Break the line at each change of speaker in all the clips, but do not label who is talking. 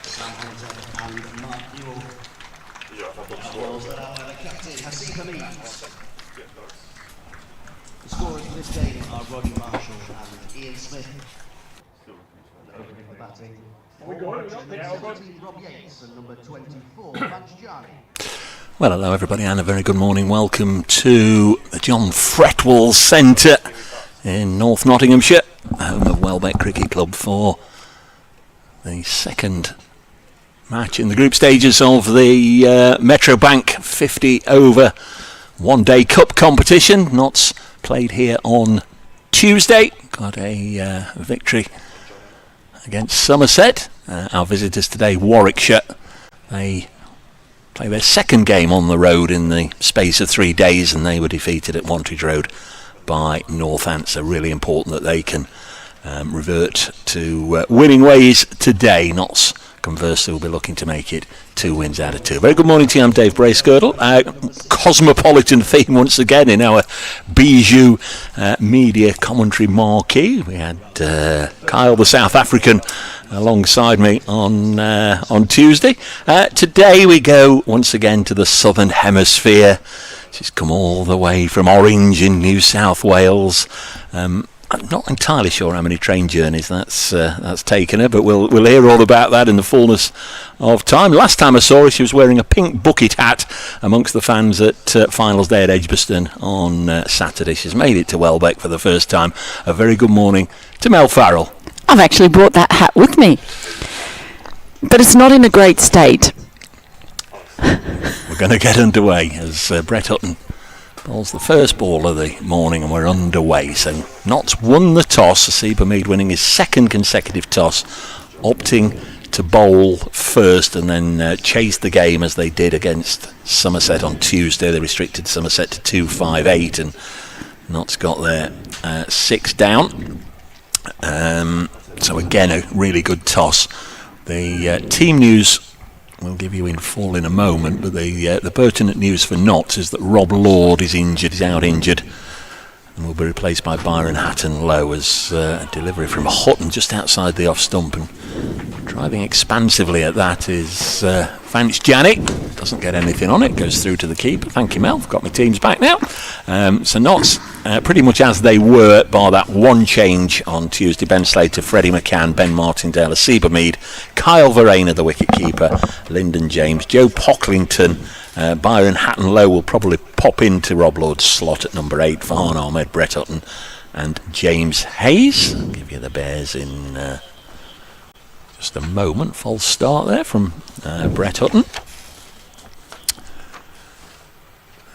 Sam Hunter and Mark Newell. Outlaws led out by the captain, Hasifa Meads. The scorers for this game are Roddy Marshall and Ian Smith. Opening the batting, Warwickshire, number 17, Rob Yates, and number 24, Vance Jarney.
Well, hello everybody and a very good morning. Welcome to the John Fretwell Centre in North Nottinghamshire, home of Welbeck Cricket Club, for the second match in the group stages of the Metro Bank 50 over one-day cup competition. Notts played here on Tuesday, got a victory against Somerset. Our visitors today, Warwickshire, they play their second game on the road in the space of 3 days, and they were defeated at Wantage Road by Northants. So really important that they can revert to winning ways today. Notts, conversely, will be looking to make it 2 wins out of 2. Very good morning to you. I'm Dave Bracegirdle. Cosmopolitan theme once again in our Bijou media commentary marquee. We had Kyle, the South African, alongside me on Tuesday. Today we go once again to the Southern Hemisphere. She's come all the way from Orange in New South Wales. I'm not entirely sure how many train journeys that's taken her, but we'll hear all about that in the fullness of time. Last time I saw her, she was wearing a pink bucket hat amongst the fans at finals day at Edgbaston on Saturday. She's made it to Welbeck for the first time. A very good morning to Mel Farrell.
I've actually brought that hat with me, but it's not in a great state.
We're going to get underway as Brett Hutton bowls the first ball of the morning, and we're underway. So Notts won the toss, Hasifa Mead winning his second consecutive toss, opting to bowl first and then chase the game as they did against Somerset on Tuesday. They restricted Somerset to 258 and Notts got their 6 down. So again, a really good toss. The team news we'll give you in full in a moment, but the pertinent news for Notts is that Rob Lord is injured, he's out injured, and will be replaced by Byron Hatton Lowe as a delivery from Hutton just outside the off stump, and driving expansively at that is Vance Jarney. Doesn't get anything on it, goes through to the keeper. Thank you, Mel, I've got my teams back now. So Notts pretty much as they were, bar that one change on Tuesday. Ben Slater, Freddie McCann, Ben Martindale, Hasifa Mead, Kyle Verena, the wicket-keeper, Lyndon James, Joe Pocklington, Byron Hatton Lowe will probably pop into Rob Lord's slot at number 8, Farhan Ahmed, Brett Hutton and James Hayes. I'll give you the Bears in just a moment. False start there from Brett Hutton.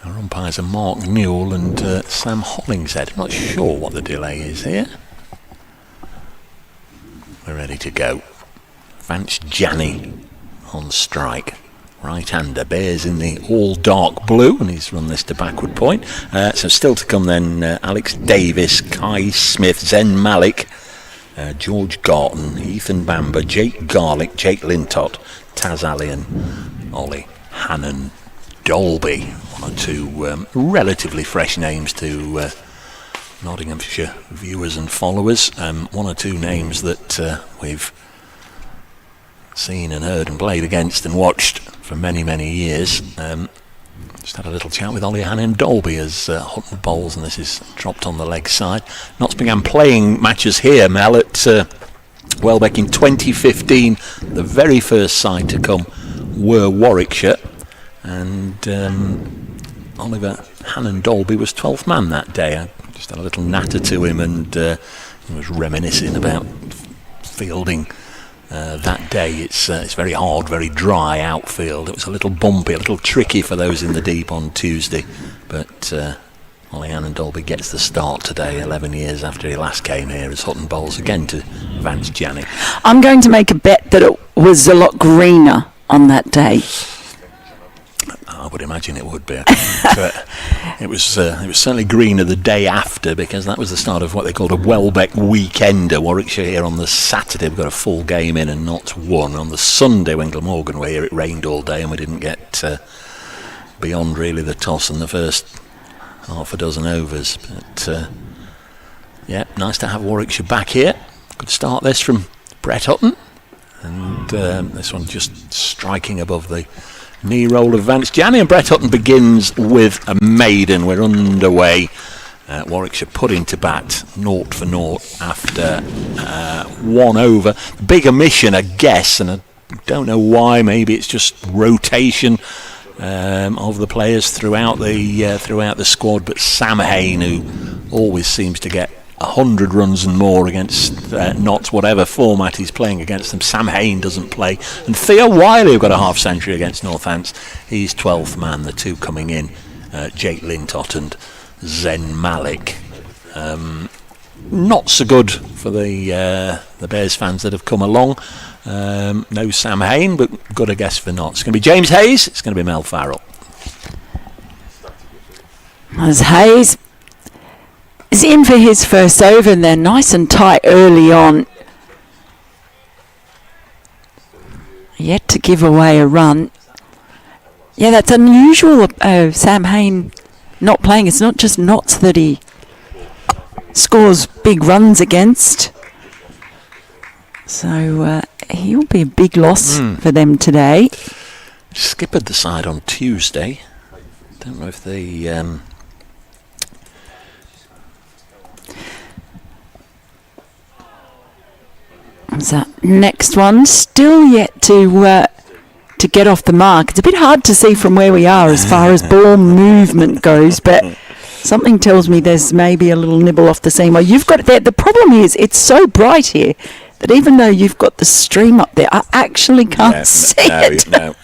Our umpires are Mark Newell and Sam Hollingshead. I'm not sure what the delay is here. We're ready to go. Vance Jarney on strike. Right-hander, Bears in the all-dark blue, and he's run this to backward point. So still to come then, Alex Davis, Kai Smith, Zen Malik, George Garton, Ethan Bamber, Jake Garlick, Jake Lintott, Taz Ali and Ollie Hannon Dolby. One or two relatively fresh names to Nottinghamshire viewers and followers. One or two names that we've seen and heard and played against and watched for many, many years. Just had a little chat with Ollie Hannon Dolby as Hutton bowls, and this is dropped on the leg side. Notts began playing matches here, Mel, at Welbeck in 2015. The very first side to come were Warwickshire, and Oliver Hannon Dolby was 12th man that day. I just had a little natter to him, and he was reminiscing about fielding that day. It's very hard, very dry outfield. It was a little bumpy, a little tricky for those in the deep on Tuesday, but Ollie Hannon Dolby gets the start today, 11 years after he last came here, as Hutton bowls again to Vance Jarney.
I'm going to make a bet that it was a lot greener on that day.
I would imagine it would be. It was certainly greener the day after, because that was the start of what they called a Welbeck weekender. Warwickshire here on the Saturday, we got a full game in and Notts won. On the Sunday when Glamorgan were here, it rained all day and we didn't get beyond really the toss and the first half a dozen overs. But yeah, nice to have Warwickshire back here. Good start this from Brett Hutton. And this one just striking above the knee roll of Vance Janney, and Brett Hutton begins with a maiden. We're underway. Warwickshire put into bat 0 for 0 after 1 over. Big omission, I guess, and I don't know why. Maybe it's just rotation of the players throughout the squad. But Sam Hain, who always seems to get 100 runs and more against Notts, whatever format he's playing against them. Sam Hain doesn't play, and Theo Wiley, who got a half century against Northants, he's 12th man. The two coming in, Jake Lintott and Zen Malik. Not so good for the Bears fans that have come along. No Sam Hain, but good, I guess, for Notts. It's going to be James Hayes. It's going to be Mel Farrell.
As Hayes is in for his first over, and they're nice and tight early on. Yet to give away a run. Yeah, that's unusual. Sam Hain not playing. It's not just Notts that he scores big runs against. So he'll be a big loss for them today.
Skippered the side on Tuesday. Don't know if they...
So next one, still yet to get off the mark. It's a bit hard to see from where we are as far as ball movement goes, but something tells me there's maybe a little nibble off the seam. Well, you've got it there. The problem is it's so bright here that even though you've got the stream up there, I actually can't see it.
No.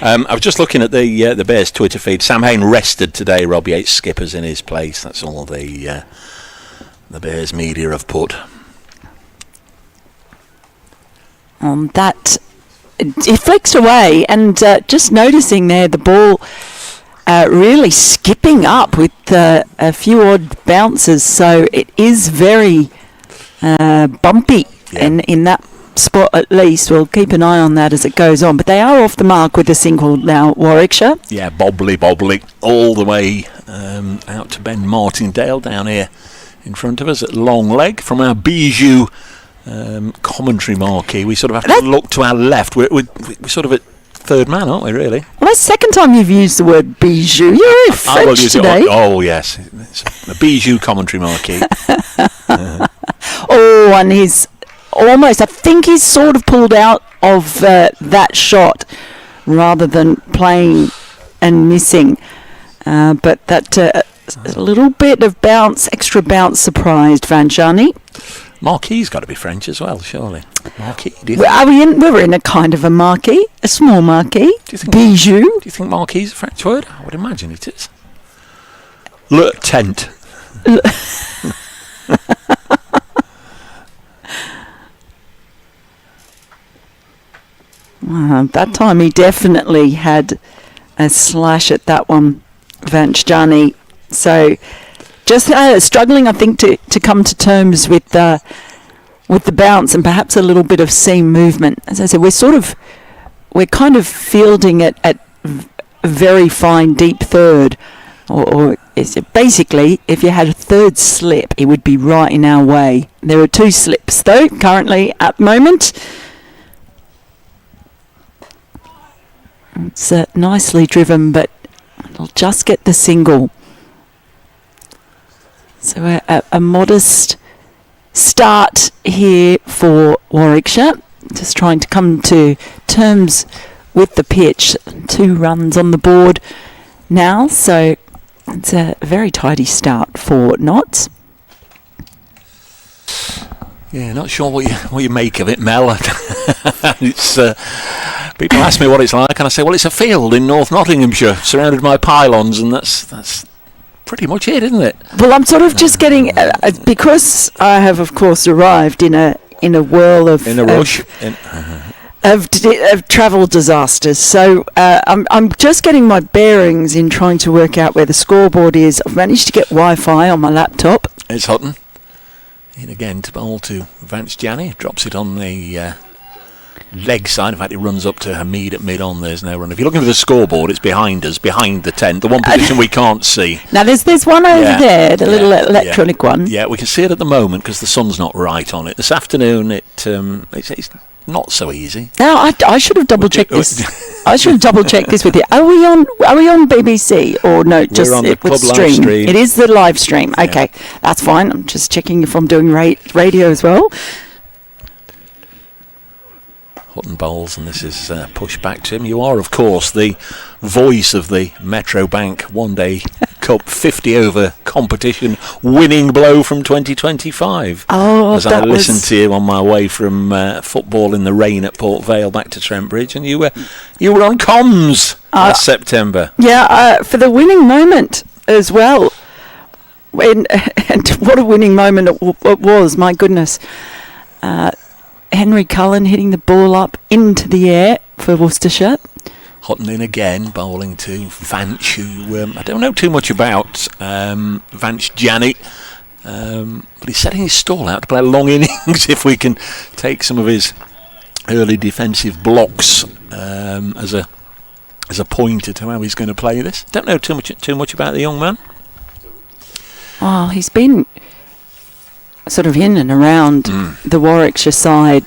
I was just looking at the Bears Twitter feed. Sam Hain rested today. Rob Yates skippers in his place. That's all the Bears media have put.
That it flicks away, and just noticing there the ball really skipping up with a few odd bounces, so it is very bumpy, and in that spot at least. We'll keep an eye on that as it goes on, but they are off the mark with a single now, Warwickshire.
Yeah, bobbly all the way out to Ben Martindale down here in front of us at long leg from our Bijou commentary marquee. We sort of have to look to our left. We're sort of at third man, aren't we, really?
Well, that's the second time you've used the word bijou. You're very French today.
Oh, yes. It's a bijou commentary marquee.
Oh, and he's almost, I think he's sort of pulled out of that shot rather than playing and missing. But that a little bit of bounce, extra bounce surprised Vanjani.
Marquee's got to be French as well, surely. Marquee, do you
think? We're in a kind of a marquee, a small marquee.
Do you think
bijou?
Do you think marquee's a French word? I would imagine it is. Le tent.
That time he definitely had a slash at that one, Vanjani. So just struggling, I think, to come to terms with the bounce and perhaps a little bit of seam movement. As I said, we're kind of fielding it at a very fine deep third, or basically, if you had a third slip, it would be right in our way. There are two slips though currently at the moment. It's nicely driven, but it'll just get the single. So a modest start here for Warwickshire. Just trying to come to terms with the pitch. 2 runs on the board now, so it's a very tidy start for Notts.
Yeah, not sure what you make of it, Mel. It's people ask me what it's like, and I say, well, it's a field in North Nottinghamshire, surrounded by pylons, and that's pretty much it, isn't it?
Well, I'm sort of just getting because I have, of course, arrived in a whirl of of travel disasters. So I'm just getting my bearings in trying to work out where the scoreboard is. I've managed to get Wi-Fi on my laptop.
It's Hutton. In again to bowl to Vance Janney. Drops it on the leg side. In fact, it runs up to Hamid at mid-on. There's no run. If you're looking for the scoreboard, it's behind us, behind the tent. The one position we can't see.
Now, there's one over there, the little electronic one.
Yeah, we can see it at the moment because the sun's not right on it. This afternoon, it's not so easy.
Now, I should have double-checked this. I should have double-checked this with you. Are we on BBC or no? Just
on the
with
club
stream.
live stream.
It is the live stream. Okay, that's fine. I'm just checking if I'm doing radio as well.
Hutton bowls, and this is pushed back to him. You are, of course, the voice of the Metro Bank One Day Cup 50 over competition winning blow from 2025. As I listened to you on my way from football in the rain at Port Vale back to Trent Bridge, and you were on comms last September.
Yeah, for the winning moment as well. And what a winning moment it was! My goodness. Henry Cullen hitting the ball up into the air for Worcestershire.
Hutton in again, bowling to Vance, who I don't know too much about. Vance Jani, but he's setting his stall out to play a long innings if we can take some of his early defensive blocks as a pointer to how he's going to play this. Don't know too much about the young man.
Oh, he's been sort of in and around the Warwickshire side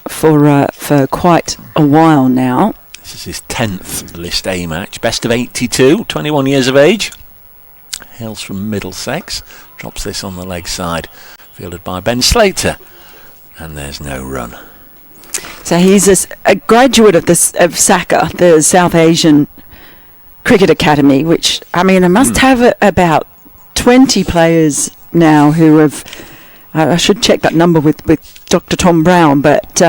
for quite a while now.
This is his 10th List A match. Best of 82, 21 years of age. Hails from Middlesex. Drops this on the leg side. Fielded by Ben Slater. And there's no run.
So he's a graduate of SACA, the South Asian Cricket Academy, which, I mean, I must have about 20 players now who have, I should check that number with Dr. Tom Brown, but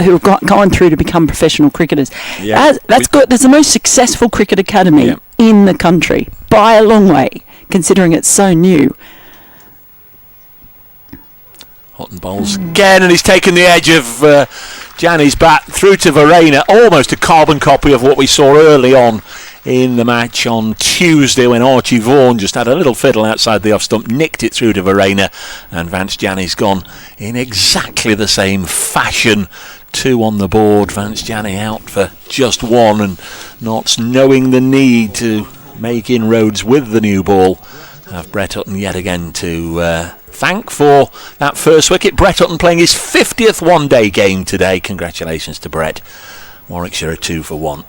who have gone through to become professional cricketers. Yeah. That's good. That's the most successful cricket academy in the country, by a long way, considering it's so new.
Hutton bowls again, and he's taken the edge of Jani's bat through to Verena, almost a carbon copy of what we saw early on in the match on Tuesday when Archie Vaughan just had a little fiddle outside the off stump, nicked it through to Verena, and Vance Jani's gone in exactly the same fashion. 2 on the board, Vance Jani out for just 1, and Notts, knowing the need to make inroads with the new ball, have Brett Hutton yet again to thank for that first wicket. Brett Hutton playing his 50th one-day game today. Congratulations to Brett. Warwickshire are 2 for 1.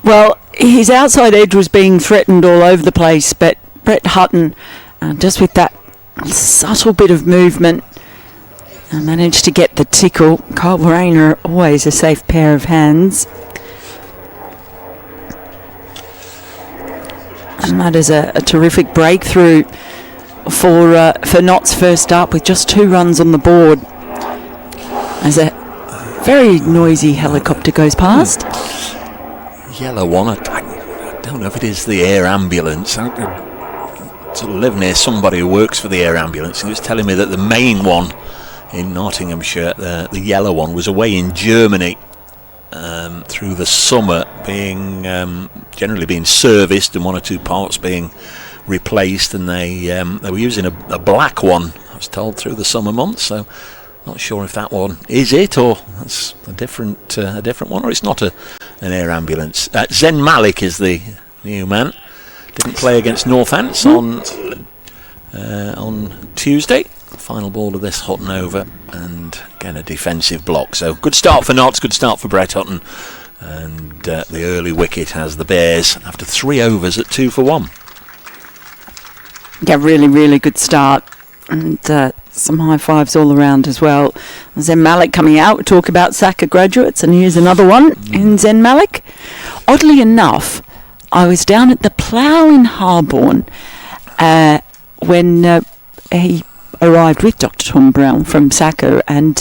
Well, his outside edge was being threatened all over the place, but Brett Hutton, just with that subtle bit of movement, managed to get the tickle. Kyle Verena, always a safe pair of hands. And that is a terrific breakthrough for Notts first up, with just 2 runs on the board, as a very noisy helicopter goes past.
Yellow one, I don't know if it is the air ambulance. I sort of live near somebody who works for the air ambulance, and he was telling me that the main one in Nottinghamshire, the yellow one, was away in Germany through the summer, being generally being serviced and 1 or 2 parts being replaced, and they were using a black one, I was told, through the summer months. So not sure if that one is it, or that's a different one, or it's not an air ambulance. Zen Malik is the new man. Didn't play against Northants on Tuesday. Final ball of this Hutton over, and again a defensive block. So good start for Notts, good start for Brett Hutton, and the early wicket has the Bears after 3 overs at 2 for 1.
Yeah, really, really good start, and some high fives all around as well. Zen Malik coming out. We talk about SACA graduates, and here's another one in Zen Malik. Oddly enough, I was down at the Plough in Harborne when he arrived with Dr. Tom Brown from SACA and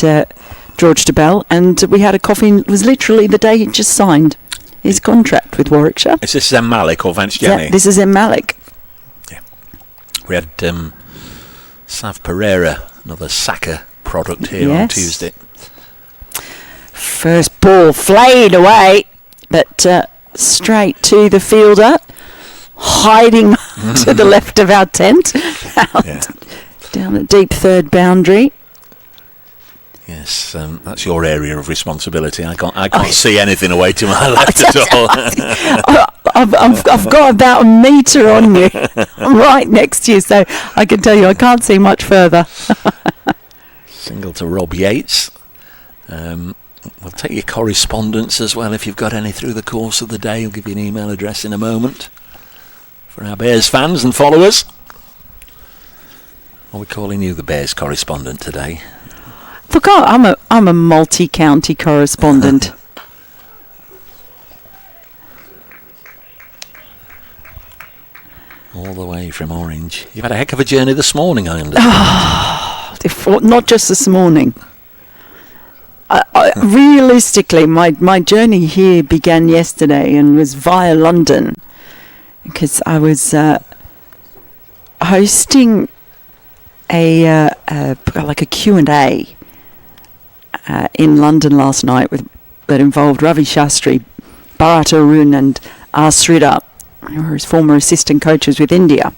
George DeBell, and we had a coffee. It was literally the day he just signed his contract with Warwickshire.
Is this Zen Malik or Vance Jani?
This is Zen Malik.
Yeah. We had Sav Pereira, another SACA product here on Tuesday.
First ball flayed away, but straight to the fielder, hiding to the left of our tent, down the deep third boundary.
Yes, that's your area of responsibility. I can't see anything away to my left at all.
I've got about a metre on you. I'm right next to you, so I can tell you I can't see much further.
Single to Rob Yates. We'll take your correspondence as well if you've got any through the course of the day. We'll give you an email address in a moment for our Bears fans and followers. Are we calling you the Bears correspondent today?
Look, I'm a multi-county correspondent.
All the way from Orange. You've had a heck of a journey this morning, I understand.
Not just this morning. Realistically, my journey here began yesterday and was via London, because I was hosting a Q&A in London last night that involved Ravi Shastri, Bharat Arun and R. Sridhar, who were his former assistant coaches with India.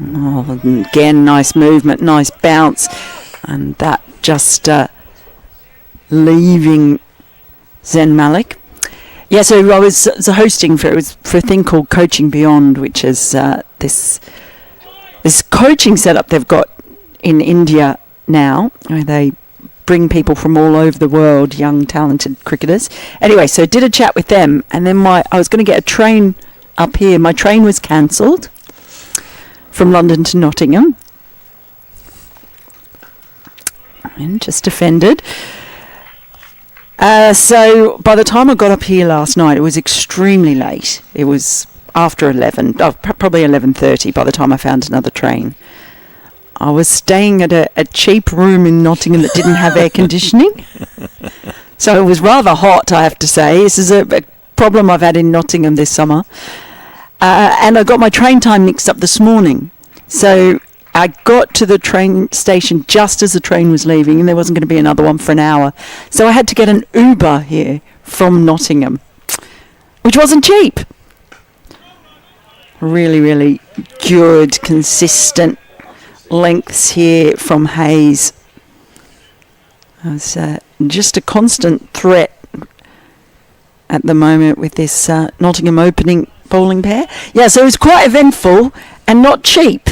Oh, again, nice movement, nice bounce, and that just leaving Zen Malik. Yeah, so I was hosting for a thing called Coaching Beyond, which is this coaching setup they've got in India now, where they bring people from all over the world, young, talented cricketers. Anyway, so did a chat with them, and then I was going to get a train up here. My train was cancelled from London to Nottingham. And just offended. So by the time I got up here last night, it was extremely late. It was after 11, probably 11:30 by the time I found another train. I was staying at a cheap room in Nottingham that didn't have air conditioning. So it was rather hot, I have to say. This is a problem I've had in Nottingham this summer. And I got my train time mixed up this morning. So I got to the train station just as the train was leaving, and there wasn't going to be another one for an hour. So I had to get an Uber here from Nottingham, which wasn't cheap. Really, really good, consistent lengths here from Hayes. It's just a constant threat at the moment with this Nottingham opening bowling pair. Yeah, so it was quite eventful and not cheap.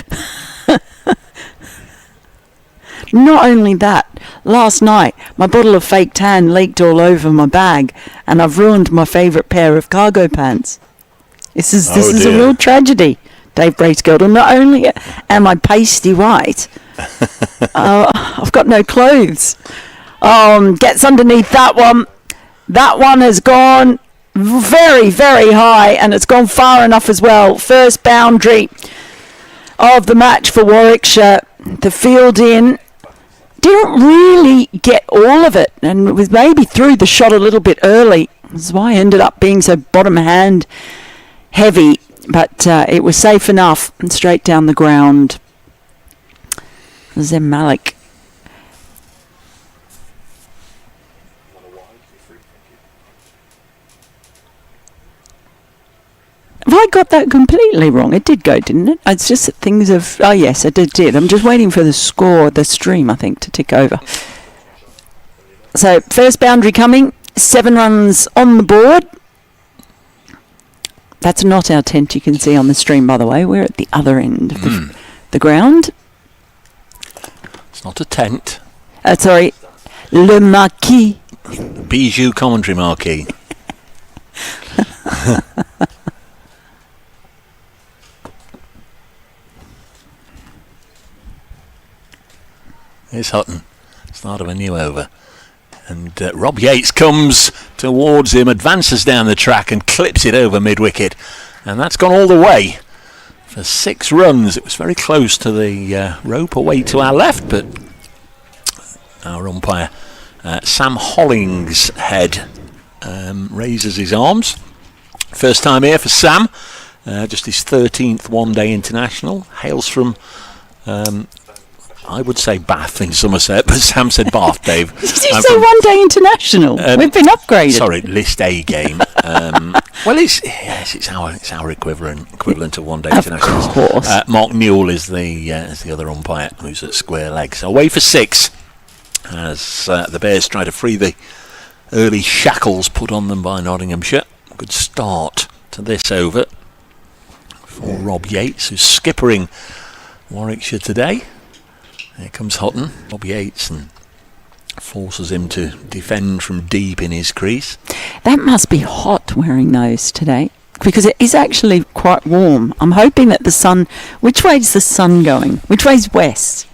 Not only that, last night my bottle of fake tan leaked all over my bag, and I've ruined my favourite pair of cargo pants. This is a real tragedy, Dave Bracegirdle. Not only am I pasty white, I've got no clothes. Gets underneath that one. That one has gone very, very high, and it's gone far enough as well. First boundary of the match for Warwickshire. The field in. Didn't really get all of it, and was maybe threw the shot a little bit early. That's why I ended up being so bottom hand heavy, but it was safe enough and straight down the ground. Zen Malik. Have I got that completely wrong? It did go, didn't it? It's just that things have... Oh, yes, it did. I'm just waiting for the stream, I think, to tick over. So, first boundary coming. 7 runs on the board. That's not our tent you can see on the stream, by the way. We're at the other end of the ground.
It's not a tent.
Sorry. Le Marquis.
Bijou commentary marquee. Here's Hutton, start of a new over. And Rob Yates comes towards him, advances down the track and clips it over mid-wicket. And that's gone all the way for 6 runs. It was very close to the rope away to our left, but our umpire, Sam Hollingshead, raises his arms. First time here for Sam, just his 13th one-day international. Hails from... I would say Bath in Somerset, but Sam said Bath, Dave.
Did you say one-day international? We've been upgraded.
Sorry, List A game. Well, it's our equivalent of one-day international.
Of course.
Mark Newell is the other umpire who's at square leg. So away for 6 as the Bears try to free the early shackles put on them by Nottinghamshire. Good start to this over for Rob Yates, who's skippering Warwickshire today. Here comes Hutton. Rob Yates and forces him to defend from deep in his crease.
That must be hot wearing those today, because it is actually quite warm. I'm hoping that the sun... Which way is the sun going? Which way is west?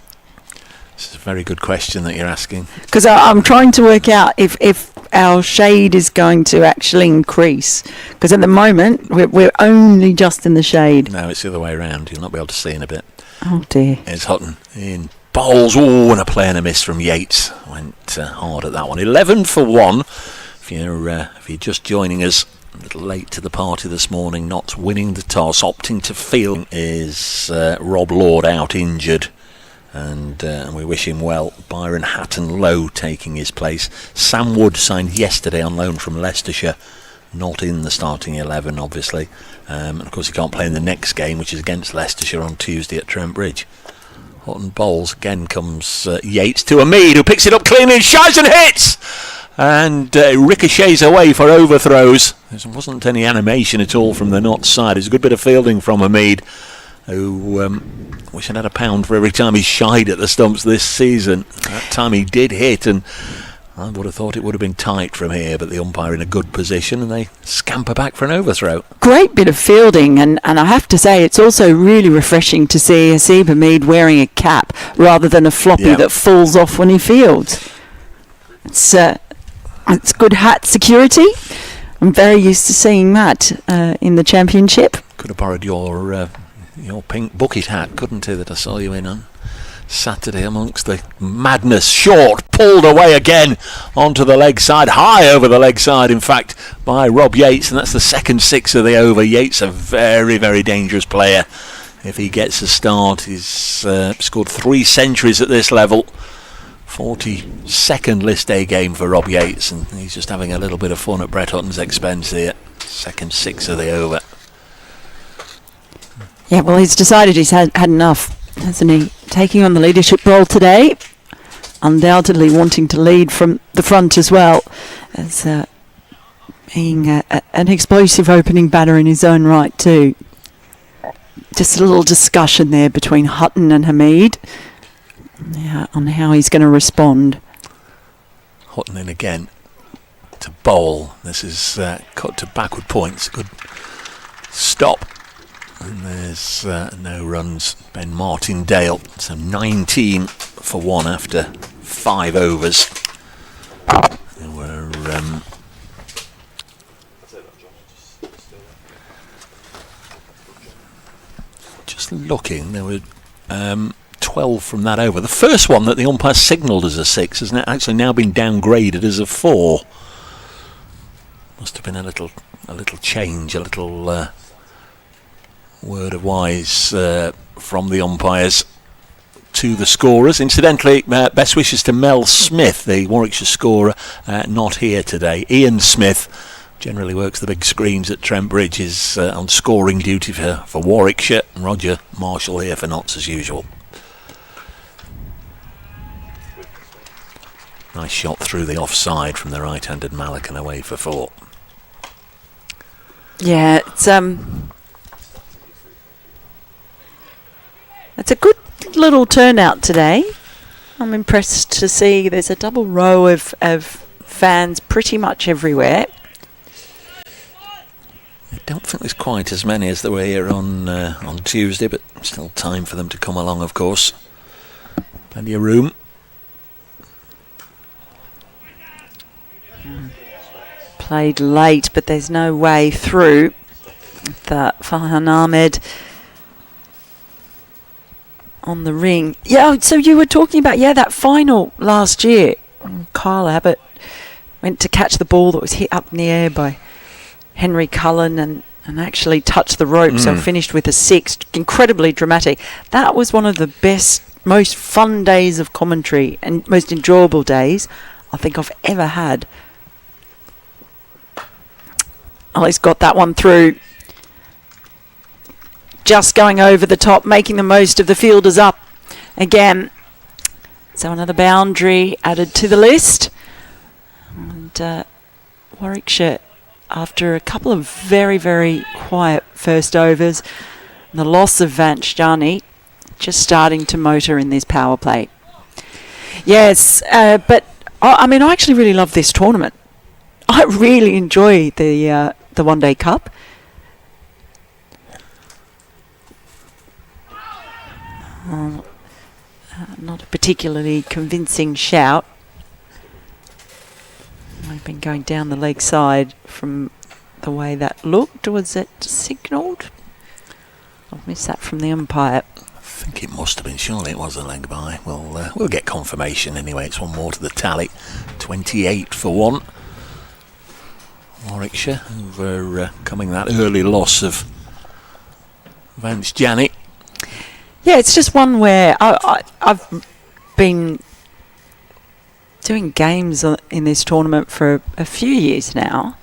This is a very good question that you're asking.
Because I'm trying to work out if our shade is going to actually increase. Because at the moment, we're only just in the shade.
No, it's the other way around. You'll not be able to see in a bit.
Oh, dear.
Here's Hutton in bowls. Oh, and a play and a miss from Yates. Went hard at that one. 11 for 1. If you're just joining us, a little late to the party this morning, not winning the toss, opting to field is Rob Lord, out injured. And we wish him well. Byron Hatton-Lowe taking his place. Sam Wood signed yesterday on loan from Leicestershire. Not in the starting 11, obviously. And of course, he can't play in the next game, which is against Leicestershire on Tuesday at Trent Bridge. Hutton bowls. Again comes Yates to Hamid, who picks it up cleanly and shies and hits! And ricochets away for overthrows. There wasn't any animation at all from the Notts side. It's a good bit of fielding from Hamid, who wish I'd had a pound for every time he shied at the stumps this season. That time he did hit, and I would have thought it would have been tight from here, but the umpire in a good position, and they scamper back for an overthrow. Great
bit of fielding, and I have to say it's also really refreshing to see Hasib Hamid wearing a cap rather than a floppy that falls off when he fields. It's good hat security. I'm very used to seeing that in the Championship.
Could have borrowed your pink bucket hat, couldn't he, that I saw you in on Saturday amongst the madness. Short, pulled away again onto the leg side, high over the leg side, in fact, by Rob Yates, and that's the second 6 of the over. Yates, a very, very dangerous player. If he gets a start, he's scored 3 centuries at this level. 42nd List A game for Rob Yates, and he's just having a little bit of fun at Brett Hutton's expense here. Second 6 of the over.
Yeah, well, he's decided he's had enough, hasn't he? Taking on the leadership role today, undoubtedly wanting to lead from the front as well, as being an explosive opening batter in his own right too. Just a little discussion there between Hutton and Hamid on how he's going to respond.
Hutton in again to bowl. This is cut to backward points. Good stop. And there's no runs. Ben Martindale, so 19 for 1 after 5 overs. We're just looking. There were 12 from that over. The first one that the umpire signalled as a 6 has actually now been downgraded as a 4. Must have been a little change, a little word of wise from the umpires to the scorers. Incidentally, best wishes to Mel Smith, the Warwickshire scorer, not here today. Ian Smith generally works the big screens at Trent Bridge, is on scoring duty for Warwickshire. Roger Marshall here for Notts as usual. Nice shot through the offside from the right-handed Malik and away for 4.
Yeah, it's a good little turnout today. I'm impressed to see there's a double row of fans pretty much everywhere.
I don't think there's quite as many as there were here on Tuesday, but still time for them to come along, of course. Plenty of room.
Played late, but there's no way through. That Farhan Ahmed on the ring. Yeah, so you were talking about, that final last year. Kyle Abbott went to catch the ball that was hit up in the air by Henry Cullen and actually touched the rope, so finished with a 6. Incredibly dramatic. That was one of the best, most fun days of commentary and most enjoyable days I think I've ever had. Ollie's got that one through. Just going over the top, making the most of the fielders up again. So another boundary added to the list. And Warwickshire, after a couple of very, very quiet first overs, the loss of Vanchjani, just starting to motor in this power play. Yes, but I actually really love this tournament. I really enjoy the One Day Cup. Not a particularly convincing shout. I've been going down the leg side from the way that looked. Was it signalled? I've missed that from the umpire.
I think it must have been. Surely it was a leg by. We'll get confirmation anyway. It's one more to the tally. 28 for 1. Warwickshire overcoming that early loss of Vance Jani.
Yeah, it's just one where I've been doing games in this tournament for a few years now.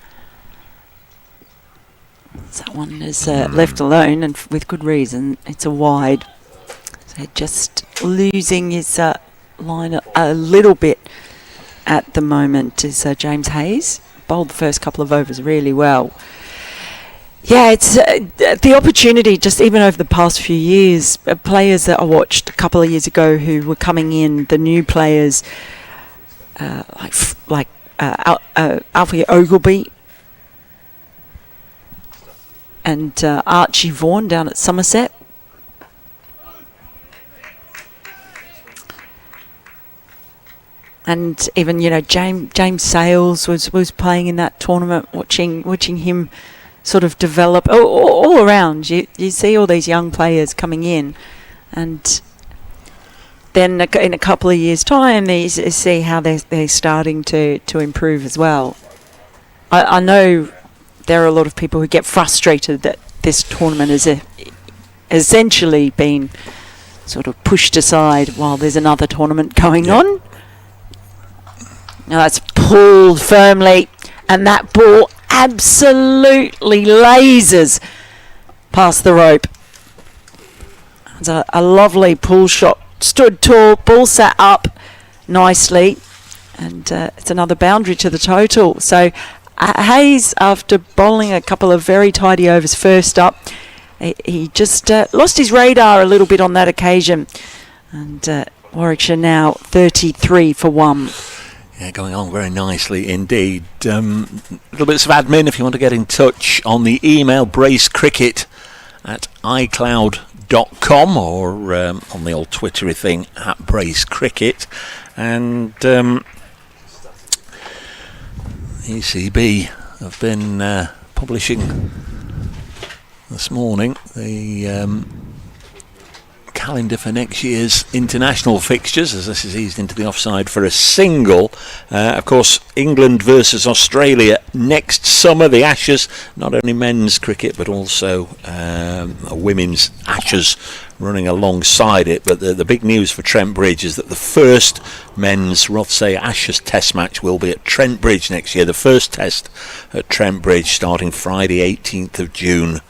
That one is left alone, and with good reason. It's a wide. So just losing his line a little bit at the moment is James Hayes. Bowled the first couple of overs really well. Yeah, it's the opportunity, just even over the past few years, players that I watched a couple of years ago who were coming in, the new players, like Alfie Ogilvie and Archie Vaughan down at Somerset. And even, James Sales was playing in that tournament, watching him sort of develop all around. You see all these young players coming in, and then in a couple of years' time, you see how they're starting to improve as well. I know there are a lot of people who get frustrated that this tournament has essentially been sort of pushed aside while there's another tournament going on. Now that's pulled firmly, and that ball absolutely lasers past the rope. It's a lovely pull shot. Stood tall, ball sat up nicely, and it's another boundary to the total. So Hayes, after bowling a couple of very tidy overs first up, he just lost his radar a little bit on that occasion. And Warwickshire now 33 for 1.
Yeah, going on very nicely indeed. Little bits of admin if you want to get in touch on the email bracecricket@icloud.com or on the old Twittery thing @bracecricket. And ECB have been publishing this morning the calendar for next year's international fixtures, as this is eased into the offside for a single. Of course, England versus Australia next summer, the Ashes, not only men's cricket but also women's Ashes running alongside it. But the big news for Trent Bridge is that the first men's Rothsay Ashes test match will be at Trent Bridge next year. The first test at Trent Bridge starting Friday 18th of June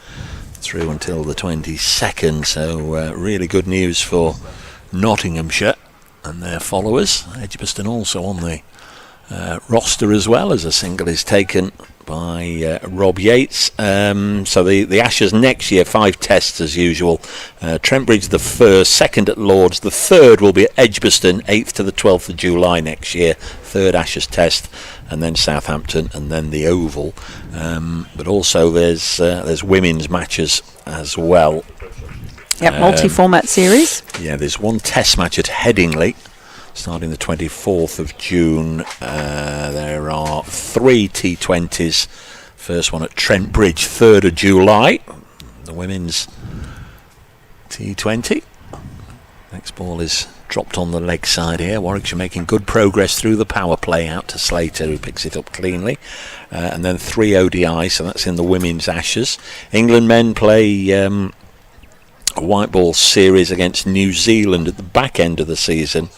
through until the 22nd, so really good news for Nottinghamshire and their followers. Edgbaston also on the roster as well, as a single is taken by Rob Yates. So the Ashes next year, 5 tests as usual. Trent Bridge the first, second at Lords, the third will be at Edgbaston, 8th to the 12th of July next year, third Ashes test, and then Southampton, and then the Oval. But also there's women's matches as well.
Yep, multi-format series.
Yeah, there's one test match at Headingley starting the 24th of June. There are 3 T20s. First one at Trent Bridge, 3rd of July. The women's T20. Next ball is dropped on the leg side here. Warwickshire making good progress through the power play out to Slater, who picks it up cleanly. And then 3 ODI, so that's in the women's Ashes. England men play a white ball series against New Zealand at the back end of the season,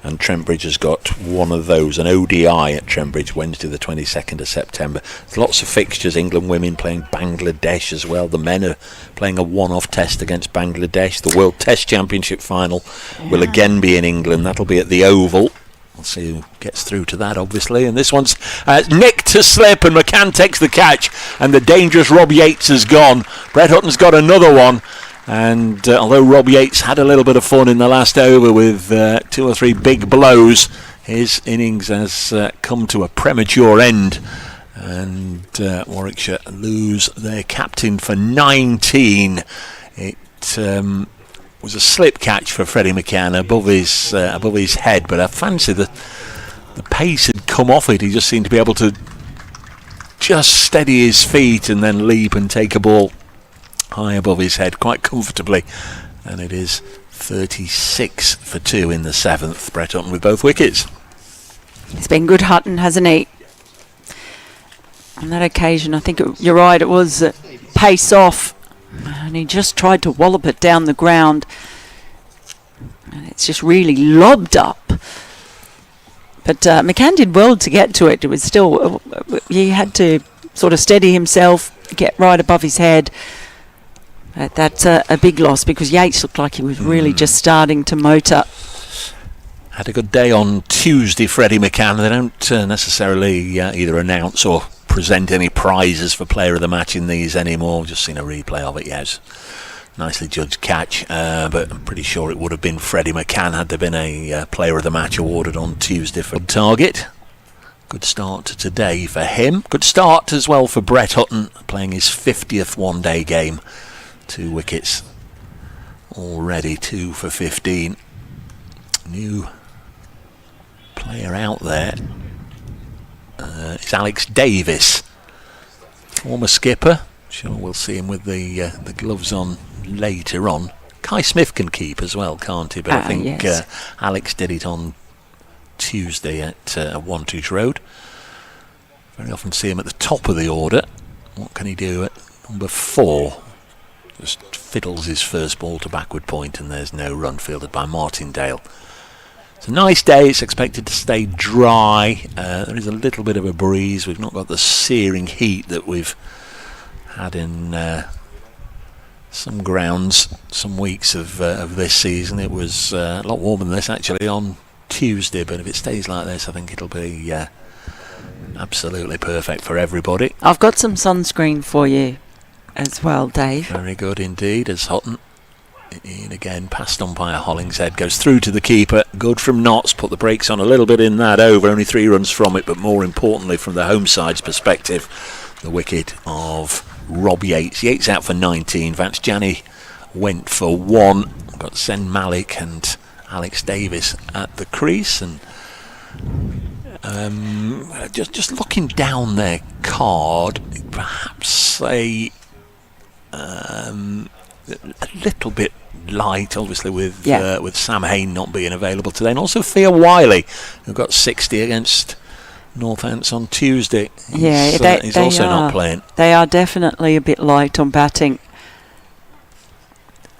and Trent Bridge has got one of those, an ODI at Trent Bridge Wednesday the 22nd of September. There's lots of fixtures. England women playing Bangladesh as well. The men are playing a one-off test against Bangladesh. The World Test Championship final will again be in England. That'll be at the Oval. We'll see who gets through to that, obviously. And this one's nicked to slip, and McCann takes the catch, and the dangerous Rob Yates has gone. Brett Hutton's got another one, And although Rob Yates had a little bit of fun in the last over with 2 or 3 big blows, his innings has come to a premature end. And Warwickshire lose their captain for 19. It was a slip catch for Freddie McCann above his head, but I fancy the pace had come off it. He just seemed to be able to just steady his feet and then leap and take a ball high above his head quite comfortably. And it is 36 for 2 in the 7th. Brett Hutton with both wickets.
It's been good Hutton, hasn't he? On that occasion, I think you're right, it was pace off, and he just tried to wallop it down the ground, and it's just really lobbed up. But McCann did well to get to it. It was still, he had to sort of steady himself, get right above his head. That's a big loss, because Yates looked like he was really just starting to motor.
Had a good day on Tuesday, Freddie McCann. They don't necessarily either announce or present any prizes for player of the match in these anymore. Just seen a replay of it. Yes, nicely judged catch, but I'm pretty sure it would have been Freddie McCann had there been a player of the match awarded on Tuesday for target. Good start to today for him. Good start as well for Brett Hutton, playing his 50th one-day game. 2 wickets already, 2 for 15. New player out there is Alex Davis, former skipper. Sure, we'll see him with the gloves on later on. Kai Smith can keep as well, can't he? But I think yes. Alex did it on Tuesday at Wantage Road. Very often see him at the top of the order. What can he do at number 4? Just fiddles his first ball to backward point, and there's no run, fielded by Martindale. It's a nice day. It's expected to stay dry. There is a little bit of a breeze. We've not got the searing heat that we've had in some grounds, some weeks of this season. It was a lot warmer than this actually on Tuesday, but if it stays like this, I think it'll be absolutely perfect for everybody.
I've got some sunscreen for you as well, Dave.
Very good indeed, as Hutton, in again, past umpire Hollingshead, goes through to the keeper. Good from Knotts, put the brakes on a little bit in that over, only 3 runs from it, but more importantly from the home side's perspective, the wicket of Rob Yates. Yates out for 19, Vance Janney went for 1. Got Zen Malik and Alex Davis at the crease, and just looking down their card, perhaps a little bit light, obviously, with Sam Hain not being available today, and also Thea Wiley, who got 60 against Northants on Tuesday. He's also not playing. They
are definitely a bit light on batting.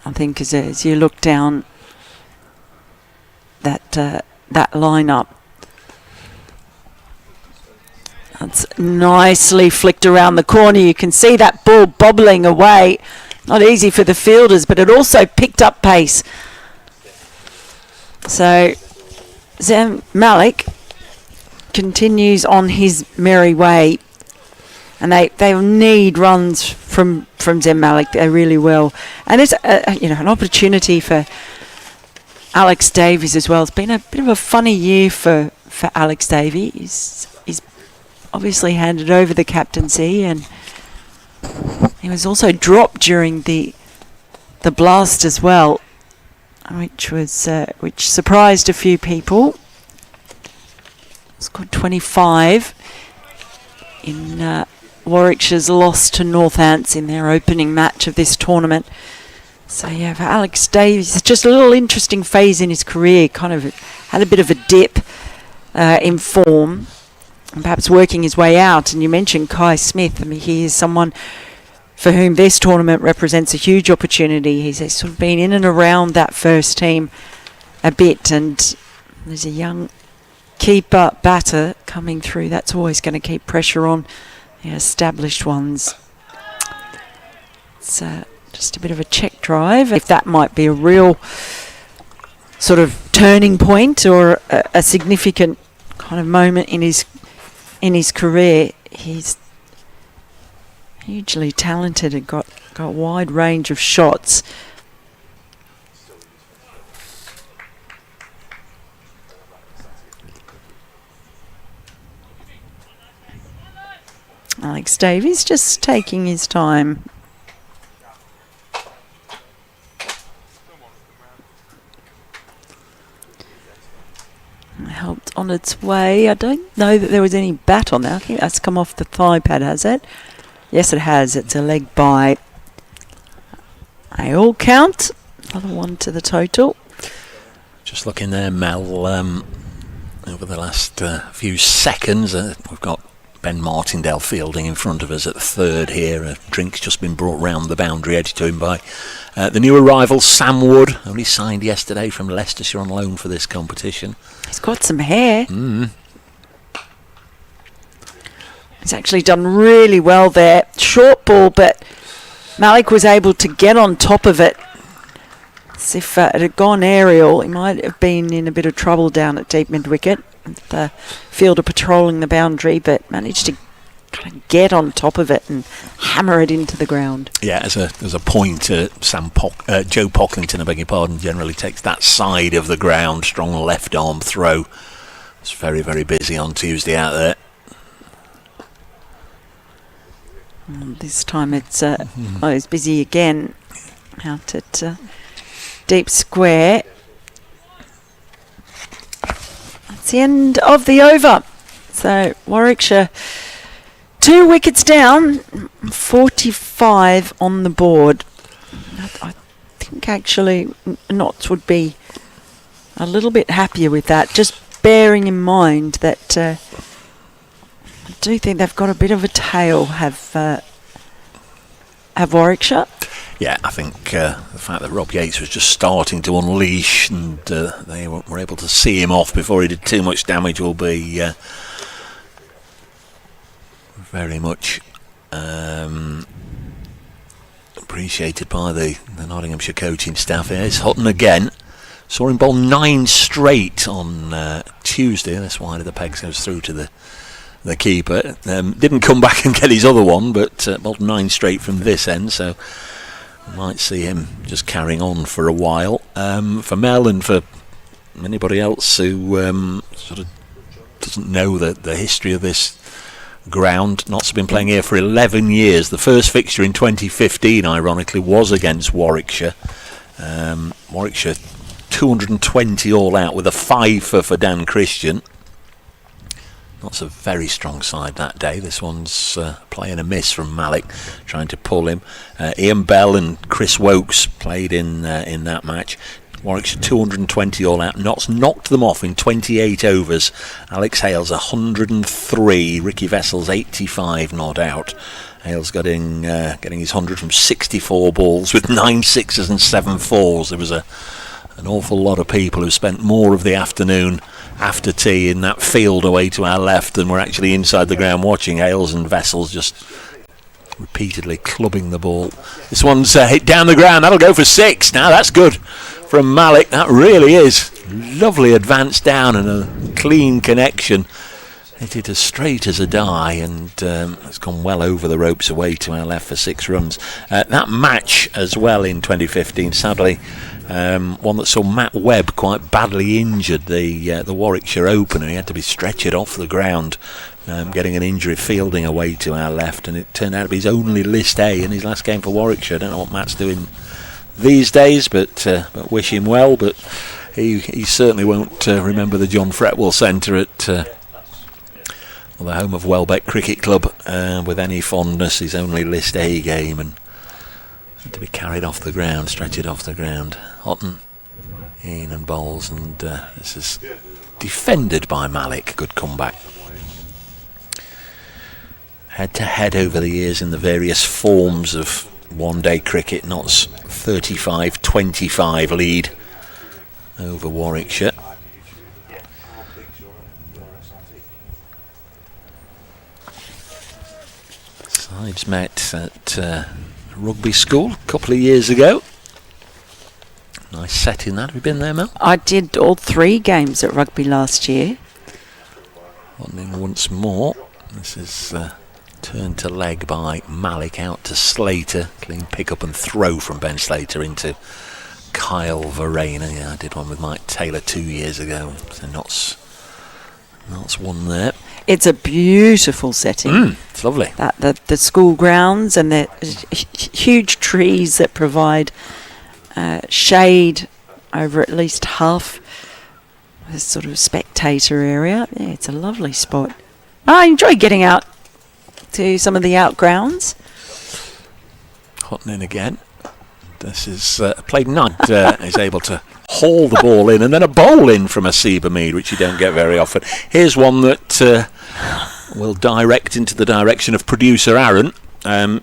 I think as you look down that lineup, it's nicely flicked around the corner. You can see that ball bobbling away. Not easy for the fielders, but it also picked up pace. So Zem Malik continues on his merry way, and they'll need runs from Zem Malik. They really will, and it's an opportunity for Alex Davies as well. It's been a bit of a funny year for Alex Davies. He's obviously handed over the captaincy, and he was also dropped during the blast as well, which surprised a few people. Scored 25 in Warwickshire's loss to Northants in their opening match of this tournament. So yeah, for Alex Davies, it's just a little interesting phase in his career. Kind of had a bit of a dip in form, and perhaps working his way out. And you mentioned Kai Smith. I mean, he is someone for whom this tournament represents a huge opportunity. He's sort of been in and around that first team a bit, and there's a young keeper batter coming through. That's always going to keep pressure on the established ones. It's just a bit of a check drive. If that might be a real sort of turning point or a significant kind of moment in his career. He's hugely talented and got a wide range of shots. Thanks, Dave. He's just taking his time. Helped on its way. I don't know that there was any bat on there. I think that's come off the thigh pad, has it? Yes, it has. It's a leg by a all count. Another one to the total.
Just looking there, Mel, over the last few seconds, we've got Ben Martindale fielding in front of us at third here. A drink's just been brought round the boundary edge to him by the new arrival, Sam Wood, only signed yesterday from Leicestershire on loan for this competition.
He's got some hair. He's actually done really well there. Short ball, but Malik was able to get on top of it. As if it had gone aerial, he might have been in a bit of trouble down at deep mid-wicket. The fielder patrolling the boundary, but managed to kind of get on top of it and hammer it into the ground.
Yeah, as a point, Joe Pocklington, I beg your pardon, generally takes that side of the ground. Strong left arm throw. It's very, very busy on Tuesday out there.
This time it's busy again out at deep square. That's the end of the over. So Warwickshire 2 wickets down, 45 on the board. I think actually Notts would be a little bit happier with that, just bearing in mind that I do think they've got a bit of a tail, have Warwickshire.
Yeah, I think the fact that Rob Yates was just starting to unleash and they were able to see him off before he did too much damage will be very much appreciated by the Nottinghamshire coaching staff. Here's Hutton again. Saw him bowl 9 straight on Tuesday. That's why the pegs goes through to the keeper. Didn't come back and get his other one, but bowled 9 straight from this end, so might see him just carrying on for a while. For Mel and for anybody else who sort of doesn't know the history of this ground, Notts have been playing here for 11 years. The first fixture in 2015, ironically, was against Warwickshire. Warwickshire 220 all out with a 5 for Dan Christian. Notts a very strong side that day. This one's playing a miss from Malik, trying to pull him. Ian Bell and Chris Wokes played in that match. Warwickshire 220 all out. Notts knocked them off in 28 overs. Alex Hales 103. Ricky Vessels 85 not out. Hales getting his 100 from 64 balls with 9 sixes and 7 fours. There was an awful lot of people who spent more of the afternoon after tea in that field away to our left than were actually inside the ground watching. Hales and Vessels just repeatedly clubbing the ball. This one's hit down the ground. That'll go for 6. Now that's good from Malik. That really is lovely advance down and a clean connection. Hit it as straight as a die, and it's gone well over the ropes away to our left for 6 runs. That match as well in 2015, sadly, one that saw Matt Webb quite badly injured, the Warwickshire opener. He had to be stretchered off the ground, getting an injury fielding away to our left, and it turned out to be his only list A in his last game for Warwickshire. I don't know what Matt's doing these days, but wish him well. But he certainly won't remember the John Fretwell Centre at the home of Welbeck Cricket Club with any fondness. His only list A game, and had to be carried off the ground, stretched off the ground. Houghton in and bowls, and this is defended by Malik. Good comeback. Head to head over the years in the various forms of one-day cricket. Notts 35-25 lead over Warwickshire. Sides met at rugby school a couple of years ago. Nice set in that. Have you been there, Mel?
I did all 3 games at rugby last year.
Opening once more. This is turned to leg by Malik out to Slater. Clean pick up and throw from Ben Slater into Kyle Verena. Yeah, I did one with Mike Taylor 2 years ago. So Notts won there.
It's a beautiful setting.
It's lovely.
The school grounds and the huge trees that provide shade over at least half this sort of spectator area. Yeah, it's a lovely spot. I enjoy getting out to some of the outgrounds.
Hutton in again. This is played Knight is able to haul the ball in, and then a bowl in from a Mead, which you don't get very often. Here's one that will direct into the direction of producer Aaron.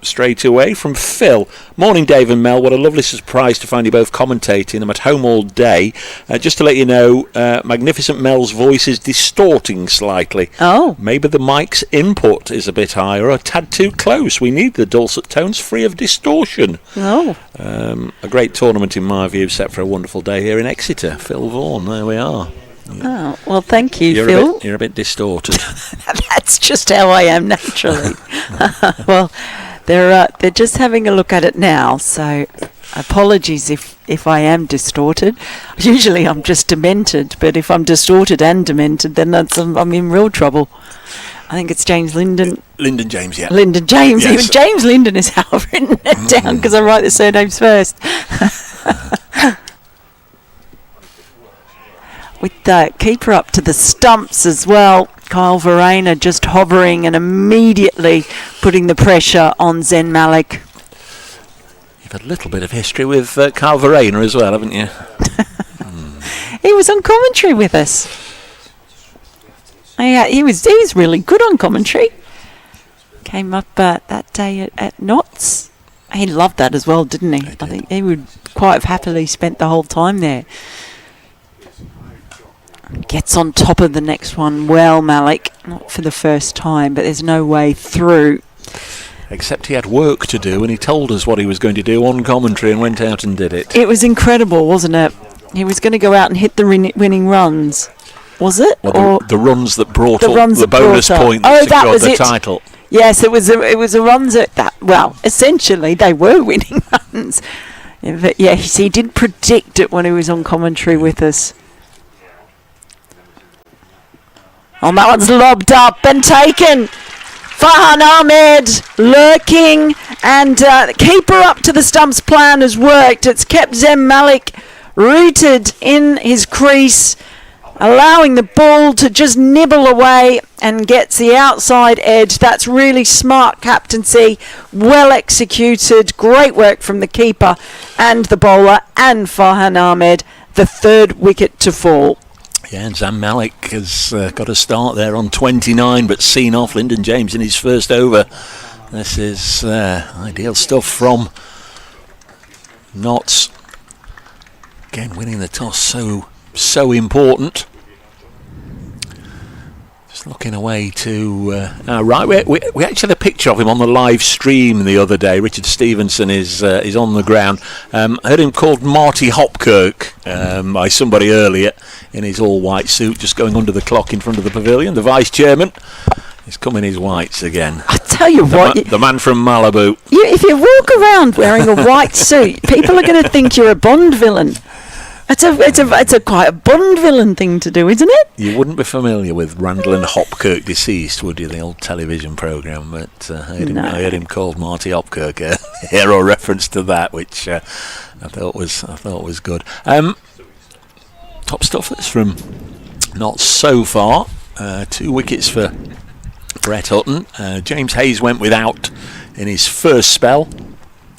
Straight away from Phil. Morning, Dave and Mel. What a lovely surprise to find you both commentating. I'm at home all day. Just to let you know, Magnificent Mel's voice is distorting slightly.
Oh.
Maybe the mic's input is a bit higher, or a tad too close. We need the dulcet tones free of distortion.
Oh.
A great tournament, in my view, set for a wonderful day here in Exeter. Phil Vaughan, there we are.
Oh, well, thank you, Phil.
You're a bit distorted.
That's just how I am naturally. Well, they're just having a look at it now, so apologies if I am distorted. Usually I'm just demented, but if I'm distorted and demented, then I'm in real trouble. I think it's James Linden.
Lyndon James, yeah.
Lyndon James.
Yes.
Even James Linden is how I've written it down, because I write the surnames first. With the keeper up to the stumps as well, Kyle Verena just hovering and immediately putting the pressure on Zen Malik.
You've had a little bit of history with Kyle Verena as well, haven't you?
He was on commentary with us. Yeah, he was really good on commentary. Came up that day at Notts. He loved that as well, didn't he? I think he would quite have happily spent the whole time there. Gets on top of the next one well, Malik. Not for the first time, but there's no way through.
Except he had work to do, and he told us what he was going to do on commentary and went out and did it.
It was incredible, wasn't it? He was going to go out and hit the winning runs. Was it?
Well, the runs that brought
the
up
runs
the bonus point that secured the title.
Yes, it was a runs at that. Well, essentially, they were winning runs. But yes, he did predict it when he was on commentary with us. Oh, that one's lobbed up and taken. Farhan Ahmed lurking, and the keeper up to the stumps plan has worked. It's kept Zem Malik rooted in his crease, allowing the ball to just nibble away, and gets the outside edge. That's really smart captaincy, well executed, great work from the keeper and the bowler and Farhan Ahmed, the third wicket to fall.
Yeah, and Zam Malik has got a start there on 29, but seen off Lyndon James in his first over. This is ideal stuff from Notts. Again, winning the toss so important. Just looking away to right. We actually had a picture of him on the live stream the other day. Richard Stevenson is on the ground. I heard him called Marty Hopkirk by somebody earlier in his all-white suit, just going under the clock in front of the pavilion. The vice chairman is coming his whites again.
I tell you what,
the man from Malibu.
If you walk around wearing a white suit, people are going to think you're a Bond villain. It's a quite a Bond villain thing to do, isn't it?
You wouldn't be familiar with Randall and Hopkirk Deceased, would you? The old television programme, but I heard him called Marty Hopkirk. Hero reference to that, which I thought was good. Top stuff that's from Not so far. 2 wickets for Brett Hutton. James Hayes went without in his first spell.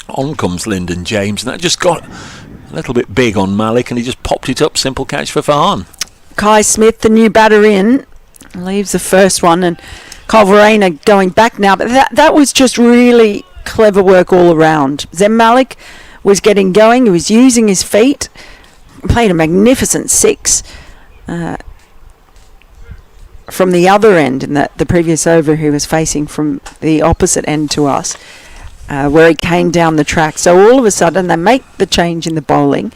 On comes Lyndon James, and that just got a little bit big on Malik, and he just popped it up. Simple catch for Farhan. Kai
Smith, the new batter in, leaves the first one, and Kyle Verena going back now. But that was just really clever work all around. Zem Malik was getting going. He was using his feet. Played a magnificent 6 from the other end in the previous over, who was facing from the opposite end to us, where he came down the track. So all of a sudden they make the change in the bowling,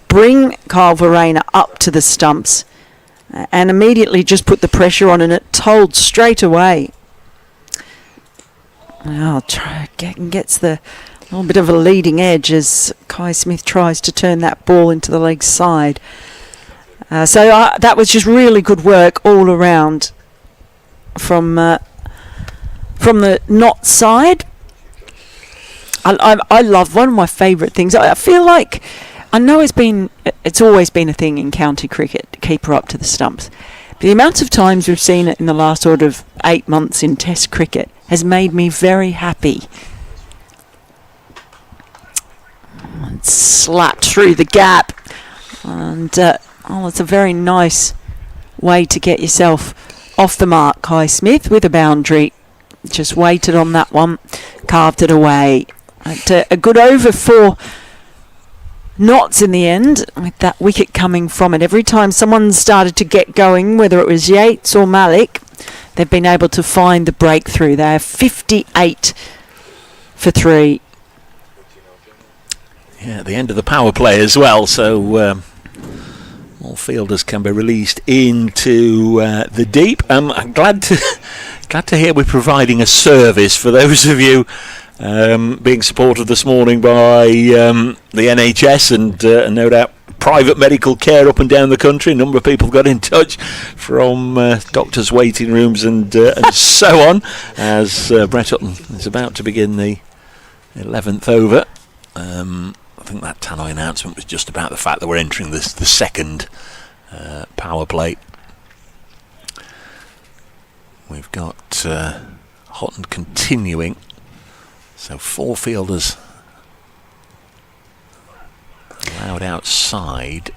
bring Kyle Verena up to the stumps, and immediately just put the pressure on, and it told straight away. Gets the little bit of a leading edge as Kai Smith tries to turn that ball into the leg side. So that was just really good work all around. from the Not side. I love, one of my favourite things. I feel like, I know it's always been a thing in county cricket to keep her up to the stumps. But the amount of times we've seen it in the last sort of 8 months in Test cricket has made me very happy. And slapped through the gap, and it's a very nice way to get yourself off the mark. Kai Smith with a boundary, just waited on that one, carved it away. A good over for Knots in the end, with that wicket coming from it. Every time someone started to get going, whether it was Yates or Malik, they've been able to find the breakthrough. They have 58 for 3.
Yeah, at the end of the power play as well, so all fielders can be released into the deep. I'm glad to hear we're providing a service for those of you being supported this morning by the NHS and no doubt private medical care up and down the country. A number of people got in touch from doctors' waiting rooms and so on, as Brett Hutton is about to begin the 11th over. I think that Tannoy announcement was just about the fact that we're entering the second power play. We've got Hutton continuing, so 4 fielders allowed outside.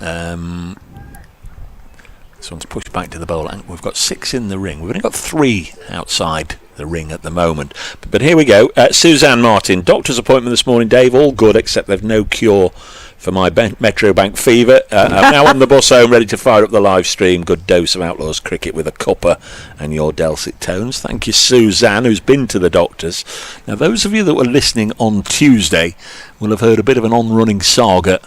This one's pushed back to the bowler. We've got 6 in the ring. We've only got 3 outside the ring at the moment. But here we go. Suzanne Martin, doctor's appointment this morning, Dave. All good, except they've no cure for my Metro Bank fever. I'm now on the bus home, ready to fire up the live stream. Good dose of Outlaws cricket with a cuppa and your dulcet tones. Thank you, Suzanne, who's been to the doctors. Now, those of you that were listening on Tuesday will have heard a bit of an on-running saga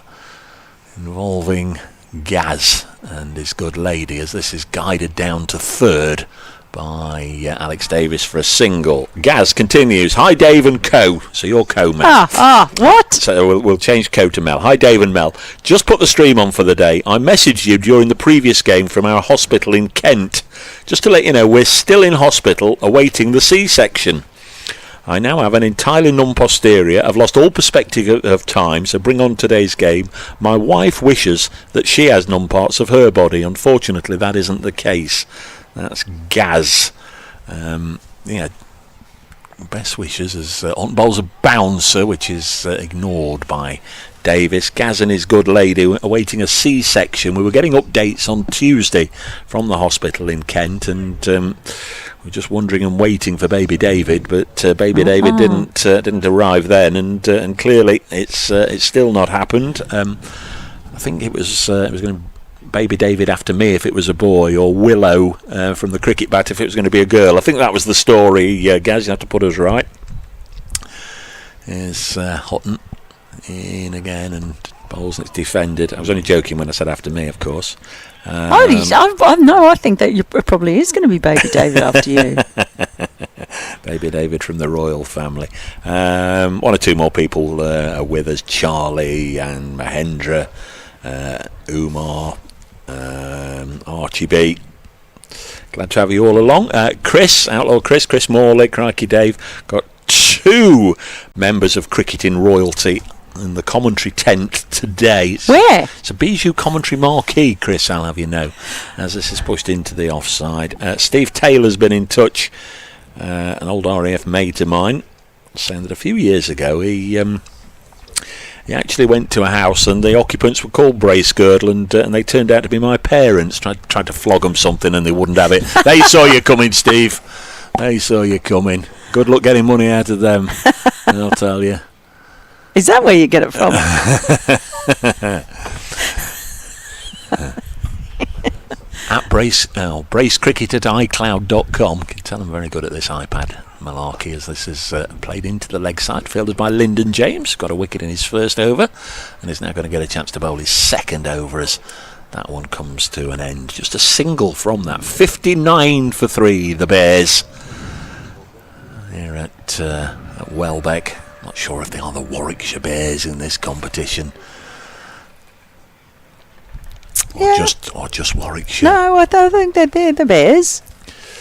involving Gaz and his good lady, as this is guided down to third by Alex Davis for a single. Gaz continues. Hi, Dave and Co. So you're Co, Mel.
What?
So we'll change Co to Mel. Hi, Dave and Mel. Just put the stream on for the day. I messaged you during the previous game from our hospital in Kent. Just to let you know, we're still in hospital awaiting the C-section. I now have an entirely numb posterior. I've lost all perspective of time, so bring on today's game. My wife wishes that she has numb parts of her body. Unfortunately, that isn't the case. That's Gaz. Best wishes as on bowls a bouncer, which is ignored by Davis. Gaz and his good lady awaiting a C-section. We were getting updates on Tuesday from the hospital in Kent, and we're just wondering and waiting for baby David, but baby David didn't arrive then, and clearly it's still not happened. I think it was going to baby David after me if it was a boy, or Willow from the cricket bat if it was going to be a girl. I think that was the story. Gaz, you have to put us right. Here's Hutton in again, and bowls, it's defended. I was only joking when I said after me, of course.
I think that it probably is going to be baby David after you.
Baby David from the royal family. 1 or 2 more people are with us. Charlie and Mahendra, Umar, Archie B. Glad to have you all along. Chris, Outlaw Chris Morley, Crikey Dave. Got 2 members of cricketing royalty in the commentary tent today.
Where?
It's a Bijou commentary marquee, Chris, I'll have you know, as this is pushed into the offside. Steve Taylor's been in touch, an old RAF mate of mine, saying that a few years ago he actually went to a house and the occupants were called Bracegirdle, and they turned out to be my parents. Tried to flog them something and they wouldn't have it. They saw you coming, Steve. They saw you coming. Good luck getting money out of them, I'll tell you.
Is that where you get it from?
At bracecricket@icloud.com. Can tell I'm very good at this iPad malarkey, as this is played into the leg side, fielded by Lyndon James. Got a wicket in his first over and is now going to get a chance to bowl his second over as that one comes to an end. Just a single from that. 59 for 3, the Bears here at Welbeck. Not sure if they are the Warwickshire Bears in this competition, or just Warwickshire.
No, I don't think they're the Bears.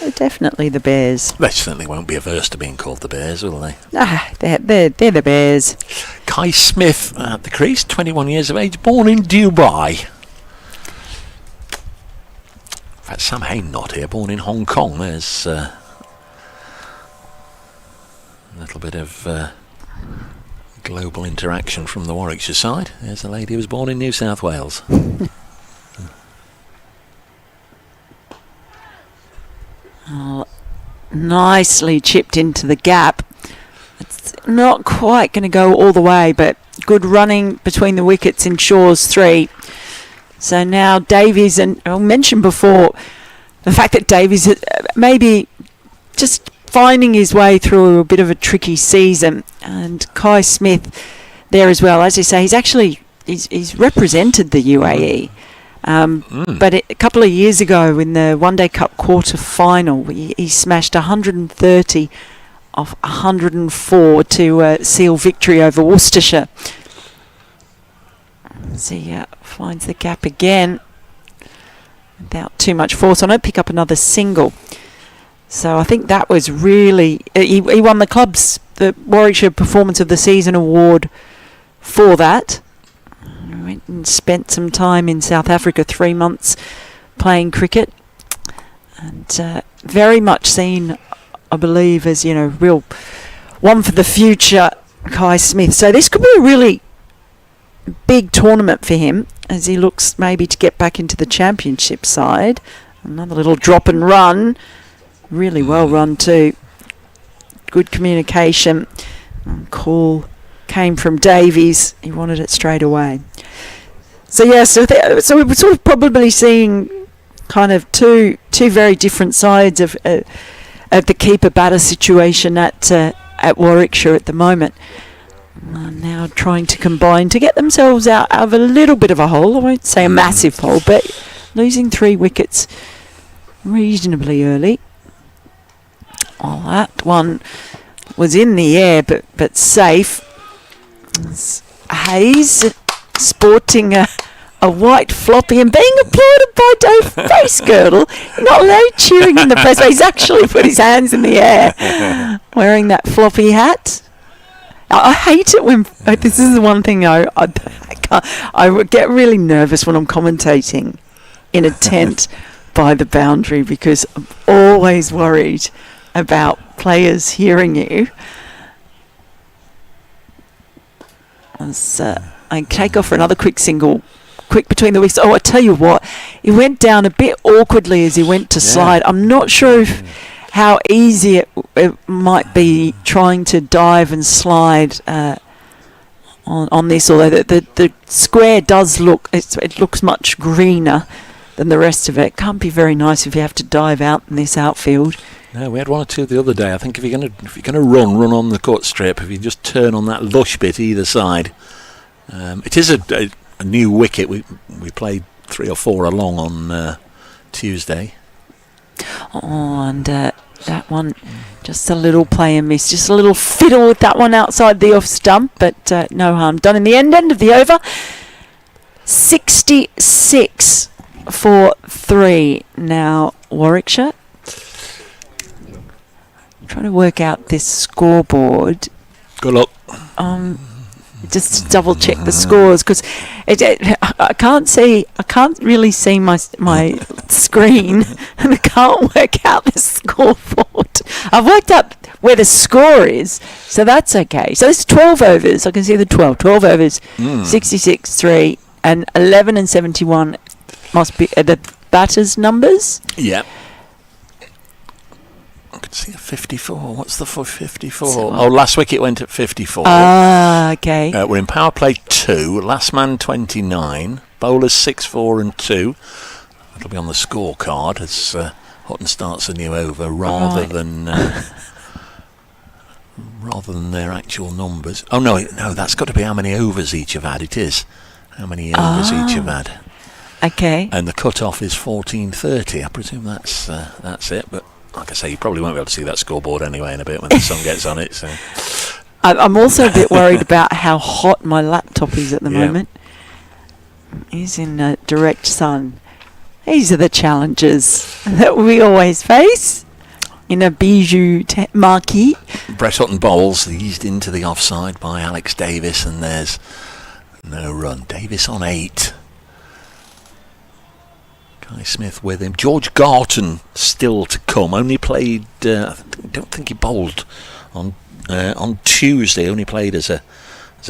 They're definitely the Bears.
They certainly won't be averse to being called the Bears, will they?
They're the Bears.
Kai Smith at the crease, 21 years of age, born in Dubai. In fact, Sam Hain not here, born in Hong Kong. There's a little bit of global interaction from the Warwickshire side. There's a lady who was born in New South Wales.
Nicely chipped into the gap. It's not quite going to go all the way, but good running between the wickets in Shaw's 3. So now Davies, and I mentioned before the fact that Davies maybe just finding his way through a bit of a tricky season, and Kai Smith there as well. As you say, he's represented the UAE. But a couple of years ago in the One Day Cup quarter final, he smashed 130 off 104 to seal victory over Worcestershire. So he finds the gap again without too much force on it. Pick up another single. So I think that was really... He won the Warwickshire Performance of the Season award for that. Went and spent some time in South Africa, 3 months playing cricket, and very much seen, I believe, as real one for the future, Kai Smith. So this could be a really big tournament for him as he looks maybe to get back into the championship side. Another little drop and run, really well run too. Good communication. Call came from Davies. He wanted it straight away. So so we're sort of probably seeing kind of two very different sides of the keeper batter situation at Warwickshire at the moment. Now trying to combine to get themselves out of a little bit of a hole. I won't say a massive hole, but losing 3 wickets reasonably early. Oh, that one was in the air, but safe. Hayes sporting a white floppy and being applauded by Dave Bracegirdle. Not allowed cheering in the press, but he's actually put his hands in the air wearing that floppy hat. I hate it when this is the one thing I would get really nervous when I'm commentating in a tent by the boundary, because I'm always worried about players hearing you. As I take off for another quick single, quick between the wickets. Oh, I tell you what, he went down a bit awkwardly as he went to slide. I'm not sure how easy it might be trying to dive and slide on this, although the square does look, it looks much greener than the rest of it. Can't be very nice if you have to dive out in this outfield.
No, we had 1 or 2 the other day. I think if you're gonna run on the cut strip. If you just turn on that lush bit either side. It is a new wicket. We played 3 or 4 along on Tuesday.
Oh, and that one, just a little play and miss, just a little fiddle with that one outside the off stump, but no harm done in the end of the over. 66 for 3 now, Warwickshire. Trying to work out this scoreboard.
Good luck.
Just to double check the scores, because I can't really see my screen, and I can't work out the scoreboard. I've worked out where the score is, so that's okay. So it's 12 overs. I can see the 12 overs, 66-3, and 11 and 71 must be the batters' numbers.
Yeah. I could see a 54. What's the 54? Last wicket went at 54.
Okay.
We're in power play 2. Last man 29. Bowlers 6, 4 and 2. That'll be on the scorecard as Hutton starts a new over rather than their actual numbers. Oh no, that's got to be how many overs each have had. It is how many overs each have had.
Okay.
And the cut-off is 14:30. I presume that's it, but. Like I say, you probably won't be able to see that scoreboard anyway in a bit when the sun gets on it. So,
I'm also a bit worried about how hot my laptop is at the moment. He's in direct sun. These are the challenges that we always face. in a bijou marquee.
Brett Hutton bowls, eased into the offside by Alex Davis, and there's no run. Davis on 8. Guy Smith with him. George Garton still to come. Only played. I don't think he bowled on Tuesday. Only played as a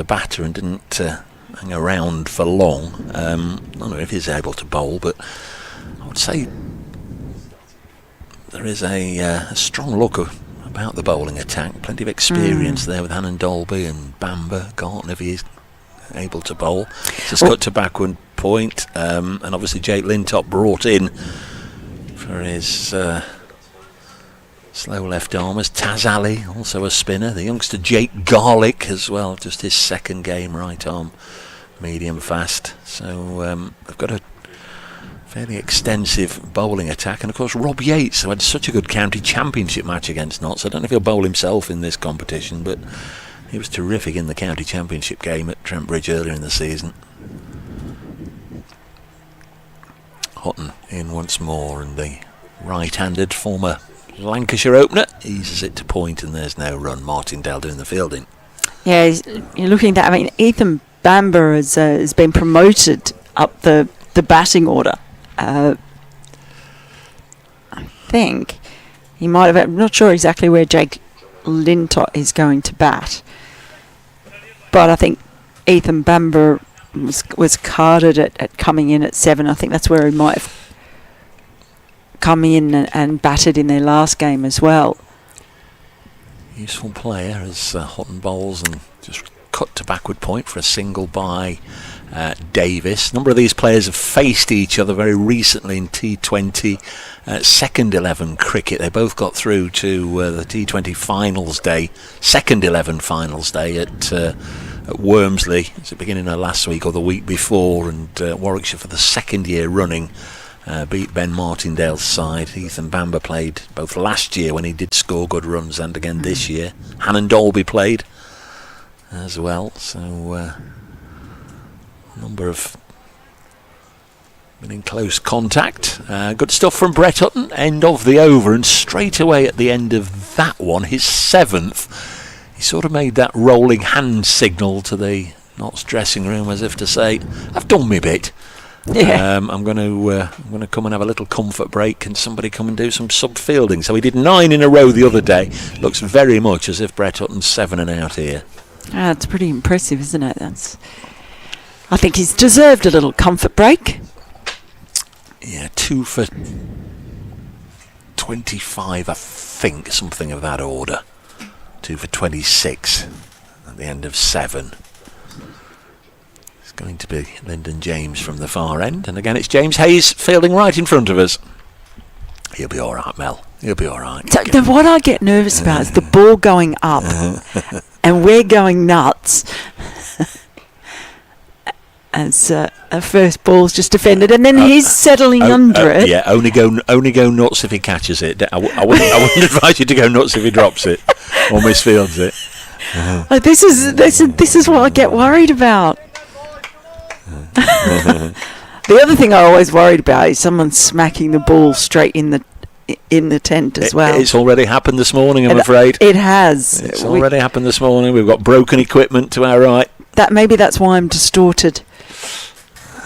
batter and didn't hang around for long. I don't know if he's able to bowl, but I would say there is a strong look about the bowling attack. Plenty of experience there with Hannon Dolby and Bamber. Garton, if he is able to bowl. Just cut to backward point, and obviously Jake Lintop brought in for his slow left armers. Taz Ali, also a spinner. The youngster Jake Garlick as well, just his second game, right arm medium fast. So they've got a fairly extensive bowling attack, and of course Rob Yates, who had such a good county championship match against Notts. I don't know if he'll bowl himself in this competition, but he was terrific in the county championship game at Trent Bridge earlier in the season. Hutton in once more, and the right-handed former Lancashire opener eases it to point, and there's no run. Martindale doing the fielding.
Yeah, you're looking at that. I mean, Ethan Bamber has been promoted up the batting order. I think he might have. I'm not sure exactly where Jake Lintott is going to bat, but I think Ethan Bamber was carded at coming in at 7. I think that's where he might have come in and batted in their last game as well.
Useful player as Hutton bowls and just cut to backward point for a single by Davis. A number of these players have faced each other very recently in T20 second 11 cricket. They both got through to the T20 finals day, second 11 finals day at Wormsley. It's the beginning of last week or the week before, and Warwickshire for the second year running beat Ben Martindale's side. Ethan Bamber played both last year when he did score good runs and again this year. Hannon Dolby played as well, so a number of been in close contact. Good stuff from Brett Hutton, end of the over, and straight away at the end of that one, his 7th, he sort of made that rolling hand signal to the Notts dressing room as if to say, I've done my bit.
Yeah.
I'm going to come and have a little comfort break. Can somebody come and do some sub-fielding? So he did 9 in a row the other day. Looks very much as if Brett Hutton's 7 and out here.
It's pretty impressive, isn't it? I think he's deserved a little comfort break.
Yeah, 2 for 25, I think, something of that order. 2 for 26 at the end of 7. It's going to be Lyndon James from the far end, and again it's James Hayes fielding right in front of us. He'll be all right, Mel. He'll be all right.
So what I get nervous about is the ball going up, and we're going nuts. As a first ball's just defended, and then he's settling under it.
Yeah, only go nuts if he catches it. I wouldn't advise you to go nuts if he drops it or misfields it.
This is what I get worried about. The other thing I always worried about is someone smacking the ball straight in the tent as well.
It's already happened this morning, I'm afraid.
It has.
It's already happened this morning. We've got broken equipment to our right.
Maybe that's why I'm distorted.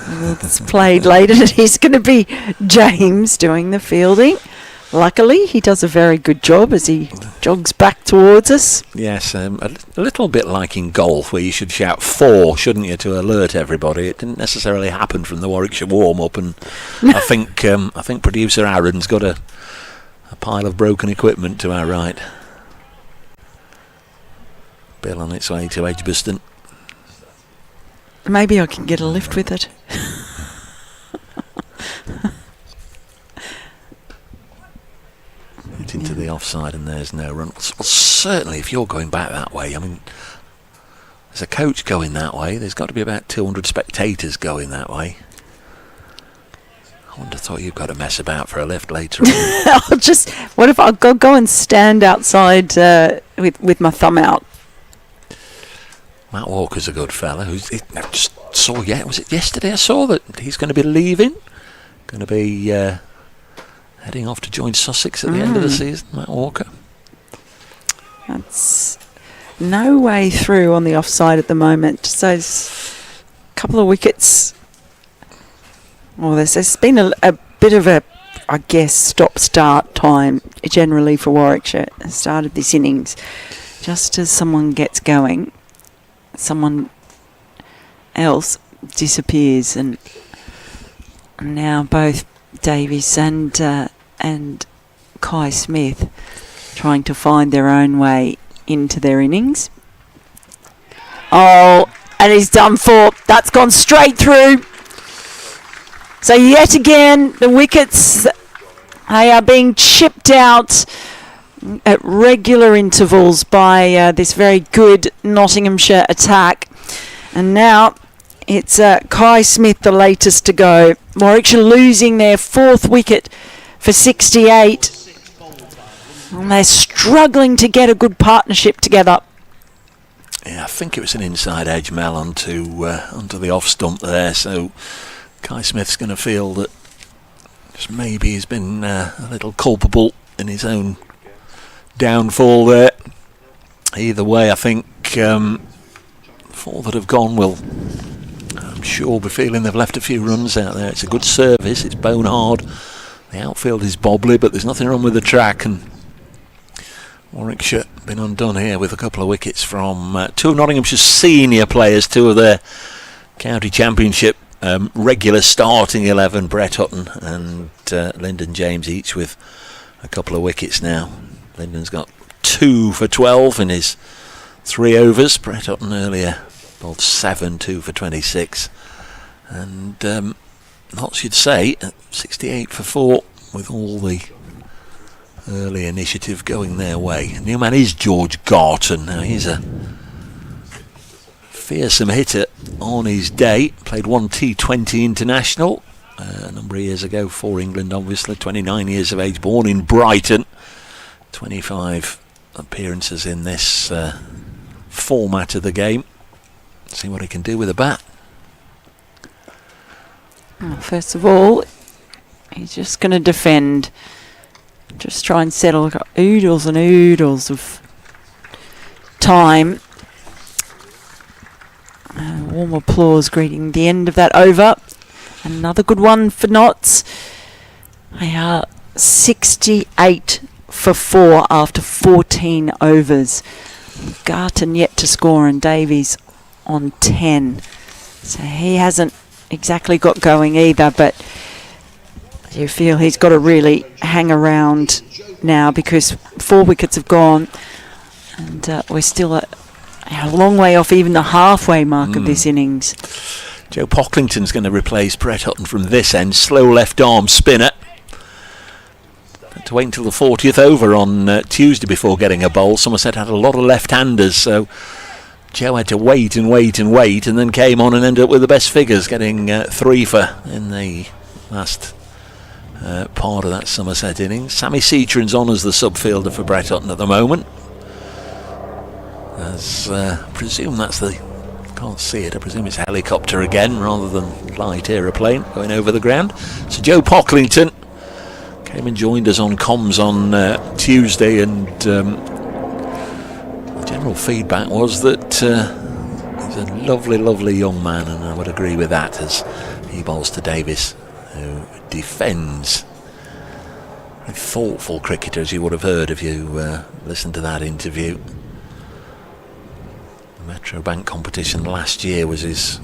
It's played later, and he's going to be James doing the fielding. Luckily, he does a very good job as he jogs back towards us.
Yes, a little bit like in golf, where you should shout 4, shouldn't you, to alert everybody. It didn't necessarily happen from the Warwickshire warm-up, and I think producer Aaron's got a pile of broken equipment to our right. Bill on its way to Edgbaston.
Maybe I can get a lift with it.
It's into the offside, and there's no run. Well, certainly, if you're going back that way, I mean, there's a coach going that way. There's got to be about 200 spectators going that way. I wouldn't have thought you've got to mess about for a lift later on.
What if I'll go and stand outside with my thumb out?
Matt Walker's a good fella. I just saw, was it yesterday I saw that he's going to be leaving? Going to be heading off to join Sussex at the end of the season, Matt Walker.
That's no way through on the offside at the moment. So there's a couple of wickets. Well, there's been a bit of a, I guess, stop-start time generally for Warwickshire at the start of this innings. Just as someone gets going, someone else disappears, and now both Davies and Kai Smith trying to find their own way into their innings. Oh, and he's done for. That's gone straight through. So yet again, the wickets, they are being chipped out at regular intervals by this very good Nottinghamshire attack. And now it's Kai Smith, the latest to go. Warwickshire losing their 4th wicket for 68. And they're struggling to get a good partnership together.
Yeah, I think it was an inside edge, Mel, onto the off stump there. So Kai Smith's going to feel that just maybe he's been a little culpable in his own downfall there. Either way, I think 4 that have gone will, I'm sure, be feeling they've left a few runs out there. It's a good service, it's bone hard. The outfield is bobbly, but there's nothing wrong with the track, and Warwickshire been undone here with a couple of wickets from 2 of Nottinghamshire's senior players, 2 of their county championship regular starting 11, Brett Hutton and Lyndon James, each with a couple of wickets now. Lyndon's got 2 for 12 in his 3 overs. Brett Hutton earlier bowled 7, 2 for 26. And lots you'd say, 68 for 4 with all the early initiative going their way. New man is George Garton. Now he's a fearsome hitter on his day. Played 1 T20 international a number of years ago for England, obviously. 29 years of age, born in Brighton. 25 appearances in this format of the game. See what he can do with a bat.
Well, first of all, he's just going to defend. Just try and settle. Got oodles and oodles of time. Warm applause greeting the end of that over. Another good one for Notts. They are 68 for 4 after 14 overs. Garton yet to score and Davies on 10. So he hasn't exactly got going either, but you feel he's got to really hang around now because 4 wickets have gone and we're still a long way off even the halfway mark of this innings.
Joe Pocklington's going to replace Brett Hutton from this end. Slow left arm spinner. Had to wait until the 40th over on Tuesday before getting a bowl. Somerset had a lot of left-handers, so Joe had to wait and wait and wait, and then came on and ended up with the best figures, getting 3 for in the last part of that Somerset innings. Sammy Seatron's on as the sub-fielder for Brett Hutton at the moment. As I presume that's the... can't see it, I presume it's a helicopter again rather than light aeroplane going over the ground. So Joe Pocklington came and joined us on comms on Tuesday, and the general feedback was that he's a lovely young man, and I would agree with that as he bowls to Davis, who defends. A thoughtful cricketer, as you would have heard if you listened to that interview. The Metro Bank competition last year was his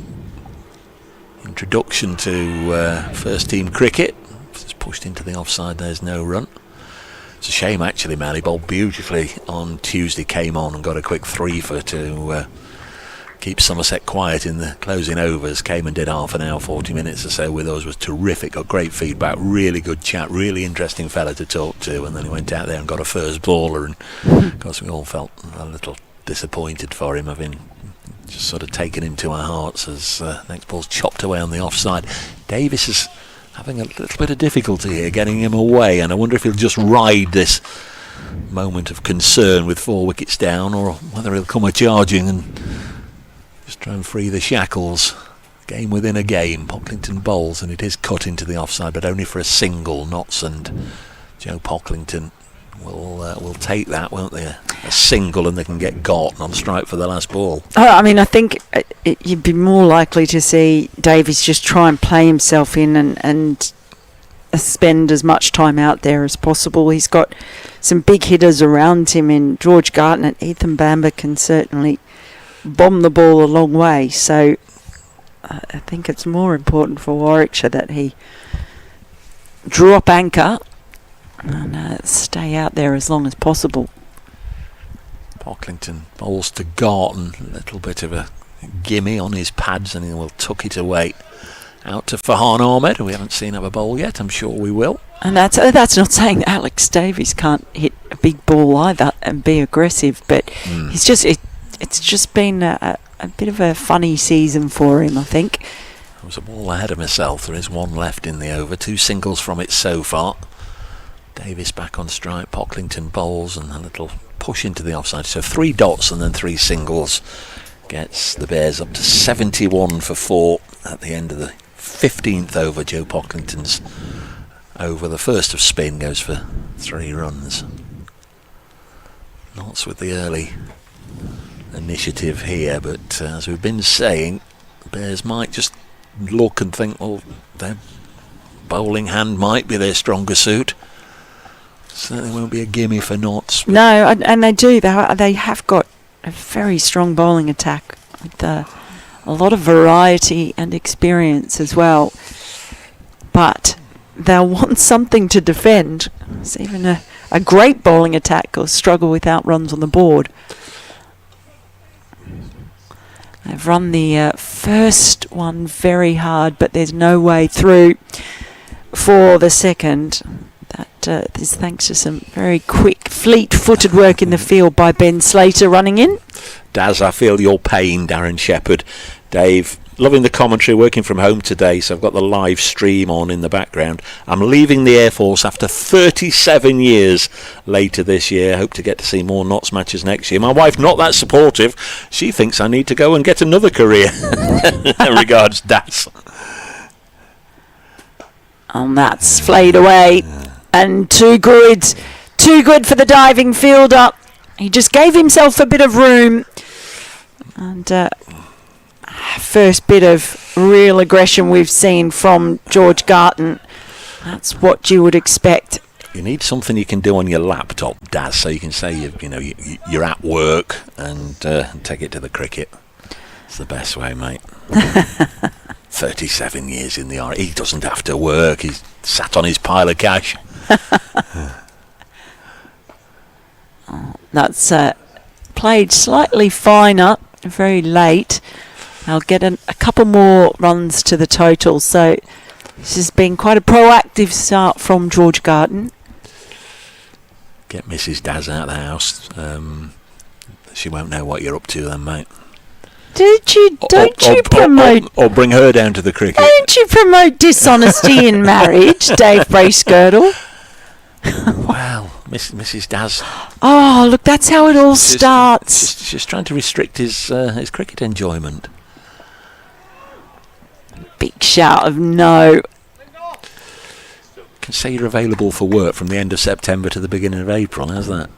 introduction to first team cricket. Just pushed into the offside, there's no run. It's a shame actually, man. He bowled beautifully on Tuesday, came on and got a quick 3 for to keep Somerset quiet in the closing overs. Came and did half an hour, 40 minutes or so with us. Was terrific, got great feedback, really good chat, really interesting fella to talk to. And then he went out there and got a first baller, and of course we all felt a little disappointed for him, having just sort of taken him to our hearts as next ball's chopped away on the offside. Davis is having a little bit of difficulty here getting him away, and I wonder if he'll just ride this moment of concern with 4 wickets down, or whether he'll come a-charging and just try and free the shackles. Game within a game. Pocklington bowls and it is cut into the offside, but only for a single. Notts and Joe Pocklington will take that, won't they? A single, and they can get Garton on strike for the last ball.
I mean, I think you'd be more likely to see Davies just try and play himself in and spend as much time out there as possible. He's got some big hitters around him in George Garton, and Ethan Bamber can certainly bomb the ball a long way. So I think it's more important for Warwickshire that he drop anchor and stay out there as long as possible.
Pocklington bowls to Garton, a little bit of a gimme on his pads, and he will tuck it away out to Farhan Ahmed, who we haven't seen have a bowl yet. I'm sure we will.
And that's not saying that Alex Davies can't hit a big ball either and be aggressive, but he's just it's just been a bit of a funny season for him, I think.
There was a ball ahead of myself. There is one left in the over. 2 singles from it so far. Davies back on strike. Pocklington bowls and a little push into the offside. So 3 dots and then 3 singles gets the Bears up to 71 for 4 at the end of the 15th over. Joe Pocklington's over. The first of spin goes for 3 runs. Lots with the early initiative here, but as we've been saying, the Bears might just look and think, well, their bowling hand might be their stronger suit. Certainly won't be a gimme for Notts.
No, and they do. They have got a very strong bowling attack with a lot of variety and experience as well. But they'll want something to defend. It's even a great bowling attack will struggle without runs on the board. They've run the first one very hard, but there's no way through for the second. That is thanks to some very quick, fleet-footed work in the field by Ben Slater running in.
Daz, I feel your pain, Darren Shepherd. Dave, loving the commentary, working from home today, so I've got the live stream on in the background. I'm leaving the Air Force after 37 years later this year. Hope to get to see more Notts matches next year. My wife, not that supportive. She thinks I need to go and get another career. Regards, Daz.
And that's flayed away. And too good for the diving fielder. He just gave himself a bit of room. And first bit of real aggression we've seen from George Garton. That's what you would expect.
You need something you can do on your laptop, Daz, so you can say you're at work and take it to the cricket. It's the best way, mate. 37 years in the army. He doesn't have to work. He's sat on his pile of cash.
That's played slightly finer, very late. I'll get a couple more runs to the total. So this has been quite a proactive start from George Garton.
Get Mrs. Daz out of the house. She won't know what you're up to then, mate.
Don't you promote...
Or bring her down to the cricket.
Don't you promote dishonesty in marriage, Dave Bracegirdle?
Well, Mrs. Daz.
Oh, look, that's how it all starts.
She's trying to restrict his cricket enjoyment.
Big shout of no.
Can say you're available for work from the end of September to the beginning of April. How's that?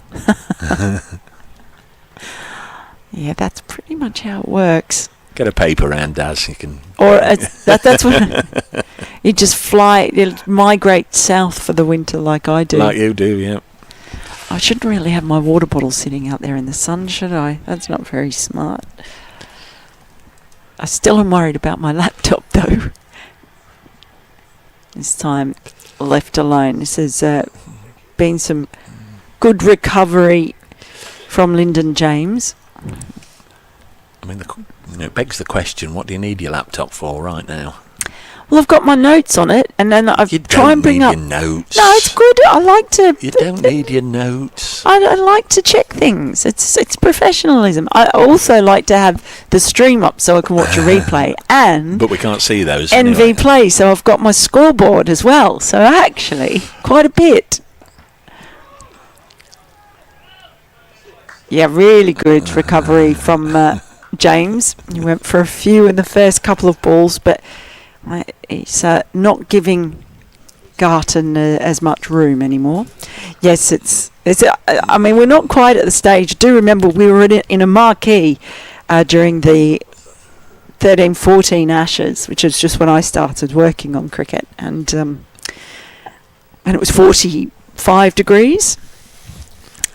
Yeah, that's pretty much how it works.
Get a paper round, Daz. You can.
Or that's what you just fly. You migrate south for the winter, like I do.
Like you do, yeah.
I shouldn't really have my water bottle sitting out there in the sun, should I? That's not very smart. I still am worried about my laptop, though. This time, left alone. This has been some good recovery from Lyndon James.
I mean, it begs the question: what do you need your laptop for right now?
Well, I've got my notes on it, and then I try and bring up.
You don't need your notes.
No, it's good. I like to.
You don't need your notes.
I like to check things. It's professionalism. I also like to have the stream up so I can watch a replay, and
but we can't see those.
NV
anyway.
Play, so I've got my scoreboard as well. So actually, quite a bit. Yeah, really good recovery from James. He went for a few in the first couple of balls, but he's not giving Garton as much room anymore. Yes, it's. I mean, we're not quite at the stage. I do remember we were in a marquee during the 13-14 Ashes, which is just when I started working on cricket, and it was 45 degrees,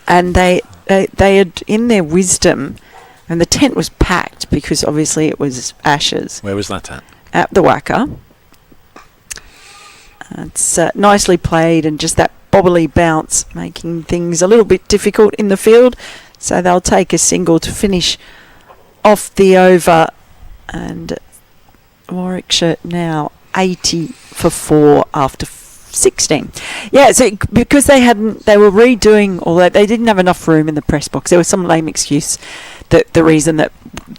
and they had, in their wisdom, and the tent was packed because obviously it was Ashes.
Where was that at?
At the Wacker. It's nicely played, and just that bobbly bounce making things a little bit difficult in the field, so they'll take a single to finish off the over. And Warwickshire now 80 for 4 after 16. Yeah, so because they were redoing, although they didn't have enough room in the press box. There was some lame excuse that the reason that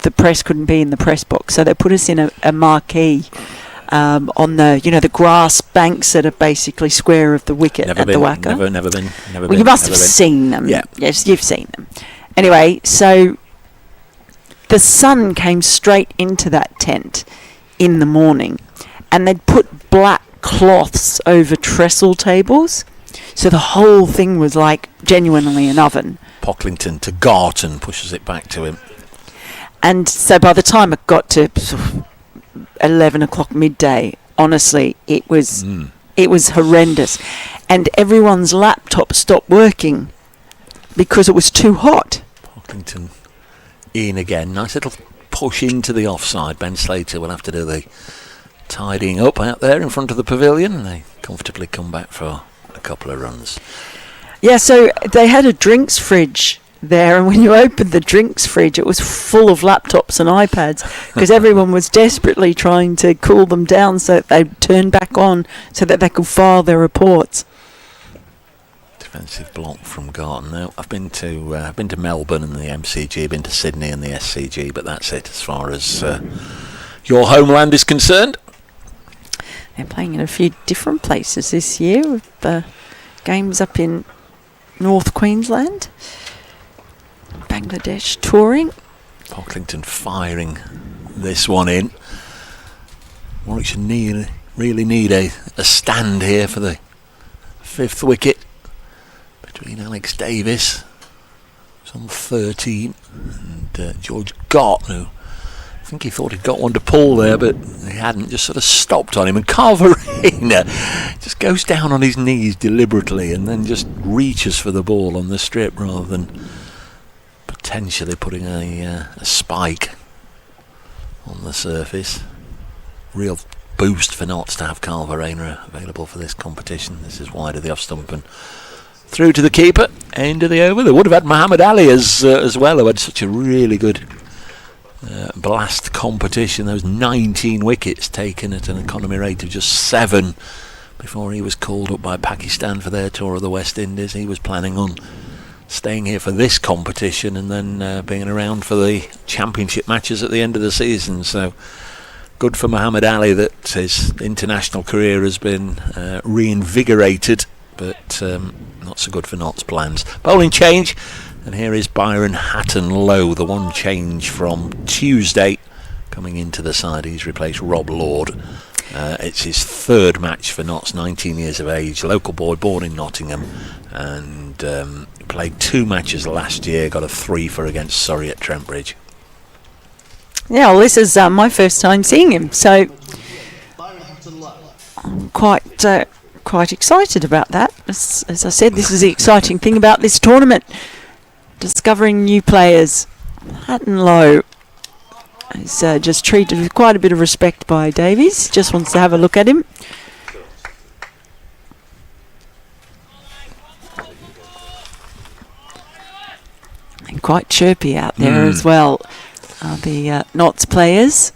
the press couldn't be in the press box, so they put us in a marquee on the grass banks that are basically square of the wicket at the Wacker.
Never been.
Well, you must have seen them.
Yeah.
Yes, you've seen them. Anyway, so the sun came straight into that tent in the morning, and they'd put black cloths over trestle tables, so the whole thing was like genuinely an oven.
Pocklington to Garton pushes it back to him.
And so by the time it got to sort of 11 o'clock midday, honestly, it was horrendous. And everyone's laptop stopped working because it was too hot.
Pocklington in again. Nice little push into the offside. Ben Slater will have to do the tidying up out there in front of the pavilion, and they comfortably come back for a couple of runs.
Yeah, so they had a drinks fridge there, and when you opened the drinks fridge, it was full of laptops and iPads because everyone was desperately trying to cool them down so that they'd turn back on so that they could file their reports.
Defensive block from Garton. Now, I've been to Melbourne and the MCG, been to Sydney and the SCG, but that's it as far as your homeland is concerned.
They're playing in a few different places this year, with games up in North Queensland, Bangladesh touring.
Pocklington firing this one in. Warwickshire really need a stand here for the 5th wicket between Alex Davis, who's on 13, and George Garton, who I think he thought he'd got one to pull there, but he hadn't, just sort of stopped on him. And Carverina just goes down on his knees deliberately and then just reaches for the ball on the strip rather than potentially putting a spike on the surface. Real boost for Notts to have Carverina available for this competition. This is wide of the off stump and through to the keeper, end of the over. They would have had Muhammad Ali as well, who had such a really good blast competition. There was 19 wickets taken at an economy rate of just 7 before he was called up by Pakistan for their tour of the West Indies. He was planning on staying here for this competition and then being around for the championship matches at the end of the season. So good for Muhammad Ali that his international career has been reinvigorated, but not so good for Notts' plans. Bowling change, and here is Byron Hatton Lowe, the one change from Tuesday coming into the side. He's replaced Rob Lord. It's his 3rd match for Notts, 19 years of age, local boy, born in Nottingham, and played 2 matches last year, got a 3 for against Surrey at Trent Bridge.
Yeah, well, this is my first time seeing him, so I'm quite excited about that. As I said, this is the exciting thing about this tournament, discovering new players. Hatton Lowe is just treated with quite a bit of respect by Davies. Just wants to have a look at him. And quite chirpy out there as well are the Notts players.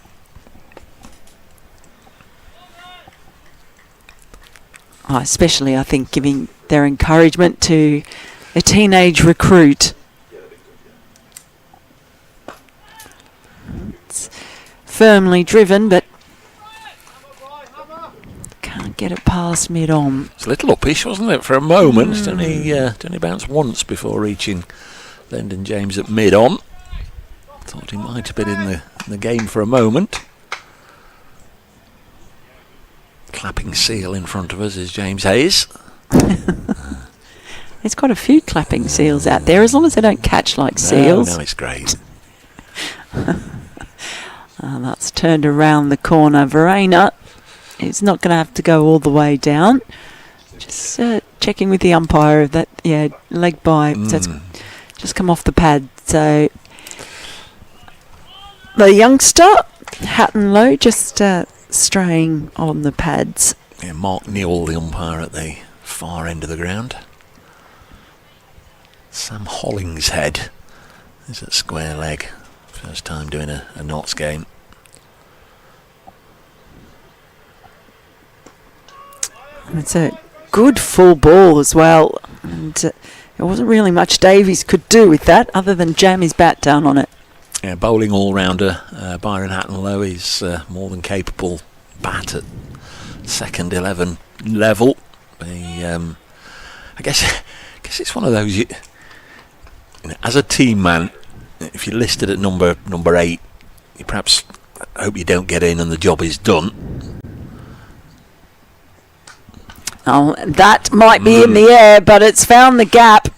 Especially, I think, giving their encouragement to a teenage recruit. It's firmly driven, but can't get it past mid-on.
It's a little uppish, wasn't it, for a moment? It's only bounced once before reaching Lyndon James at mid-on. Thought he might have been in the game for a moment. Clapping clapping seal in front of us is James Hayes.
There's quite a few clapping seals out there, as long as they don't catch like seals.
No, it's great.
That's turned around the corner. Verena is not going to have to go all the way down. Just checking with the umpire that, leg by. So it's just come off the pad. So the youngster, Hatton Low, just straying on the pads.
Yeah, Mark Newell, the umpire at the far end of the ground. Sam Hollingshead is at square leg. First time doing a Notts game.
And it's a good full ball as well. And there wasn't really much Davies could do with that other than jam his bat down on it.
Yeah, bowling all-rounder Byron Hatton Low is more than capable bat at second 11 level. I guess it's one of those, as a team man, if you're listed at number 8, you perhaps hope you don't get in and the job is done.
Oh, that might be in the air, but it's found the gap.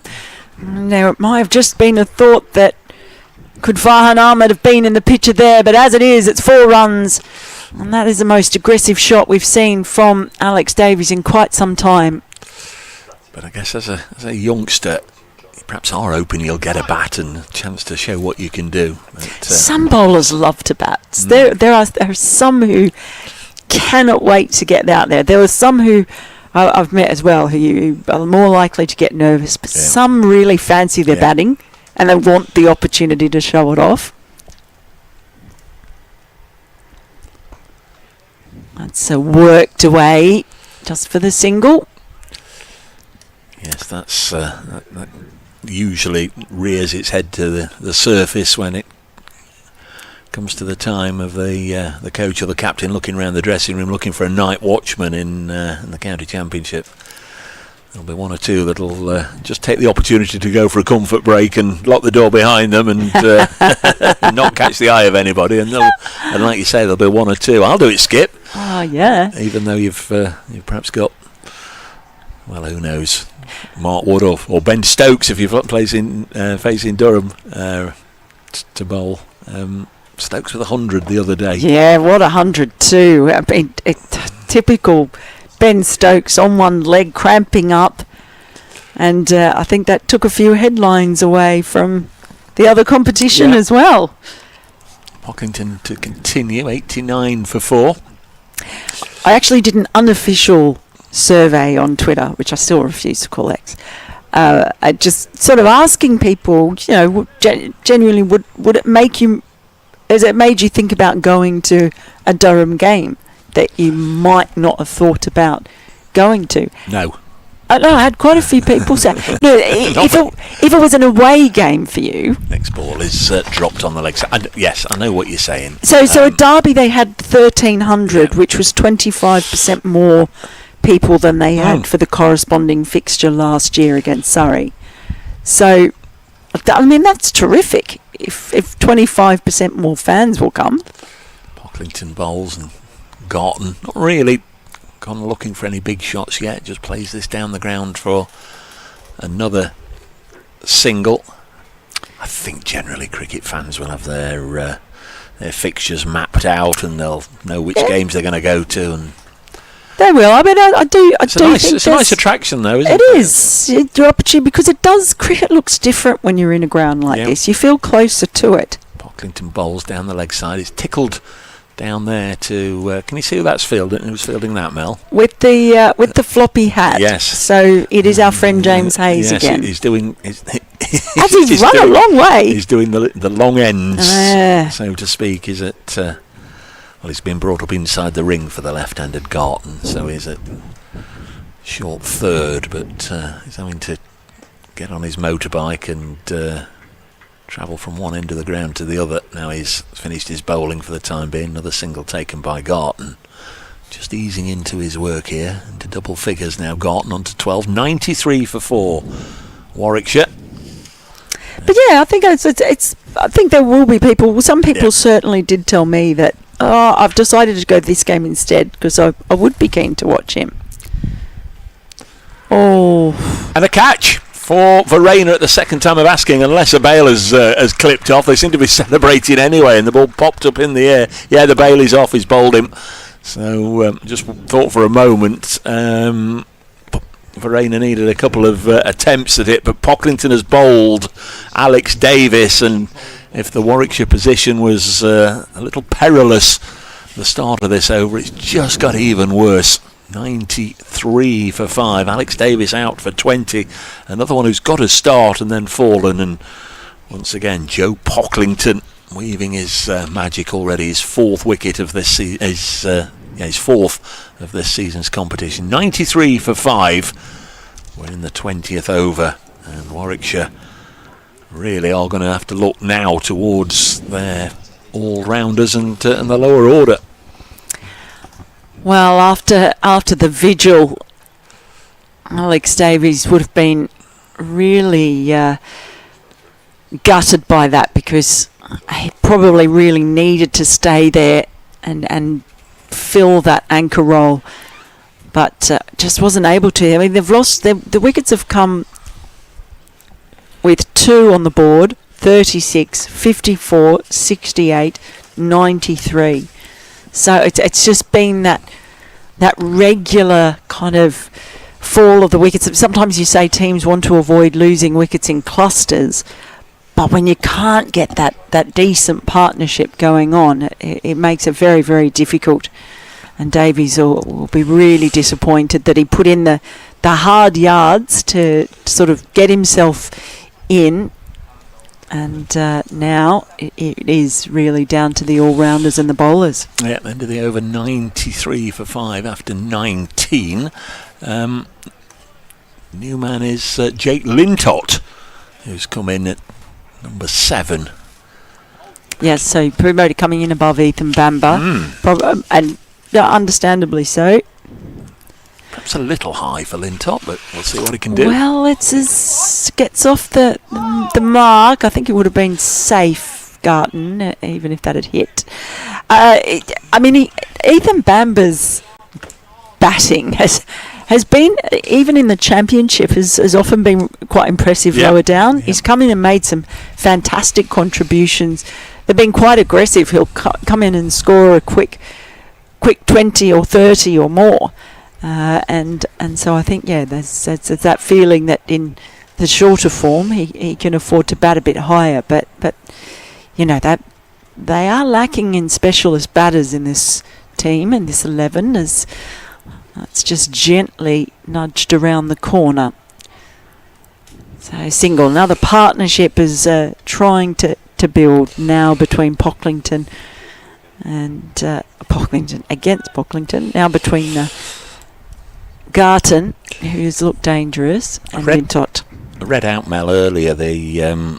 Now, it might have just been a thought that could Farhan Ahmed have been in the picture there, but as it is, it's 4 runs. And that is the most aggressive shot we've seen from Alex Davies in quite some time.
But I guess as a youngster, you perhaps are hoping you'll get a bat and a chance to show what you can do. But,
some bowlers love to bat. There are some who cannot wait to get out there. There are some who I've met as well who are more likely to get nervous, but some really fancy their batting and they want the opportunity to show it off. That's worked away just for the single.
Yes, that's that usually rears its head to the surface when it comes to the time of the coach or the captain looking around the dressing room looking for a night watchman in the county championship. There'll be one or two that'll just take the opportunity to go for a comfort break and lock the door behind them and not catch the eye of anybody. And like you say, there'll be one or two. I'll do it, Skip.
Oh yeah.
Even though you've perhaps got, well, who knows, Mark Wood or Ben Stokes if you're facing Durham to bowl. Stokes with 100 the other day.
Yeah, what 100 too. I mean, typical Ben Stokes on one leg cramping up, and I think that took a few headlines away from the other competition as well.
Pocklington to continue, 89 for 4.
I actually did an unofficial survey on Twitter, which I still refuse to call X. I just sort of asking people, genuinely, would it make you? Has it made you think about going to a Durham game that you might not have thought about going to?
No.
I had quite a few people say, no, if it was an away game for you.
Next ball is dropped on the leg side. Yes, I know what you're saying.
So at Derby they had 1,300, which was 25% more people than they had for the corresponding fixture last year against Surrey. So, I mean, that's terrific. If 25% more fans will come.
Pocklington bowls and Garton, not really gone looking for any big shots yet, just plays this down the ground for another single. I think generally cricket fans will have their fixtures mapped out and they'll know which games they're going to go to, and
they will. I mean, I do think
it's a nice attraction, though, isn't it?
It is. Your opportunity, because it does. Cricket looks different when you're in a ground like this. You feel closer to it.
Pocklington bowls down the leg side. It's tickled down there to. Can you see who that's fielding? Who's fielding that, Mel?
With the floppy hat.
Yes.
So it is our friend James Hayes again.
He's doing.
He's run a long way.
He's doing the long ends, so to speak. Is it? Well, he's been brought up inside the ring for the left-handed Garton, so he's at short third, but he's having to get on his motorbike and travel from one end of the ground to the other. Now he's finished his bowling for the time being. Another single taken by Garton. Just easing into his work here, into double figures now. Garton on to 12, 93 for 4. Warwickshire.
But yeah, I think it's I think there will be people. Some people certainly did tell me that I've decided to go this game instead because I would be keen to watch him. Oh.
And a catch for Verena at the second time of asking, unless a bail has clipped off. They seem to be celebrating anyway, and the ball popped up in the air. Yeah, the bail is off. He's bowled him. So just thought for a moment Verena needed a couple of attempts at it, but Pocklington has bowled Alex Davis, and if the Warwickshire position was a little perilous at the start of this over, it's just got even worse. 93 for 5. Alex Davis out for 20. Another one who's got a start and then fallen, and once again Joe Pocklington weaving his magic already. His fourth wicket of this his fourth of this season's competition. 93 for 5. We're in the 20th over, and Warwickshire really are going to have to look now towards their all-rounders and the lower order.
Well, after the vigil, Alex Davies would have been really gutted by that, because he probably really needed to stay there and fill that anchor role, but just wasn't able to. I mean, they've lost. The wickets have come with 2 on the board: 36, 54, 68, 93. So it's just been that regular kind of fall of the wickets. Sometimes you say teams want to avoid losing wickets in clusters, but when you can't get that decent partnership going on, it makes it very, very difficult. And Davies will be really disappointed that he put in the hard yards to sort of get himself in. And now it is really down to the all-rounders and the bowlers.
Yeah, end of the over, 93 for 5 after 19. New man is Jake Lintott, who's come in at number 7.
Yes, so promoted, coming in above Ethan Bamber. And understandably so.
Perhaps a little high for Lintott, but we'll see what he can do.
Well, gets off the mark. I think it would have been safe, Garton, even if that had hit. Ethan Bamber's batting has been, even in the championship, has often been quite impressive lower down. Yep. He's come in and made some fantastic contributions. They've been quite aggressive. He'll come in and score a quick 20 or 30 or more. And so I think, there's that feeling that in the shorter form he can afford to bat a bit higher, but that they are lacking in specialist batters in this team, in this 11, as it's just gently nudged around the corner. So single. Another partnership is trying to build now between Pocklington and Pocklington against Pocklington, now between Garton, who's looked dangerous, and Lintott.
I read out, Mel, earlier the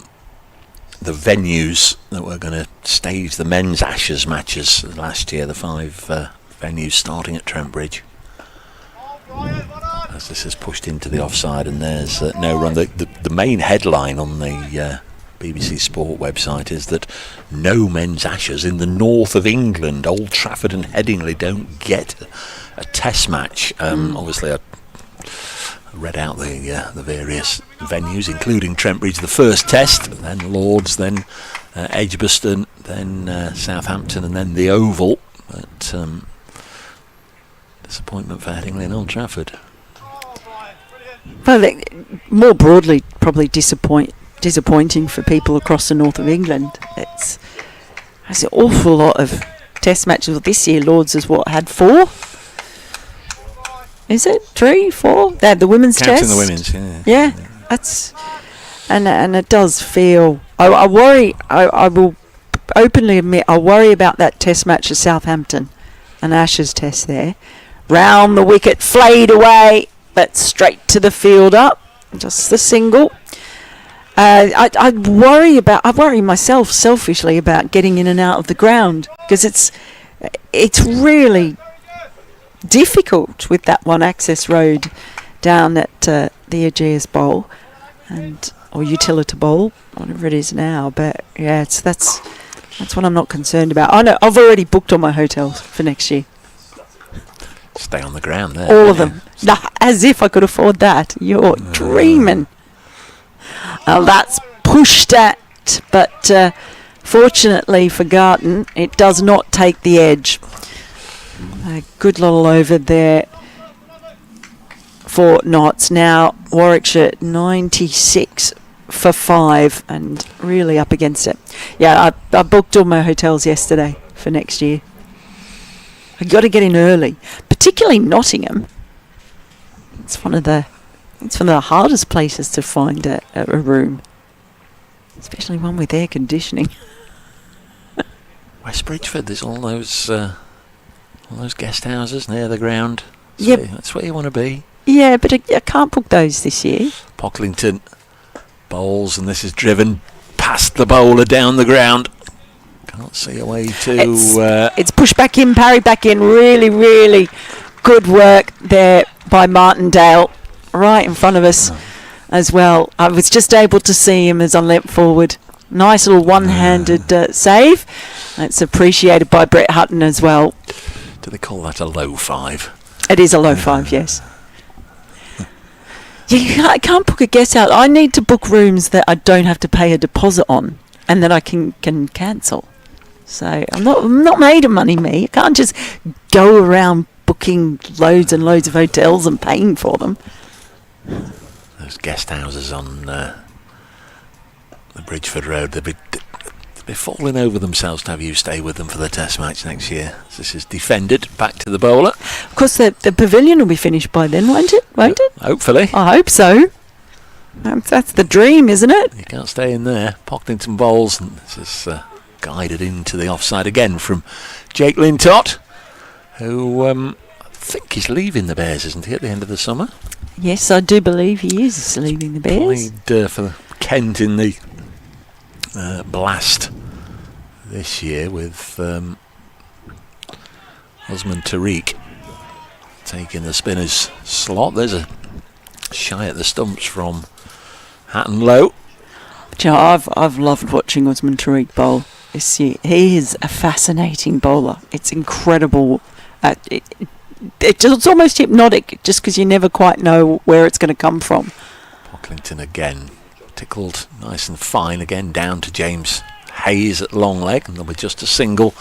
venues that were going to stage the men's Ashes matches last year, the 5 venues starting at Trent Bridge. As this is pushed into the offside, and there's no run. The main headline on the BBC Sport website is that no men's Ashes in the north of England. Old Trafford and Headingley don't get a test match. Obviously I read out the various venues, including Trent Bridge, the first test, then Lords, then Edgbaston, then Southampton, and then the Oval. But disappointment for Headingley and Old Trafford.
Well, more broadly, probably disappointing for people across the north of England. There's an awful lot of test matches. This year Lords has had 4? Is it 3, 4? They had the women's test.
Counting the women's,
yeah. That's and it does feel. I worry. I will openly admit I worry about that test match at Southampton, an Ashes test there. Round the wicket, flayed away, but straight to the fielder. Just the single. I worry myself selfishly about getting in and out of the ground, because it's really difficult with that one access road down at the Aegeus Bowl or Utilita Bowl, whatever it is now. But that's That's what I'm not concerned about. I know I've already booked all my hotels for next year.
Stay on the ground there.
All of them. Nah, as if I could afford that. You're dreaming. That's pushed at, but fortunately for Garton, it does not take the edge. A good little over there for Notts. Now, Warwickshire 96 for 5 and really up against it. Yeah, I booked all my hotels yesterday for next year. I've got to get in early, particularly Nottingham. It's one of the hardest places to find a room, especially one with air conditioning.
West Bridgeford, there's all those guest houses near the ground.
Yep.
That's where you want to be.
Yeah, but I can't book those this year.
Pocklington bowls, and this is driven past the bowler down the ground. Can't see a way to...
It's pushed back in, parried back in. Really, really good work there by Martindale, right in front of us as well. I was just able to see him as I leapt forward. Nice little one-handed save. That's appreciated by Brett Hutton as well.
Do they call that a low 5?
It is a low 5, yes. I can't book a guest out. I need to book rooms that I don't have to pay a deposit on and that I can cancel. So I'm not made of money, me. I can't just go around booking loads and loads of hotels and paying for them.
Those guest houses on the Bridgeford Road, they'll be falling over themselves to have you stay with them for the test match next year. This is defended, back to the bowler.
Of course, the pavilion will be finished by then, won't it?
Hopefully.
I hope so. That's the dream, isn't it?
You can't stay in there. Pocklington bowls, and this is guided into the offside again from Jake Lintott, who I think he's leaving the Bears, isn't he, at the end of the summer?
Yes, I do believe he is leaving the Bears.
Played for Kent in the Blast this year with Osman Tariq taking the spinner's slot. There's a shy at the stumps from Hatton Low.
I've loved watching Osman Tariq bowl this year. He is a fascinating bowler. It's incredible. It's almost hypnotic, just because you never quite know where it's going to come from.
Pocklington again, tickled nice and fine again, down to James Hayes at long leg, and there'll be just a single,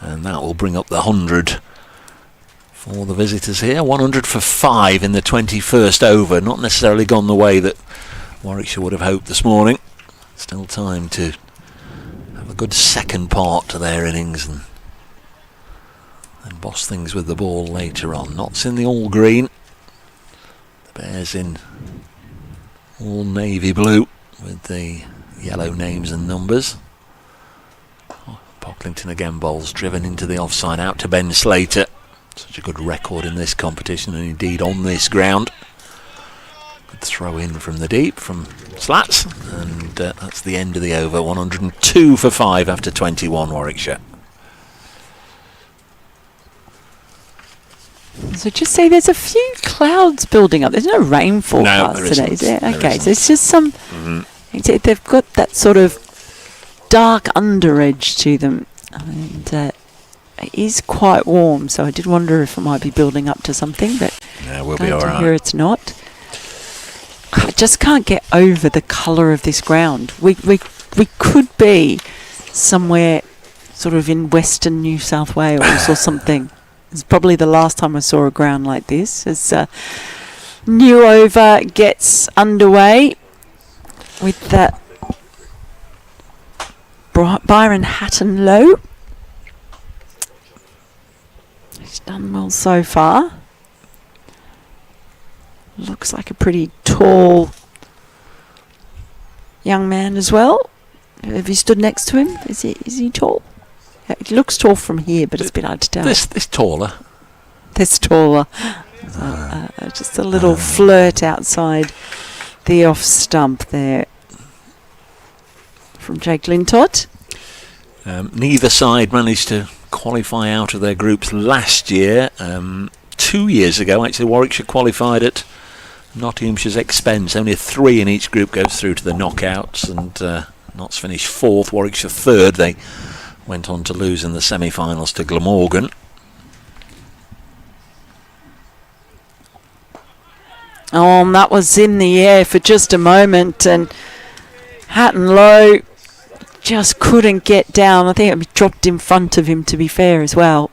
and that will bring up the 100 for the visitors here. 100 for 5 in the 21st over. Not necessarily gone the way that Warwickshire would have hoped this morning. Still time to have a good second part to their innings and boss things with the ball later on. Notts in the all green, the Bears in all navy blue with the yellow names and numbers. Pocklington again bowls, driven into the offside, out to Ben Slater. Such a good record in this competition and indeed on this ground. Good throw in from the deep from Slats, and that's the end of the over. 102 for 5 after 21, Warwickshire.
So just say there's a few clouds building up. There's no rain forecast today, is there? Okay, so it's just some... They've got that sort of dark under edge to them. And it is quite warm, so I did wonder if it might be building up to something, but
we'll be all right.
Here it's not. I just can't get over the colour of this ground. We could be somewhere sort of in western New South Wales or something. It's probably the last time I saw a ground like this. As new over gets underway with that Byron Hatton Low. He's done well so far. Looks like a pretty tall young man as well. Have you stood next to him? Is he tall? He looks tall from here, but it's a bit hard to tell.
This taller.
This taller. Just a little flirt outside the off stump there from Jake Lintott.
Neither side managed to qualify out of their groups last year. 2 years ago, actually, Warwickshire qualified at Nottinghamshire's expense. Only 3 in each group goes through to the knockouts, and Notts finished 4th, Warwickshire 3rd. They went on to lose in the semi-finals to Glamorgan.
Oh, and that was in the air for just a moment, and Hatton Low just couldn't get down. I think it dropped in front of him, to be fair, as well.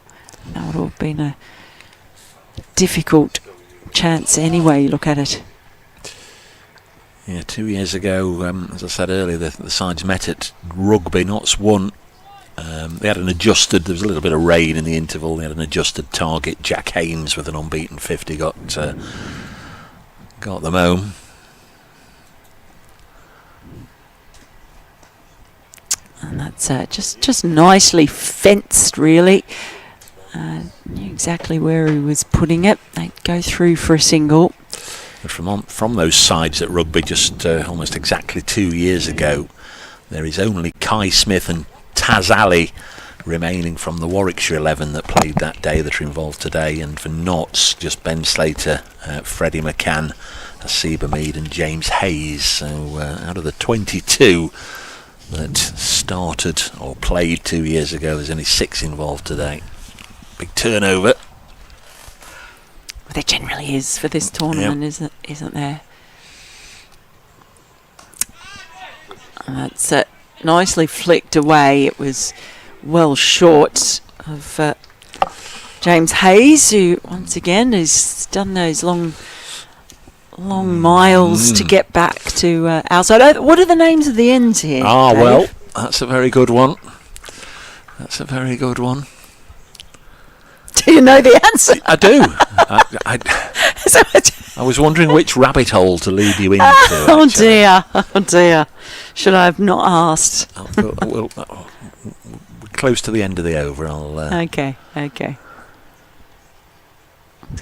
That would have been a difficult chance anyway, you look at it.
Yeah, 2 years ago, as I said earlier, the sides met at Rugby. Notts won. They had an adjusted, there was a little bit of rain in the interval, they had an adjusted target. Jack Hames with an unbeaten 50 got them home.
And that's just nicely fenced, really. Knew exactly where he was putting it. They'd go through for a single.
From those sides at Rugby just almost exactly 2 years ago, there is only Kai Smith and Taz Ali remaining from the Warwickshire 11 that played that day that are involved today, and for Notts just Ben Slater, Freddie McCann, Asiba Mead and James Hayes. So out of the 22 that started or played 2 years ago, there's only 6 involved today. Big turnover.
There generally is for this tournament, isn't there? And that's nicely flicked away. It was well short of James Hayes, who once again has done those long miles to get back to our side. What are the names of the ends here? Dave?
Well, that's a very good one. That's a very good one.
Do you know the answer?
I do. I was wondering which rabbit hole to lead you into.
Oh dear. Should I have not asked?
We're close to the end of the over.
Okay. It's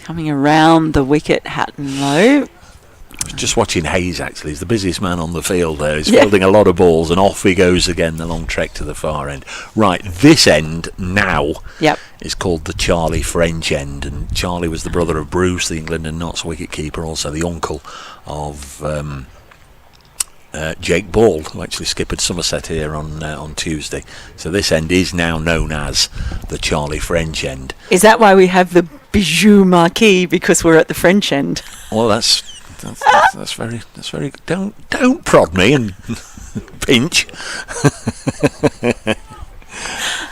coming around the wicket, Hatton Low.
I was just watching Hayes, actually. He's the busiest man on the field there. He's fielding a lot of balls, and off he goes again, the long trek to the far end. Right, this end now is called the Charlie French end, and Charlie was the brother of Bruce, the England and Notts wicket-keeper, also the uncle of Jake Ball, who actually skippered Somerset here on Tuesday. So this end is now known as the Charlie French end.
Is that why we have the Bijou Marquis, because we're at the French end?
Well, that's very don't prod me and pinch.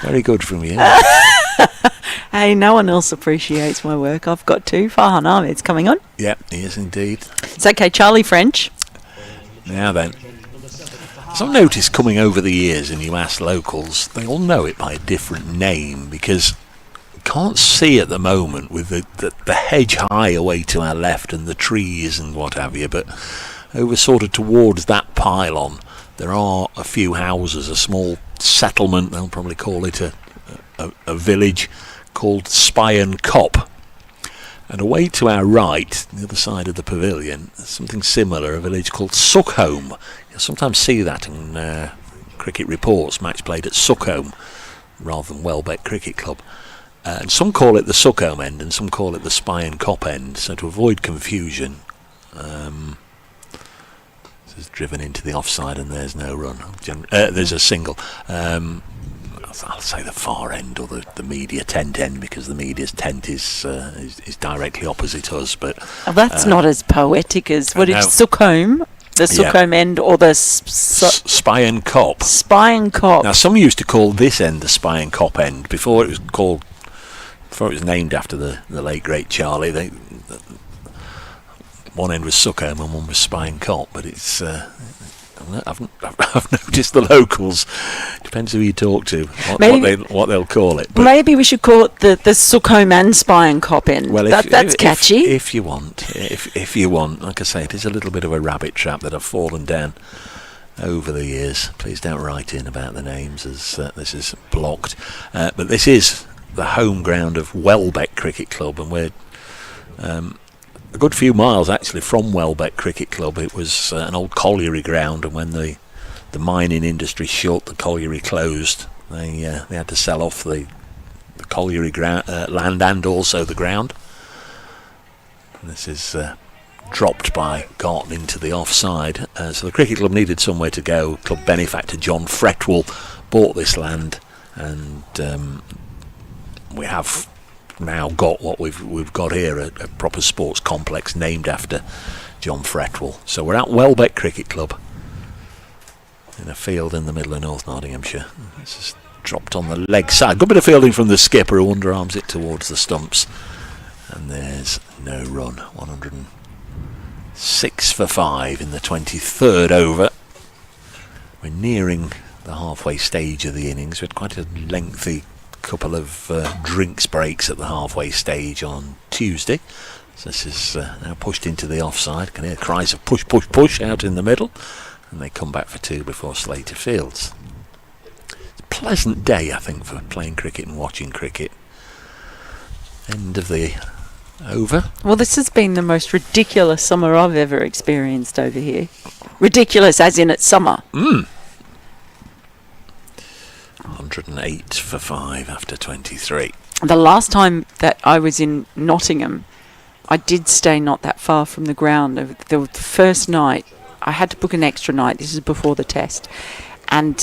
Very good from you.
Hey, no one else appreciates my work. I've got to. Farhan Ahmed's coming on.
Yeah, he is indeed.
It's okay, Charlie French.
Now then, as I've noticed coming over the years, and you ask locals, they all know it by a different name, because can't see at the moment with the hedge high away to our left and the trees and what have you, but over sort of towards that pylon there are a few houses, a small settlement, they'll probably call it a village, called Spion Cop. And away to our right, the other side of the pavilion, there's something similar, a village called Suckholme. You'll sometimes see that in cricket reports, match played at Suckholme rather than Welbeck Cricket Club. And some call it the Suckholme end and some call it the Spion Cop end. So to avoid confusion, this is driven into the offside and there's no run. There's a single. I'll say the far end or the media tent end, because the media's tent is directly opposite us. But
that's not as poetic as what is Suckholme. The Suckholme end or the
Spion Cop.
Spion Cop.
Now some used to call this end the Spion Cop end before it was named after the late great Charlie. One end was Suckholme and one was Spion Cop, but it's I've noticed the locals, depends who you talk to, what they'll call it. But
maybe we should call it the Suckholme and Spion Cop end.
Well,
that's catchy.
If you want, like I say, it is a little bit of a rabbit trap that I've fallen down over the years. Please don't write in about the names, as this is blocked. But this is the home ground of Welbeck Cricket Club, and we're a good few miles actually from Welbeck Cricket Club. It was an old colliery ground, and when the mining industry shut, the colliery closed. They had to sell off the colliery land and also the ground. And this is dropped by Garton into the offside. So the cricket club needed somewhere to go. Club benefactor John Fretwell bought this land and we have now got what we've got here, a proper sports complex named after John Fretwell. So we're at Welbeck Cricket Club in a field in the middle of North Nottinghamshire. This is dropped on the leg side. Good bit of fielding from the skipper, who underarms it towards the stumps, and there's no run. 106 for 5 in the 23rd over. We're nearing the halfway stage of the innings. We had quite a lengthy couple of drinks breaks at the halfway stage on Tuesday. So this is now pushed into the offside. Can hear cries of push, push, push out in the middle, and they come back for 2 before Slater Fields. It's a pleasant day, I think, for playing cricket and watching cricket. End of the over.
Well, this has been the most ridiculous summer I've ever experienced over here. Ridiculous as in it's summer.
108 for 5 after 23.
The last time that I was in Nottingham, I did stay not that far from the ground. The first night, I had to book an extra night. This is before the test. And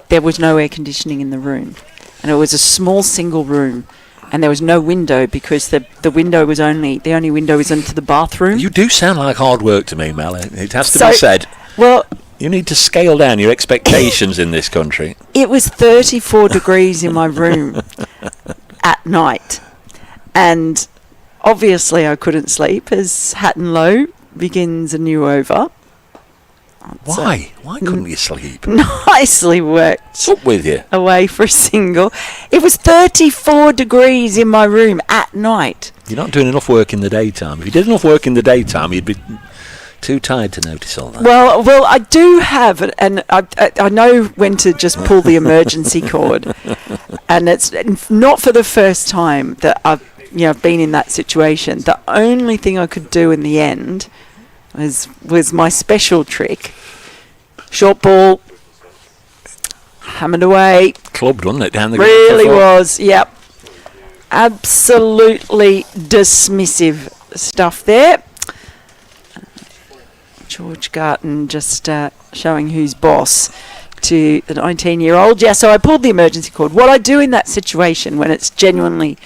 there was no air conditioning in the room. And it was a small single room. And there was no window because the window was the only window was into the bathroom.
You do sound like hard work to me, Mel. It has to be said.
Well,
you need to scale down your expectations in this country.
It was 34 degrees in my room at night. And obviously I couldn't sleep as Hatton Low begins a new over.
Why? Why couldn't you sleep?
Nicely worked.
What's up with you?
Away for a single. It was 34 degrees in my room at night.
You're not doing enough work in the daytime. If you did enough work in the daytime, you'd be too tired to notice all that.
Well, I do have, and I know when to just pull the emergency cord, and it's not for the first time that I've been in that situation. The only thing I could do in the end was my special trick: short ball, hammered away.
Clubbed, wasn't it, down the
really was, yep. Absolutely dismissive stuff there. George Garton just showing who's boss to the 19-year-old. Yeah, so I pulled the emergency cord. What I do in that situation when it's genuinely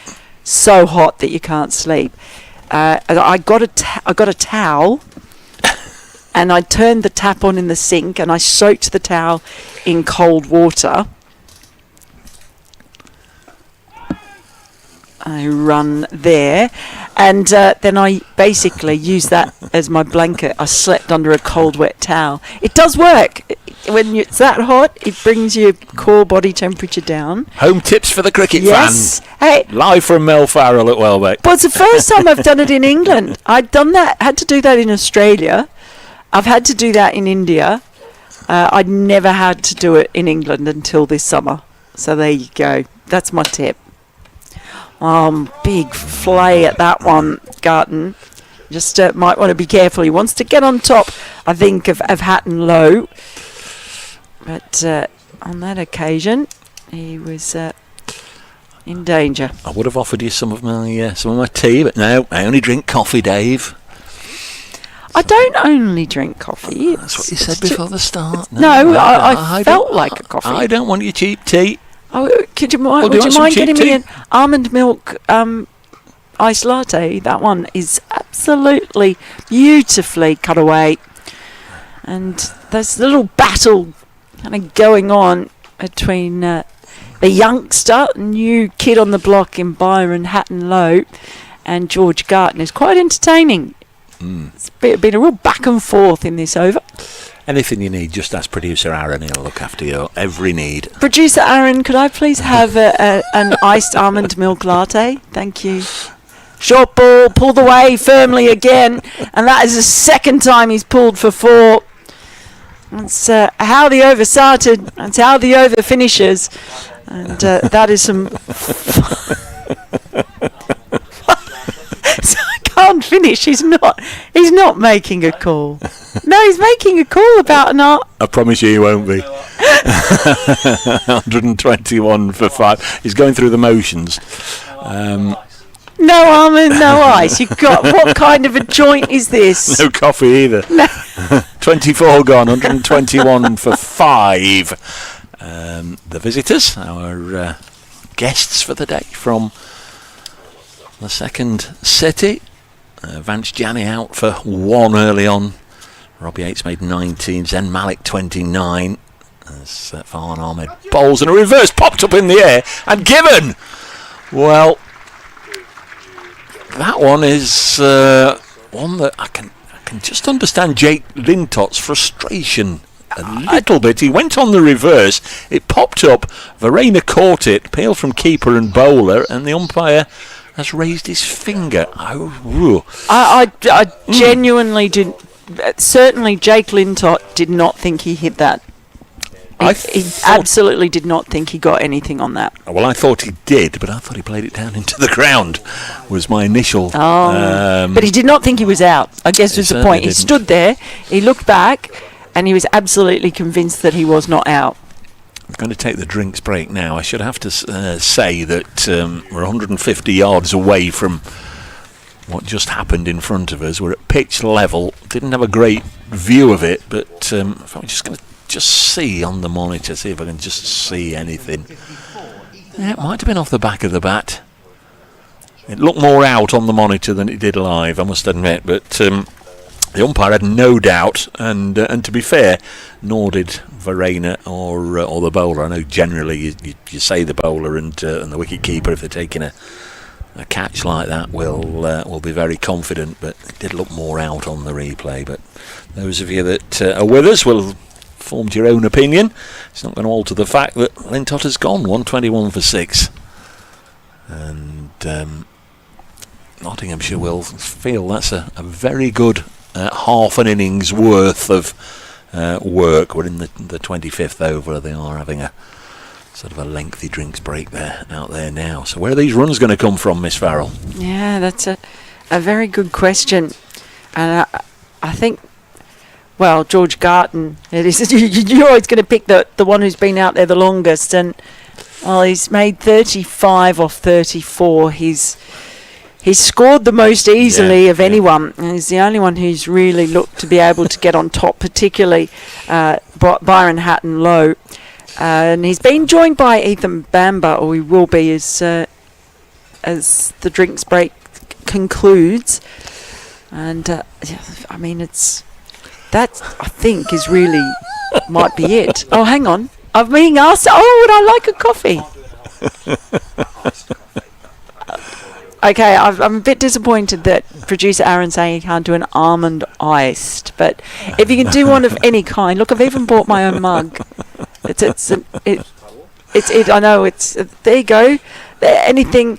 so hot that you can't sleep, I got a towel, and I turned the tap on in the sink, and I soaked the towel in cold water. I run there, and then I basically use that as my blanket. I slept under a cold, wet towel. It does work. When it's that hot, it brings your core body temperature down.
Home tips for the cricket
yes.
fan.
Hey,
live from Mel Farrell at Welbeck.
Well, it's the first time I've done it in England. I'd done that, had to do that in Australia. I've had to do that in India. I'd never had to do it in England until this summer. So there you go. That's my tip. Big flay at that one, Garton. Just might want to be careful. He wants to get on top, I think, of Hatton Low. But on that occasion, he was in danger.
I would have offered you some of my tea, but no, I only drink coffee, Dave.
I don't only drink coffee.
That's what you said before the start.
No, I felt like a coffee.
I don't want your cheap tea.
Oh, would you mind getting me an almond milk iced latte? That one is absolutely beautifully cut away. And there's a little battle kind of going on between the youngster, new kid on the block in Byron Hatton Low, and George Garton. Is quite entertaining. It's been a real back and forth in this over.
Anything you need, just ask producer Aaron. He'll look after your every need.
Producer Aaron, could I please have an iced almond milk latte? Thank you. Short ball, pulled away firmly again, and that is the second time he's pulled for 4. That's how the over started. That's how the over finishes, and that is some. So I can't finish. He's not making a call. No, he's making a call about an art.
I promise you he won't be. 121 for 5. He's going through the motions.
No almond, no ice. You've got, what kind of a joint is this?
No coffee either.
No.
24 gone, 121 for 5. the visitors, our guests for the day from the second city. Vance Janney out for 1 early on. Robbie Yates made 19, Zen Malik 29. As Farhan Ahmed bowls and a reverse popped up in the air and given. Well, that one is one that I can just understand Jake Lintot's frustration a little bit. He went on the reverse, it popped up, Verena caught it, peeled from keeper and bowler, and the umpire has raised his finger.
I genuinely didn't. Certainly, Jake Lintott did not think he hit that. He absolutely did not think he got anything on that.
Well, I thought he did, but I thought he played it down into the ground, was my initial...
but he did not think he was out, I guess was the point. He stood there, he looked back, and he was absolutely convinced that he was not out.
I'm going to take the drinks break now. I should have to say that we're 150 yards away from what just happened in front of us. We're at pitch level, didn't have a great view of it, but if I'm just going to see on the monitor, see if I can just see anything. Yeah, it might have been off the back of the bat. It looked more out on the monitor than it did live, I must admit, but the umpire had no doubt, and to be fair, nor did Verena or the bowler. I know generally you say the bowler and the wicket keeper, if they're taking a catch like that, will be very confident, but it did look more out on the replay. But those of you that are with us will formed your own opinion. It's not going to alter the fact that Lintott has gone 121 for 6, and Nottinghamshire will feel that's a very good half an innings worth of work. We're in the 25th over. They are having a sort of a lengthy drinks break out there now. So where are these runs going to come from, Miss Farrell?
Yeah, that's a very good question, and I think, well, George Garton, it is. You're always going to pick the one who's been out there the longest, and well, he's made 35 off 34. He's scored the most easily of anyone, and he's the only one who's really looked to be able to get on top, particularly Byron Hatton low. And he's been joined by Ethan Bamber, or he will be as the drinks break concludes. And I mean, that I think is really might be it. Oh, hang on, I'm being asked. Oh, would I like a coffee? Okay, I'm a bit disappointed that producer Aaron's saying he can't do an almond iced, but if you can do one of any kind, look, I've even bought my own mug. It's I know it's there you go. Anything.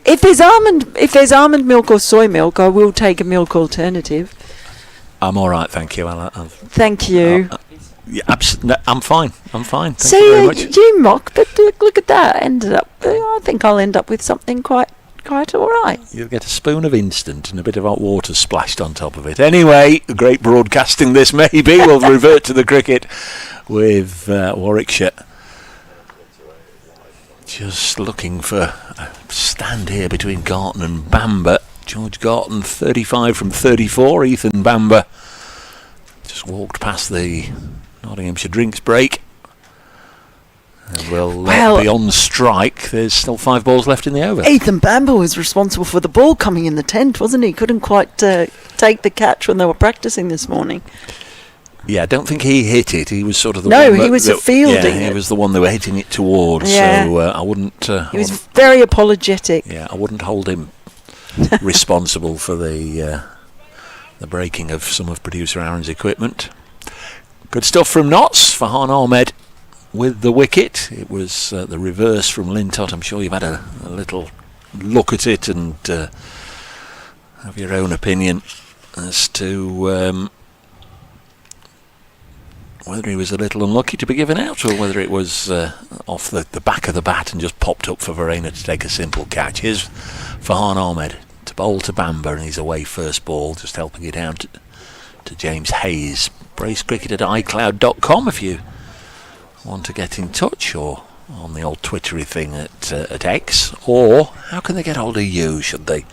If there's almond milk or soy milk, I will take a milk alternative. I'm
all right, thank you.
Thank you.
Yeah, I'm fine. Thank
See,
you very much.
You mock, but look at that. I think I'll end up with something quite all right.
You'll get a spoon of instant and a bit of hot water splashed on top of it. Anyway, great broadcasting this may be. We'll revert to the cricket with Warwickshire. Just looking for a stand here between Garton and Bamber. George Garton 35 from 34. Ethan Bamber just walked past the Nottinghamshire drinks break. And we'll be on strike. There's still 5 balls left in the over.
Ethan Bamber was responsible for the ball coming in the tent, wasn't he? Couldn't quite take the catch when they were practicing this morning. Yeah,
I don't think he hit it. He was sort of the
one.
No,
he was fielding it.
He was the one they were hitting it towards. Yeah. So I wouldn't.
He was very apologetic.
Yeah, I wouldn't hold him responsible for the breaking of some of producer Aaron's equipment. Good stuff from Notts. Farhan Ahmed with the wicket. It was the reverse from Lintott. I'm sure you've had a little look at it and have your own opinion as to whether he was a little unlucky to be given out, or whether it was off the back of the bat and just popped up for Verena to take a simple catch. Here's Farhan Ahmed to bowl to Bamber, and he's away first ball, just helping it out to James Hayes. bracecricket@icloud.com if you want to get in touch, or on the old Twittery thing at X, or how can they get hold of you should they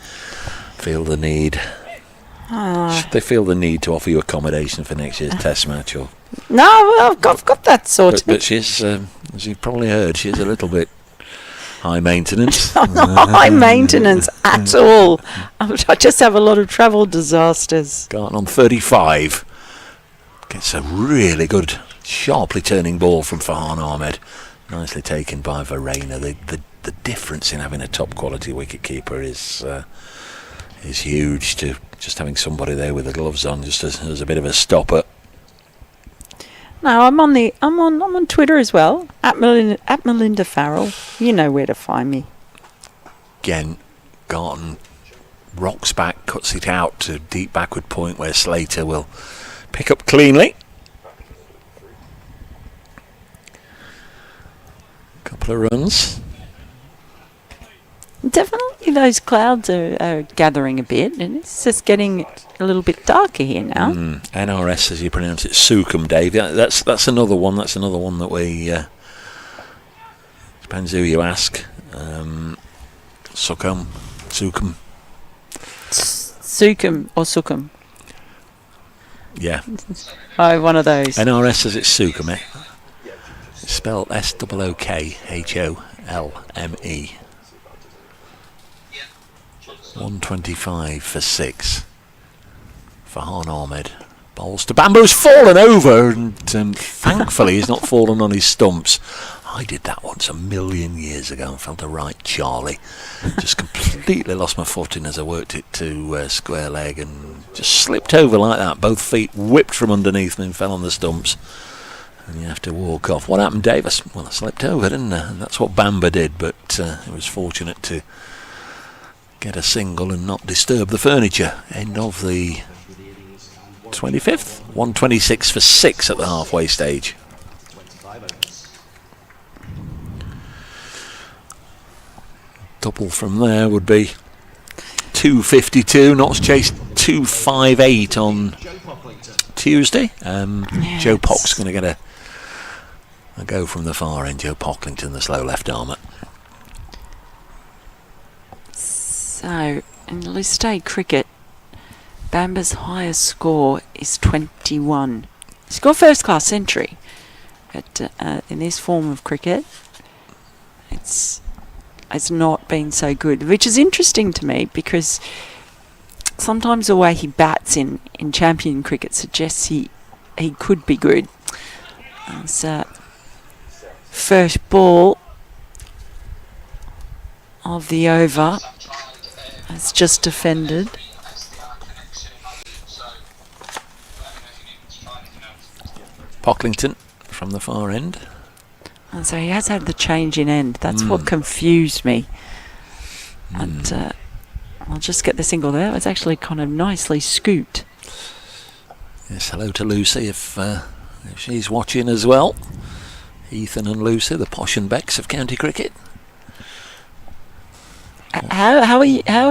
feel the need? Should they feel the need to offer you accommodation for next year's Test match? Or
No, I've got that sorted.
but she's, as you've probably heard, she's a little bit high maintenance.
I'm not high maintenance at all. I just have a lot of travel disasters.
Garton on 35. Gets a really good, sharply turning ball from Farhan Ahmed. Nicely taken by Verena. The difference in having a top quality wicketkeeper is huge. To just having somebody there with the gloves on, just as a bit of a stopper.
No, I'm on Twitter as well at Melinda Farrell. You know where to find me.
Again, Garton rocks back, cuts it out to deep backward point where Slater will pick up cleanly. Couple of runs.
Definitely those clouds are gathering a bit, and it's just getting a little bit darker here now.
NRS, as you pronounce it, Sukum, Dave. Yeah, that's another one. That's another one that we... depends who you ask. Sukum.
Sukum or Sukum?
Yeah.
Oh, one of those.
NRS says it's Sukum, eh? It's spelled Sookholme. 125 for 6. Farhan Ahmed bowls to Bambo, who's fallen over, and thankfully he's not fallen on his stumps. I did that once a million years ago and felt a right Charlie. Just completely lost my footing as I worked it to square leg and just slipped over like that. Both feet whipped from underneath me and fell on the stumps. And you have to walk off. What happened, Dave? I slipped over, didn't I? And that's what Bamba did, but it was fortunate to get a single and not disturb the furniture. End of the 25th. 126 for 6 at the halfway stage. Double from there would be 252. Notts chased 258 on Tuesday. Joe Pock's going to get a go from the far end. Joe Pocklington, the slow left armer.
So, in List A cricket, Bamba's highest score is 21. He's got first class century, but in this form of cricket, it's not been so good, which is interesting to me because sometimes the way he bats in champion cricket suggests he could be good. So, first ball of the over has just defended.
Pocklington from the far end.
And so he has had the change in end. That's what confused me. And I'll just get the single there. It's actually kind of nicely scooped.
Yes, hello to Lucy if she's watching as well. Ethan and Lucy, the Posh and Becks of county cricket.
How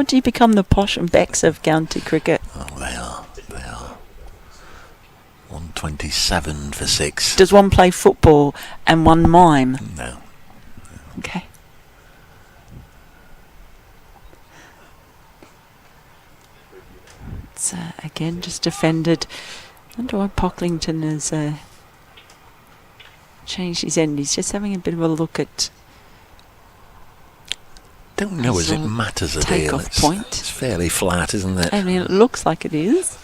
do you become the Posh and Becks of county cricket?
Oh, they are. 127 for 6.
Does one play football and one mime?
No.
Okay. It's again just defended. I wonder why Pocklington has changed his end. He's just having a bit of a look at.
Don't know as it matters a deal.
Take-off point.
It's fairly flat, isn't it?
I mean, it looks like it is.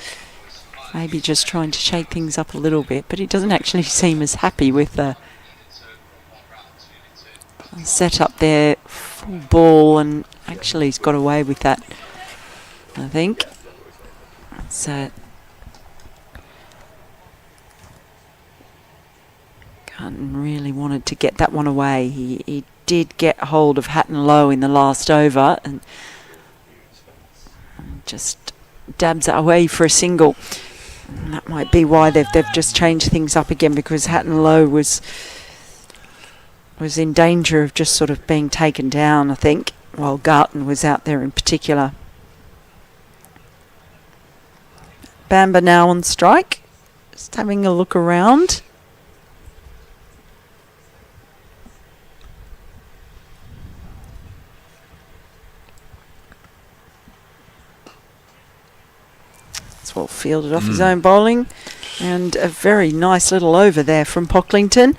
Maybe just trying to shake things up a little bit, but he doesn't actually seem as happy with the set up there, full ball, and actually he's got away with that, I think. So Garton really wanted to get that one away. He did get hold of Hatton Low in the last over and just dabs it away for a single. And that might be why they've just changed things up again, because Hatton Low was in danger of just sort of being taken down, I think, while Garton was out there in particular. Bamba now on strike, just having a look around. well fielded off his own bowling. And a very nice little over there from Pocklington.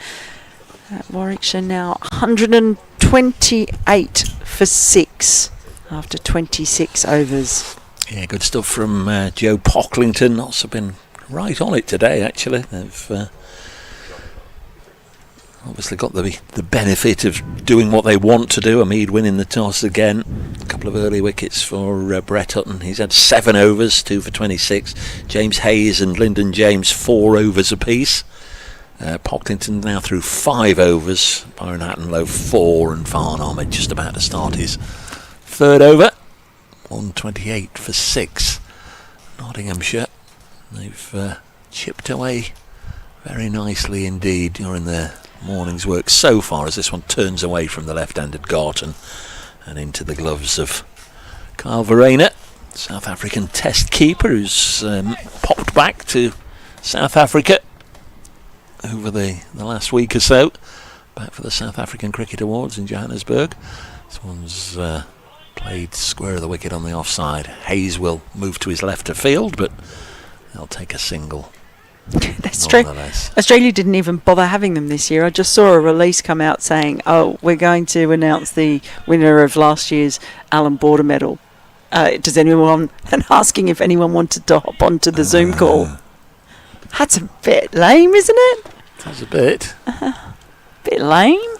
Warwickshire now 128 for 6 after 26 overs.
Yeah, good stuff from Joe Pocklington. Also been right on it today, actually. They've obviously got the benefit of doing what they want to do. Mead winning the toss again. A couple of early wickets for Brett Hutton. He's had 7 overs, 2 for 26. James Hayes and Lyndon James 4 overs apiece. Pocklington now through 5 overs. Byron Hattonlow 4, and Farhan Ahmed just about to start his 3rd over. 128 for 6. Nottinghamshire. They've chipped away very nicely indeed during their morning's work so far, as this one turns away from the left-handed Garton and into the gloves of Kyle Verreynne, South African test keeper, who's popped back to South Africa over the last week or so, back for the South African Cricket Awards in Johannesburg. This one's played square of the wicket on the offside. Hayes will move to his left of field, but they'll take a single.
That's true. Australia didn't even bother having them this year. I just saw a release come out saying, we're going to announce the winner of last year's Allan Border medal. Does anyone, and asking if anyone wanted to hop onto the Zoom call. That's a bit lame, isn't it?
That's a bit.
Bit lame.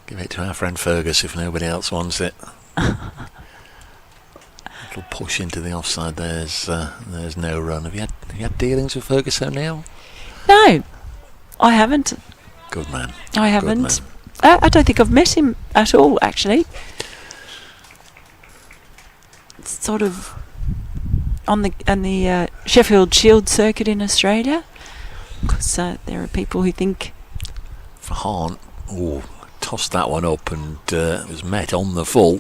Give it to our friend Fergus if nobody else wants it. Little push into the offside. There's no run. Have you had dealings with Fergus O'Neill?
No, I haven't.
Good man.
I haven't. I don't think I've met him at all, actually. It's sort of on the Sheffield Shield circuit in Australia, because there are people who think
Farhan tossed that one up and was met on the full.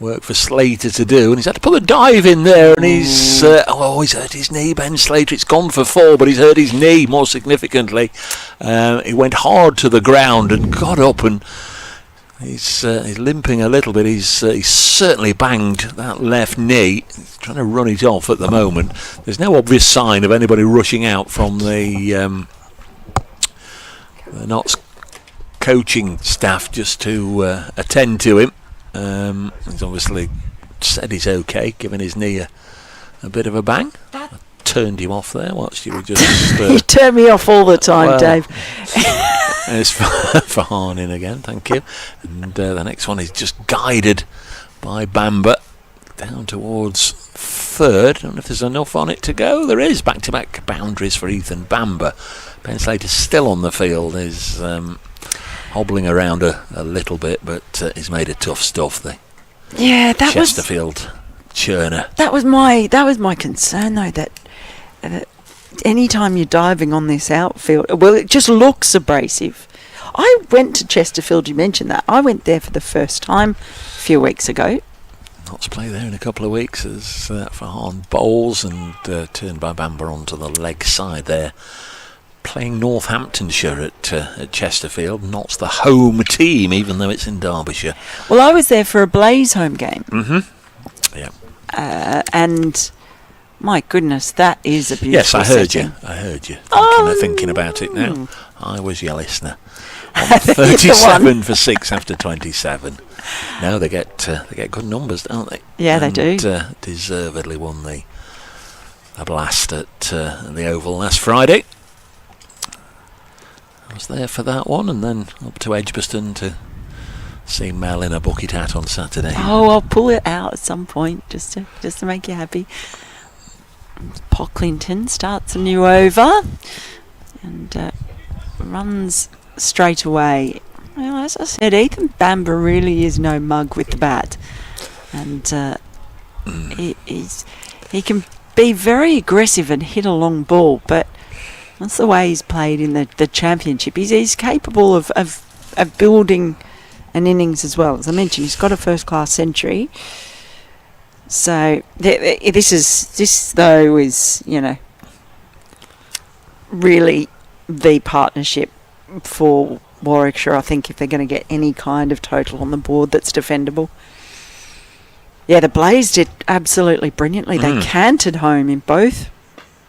Work for Slater to do, and he's had to put a dive in there, and he's hurt his knee, Ben Slater. It's gone for 4, but he's hurt his knee more significantly. He went hard to the ground and got up, and he's limping a little bit. He's certainly banged that left knee. He's trying to run it off at the moment. There's no obvious sign of anybody rushing out from the Notts coaching staff just to attend to him. He's obviously said he's okay, giving his knee a bit of a bang. I turned him off there whilst you were just...
you turn me off all the time, Dave.
It's for Farhan in again, thank you. And the next one is just guided by Bamber down towards 3rd. I don't know if there's enough on it to go. There is. Back-to-back boundaries for Ethan Bamber. Ben Slater still on the field. Is hobbling around a little bit, but he's made a tough stuff. The Chesterfield churner.
That was my concern, though, that any time you're diving on this outfield, well, it just looks abrasive. I went to Chesterfield. You mentioned that. I went there for the first time a few weeks ago.
Not to play there in a couple of weeks as Farhan bowls and turned by Bamber onto the leg side there. Playing Northamptonshire at Chesterfield. Not's the home team, even though it's in Derbyshire.
Well, I was there for a Blaze home game.
Mm-hmm. Yeah.
And my goodness, that is a beautiful
Yes, I heard
setting.
you. I heard you. Thinking about it now. I was your listener. On 37 for 6 after 27. No, they get good numbers, don't they?
Yeah, they do.
Deservedly won the blast at the Oval last Friday. I was there for that one, and then up to Edgbaston to see Mel in a bucket hat on Saturday.
Oh, I'll pull it out at some point just to make you happy. Pocklington starts a new over and runs straight away. Well, as I said, Ethan Bamber really is no mug with the bat, and he can be very aggressive and hit a long ball, but that's the way he's played in the championship. He's capable of building an innings as well. As I mentioned, he's got a first-class century. So this though is really the partnership for Warwickshire. I think if they're going to get any kind of total on the board that's defendable. Yeah, the Blaze did absolutely brilliantly. They cantered home in both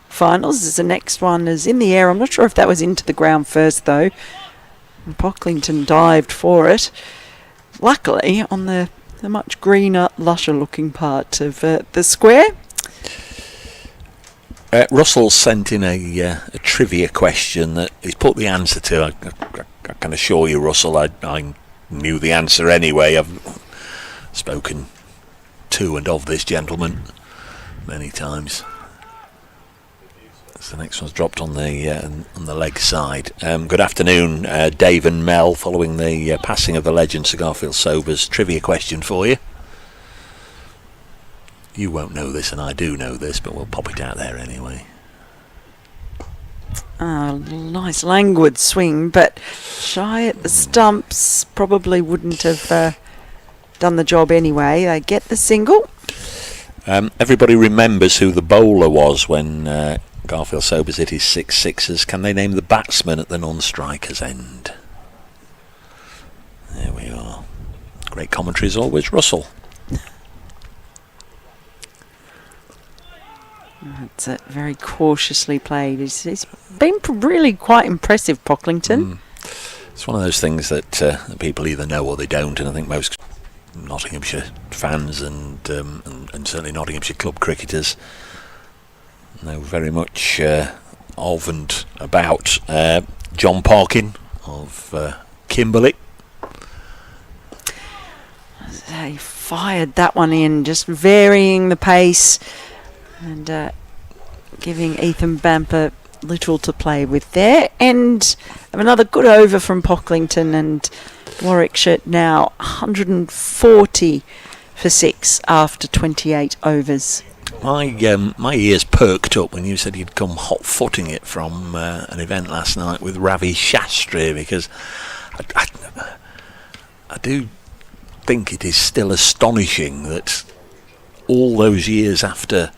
finals. The next one is in the air. I'm not sure if that was into the ground first, though. And Pocklington dived for it. Luckily, on the much greener, lusher-looking part of the square.
Russell sent in a trivia question that he's put the answer to. I can assure you, Russell, I knew the answer anyway. I've spoken to and of this gentleman many times. So the next one's dropped on the leg side. Good afternoon, Dave and Mel. Following the passing of the legend Sir Garfield Sobers, trivia question for you. You won't know this, and I do know this, but we'll pop it out there anyway.
Nice languid swing, but shy at the stumps. Probably wouldn't have done the job anyway. They get the single.
Everybody remembers who the bowler was when Garfield Sobers hit his 6 sixes. Can they name the batsman at the non-striker's end? There we are. Great commentary as always, Russell.
It's very cautiously played. He's been really quite impressive, Pocklington.
It's one of those things that people either know or they don't, and I think most Nottinghamshire fans and certainly Nottinghamshire club cricketers know very much of and about John Parkin of Kimberley.
He fired that one in, just varying the pace and giving Ethan Bamper little to play with there. And another good over from Pocklington, and Warwickshire now 140 for 6 after 28 overs.
My ears perked up when you said you'd come hot-footing it from an event last night with Ravi Shastri, because I do think it is still astonishing that all those years after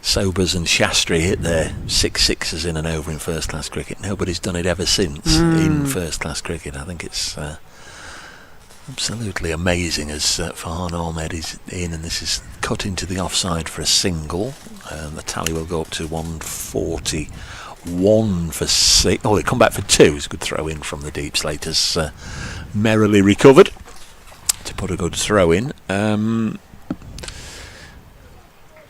Sobers and Shastri hit their 6 sixes in an over in first class cricket, nobody's done it ever since in first class cricket. I think it's absolutely amazing as Farhan Ahmed is in, and this is cut into the offside for a single. The tally will go up to 141 for 6. Oh, they come back for 2. It's a good throw in from the deep. Slater's merrily recovered to put a good throw in.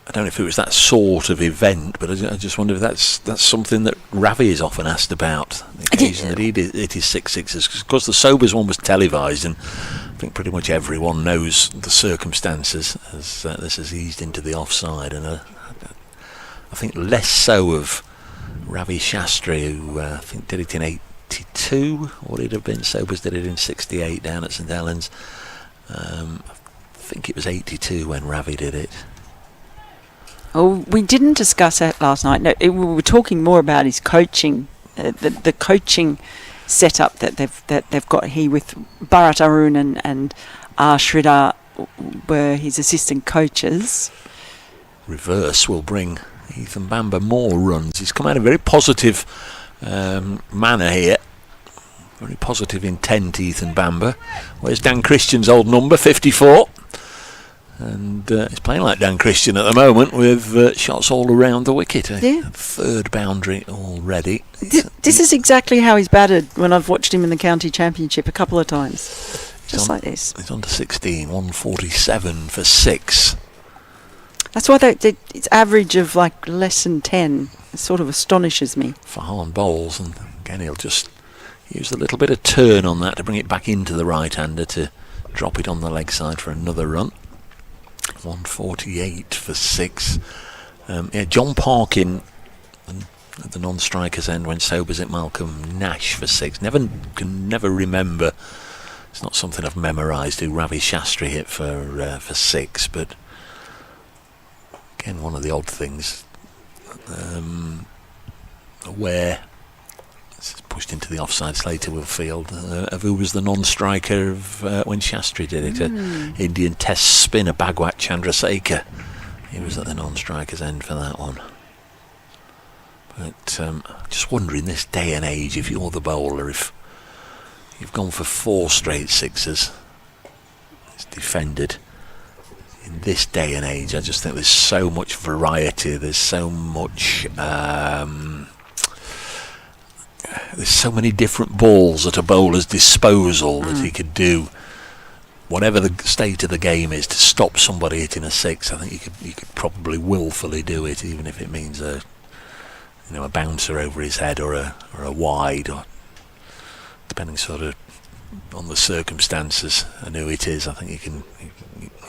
I don't know if it was that sort of event, but I just wonder if that's something that Ravi is often asked about. The occasion that he did hit his 6 sixes. Because, of course, the Sobers one was televised, and I think pretty much everyone knows the circumstances as this has eased into the offside. And I think less so of Ravi Shastri, who I think did it in 82, or would it have been? Sobers did it in 68 down at St Helens. I think it was 82 when Ravi did it.
Oh, we didn't discuss that last night. No, we were talking more about his coaching, the coaching setup that they've got here with Bharat Arun and R. Sridhar were his assistant coaches.
Reverse will bring Ethan Bamber more runs. He's come out in a very positive manner here. Very positive intent, Ethan Bamber. Where's Dan Christian's old number, 54? And he's playing like Dan Christian at the moment with shots all around the wicket. A third boundary already.
This is exactly how he's batted when I've watched him in the county championship a couple of times. Just like this.
He's on to 16, 147 for 6.
That's why it's average of like less than 10. It sort of astonishes me.
Farhan bowls, and again he'll just use a little bit of turn on that to bring it back into the right-hander to drop it on the leg side for another run. 148 for 6. John Parkin at the non-striker's end when Sobers at Malcolm Nash for 6. Can never remember. It's not something I've memorised who Ravi Shastri hit for 6, but again one of the odd things where it's pushed into the offside. Slater will field of who was the non-striker of when Shastri did it. Indian Test spinner Bhagwat Chandrasekhar. He was at the non-striker's end for that one. But just wondering, this day and age, if you're the bowler, if you've gone for 4 straight sixes, it's defended, in this day and age, I just think there's so much variety. There's so much. There's so many different balls at a bowler's disposal that he could do whatever the state of the game is to stop somebody hitting a six. I think you could probably willfully do it, even if it means a bouncer over his head or a wide, or depending sort of on the circumstances and who it is. I think you can,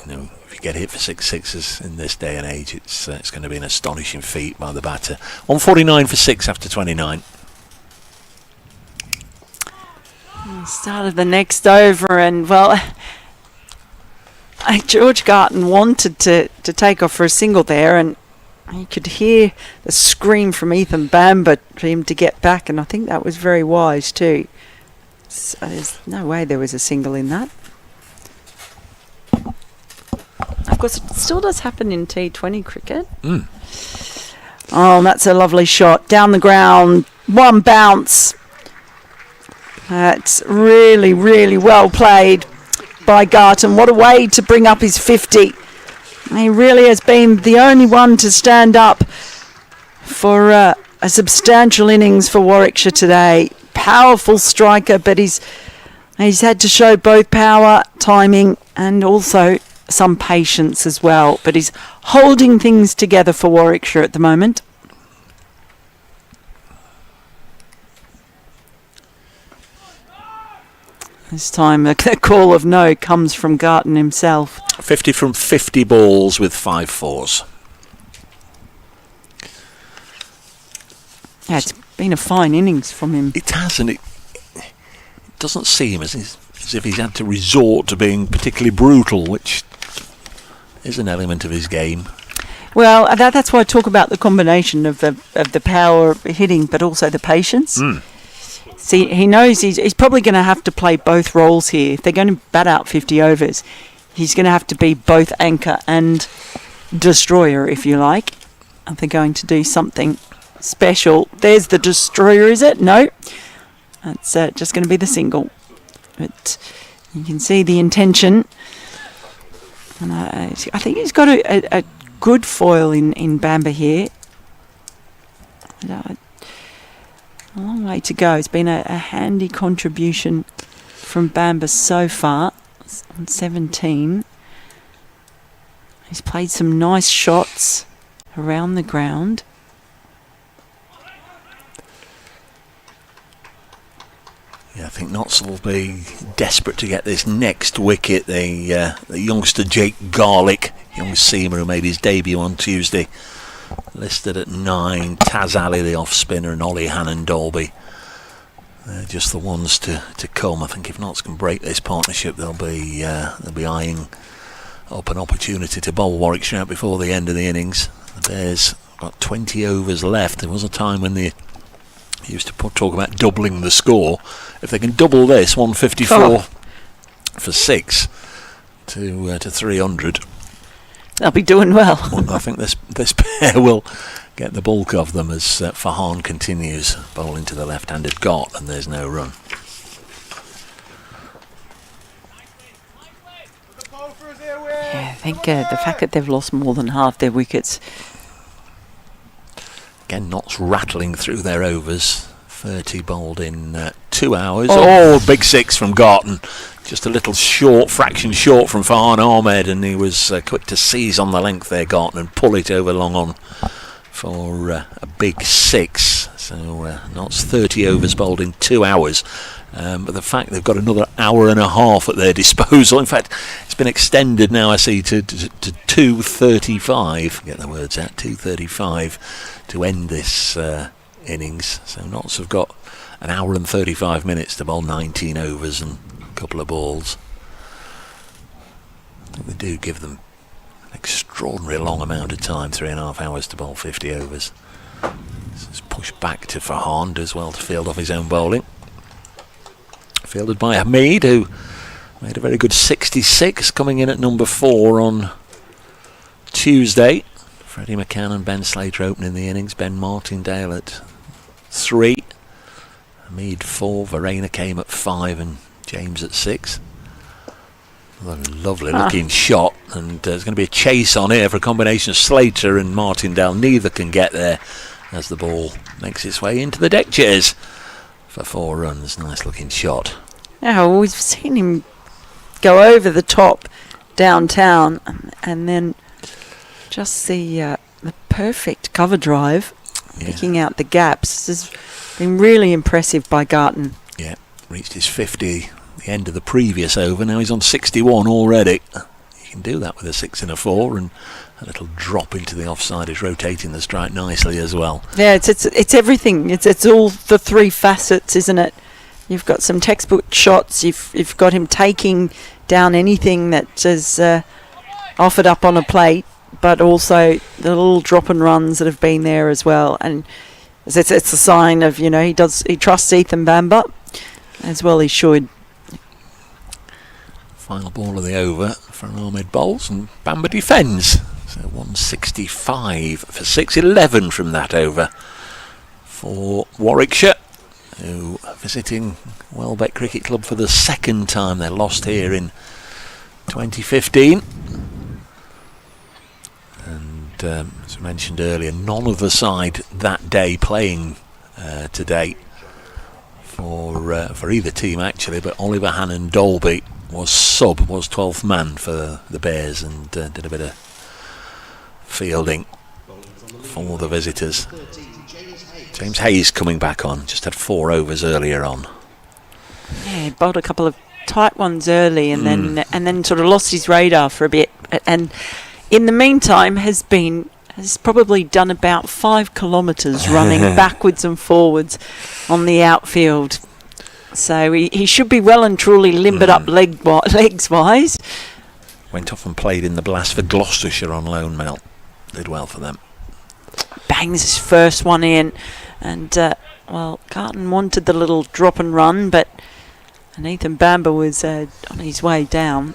if you get hit for 6 sixes in this day and age, it's going to be an astonishing feat by the batter. 149 for 6 after 29.
Started the next over, and George Garton wanted to take off for a single there, and you could hear the scream from Ethan Bamber for him to get back, and I think that was very wise too. So there's no way there was a single in that. Of course, it still does happen in T20 cricket. Oh, that's a lovely shot. Down the ground, one bounce. That's really, really well played by Garton. What a way to bring up his 50. He really has been the only one to stand up for a substantial innings for Warwickshire today. Powerful striker, but he's had to show both power, timing, and also some patience as well. But he's holding things together for Warwickshire at the moment. This time the call of no comes from Garton himself.
50 from 50 balls with 5 fours.
Yeah, it's been a fine innings from him.
It has, and it doesn't seem as if he's had to resort to being particularly brutal, which is an element of his game.
Well, that's why I talk about the combination of the power hitting, but also the patience. See, he knows he's probably going to have to play both roles here. If they're going to bat out 50 overs, he's going to have to be both anchor and destroyer, if you like. Are they going to do something special? There's the destroyer, is it? No. That's just going to be the single. But you can see the intention. And I think he's got a good foil in Bamber here. A long way to go. It's been a handy contribution from Bamber so far on 17. He's played some nice shots around the ground.
Yeah, I think Notts will be desperate to get this next wicket. The youngster Jake Garlick, young seamer who made his debut on Tuesday, listed at 9. Taz Ali, the off spinner, and Ollie Hannon Dolby. They're just the ones to come. I think if Notts can break this partnership, they'll be eyeing up an opportunity to bowl Warwickshire out before the end of the innings. The Bears got 20 overs left. There was a time when they used to talk about doubling the score. If they can double this, 154 for 6 to 300.
They'll be doing well.
I think this pair will get the bulk of them as Farhan continues bowling to the left-handed Gott, and there's no run.
Yeah, I think the fact that they've lost more than half their wickets.
Again, Notts rattling through their overs. 30 bowled in 2 hours. Oh, big 6 from Garton. Just a little fraction short from Farhan Ahmed, and he was quick to seize on the length there, Garton, and pull it over long on for a big 6. So Notts 30 overs bowled in 2 hours. But the fact they've got another hour and a half at their disposal, in fact, it's been extended now, I see, to 2:35. Get the words out, 2:35 to end this innings. So Notts have got an hour and 35 minutes to bowl 19 overs and a couple of balls. I think they do give them an extraordinary long amount of time, 3.5 hours to bowl 50 overs. So it's pushed back to Farhan, does well to field off his own bowling. Fielded by Hamid, who made a very good 66, coming in at number 4 on Tuesday. Freddie McCann and Ben Slater opening the innings. Ben Martindale at 3. Hamid 4. Verena came at 5 and James at 6. A lovely looking shot, and there's going to be a chase on here for a combination of Slater and Martindale. Neither can get there as the ball makes its way into the deck chairs for 4 runs. Nice looking shot.
Yeah, well, we've seen him go over the top downtown, and then just the perfect cover drive, picking out the gaps. This has been really impressive by Garton.
Yeah, reached his 50 the end of the previous over. Now he's on 61 already. You can do that with a 6 and a 4, and a little drop into the offside is rotating the strike nicely as well.
Yeah, it's everything. It's all the 3 facets, isn't it? You've got some textbook shots. You've got him taking down anything that is offered up on a plate, but also the little drop and runs that have been there as well. And it's a sign of, he trusts Ethan Bamba as well. He should.
Final ball of the over for an Ahmed Bowles, and Bamba defends. So 165 for 6-11 from that over for Warwickshire, who are visiting Welbeck Cricket Club for the 2nd time. They lost here in 2015. And as I mentioned earlier, none of the side that day playing today for either team actually, but Oliver Hannon Dolby was 12th man for the Bears, and did a bit of fielding for the visitors. James Hayes coming back on, just had 4 overs earlier on.
Yeah, he bowled a couple of tight ones early, and then sort of lost his radar for a bit, and in the meantime has probably done about 5 kilometres running backwards and forwards on the outfield. So he should be well and truly limbered up legs-wise.
Went off and played in the Blast for Gloucestershire on loan, Mel. Did well for them.
Bangs his first one in. And, Garton wanted the little drop and run, and Ethan Bamba was on his way down.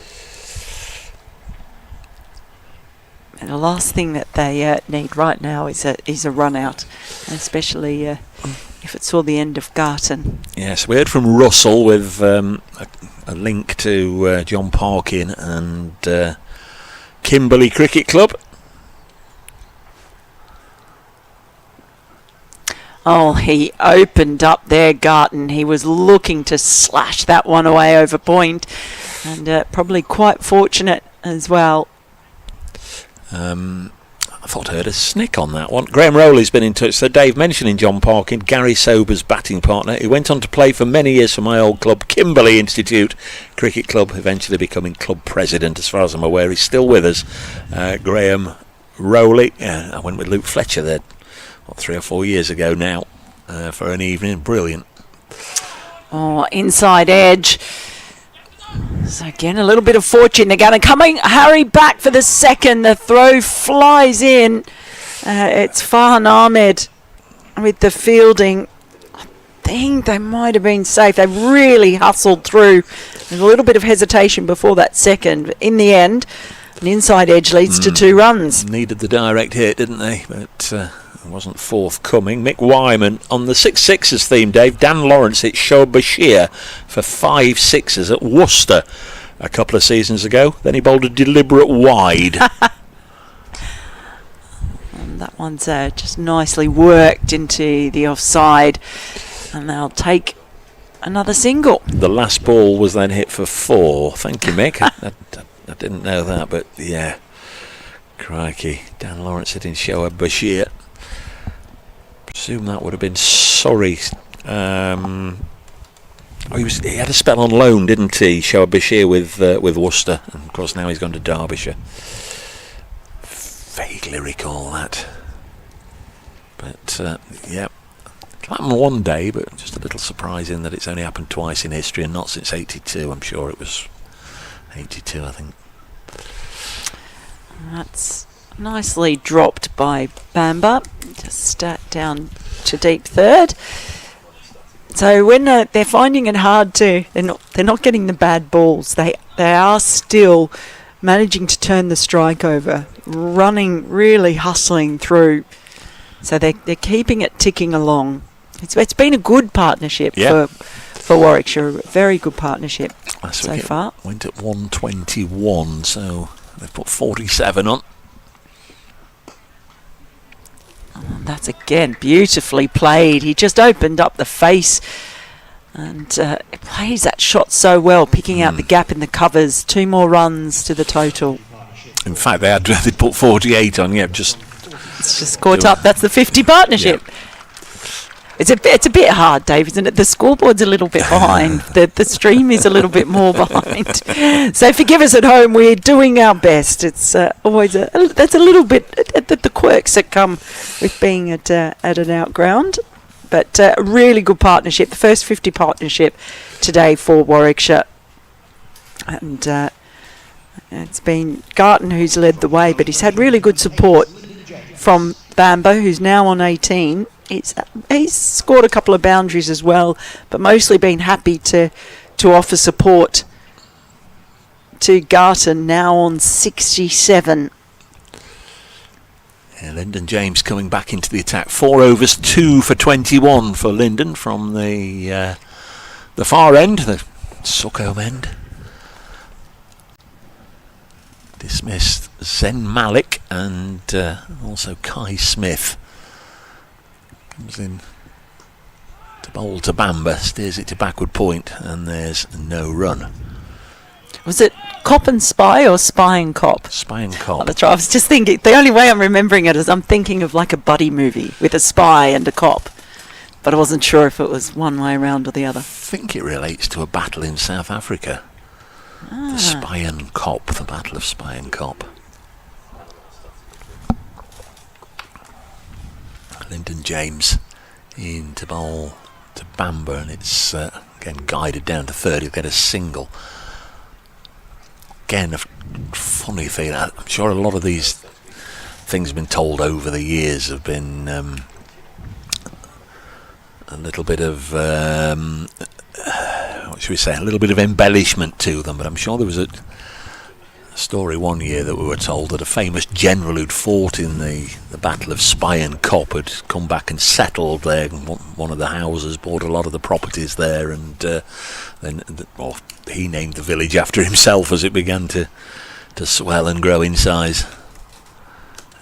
And the last thing that they need right now is a run out, especially if it saw the end of Garton.
Yes, we heard from Russell with a link to John Parkin and Kimberley Cricket Club.
Oh, he opened up there, Garton. He was looking to slash that one away over point, and probably quite fortunate as well.
I thought I heard a snick on that one. Graham Rowley's been in touch. So Dave, mentioning John Parkin, Gary Sober's batting partner. He went on to play for many years for my old club, Kimberley Institute Cricket Club, eventually becoming club president. As far as I'm aware, he's still with us. Graham Rowley. I went with Luke Fletcher there 3 or 4 years ago now for an evening. Brilliant.
Oh, inside edge. So again, a little bit of fortune. They're going to hurry back for the second. The throw flies in. It's Farhan Ahmed with the fielding. I think they might have been safe. They really hustled through. There's a little bit of hesitation before that second. But in the end, an inside edge leads to 2 runs.
Needed the direct hit, didn't they? But it wasn't forthcoming. Mick Wyman on the 6-6s theme, Dave. Dan Lawrence hit Shoaib Bashir for 5 6s at Worcester a couple of seasons ago. Then he bowled a deliberate wide.
And that one's just nicely worked into the offside. And they'll take another single.
The last ball was then hit for 4. Thank you, Mick. I didn't know that, but yeah. Crikey. Dan Lawrence hitting Shoaib Bashir. Presume that would have been Surrey. He had a spell on loan, didn't he? Shoaib Bashir with Worcester, and of course now he's gone to Derbyshire. Vaguely recall that, but yeah, it happened one day, but just a little surprising that it's only happened twice in history and not since '82. I'm sure it was '82, I think.
That's nicely dropped by Bamba. Just down to deep third. So when they're finding it hard they're not getting the bad balls. They are still managing to turn the strike over, running, really hustling through. So they're keeping it ticking along. It's been a good partnership for Warwickshire, a very good partnership.
Last
so
wicket
far.
went at 121, so they've put 47 on.
That's again beautifully played. He just opened up the face and plays that shot so well, picking out the gap in the covers. 2 more runs to the total.
In fact, they'd put 48 on. Yeah, it's
just caught up. That's the 50 partnership.
Yeah.
It's a bit hard, Dave, isn't it? The scoreboard's a little bit behind. the stream is a little bit more behind. So forgive us at home. We're doing our best. It's always that's a little bit the quirks that come with being at an outground. But a really good partnership. The first 50 partnership today for Warwickshire. And it's been Garton who's led the way, but he's had really good support from Bambo, who's now on 18. He's scored a couple of boundaries as well, but mostly been happy to offer support to Garton, now on 67.
Yeah, Lyndon James coming back into the attack. 4 overs, 2 for 21 for Lyndon from the far end, the Suckhome end. Dismissed Zen Malik and also Kai Smith. Comes in to bowl to Bamba, steers it to backward point, and there's no run.
Was it Cop and Spy or Spy and Cop?
Spy and Cop.
Oh, that's right. I was just thinking, the only way I'm remembering it is I'm thinking of like a buddy movie with a spy and a cop. But I wasn't sure if it was one way around or the other.
I think it relates to a battle in South Africa. The Spy and Cop, the Battle of Spy and Cop. Lyndon James in to bowl to Bamba, and it's again guided down to third. He'll get a single. Again, a funny thing. I'm sure a lot of these things have been told over the years have been a little bit of what should we say? A little bit of embellishment to them. But I'm sure there was a story one year that we were told that a famous general who'd fought in the Battle of Spy and Cop had come back and settled there in one of the houses, bought a lot of the properties there, and then he named the village after himself as it began to swell and grow in size.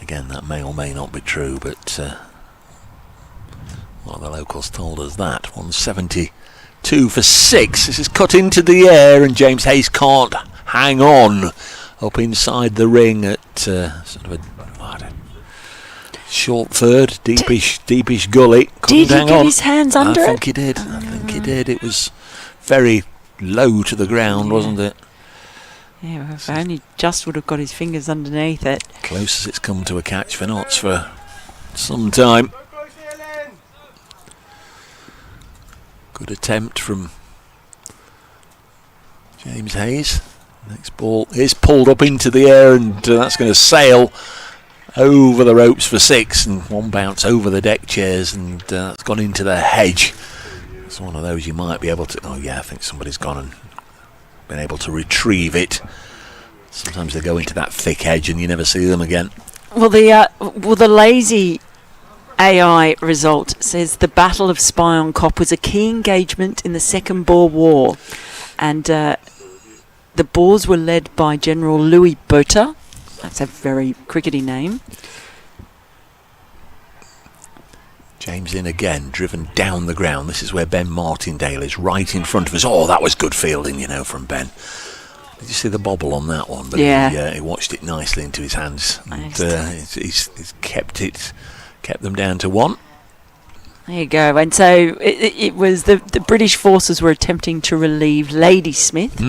Again, that may or may not be true, but one of the locals told us that. 172 for 6. This is cut into the air, and James Hayes can't hang on up inside the ring at sort of a short third, deepish gully.
Did he get his hands under it?
I think he did. I think he did. It was very low to the ground, wasn't it?
Yeah, well, if only just would have got his fingers underneath it.
Close as it's come to a catch for Notts for some time. Good attempt from James Hayes. Next ball is pulled up into the air, and that's going to sail over the ropes for 6, and one bounce over the deck chairs, and it's gone into the hedge. It's one of those you might be able to... Oh yeah, I think somebody's gone and been able to retrieve it. Sometimes they go into that thick hedge and you never see them again.
Well, the lazy AI result says the Battle of Spy and Cop was a key engagement in the Second Boer War, and the Boers were led by General Louis Botha. That's a very crickety name.
James in again, driven down the ground. This is where Ben Martindale is, right in front of us. Oh, that was good fielding, from Ben. Did you see the bobble on that one? But
yeah.
He watched it nicely into his hands. And, he's kept them down to 1.
There you go. And so it was the British forces were attempting to relieve Ladysmith.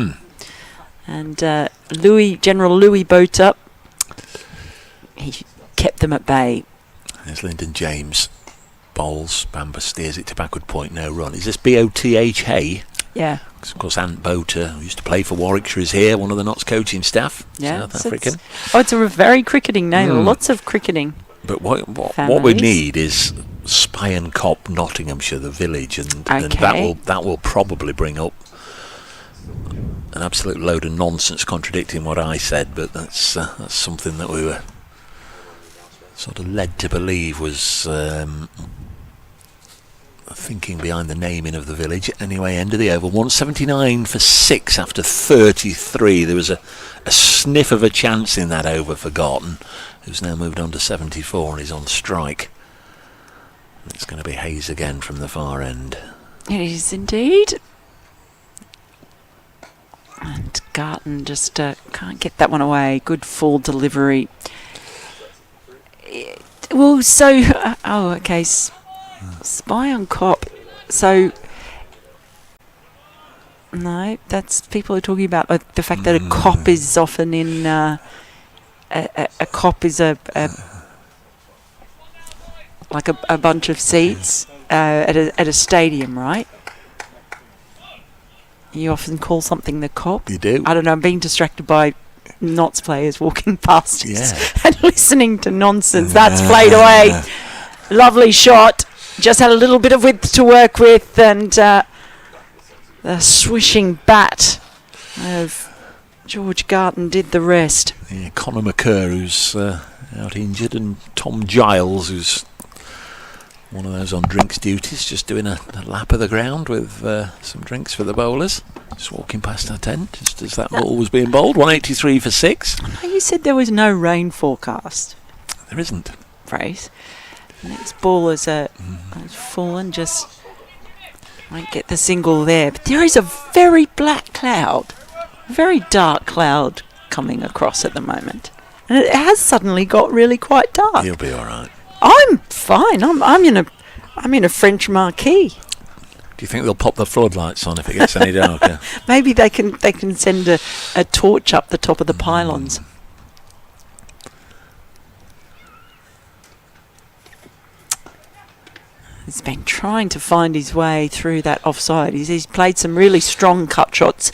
And General Louis Botha, he kept them at bay.
There's Lyndon James. Bowls. Bamba steers it to backward point. No run. Is this Botha?
Yeah.
Of course, Ant Botha, who used to play for Warwickshire, is here. One of the Notts coaching staff.
Yeah.
South African.
It's a very cricketing name. Lots of cricketing.
But what we need is Spy and Cop, Nottinghamshire, the village, and that will probably bring up an absolute load of nonsense contradicting what I said, but that's something that we were sort of led to believe was thinking behind the naming of the village. Anyway, end of the over. 179 for 6 after 33. There was a sniff of a chance in that over for Garton, who's now moved on to 74 and is on strike. It's going to be Hayes again from the far end.
It is indeed. And Garton just can't get that one away. Good full delivery. Well, so... okay. Spy on cop. So... No, that's... People are talking about the fact that a cop is often in... a cop is like a bunch of seats at a stadium, right? You often call something the cop.
You do.
I don't know. I'm being distracted by Notts players walking past us
Yeah.
and listening to nonsense. That's played away. Lovely shot. Just had a little bit of width to work with, and the swishing bat of George Garton did the rest.
Yeah, Conor McCurr, who's out injured, and Tom Giles, who's one of those on drinks duties, just doing a lap of the ground with some drinks for the bowlers. Just walking past our tent, just as that ball was being bowled. 183 for 6.
I know you said there was no rain forecast.
There isn't.
Phrase. Next ball is fallen, just won't get the single there. But there is a very black cloud, very dark cloud coming across at the moment. And it has suddenly got really quite dark.
He'll be all right.
I'm fine. I'm in a French marquee.
Do you think they'll pop the floodlights on if it gets any darker?
Maybe they can send a torch up the top of the pylons. He's been trying to find his way through that offside. He's played some really strong cut shots,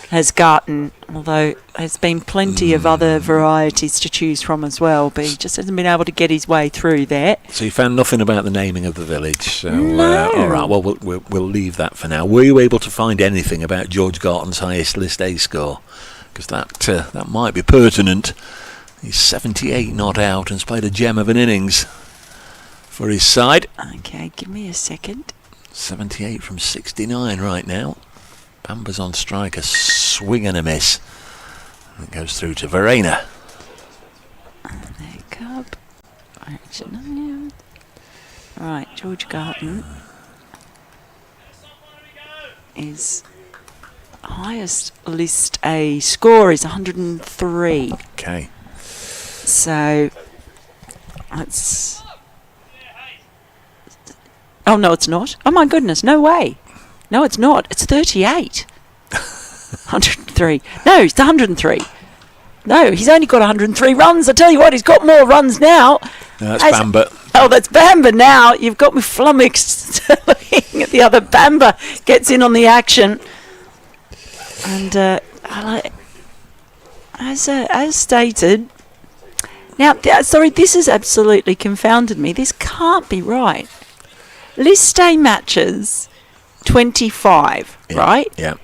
has Garton, although there's been plenty of other varieties to choose from as well, but he just hasn't been able to get his way through there.
So you found nothing about the naming of the village. So,
No.
all right, well, we'll leave that for now. Were you able to find anything about George Garton's highest List A score? Because that might be pertinent. He's 78 not out and has played a gem of an innings for his side.
Okay, give me a second.
78 from 69 right now. Bamba's on strike, a swing and a miss. And it goes through to Verena.
There, Cub. Right, George Garton is highest List A score is 103.
Okay.
So that's... Oh, no, it's not. Oh, my goodness, no way. No, it's not. It's 38. 103. No, it's 103. No, he's only got 103 runs. I tell you what, he's got more runs now.
No, that's Bamba.
Oh, that's Bamba now. You've got me flummoxed looking at the other. Bamba gets in on the action. And as stated... Now, sorry, this has absolutely confounded me. This can't be right. List A matches... 25,
Yeah,
right?
Yeah.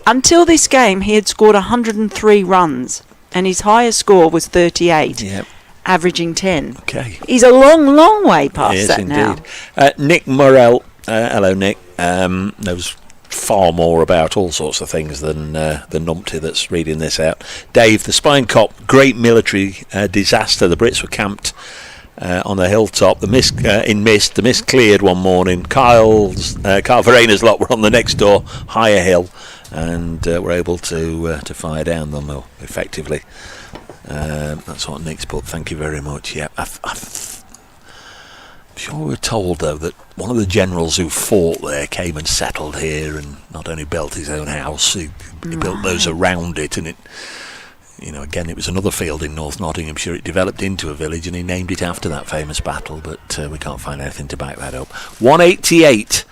Until this game, he had scored 103 runs, and his highest score was 38,
Yeah.
averaging 10.
Okay.
He's a long, long way past
Yes,
that
indeed.
now.
Nick Morrell, hello Nick, knows far more about all sorts of things than the numpty that's reading this out. Dave, the Spine Cop, great military disaster. The Brits were camped on the hilltop. The mist the mist cleared one morning. Carl Verena's lot were on the next door higher hill and were able to fire down them effectively. That's what Nick's put. Thank you very much. Yeah, I'm sure we're told though that one of the generals who fought there came and settled here and not only built his own house, he built those around it, and it. You know, again, it was another field in North Nottinghamshire. It developed into a village and he named it after that famous battle, but we can't find anything to back that up. 188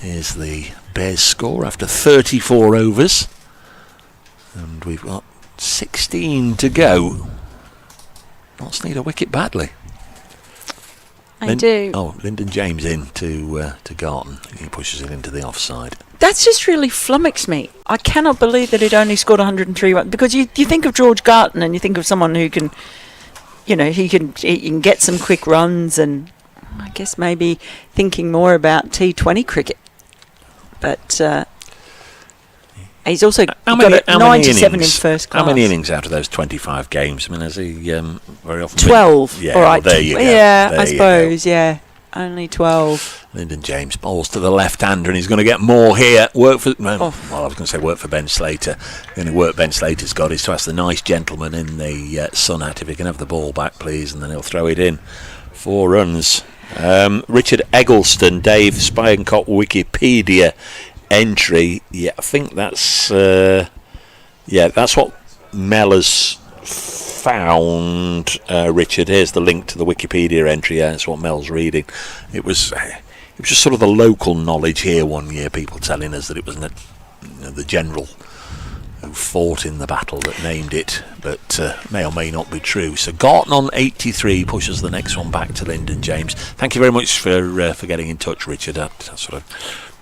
is the Bears score after 34 overs. And we've got 16 to go. Notts need a wicket badly.
I do.
Oh, Lyndon James in to Garton. He pushes it into the offside.
That's just really flummoxed me. I cannot believe that he'd only scored 103 runs, because you think of George Garton and you think of someone who can, you know, he can get some quick runs, and I guess maybe thinking more about T20 cricket. But he's also got a 97 in first class.
How many innings out of those 25 games? I mean, has he very often
12.
Yeah,
all right.
Well, there you go.
Yeah,
there
I suppose, yeah. Only 12.
Lyndon James bowls to the left-hander, and he's going to get more here. Well, I was going to say work for Ben Slater. The only work Ben Slater's got is to ask the nice gentleman in the sun hat if he can have the ball back, please, and then he'll throw it in. 4 runs. Richard Eggleston, Dave Spienkott Wikipedia entry. Yeah, I think that's that's what Mel has found. Richard, here's the link to the Wikipedia entry. Yeah, that's what Mel's reading. It was just sort of the local knowledge here one year, people telling us that it wasn't the general who fought in the battle that named it, but may or may not be true. So Garton on 83 pushes the next one back to Lyndon James. Thank you very much for getting in touch, Richard. I sort of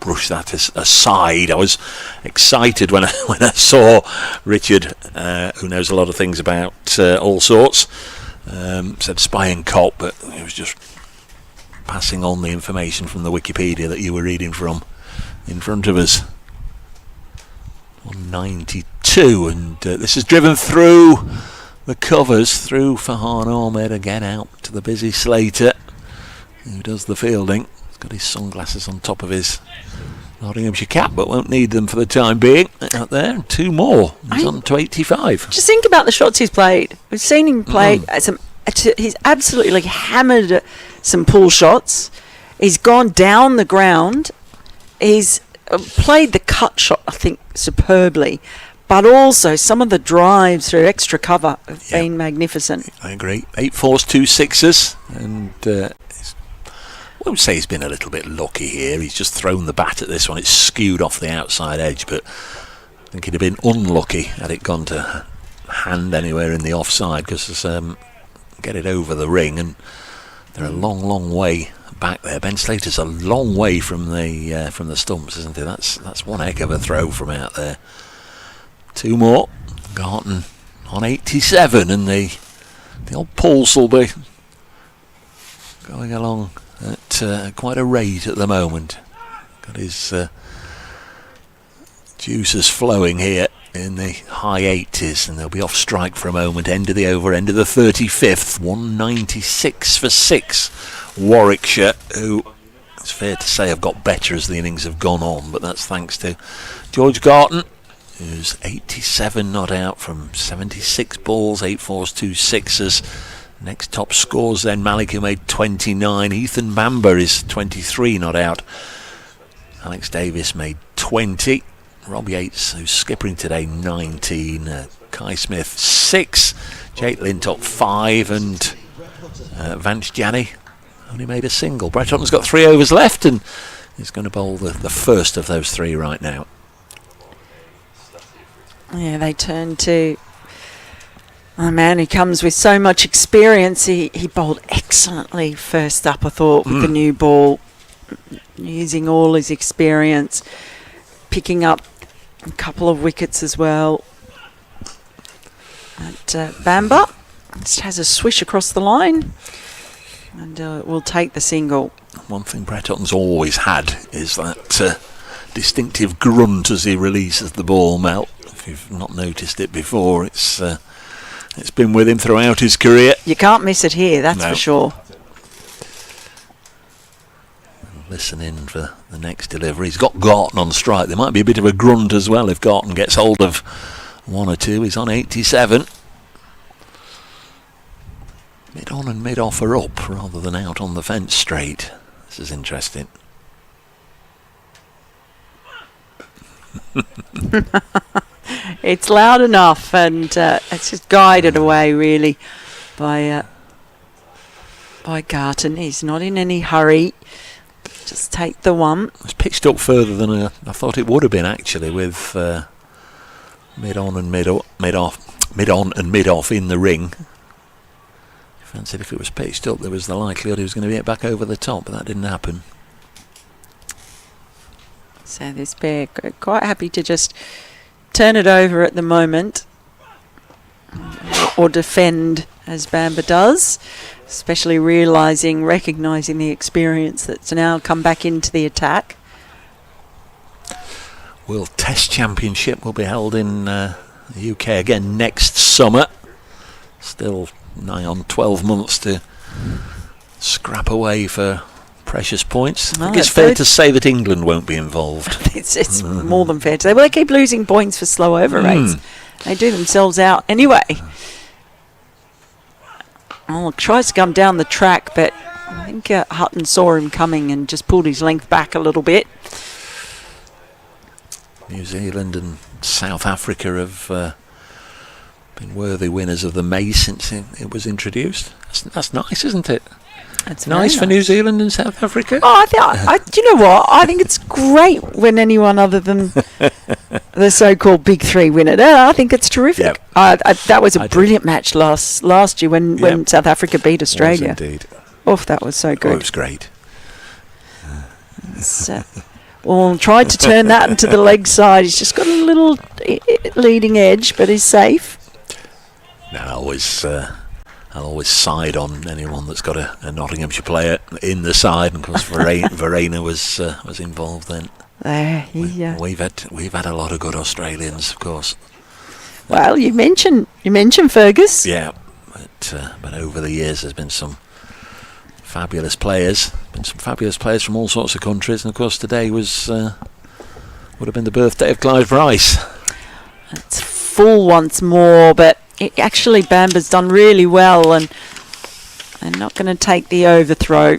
brush that aside. I was excited when I saw Richard, who knows a lot of things about all sorts, said Spienkott, but he was just passing on the information from the Wikipedia that you were reading from in front of us. 192, and this is driven through the covers, through Farhan Ahmed again, out to the busy Slater, who does the fielding. He's got his sunglasses on top of his Nottinghamshire cap, but won't need them for the time being. Out there, 2 more. He's on to 85.
Just think about the shots he's played. We've seen him play he's absolutely hammered some pull shots. He's gone down the ground. He's played the cut shot, I think, superbly, but also some of the drives through extra cover have been magnificent.
I agree. 8 fours, 2 sixes, and I won't say he's been a little bit lucky here. He's just thrown the bat at this one. It's skewed off the outside edge, but I think he'd have been unlucky had it gone to hand anywhere in the offside, because get it over the ring, and they're a long way back there. Ben Slater's a long way from the stumps, isn't he? That's one heck of a throw from out there. 2 more. Garton on 87, and the old pulse will be going along at quite a rate at the moment. Got his juices flowing here in the high 80s, and they'll be off strike for a moment. End of the over, end of the 35th. 196 for 6. Warwickshire, who it's fair to say have got better as the innings have gone on, but that's thanks to George Garton, who's 87 not out from 76 balls, 8 fours, 2 sixes. Next top scores then Malik, who made 29. Ethan Bamber is 23 not out. Alex Davis made 20. Rob Yates, who's skippering today, 19. Kai Smith 6. Jake Lintop 5, and Vance Janney only made a single. Brett Hutton's got 3 overs left, and he's going to bowl the first of those 3 right now.
Yeah, they turn to a man who comes with so much experience. He bowled excellently first up, I thought, with the new ball, using all his experience, picking up a couple of wickets as well. And Bamber just has a swish across the line, and will take the single.
One thing Brett Hutton's always had is that distinctive grunt as he releases the ball, Mel. If you've not noticed it before, it's been with him throughout his career.
You can't miss it here, that's for sure.
Listen in for the next delivery. He's got Garton on strike. There might be a bit of a grunt as well if Garton gets hold of 1 or 2. He's on 87. Mid on and mid off are up rather than out on the fence straight. This is interesting.
It's loud enough, and it's just guided away really by Garton. He's not in any hurry. Just take the one.
It's pitched up further than I thought it would have been, actually, with mid on and mid off in the ring. I fancied if it was pitched up, there was the likelihood he was going to get back over the top, but that didn't happen.
So this pair quite happy to just turn it over at the moment, or defend as Bamber does. especially recognising the experience that's now come back into the attack.
World Test Championship will be held in the UK again next summer. Still nigh on 12 months to scrap away for precious points. I think it's fair to say that England won't be involved.
It's more than fair to say. Well, they keep losing points for slow over rates. They do themselves out anyway. Oh, tries to come down the track, but I think Hutton saw him coming and just pulled his length back a little bit.
New Zealand and South Africa have been worthy winners of the maze since it was introduced. That's nice, isn't it?
It's
nice for New Zealand and South Africa.
Oh, do you know what? I think it's great when anyone other than the so-called Big Three win it. I think it's terrific.
Yep.
That was a brilliant match last year when South Africa beat Australia.
It was indeed.
Oh, that was so good.
Oh, it was great.
Well, tried to turn that into the leg side. He's just got a little leading edge, but he's safe.
No, I'll always side on anyone that's got a Nottinghamshire player in the side, and of course Verena was involved then. We've had a lot of good Australians, of course.
Well, you mentioned Fergus.
Yeah, but over the years there's been some fabulous players. From all sorts of countries, and of course today would have been the birthday of Clive Rice.
It's full once more, but actually Bamba's done really well, and they're not going to take the overthrow.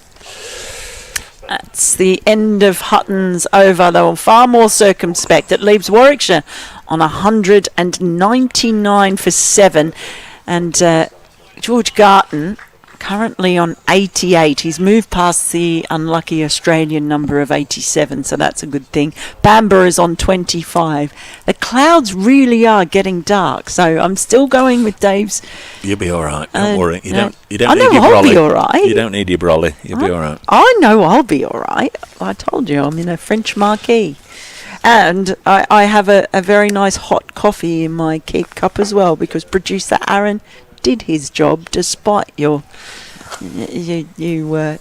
That's the end of Hutton's over. They were far more circumspect. It leaves Warwickshire on 199 for 7, and George Garton currently on 88. He's moved past the unlucky Australian number of 87, so that's a good thing. Bamba is on 25. The clouds really are getting dark, so I'm still going with Dave's.
You'll be all right. Don't worry. You don't need
I know
your
I'll
brolly.
be all right.
You don't need your brolly. You'll be all right.
I know I'll be all right. I told you I'm in a French marquee. And I have a very nice hot coffee in my keep cup as well, because producer Aaron did his job despite you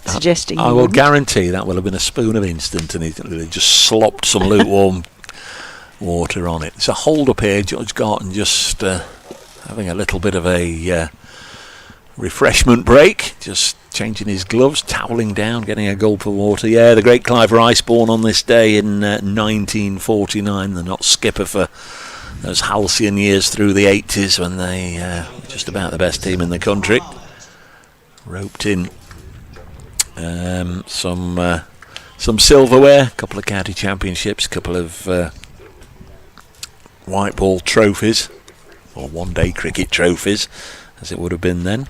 suggesting.
I will guarantee that will have been a spoon of instant, and he just slopped some lukewarm water on it. It's a hold up here. George Garton just having a little bit of a refreshment break, just changing his gloves, toweling down, getting a gulp of water. Yeah, the great Clive Rice, born on this day in 1949, the not skipper for those halcyon years through the 80s when they were just about the best team in the country. Roped in some silverware, a couple of county championships, a couple of white ball trophies, or one-day cricket trophies, as it would have been then.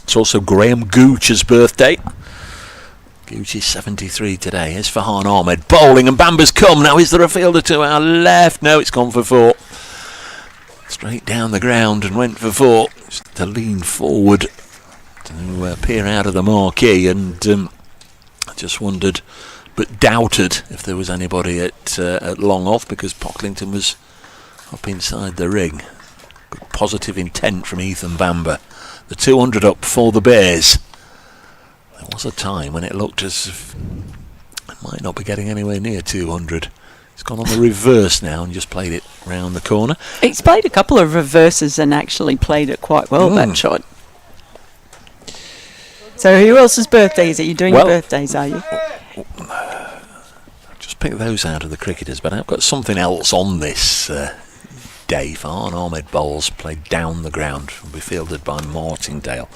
It's also Graham Gooch's birthday. Gooch is 73 today. Here's Farhan Ahmed bowling, and Bamba's come. Now is there a fielder to our left? No, it's gone for 4. Straight down the ground and went for 4. Just to lean forward to peer out of the marquee, and I just wondered, but doubted if there was anybody at long off, because Pocklington was up inside the ring. Good positive intent from Ethan Bamba. The 200 up for the Bears. There was a time when it looked as if it might not be getting anywhere near 200. It's gone on the reverse now and just played it round the corner.
He's played a couple of reverses and actually played it quite well, that shot. So who else's birthday is it? You're doing your birthdays, are you?
Just pick those out of the cricketers, but I've got something else on this day. Farhan Ahmed bowls, played down the ground, will be fielded by Martindale.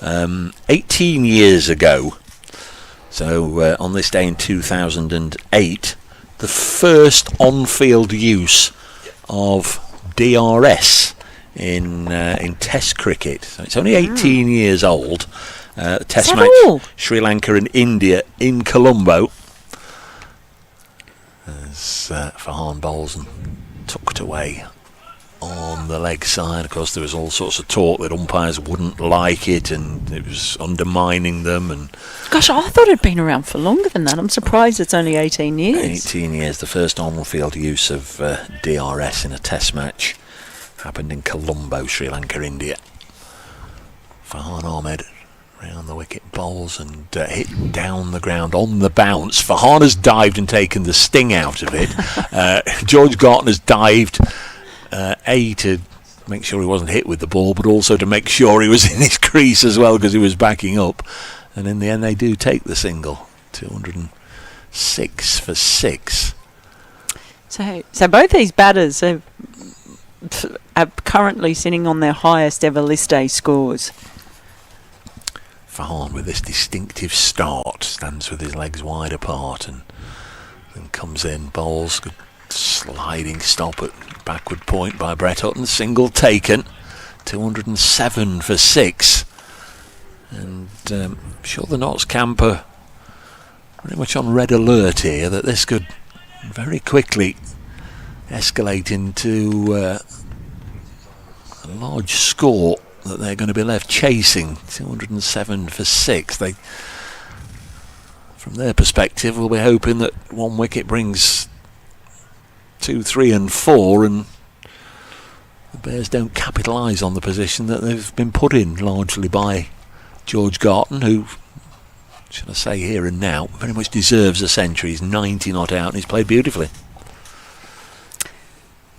18 years ago, so on this day in 2008, the first on-field use of DRS in Test cricket. So it's only 18 years old. Test match, Sri Lanka and India in Colombo. As Farhan bowls and tucked away on the leg side. Of course, there was all sorts of talk that umpires wouldn't like it, and it was undermining them. And
gosh, I thought it'd been around for longer than that. I'm surprised it's only 18 years.
18 years. The first on-field use of DRS in a Test match happened in Colombo, Sri Lanka, India. Farhan Ahmed round the wicket, bowls and hit down the ground on the bounce. Farhana's dived and taken the sting out of it. George Gartner's dived to make sure he wasn't hit with the ball, but also to make sure he was in his crease as well, because he was backing up. And in the end they do take the single. 206 for 6.
So both these batters are currently sitting on their highest ever list A scores.
Farhan, with this distinctive start, stands with his legs wide apart and comes in, bowls, good sliding stop at backward point by Brett Hutton, single taken, 207 for 6. And I'm sure the Notts camp are pretty much on red alert here, that this could very quickly escalate into a large score that they're going to be left chasing. 207 for 6. They, from their perspective, will be hoping that one wicket brings 2, 3 and 4, and the Bears don't capitalise on the position that they've been put in largely by George Garton, who, should I say here and now, very much deserves a century. He's 90 not out and he's played beautifully.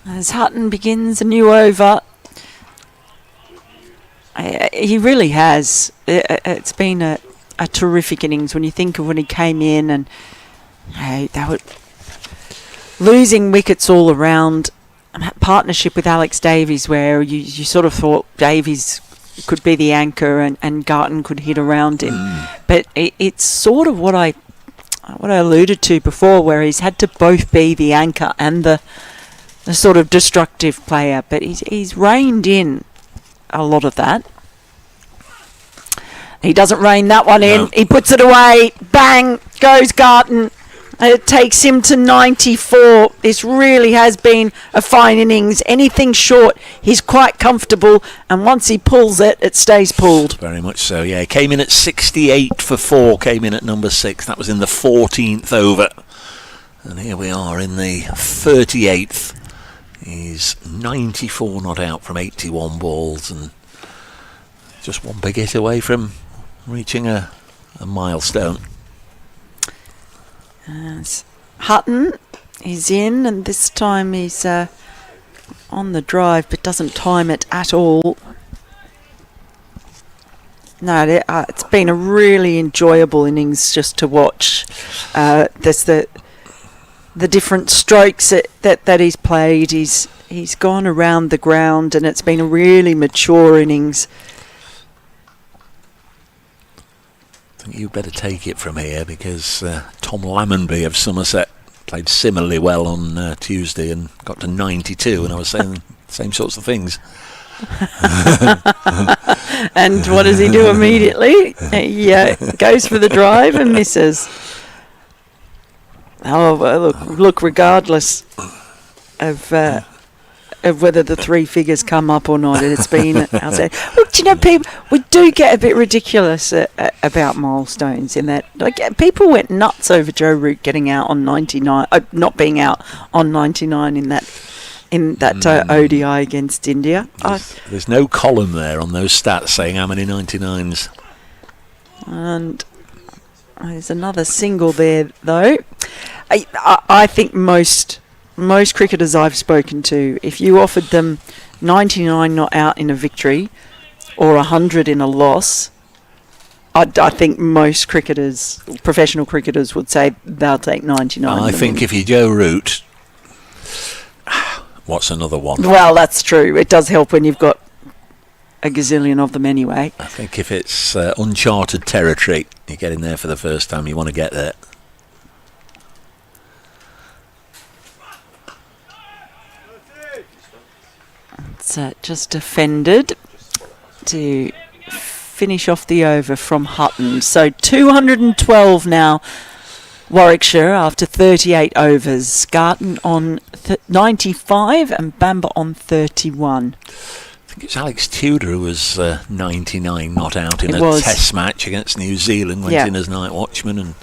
As Hutton begins a new over, he really has. It's been a terrific innings when you think of when he came in, and they were losing wickets all around. That partnership with Alex Davies, where you sort of thought Davies could be the anchor and Garton could hit around him. But it's sort of what I alluded to before, where he's had to both be the anchor and the sort of destructive player. But he's reined in a lot of that. He doesn't rein that one in. He puts it away. Bang goes Garton. It takes him to 94. This really has been a fine innings. Anything short, he's quite comfortable, and once he pulls it, it stays pulled.
Very much so, yeah. He came in at 68 for 4, came in at number 6. That was in the 14th over. And here we are in the 38th. He's 94 not out from 81 balls, and just one big hit away from reaching a milestone.
Hutton is in, and this time he's on the drive, but doesn't time it at all. No, it's been a really enjoyable innings just to watch. There's the different strokes that he's played. He's gone around the ground, and it's been a really mature innings.
You better take it from here, because Tom Lammonby of Somerset played similarly well on Tuesday and got to 92, and I was saying the same sorts of things.
And what does he do immediately? He goes for the drive and misses. Oh, look, regardless of whether the three figures come up or not, it's been outstanding. Look, do you know, people, we do get a bit ridiculous about milestones in that, like, people went nuts over Joe Root getting out on 99, not being out on 99 in that ODI against India.
There's no column there on those stats saying how many 99s.
And there's another single there, though. I think most cricketers I've spoken to, if you offered them 99 not out in a victory or 100 in a loss, I think most cricketers, professional cricketers, would say they'll take 99.
I think if you Joe Root, what's another one?
Well, that's true. It does help when you've got a gazillion of them anyway.
I think if it's uncharted territory, you get in there for the first time, you want to get there.
It's just defended to finish off the over from Hutton. So 212 now, Warwickshire, after 38 overs. Garton on 95 and Bamber on 31.
I think it's Alex Tudor who was 99 not out in a test match against New Zealand, went in as night watchman and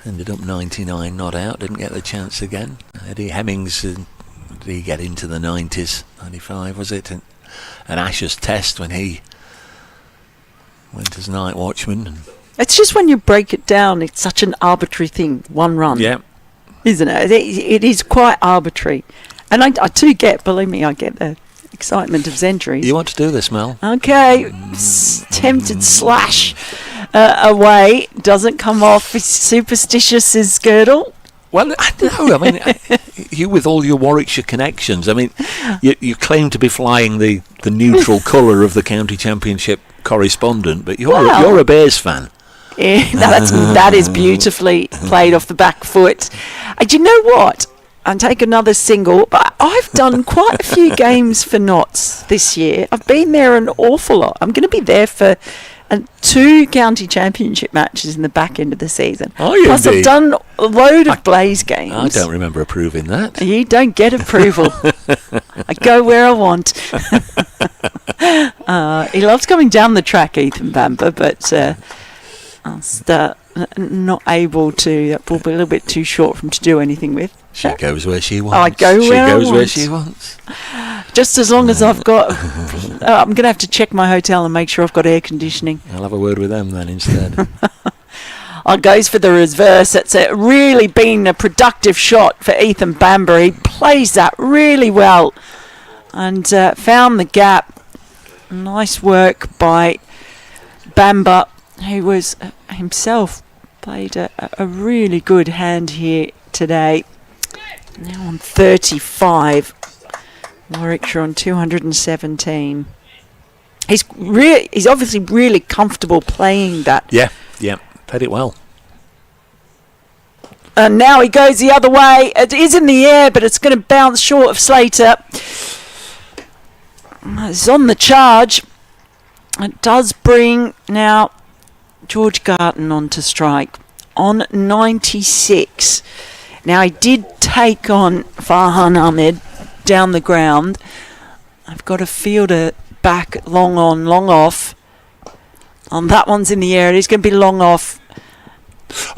ended up 99 not out, didn't get the chance again. Eddie Hemmings, did he get into the 90s? 95 was it? And Asher's test when he went as night watchman. And
It's just when you break it down, it's such an arbitrary thing, one run.
yeah.
Isn't it? It is quite arbitrary. And I do believe me, I get the excitement of centuries.
You want to do this, Mel?
Okay, tempted slash away, doesn't come off. He's superstitious as girdle.
Well, I know. I mean, you with all your Warwickshire connections. I mean, you claim to be flying the neutral colour of the county championship correspondent, but you're a Bears fan.
Yeah, that is beautifully played off the back foot. Do you know what? I'll take another single, but I've done quite a few games for Notts this year. I've been there an awful lot. I'm going to be there for 2 county championship matches in the back end of the season.
Are you
Plus,
indeed?
I've done a load of Blaze games.
I don't remember approving that.
You don't get approval. I go where I want. He loves coming down the track, Ethan Bamber, but not able to. That will be a little bit too short for him to do anything with.
She goes where she wants.
I go where I want.
She goes where she wants.
Just as long as I've got... I'm going to have to check my hotel and make sure I've got air conditioning.
I'll have a word with them then instead.
Goes for the reverse. It's really been a productive shot for Ethan Bamber. He plays that really well and found the gap. Nice work by Bamber, who was himself played a really good hand here today. Now on 35. Warwickshire on 217. He's obviously really comfortable playing that.
Yeah, played it well.
And now he goes the other way. It is in the air, but it's going to bounce short of Slater. It's on the charge. It does bring now George Garton on to strike on 96. Now he did take on Farhan Ahmed down the ground. I've got a fielder back, long on, long off. That one's in the air. It is going to be long off.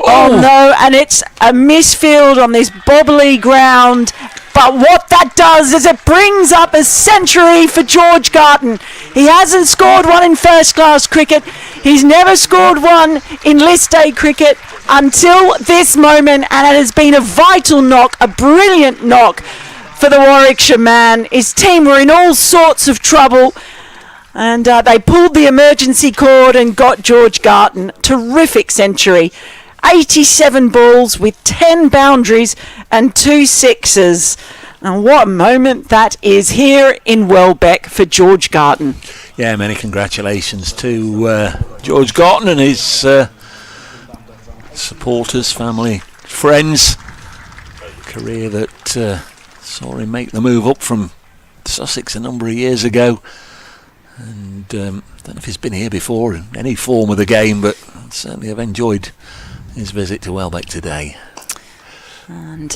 Oh no, and it's a misfield on this bobbly ground. But what that does is it brings up a century for George Garton. He hasn't scored one in first class cricket. He's never scored one in list A cricket until this moment, and it has been a vital knock, a brilliant knock for the Warwickshire man. His team were in all sorts of trouble, and they pulled the emergency cord and got George Garton. Terrific century. 87 balls with 10 boundaries and 2 sixes. And what a moment that is here in Welbeck for George Garton.
Yeah, many congratulations to George Garton and his supporters, family, friends. Career that saw him make the move up from Sussex a number of years ago. And I don't know if he's been here before in any form of the game, but certainly I've enjoyed his visit to Welbeck today.
And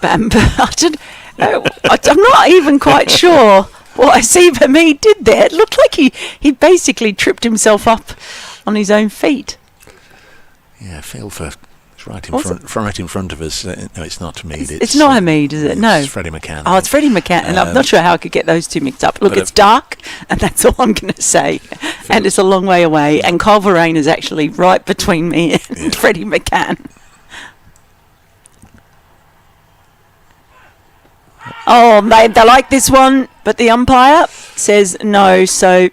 Bamber, I'm not even quite sure what I see from he did there. It looked like he basically tripped himself up on his own feet.
Yeah, feel for right in front of us. No, it's not Hamid.
It's not Hamid, is it? No.
It's Freddie McCann.
Oh, it's Freddie McCann, and I'm not sure how I could get those two mixed up. Look, it's dark, and that's all I'm going to say. And it's a long way away, and Culverrain is actually right between me and Freddie McCann. Oh, they like this one, but the umpire says no, so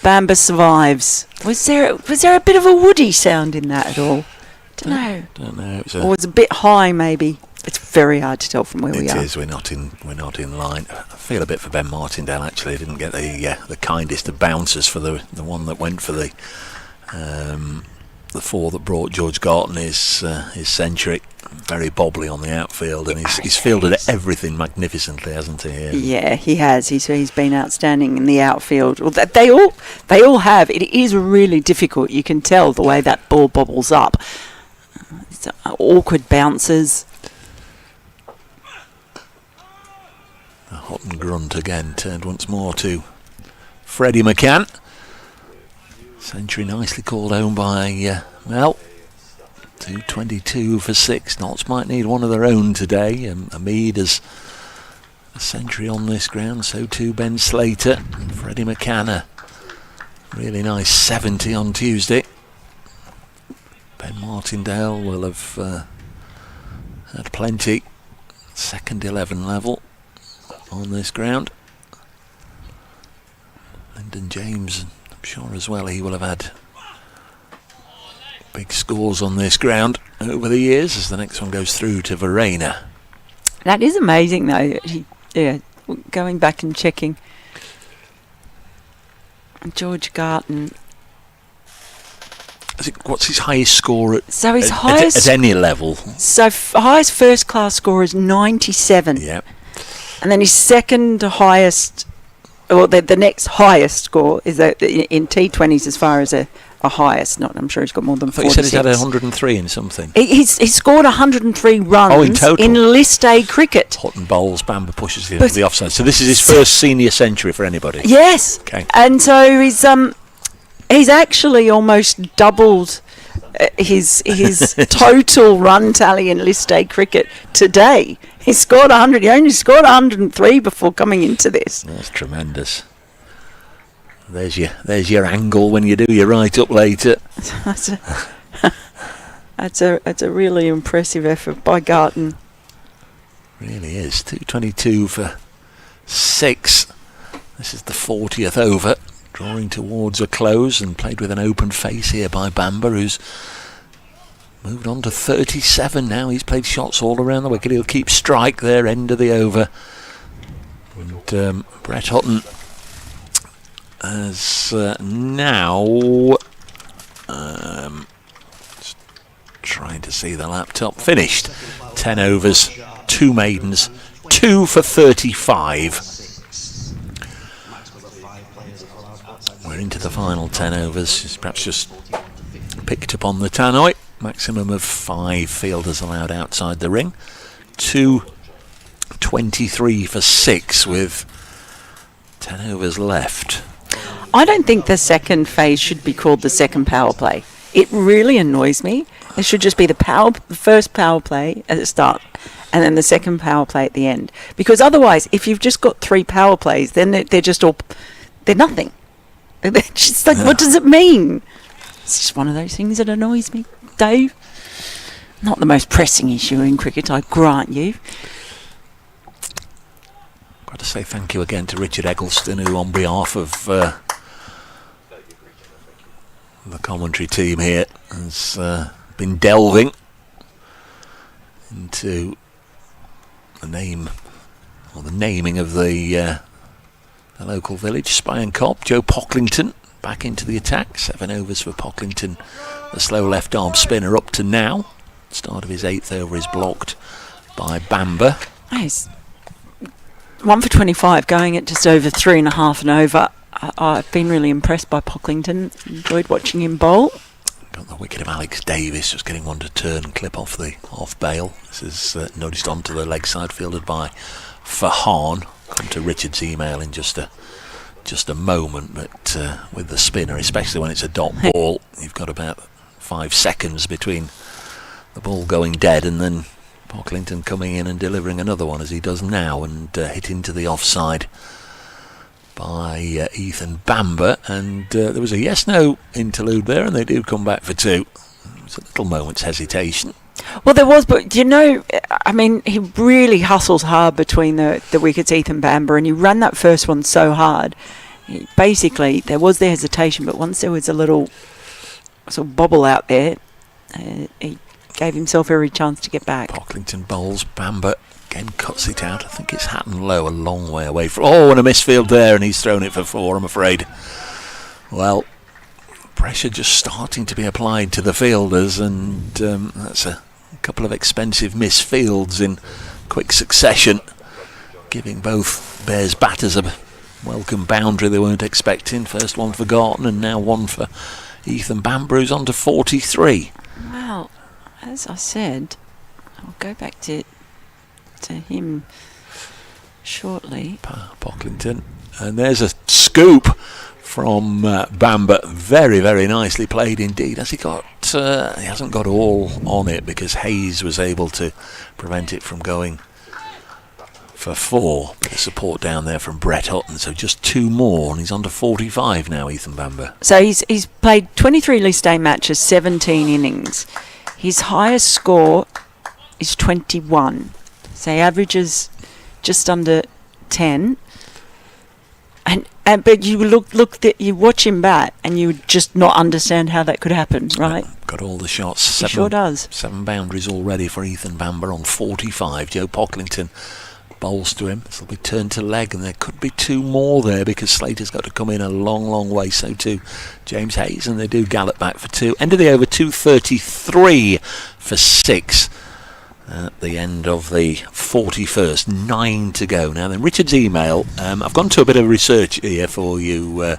Bamber survives. Was there a bit of a woody sound in that at all? Don't know. Or it's a bit high, maybe. It's very hard to tell from where we are.
It is. We're not in line. I feel a bit for Ben Martindale. Actually, didn't get the kindest of bounces for the one that went for the 4 that brought George Garton his century. Very bobbly on the outfield, and he's fielded everything magnificently, hasn't he?
Yeah, he has. He's been outstanding in the outfield. Well, they all have. It is really difficult. You can tell the way that ball bobbles up. It's awkward bounces.
A hot and grunt again turned once more to Freddie McCann. Century nicely called home by Mel. 222 for 6. Notts might need one of their own today. Hamid has a century on this ground, so too Ben Slater. And Freddie McCann, Really nice 70 on Tuesday. Ben Martindale will have had plenty. Second 11 level on this ground. Lyndon James, I'm sure as well, he will have had big scores on this ground over the years as the next one goes through to Verena.
That is amazing, though. Going back and checking. George Garton.
What's his highest score at?
So his highest
at any level.
So highest first class score is 97.
Yep.
And then his second highest, or the next highest score is in T20s as far as a highest. I'm sure he's got more than 46.
You said he's had 103 in something.
He's scored 103 runs
in total.
in List A cricket.
Hutton bowls, Bamber pushes the the offside. So this is his first senior century for anybody.
Yes.
Okay.
And so he's actually almost doubled his total run tally in List A cricket today. He scored 100. He only scored 103 before coming into this.
That's tremendous. There's your angle when you do your write up later.
That's a really impressive effort by Garton.
Really is. 222 for 6. This is the 40th over, drawing towards a close and played with an open face here by Bamber, who's moved on to 37 now. He's played shots all around the wicket. He'll keep strike there, end of the over. And Brett Hutton has now just trying to see the laptop, finished 10 overs, 2 maidens, 2 for 35. We're into the final 10 overs. He's perhaps just picked up on the tannoy. Maximum of 5 fielders allowed outside the ring. 223 for 6 with 10 overs left.
I don't think the second phase should be called the second power play. It really annoys me. It should just be the first power play at the start and then the second power play at the end. Because otherwise, if you've just got 3 power plays, then they're nothing. They're just like, what does it mean? It's just one of those things that annoys me, Dave. Not the most pressing issue in cricket, I grant you.
Got to say thank you again to Richard Eggleston, who on behalf of the commentary team here has been delving into the name or the naming of the local village, Spy Cobb. Joe Pocklington back into the attack. 7 overs for Pocklington, the slow left arm spinner up to now. Start of his 8th over is blocked by Bamber.
Nice. 1 for 25, going at just over 3.5 and over. I've been really impressed by Pocklington. Enjoyed watching him bowl.
Got the wicket of Alex Davis, just getting one to turn and clip off the off bail. This is nudged onto the leg side, fielded by Fahan. Come to Richard's email in just a moment, but with the spinner, especially when it's a dot ball, you've got about 5 seconds between the ball going dead and then Pocklington coming in and delivering another one as he does now, and hit into the offside by Ethan Bamber. And there was a yes-no interlude there, and they do come back for 2. There was a little moment's hesitation.
Well, there was, but he really hustles hard between the wickets, Ethan Bamber, and he ran that first one so hard. Basically, there was the hesitation, but once there was a little sort of bobble out there, he gave himself every chance to get back.
Pocklington bowls, Bamber again cuts it out. I think it's Hatton Low, a long way away from. Oh, and a misfield there, and he's thrown it for 4, I'm afraid. Well, pressure just starting to be applied to the fielders, and that's a couple of expensive misfields in quick succession, giving both Bears batters a welcome boundary they weren't expecting. First one for Garton, and now one for Ethan Bamber, who's on to 43.
Well, as I said, I'll go back to him shortly.
Pocklington, and there's a scoop from Bamber. Very, very nicely played indeed. Has he got? He hasn't got all on it because Hayes was able to prevent it from going for 4. Bit of support down there from Brett Hutton, so just 2 more, and he's on to 45 now, Ethan Bamber.
So he's played 23 List A matches, 17 innings. His highest score is 21. So he averages just under 10. But you you watch him bat, and you would just not understand how that could happen, right?
Got all the shots.
He sure does.
7 boundaries already for Ethan Bamber on 45. Joe Pocklington bowls to him. This will be turned to leg, and there could be 2 more there because Slater's got to come in a long, long way. So too James Hayes, and they do gallop back for 2. End of the over, 2:33 for 6. At the end of the 41st, 9 to go. Now then, Richard's email, I've gone to a bit of research here for you.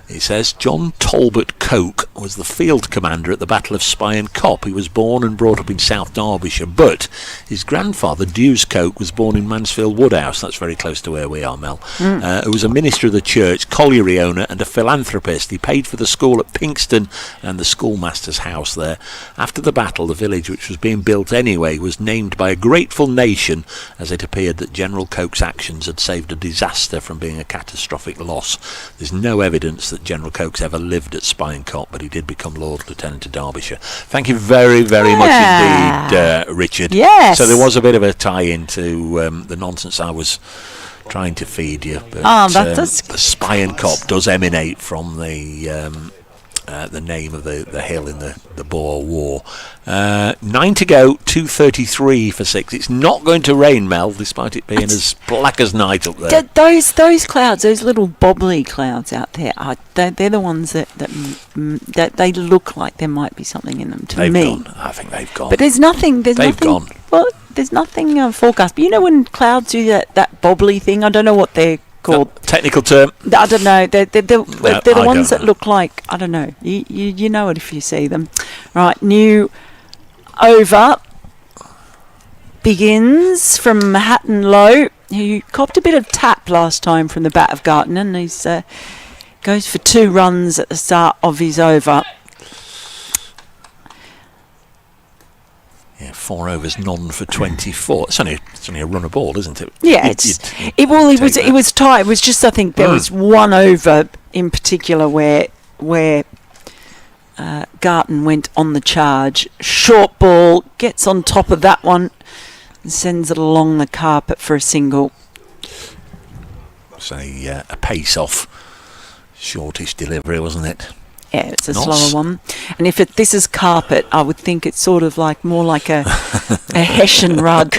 He says, John Talbot Coke was the field commander at the Battle of Spion Cop. He was born and brought up in South Derbyshire, but his grandfather, Dewes Coke, was born in Mansfield Woodhouse. That's very close to where we are, Mel. Who was a minister of the church, colliery owner and a philanthropist. He paid for the school at Pinkston and the schoolmaster's house there. After the battle, the village, which was being built anyway, was named by a grateful nation, as it appeared that General Coke's actions had saved a disaster from being a catastrophic loss. There's no evidence that General Coke's ever lived at Spion Cop, but he did become Lord Lieutenant of Derbyshire. Thank you very, very much indeed, Richard.
Yes.
So there was a bit of a tie-in to the nonsense I was trying to feed you. But,
the
Spion Cop does emanate from the name of the hill in the Boer War. 9 to go, 2:33 for 6. It's not going to rain, Mel, despite it being as black as night up there.
Those clouds, those little bobbly clouds out there, they're the ones that they look like there might be something in them to
They've
me.
gone. I think they've gone.
But there's nothing.
They've gone.
Well, there's nothing forecast. But you know when clouds do that bobbly thing? I don't know what they're called.
Technical term.
I don't know. They're the ones that look like, I don't know. You know it if you see them. Right, new over begins from Hatton Low, who copped a bit of tap last time from the bat of Garton, and he's goes for 2 runs at the start of his over.
Yeah, 4 overs, none for 24. It's only a run of ball, isn't it?
Yeah, it was tight. It was just, I think there was 1 over in particular where Garton went on the charge. Short ball, gets on top of that one and sends it along the carpet for a single.
So a pace-off, shortish delivery, wasn't it?
Yeah, it's a slower one. And if this is carpet, I would think it's sort of like more like a Hessian rug.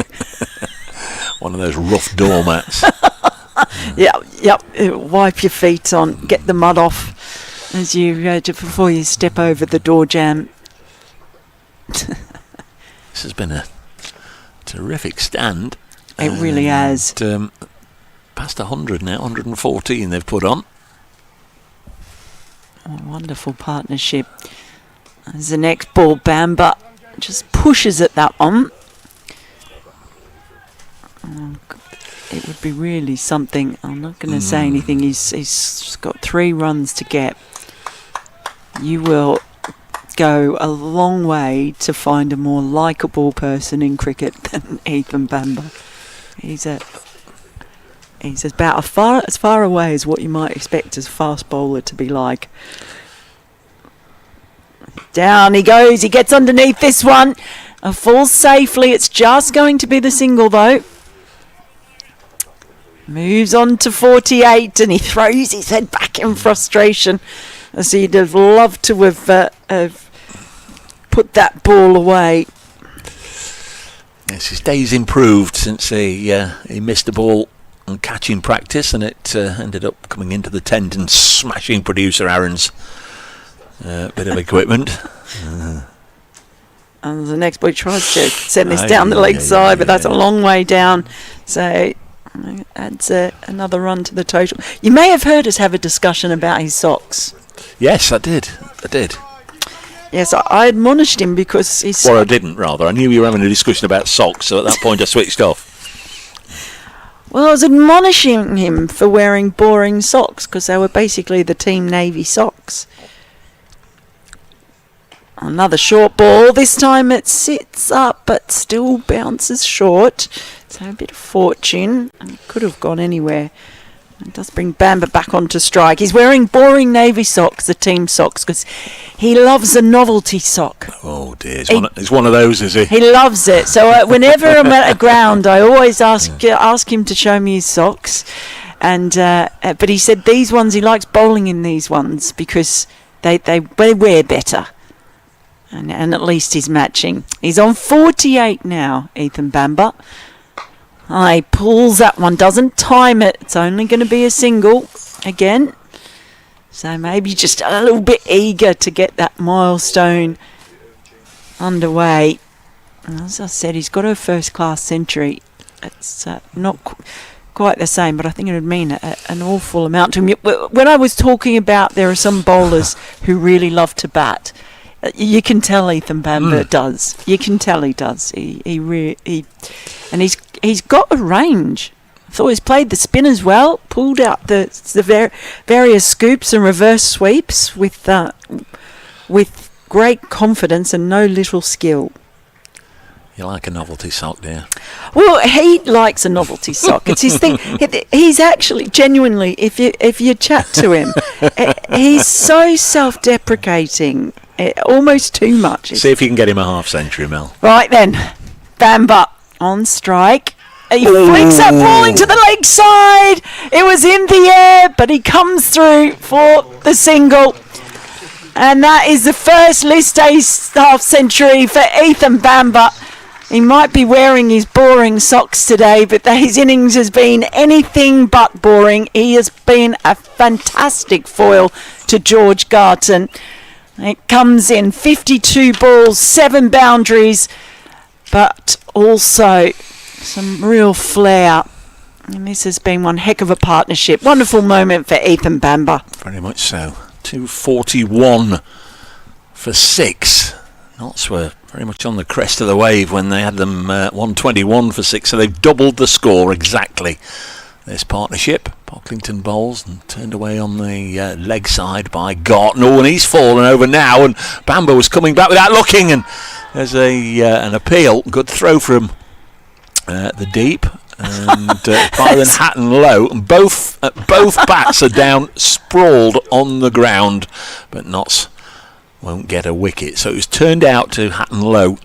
One of those rough doormats.
Yep. Wipe your feet on, get the mud off as you before you step over the door jamb.
This has been a terrific stand.
It really has.
Past 100 now, 114 they've put on.
Oh, wonderful partnership. As the next ball, Bamber just pushes at that one. It would be really something. I'm not going to say anything. He's got 3 runs to get. You will go a long way to find a more likeable person in cricket than Ethan Bamber. He's about as far away as what you might expect as a fast bowler to be like. Down he goes. He gets underneath this one. Falls safely. It's just going to be the single though. Moves on to 48 and he throws his head back in frustration as he'd have loved to have put that ball away.
Yes, his day's improved since he missed the ball on catching practice, and it ended up coming into the tent and smashing producer Aaron's bit of equipment.
And the next boy tries to send this down the leg side, but that's a long way down. So adds another run to the total. You may have heard us have a discussion about his socks.
Yes, I did.
Yes, I admonished him because he's...
Well, I didn't, rather. I knew you were having a discussion about socks, so at that point I switched off.
Well, I was admonishing him for wearing boring socks because they were basically the Team Navy socks. Another short ball. This time it sits up but still bounces short. So a bit of fortune. And it could have gone anywhere. It does bring Bamber back onto strike. He's wearing boring navy socks, the team socks, because he loves a novelty sock.
Oh dear, it's one of those, is he?
He loves it. So whenever I'm at a ground, I always ask him to show me his socks. And but he said these ones, he likes bowling in these ones because they wear better. And at least he's matching. He's on 48 now, Ethan Bamber. He pulls that one, doesn't time it. It's only going to be a single again. So maybe just a little bit eager to get that milestone underway. And as I said, he's got a first-class century. It's not quite the same, but I think it would mean an awful amount to him. When I was talking about there are some bowlers who really love to bat, you can tell Ethan Bamber does. You can tell he does. And he's got a range. I thought he's played the spinners well, pulled out the various scoops and reverse sweeps with great confidence and no little skill.
You like a novelty sock, dear?
Well, he likes a novelty sock. It's his thing. He's actually genuinely, if you chat to him, he's so self-deprecating, almost too much.
See if you can get him a half century, Mel.
Right then, Bamber on strike. He flicks that ball into the leg side. It was in the air, but he comes through for the single. And that is the first List A half century for Ethan Bamber. He might be wearing his boring socks today, but his innings has been anything but boring. He has been a fantastic foil to George Garton. It comes in 52 balls, 7 boundaries, but also some real flair. And this has been one heck of a partnership. Wonderful moment for Ethan Bamber.
Very much so. 241 for 6. Notts were very much on the crest of the wave when they had them 121 for 6, so they've doubled the score exactly. This partnership, Pocklington bowls and turned away on the leg side by Garton. Oh, and he's fallen over now, and Bamber was coming back without looking, and there's an appeal. Good throw from the deep. And Byron Hatton low, and both bats are down, sprawled on the ground, but Notts won't get a wicket. So it was turned out to Hatton low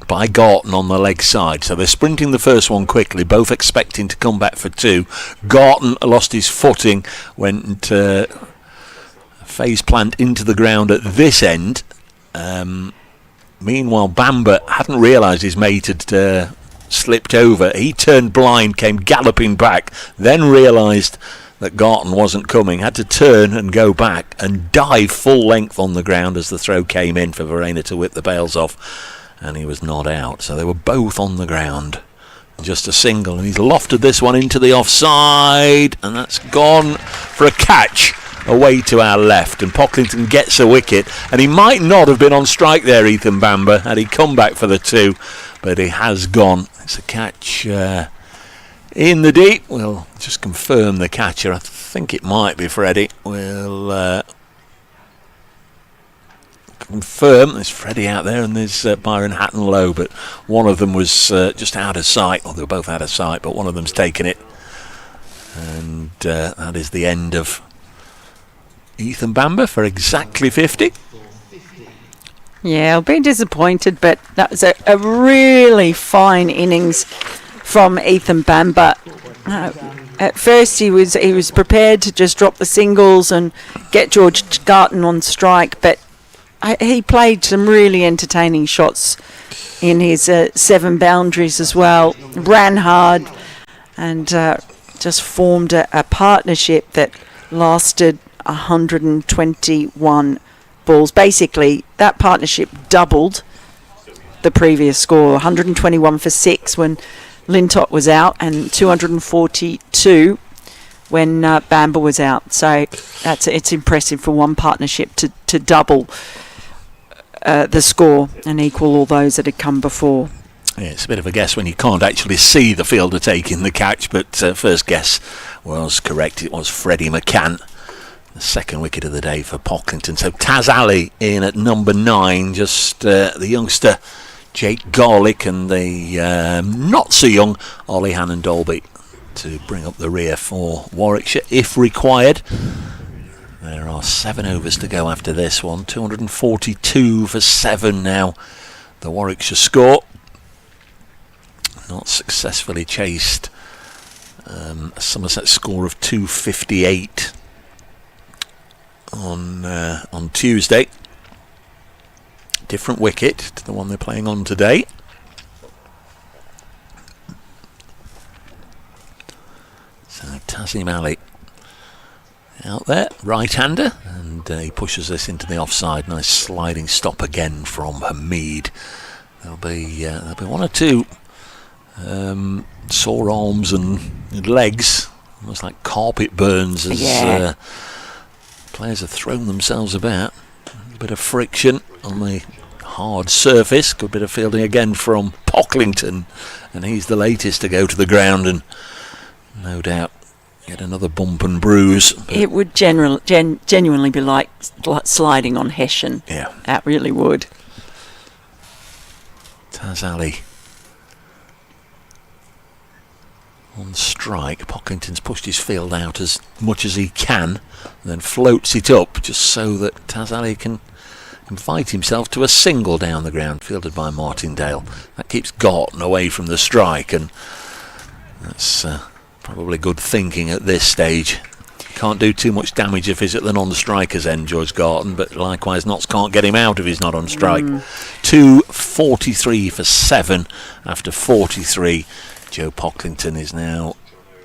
by Garton on the leg side. So they're sprinting the first one quickly, both expecting to come back for 2. Garton lost his footing, went face plant into the ground at this end. Meanwhile, Bamber hadn't realised his mate had slipped over. He turned blind, came galloping back, then realised that Garton wasn't coming, had to turn and go back and dive full length on the ground as the throw came in for Verena to whip the bails off, and he was not out. So they were both on the ground. Just a single, and he's lofted this one into the offside, and that's gone for a catch away to our left, and Pocklington gets a wicket, and he might not have been on strike there, Ethan Bamber, had he come back for the 2, but he has gone. It's a catch in the deep. We'll just confirm the catcher. I think it might be Freddie. We'll confirm. There's Freddie out there, and there's Byron Hatton low, but one of them was just out of sight. Well, they were both out of sight, but one of them's taken it, and that is the end of Ethan Bamber for exactly 50.
Yeah, I'll be disappointed, but that was a really fine innings from Ethan Bamber. At first, he was prepared to just drop the singles and get George Garton on strike, but he played some really entertaining shots in his 7 boundaries as well. Ran hard and just formed a partnership that lasted 121 balls. Basically, that partnership doubled the previous score, 121 for 6 when Lintott was out, and 242 when Bamber was out. So it's impressive for one partnership to double the score and equal all those that had come before.
Yeah, it's a bit of a guess when you can't actually see the fielder taking the catch, but first guess was correct. It was Freddie McCann The second wicket of the day for Pocklington. So Taz Ali in at number 9, just the youngster Jake Garlick and the not so young Ollie Hannon Dolby to bring up the rear for Warwickshire if required. There are 7 overs to go after this one. 242 for 7 now. The Warwickshire score. Not successfully chased. A Somerset score of 258 on Tuesday. Different wicket to the one they're playing on today. So Tazim Ali out there, right-hander, and he pushes this into the offside. Nice sliding stop again from Hamid. There'll be one or two sore arms and legs, almost like carpet burns as players have thrown themselves about. A bit of friction on the hard surface. Good bit of fielding again from Pocklington, and he's the latest to go to the ground and no doubt get another bump and bruise.
It would genuinely be like sliding on Hessian.
Yeah,
that really would.
Taz Ali on strike. Pocklington's pushed his field out as much as he can and then floats it up just so that Taz Ali can invite himself to a single down the ground, fielded by Martindale. That keeps Garton away from the strike, and that's probably good thinking at this stage. Can't do too much damage if he's at the non-striker's end, George Garton, but likewise Notts can't get him out if he's not on strike. 243 for 7 after 43. Joe Pocklington is now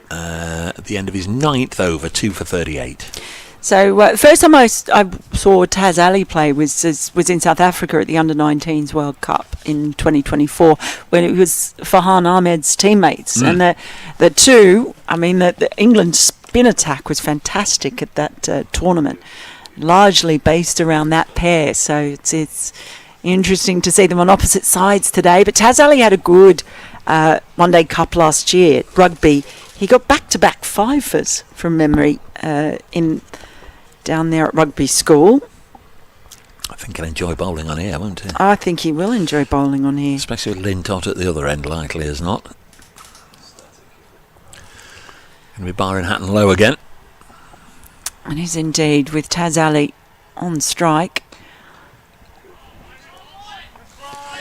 at the end of his 9th over, 2 for 38.
So the first time I saw Taz Ali play was in South Africa at the Under-19s World Cup in 2024, when it was Farhan Ahmed's teammates. And the two, I mean, the England spin attack was fantastic at that tournament, largely based around that pair. So it's interesting to see them on opposite sides today. But Taz Ali had a good One Day Cup last year, rugby. He got back-to-back fifers from memory down there at rugby school.
I think he'll enjoy bowling on here, won't he?
I think he will enjoy bowling on here.
Especially with Lintott at the other end, likely as not. Going to be Byron Hatton low again.
And is indeed, with Taz Ali on strike.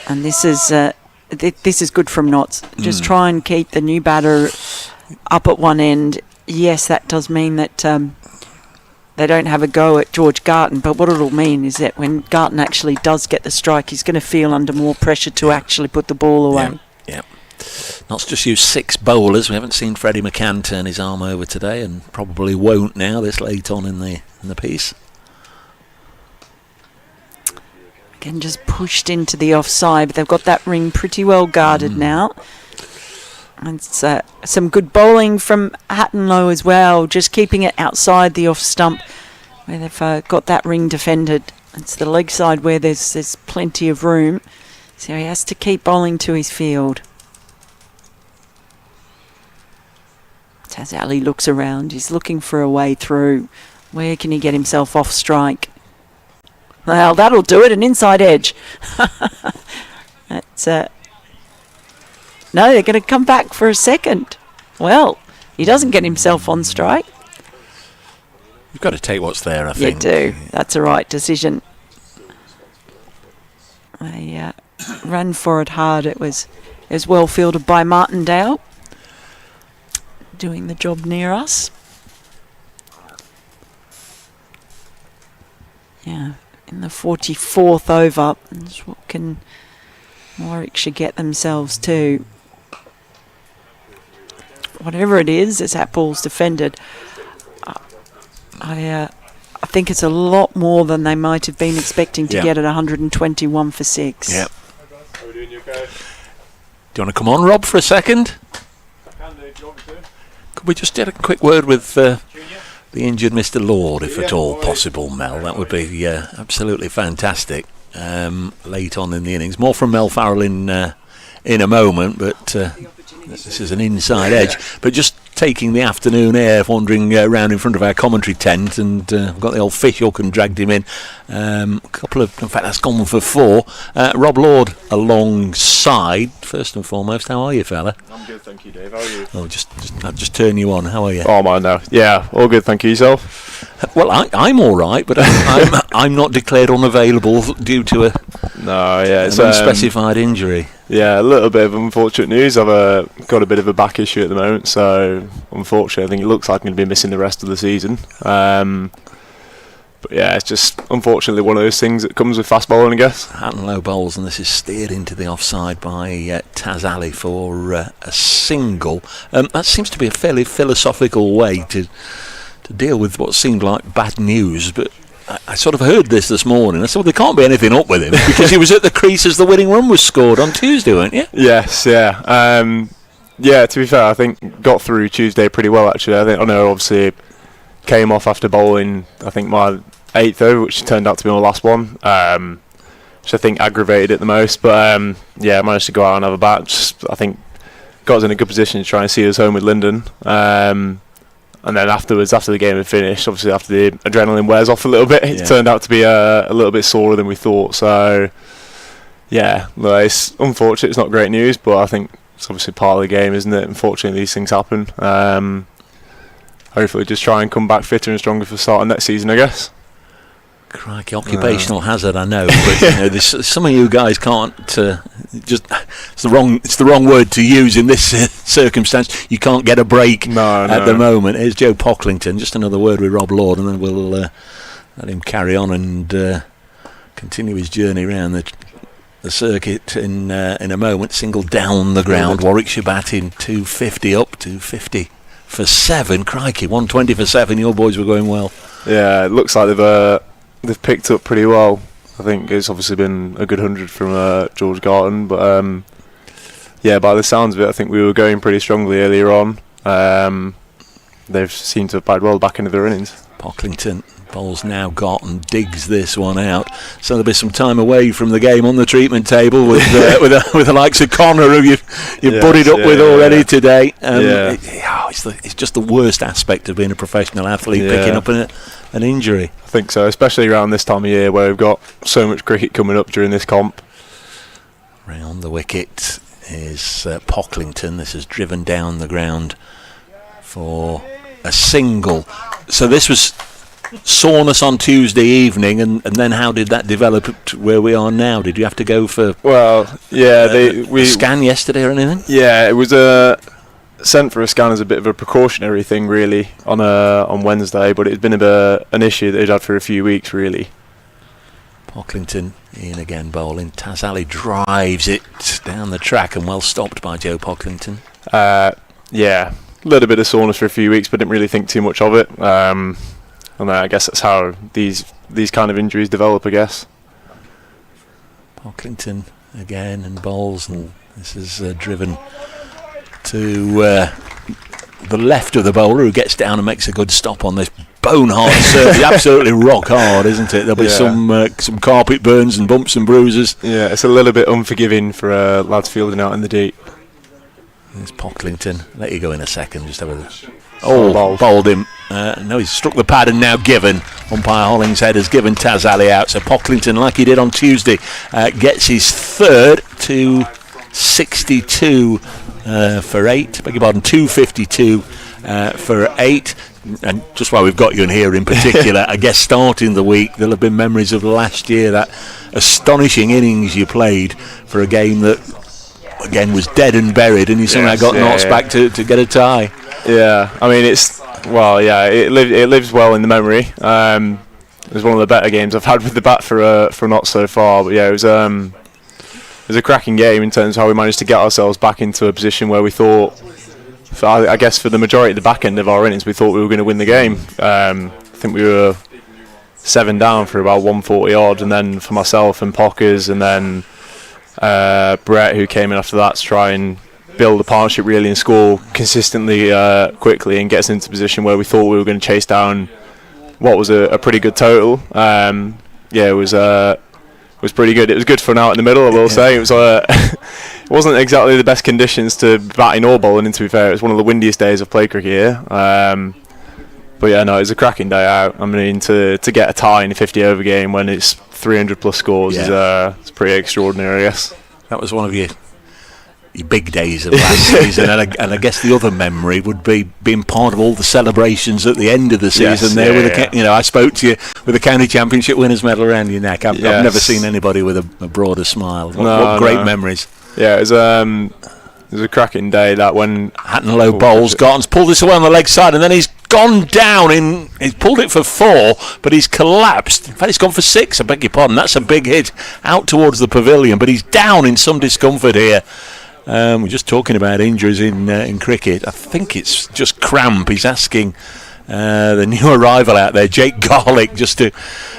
And this is good from Notts. Just try and keep the new batter up at one end. Yes, that does mean that they don't have a go at George Garton, but what it'll mean is that when Garton actually does get the strike, he's going to feel under more pressure to actually put the ball away.
Yeah. Notts just used 6 bowlers. We haven't seen Freddie McCann turn his arm over today, and probably won't now this late on in the piece. Again, just pushed into the offside, but they've got that ring pretty well guarded now. And some good bowling from Hatton Low as well, just keeping it outside the off stump where they've got that ring defended. It's the leg side where there's plenty of room, so he has to keep bowling to his field. Taz Ali looks around, he's looking for a way through. Where can he get himself off strike? Well, that'll do it, an inside edge. That's no, they're going to come back for a second. Well, he doesn't get himself on strike. You've got to take what's there, I think.
You do. That's a right decision. They ran for it hard. It was well fielded by Martindale, doing the job near us. Yeah, in the 44th over. What can Warwickshire get themselves to? Whatever it is, as that ball's defended, I think it's a lot more than they might have been expecting to get at 121 for 6.
Yep. Do you want to come on, Rob, for a second? Could we just get a quick word with the injured Mr. Lord, if at all possible, Mel? That would be absolutely fantastic. Late on in the innings. More from Mel Farrell in a moment, but this is an inside edge, but just taking the afternoon air, wandering around in front of our commentary tent, and I've got the old fish hook and dragged him in. In fact, that's gone for 4. Rob Lord alongside. First and foremost, how are you, fella?
I'm good, thank you, Dave. How are you?
Oh, I'll just turn you on. How are you?
Oh, man, no. Yeah, all good, thank you. Yourself?
Well, I'm all right, but I'm not declared unavailable due to an unspecified injury.
Yeah, a little bit of unfortunate news. I've got a bit of a back issue at the moment, so unfortunately I think it looks like I'm going to be missing the rest of the season. But yeah, it's just unfortunately one of those things that comes with fast bowling, I guess.
Hat and low bowls, and this is steered into the offside by Taz Ali for a single. That seems to be a fairly philosophical way to deal with what seemed like bad news, but I sort of heard this morning. I said, well, there can't be anything up with him because he was at the crease as the winning run was scored on Tuesday, weren't you?
Yes, yeah. Yeah, to be fair, I think got through Tuesday pretty well, actually. I know obviously came off after bowling, I think my 8th over, which turned out to be my last one, which I think aggravated it the most. But yeah, I managed to go out and have a bat. I think got us in a good position to try and see us home with Linden. And then afterwards, after the game had finished, obviously after the adrenaline wears off a little bit, it turned out to be a little bit sorer than we thought. So, yeah, it's unfortunate. It's not great news, but I think it's obviously part of the game, isn't it? Unfortunately, these things happen. Hopefully just try and come back fitter and stronger for starting next season, I guess.
Crikey, occupational hazard, I know, but there's some of you guys can't. It's the wrong word to use in this circumstance. You can't get a break at the moment. Here's Joe Pocklington. Just another word with Rob Lord, and then we'll let him carry on and continue his journey around the circuit in a moment. Single down the ground. Warwickshire batting 250 up, 250 for 7. Crikey, 120 for 7. Your boys were going well.
Yeah, it looks like they've picked up pretty well. I think it's obviously been a good 100 from George Garton, but yeah, by the sounds of it, I think we were going pretty strongly earlier on. They've seemed to have played well back into their innings.
Pocklington bowls now Garton, digs this one out, so there'll be some time away from the game on the treatment table with the likes of Connor, who you've buddied up with already today. It's just the worst aspect of being a professional athlete, picking up an injury.
I think so, especially around this time of year where we've got so much cricket coming up during this comp.
Round the wicket is Pocklington. This is driven down the ground for a single. So this was soreness on Tuesday evening, and then how did that develop to where we are now? Did you have to go for a scan yesterday or anything?
Yeah, it was sent for a scan as a bit of a precautionary thing, really, on Wednesday, but it's been an issue that he'd had for a few weeks, really.
Pocklington in again bowling. Taz Ali drives it down the track and well stopped by Joe Pocklington.
Yeah, a little bit of soreness for a few weeks, but didn't really think too much of it. And I guess that's how these kind of injuries develop, I guess.
Pocklington again and bowls, and this is driven to the left of the bowler, who gets down and makes a good stop on this bone hard surface. Absolutely rock hard, isn't it? There'll be some carpet burns and bumps and bruises.
Yeah, it's a little bit unforgiving for lads fielding out in the deep.
There's Pocklington. Let you go in a second. Just have a bowled him. No, he's struck the pad and now given. Umpire Hollingshead has given Taz Ali out. So Pocklington, like he did on Tuesday, gets his third to 62 for 8. Beg your pardon, 252 for 8. And just while we've got you in here in particular, I guess starting the week, there'll have been memories of last year, that astonishing innings you played for a game that, again, was dead and buried, and you somehow got Notts back to get a tie.
Yeah, I mean, it lives well in the memory. It was one of the better games I've had with the bat for Notts so far. But yeah, it was a cracking game in terms of how we managed to get ourselves back into a position where we thought, I guess for the majority of the back end of our innings, we thought we were going to win the game. I think we were 7 down for about 140 odd, and then for myself and Pockers, and then Brett, who came in after that to try and build a partnership really and score consistently quickly and get us into a position where we thought we were going to chase down what was a pretty good total. It was was pretty good. It was good fun out in the middle, I will say. It was it wasn't exactly the best conditions to be batting or bowling in, to be fair. It was one of the windiest days I've played cricket here. But yeah, no, it was a cracking day out. I mean, to get a tie in a 50-over game when it's 300 plus scores is it's pretty extraordinary, I guess.
That was one of your big days of last season, and I guess the other memory would be being part of all the celebrations at the end of the season. I spoke to you with a county championship winners medal around your neck. I've never seen anybody with a broader smile. What great memories!
Yeah, it was a cracking day. That when
Hatton Low bowls, Garton's pulled this away on the leg side, and then he's gone down he's pulled it for 4, but he's collapsed. In fact, he's gone for 6. I beg your pardon. That's a big hit out towards the pavilion, but he's down in some discomfort here. We're just talking about injuries in cricket. I think it's just cramp. He's asking the new arrival out there, Jake Garlick, just to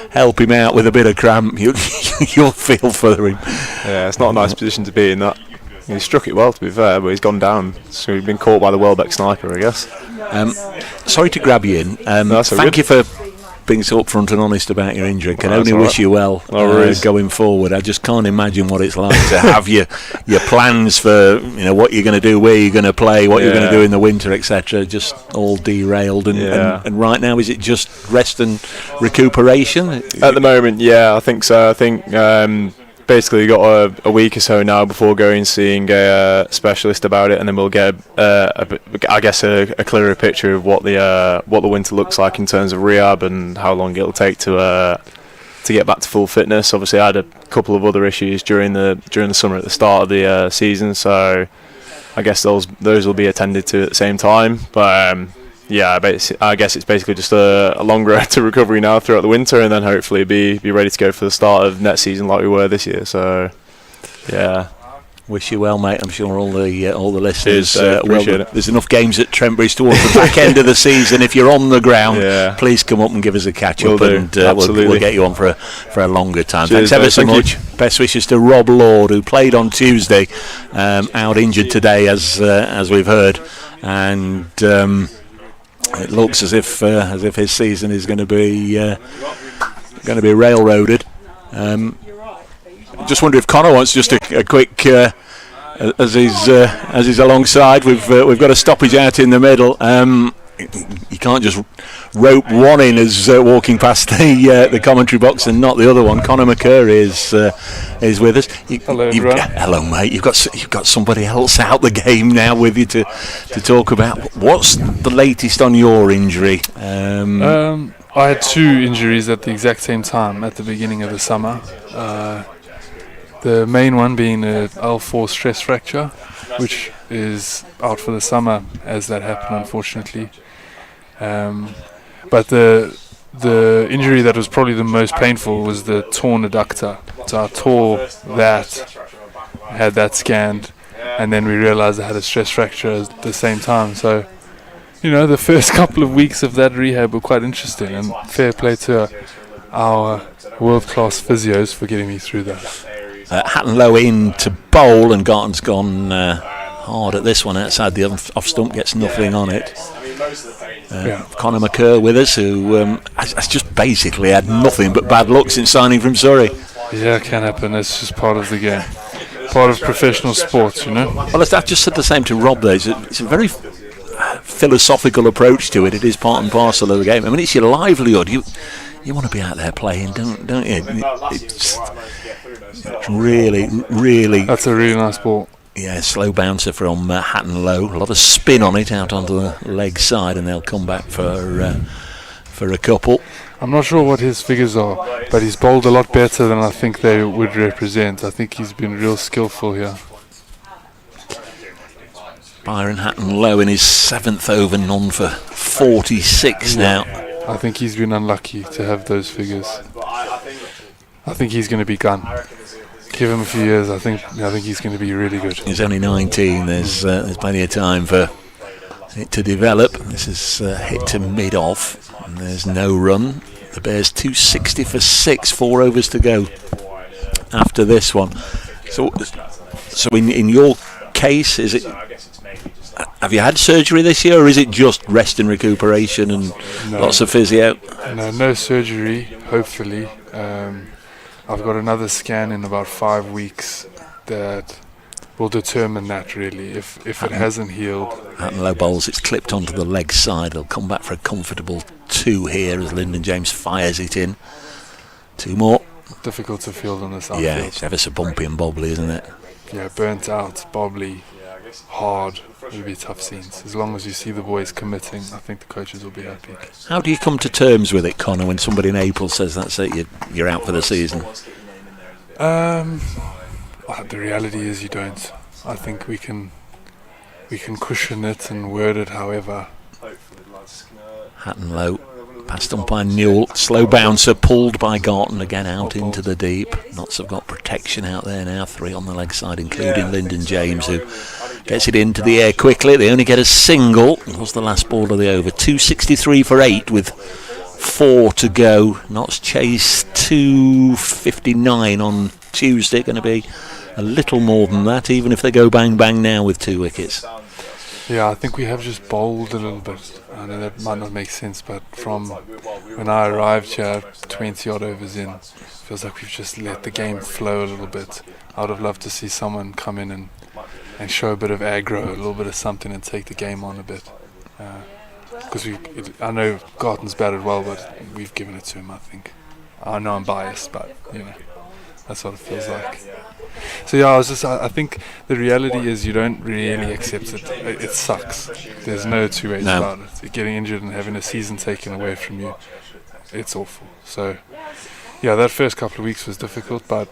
help him out with a bit of cramp. You'll feel for him.
Yeah, it's not a nice position to be in, that. He struck it well, to be fair, but he's gone down. So he's been caught by the Welbeck sniper, I guess.
Sorry to grab you in. Thank you for being so upfront and honest about your injury. Can only wish you well going forward. I just can't imagine what it's like to have your plans for what you're going to do, where you're going to play, what you're going to do in the winter, etc. just all derailed. And right now, is it just rest and recuperation?
At the moment, yeah, I think so. I think basically got a week or so now before going and seeing a specialist about it, and then we'll get a clearer picture of what the winter looks like in terms of rehab and how long it'll take to get back to full fitness. Obviously, I had a couple of other issues during the summer at the start of the season, so I guess those will be attended to at the same time. But I guess it's basically just a longer road to recovery now throughout the winter, and then hopefully be ready to go for the start of next season like we were this year. So, yeah.
Wish you well, mate. I'm sure all the listeners
appreciate it.
There's enough games at Trentbury towards the back end of the season. If you're on the ground, please come up and give us a catch up, and we'll get you on for a longer time.
Cheers,
thanks ever so much. Best wishes to Rob Lord, who played on Tuesday, out injured today, as we've heard, and it looks as if his season is going to be railroaded. Just wonder if Connor wants just a quick as he's alongside. We've got a stoppage out in the middle. You can't just rope one in as walking past the commentary box and not the other one. Conor McCurry is with us.
Hello, everyone.
Hello, mate. You've got somebody else out the game now with you to talk about. What's the latest on your injury?
I had 2 injuries at the exact same time at the beginning of the summer. The main one being an L4 stress fracture, which is out for the summer as that happened, unfortunately. But the injury that was probably the most painful was the torn adductor. So I tore that, had that scanned, and then we realised I had a stress fracture at the same time. So, the first couple of weeks of that rehab were quite interesting, and fair play to our world-class physios for getting me through that.
Hatton Low in to bowl, and Garton's gone hard at this one outside the off stump, gets nothing on it. Conor McCurry with us, who has just basically had nothing but bad luck since signing from Surrey.
Yeah, it can happen. It's just part of the game, part of professional sports, Well,
I've just said the same to Rob there. It's a very philosophical approach to it. It is part and parcel of the game. I mean, it's your livelihood. You want to be out there playing, don't you? It's really, really.
That's a really nice ball.
Yeah, slow bouncer from Hatton Low. A lot of spin on it out onto the leg side, and they'll come back for a couple.
I'm not sure what his figures are, but he's bowled a lot better than I think they would represent. I think he's been real skillful here.
Byron Hatton Low in his 7th over, none for 46 now.
I think he's been unlucky to have those figures. I think he's going to be gone. Give him a few years. I think he's going to be really good.
He's only 19. There's plenty of time for it to develop. This is hit to mid-off, and there's no run. The Bears 260 for 6, 4 overs to go after this one. So in your case, is it? Have you had surgery this year, or is it just rest and recuperation and lots of physio?
No surgery. Hopefully. I've got another scan in about 5 weeks that will determine that really. If it hasn't healed.
Hatton low bowls, it's clipped onto the leg side. They'll come back for a comfortable 2 here as Lyndon James fires it in. 2 more.
Difficult to field on this outfield.
Yeah, it's ever so bumpy and bobbly, isn't it?
Yeah, burnt out, bobbly, hard. It'll be tough scenes. As long as you see the boys committing, I think the coaches will be happy.
How do you come to terms with it, Connor, when somebody in April says that's it, you're out for the season?
The reality is you don't. I think we can cushion it and word it however.
Hatton low, passed on by Newell, slow bouncer, pulled by Garton again out into the deep. Notts have got protection out there now, 3 on the leg side, including Lyndon James, who gets it into the air quickly. They only get a single. It was the last ball of the over. 263 for 8 with 4 to go. Notts chase 259 on Tuesday. Going to be a little more than that, even if they go bang bang now with 2 wickets.
Yeah, I think we have just bowled a little bit. I know that might not make sense, but from when I arrived here, 20 odd overs in, feels like we've just let the game flow a little bit. I would have loved to see someone come in and show a bit of aggro, a little bit of something, and take the game on a bit. Because I know Garton's batted well, but we've given it to him, I think. I know I'm biased, but that's what it feels like. So yeah, I think the reality is you don't really accept it. It sucks. There's no 2 ways about it. Getting injured and having a season taken away from you, it's awful. So yeah, that first couple of weeks was difficult, but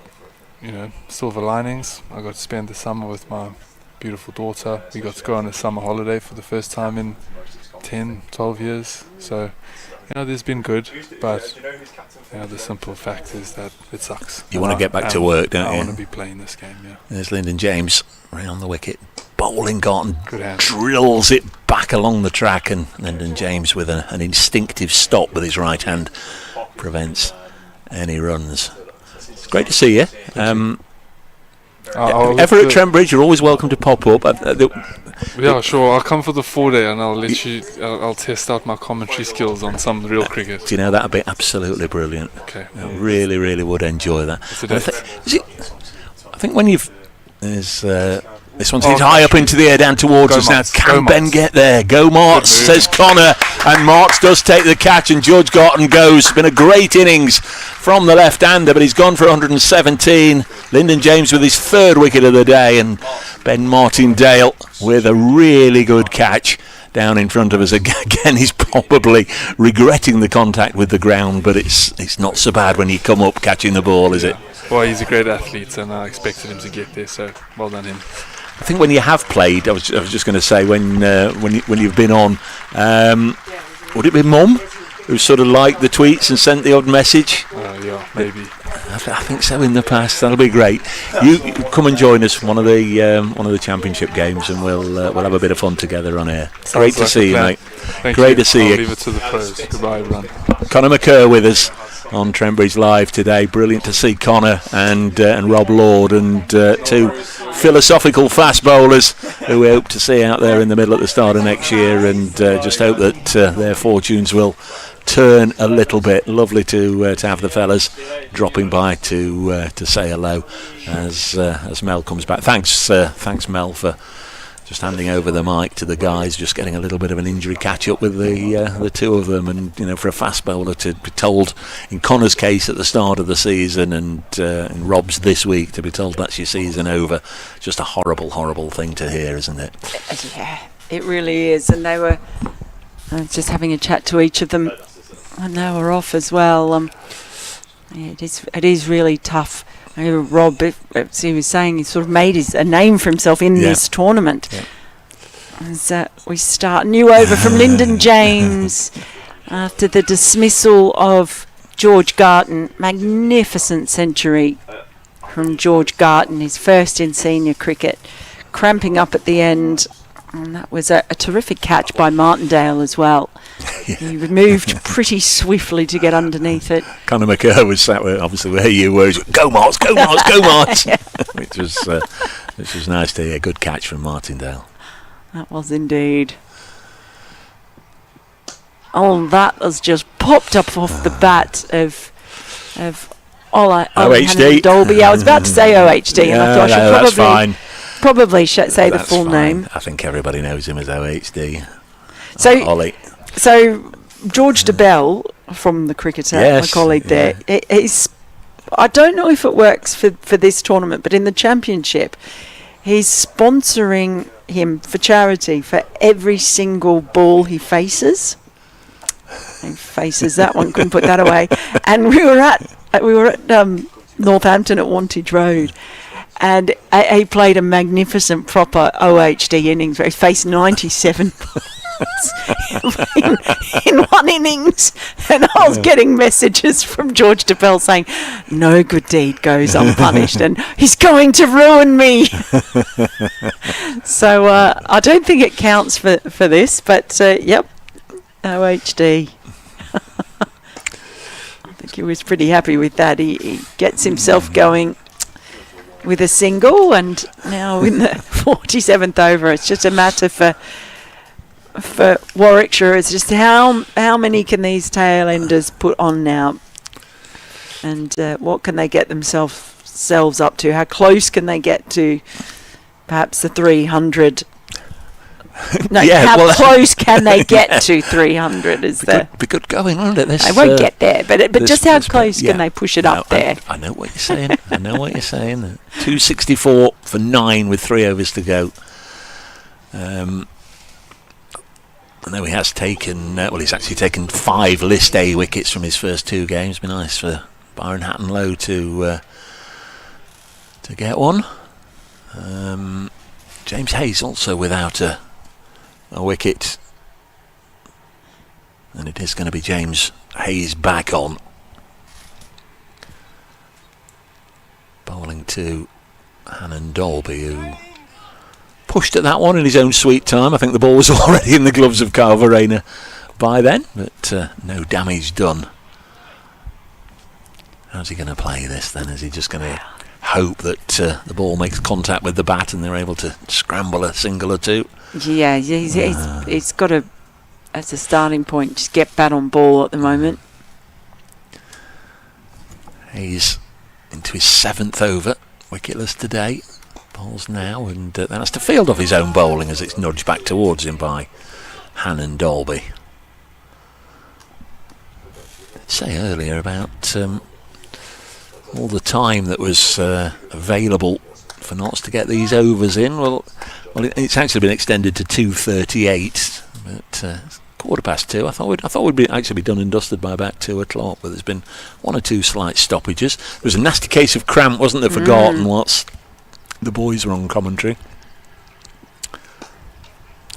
silver linings. I got to spend the summer with my beautiful daughter. We got to go on a summer holiday for the first time in 10, 12 years. So there's been good, but the simple fact is that it sucks.
You want to get back to work, don't you?
I want to be playing this game, yeah.
There's Lyndon James round the wicket, bowling Garton,
Good
drills it back along the track, and Lyndon James with an instinctive stop with his right hand prevents any runs. It's great to see you. Ever at Trent Bridge, you're always welcome to pop up.
Yeah, sure. I'll come for the 4-day and I'll let you. I'll test out my commentary skills on some real cricket.
Do you know, that'd be absolutely brilliant.
Okay.
I really, really would enjoy that. I think when you've this one's hit high up into the air down towards us now. Can Ben get there? Go Marks, says Connor, and Marks does take the catch, and Judge Garton goes. It's been a great innings from the left-hander, but he's gone for 117. Lyndon James with his 3rd wicket of the day, and Ben Martindale with a really good catch down in front of us. Again, he's probably regretting the contact with the ground, but it's not so bad when you come up catching the ball, is it?
Well, he's a great athlete, and I expected him to get there, so well done him.
I think when you have played, I was just going to say, when you've been on, would it be Mum who sort of liked the tweets and sent the odd message?
Yeah, maybe.
I think so in the past. That'll be great. You come and join us for one of the championship games, and we'll have a bit of fun together on air. Great to see you, mate. Great to see you.
I'll leave it to the pros. Goodbye, everyone.
Conor McCurr with us on Trent Bridge Live today. Brilliant to see Connor and Rob Lord, and 2 philosophical fast bowlers who we hope to see out there in the middle at the start of next year, and just hope that their fortunes will turn a little bit. Lovely to have the fellas dropping by to say hello as Mel comes back. Thanks Mel for just handing over the mic to the guys, just getting a little bit of an injury catch up with the 2 of them, and for a fast bowler to be told, in Connor's case at the start of the season, and in Rob's this week, to be told that's your season over, just a horrible thing to hear, isn't it?
Yeah, it really is. And they were just having a chat to each of them, and they were off as well. It is really tough. Rob, as he was saying, he sort of made a name for himself in this tournament.
Yeah.
As we start, new over from Lyndon James after the dismissal of George Garton. Magnificent century from George Garton, his first in senior cricket, cramping up at the end. And that was a terrific catch by Martindale as well. He moved pretty swiftly to get underneath it.
Conor McCurr was sat obviously where you were. Go Marks, go Marks, go Marks! which was nice to hear. Good catch from Martindale.
That was indeed. Oh, that has just popped up off the bat of
OHD.
Dolby. I was about to say OHD, and I thought I should probably say the full name.
I think everybody knows him as OHD.
So,
Ollie.
So George DeBell, from the cricketer, my colleague there, he's, I don't know if it works for this tournament, but in the championship, he's sponsoring him for charity for every single ball he faces. He faces that one, couldn't put that away. And we were at Northampton at Wantage Road, and he played a magnificent proper OHD innings where he faced 97 balls in one innings, and I was getting messages from George DeBell saying no good deed goes unpunished and he's going to ruin me. So I don't think it counts for this, but yep, OHD. I think he was pretty happy with that. He gets himself going with a single, and now in the 47th over, it's just a matter for Warwickshire. It's just how many can these tail enders put on now, and what can they get themselves up to? How close can they get to perhaps the 300? No, how close can they get to 300?
Be good going, won't it?
I won't get there, but just how close can they push it up there?
I know what you're saying. 264 for 9 with 3 overs to go. I know he has taken, he's actually taken 5 List A wickets from his first 2 games. It'd be nice for Byron Hatton-Lowe to get one. James Hayes also without a wicket. And it is going to be James Hayes back on. Bowling to Hannon Dolby, who pushed at that one in his own sweet time. I think the ball was already in the gloves of Kyle Verena by then, but no damage done. How's he going to play this then? Is he just going to hope that the ball makes contact with the bat and they're able to scramble a single or two?
Yeah, he's got to, as a starting point, just get bat on ball at the moment.
He's into his 7th over, wicketless today. Bowls now, and then has to field off his own bowling as it's nudged back towards him by Hannon Dolby. I'd say earlier about all the time that was available for Notts to get these overs in. Well, it's actually been extended to 2:38, but 2:15. I thought we'd be actually be done and dusted by about 2 o'clock, but there's been 1 or 2 slight stoppages. There was a nasty case of cramp, wasn't there, for Garton whilst the boys were on commentary.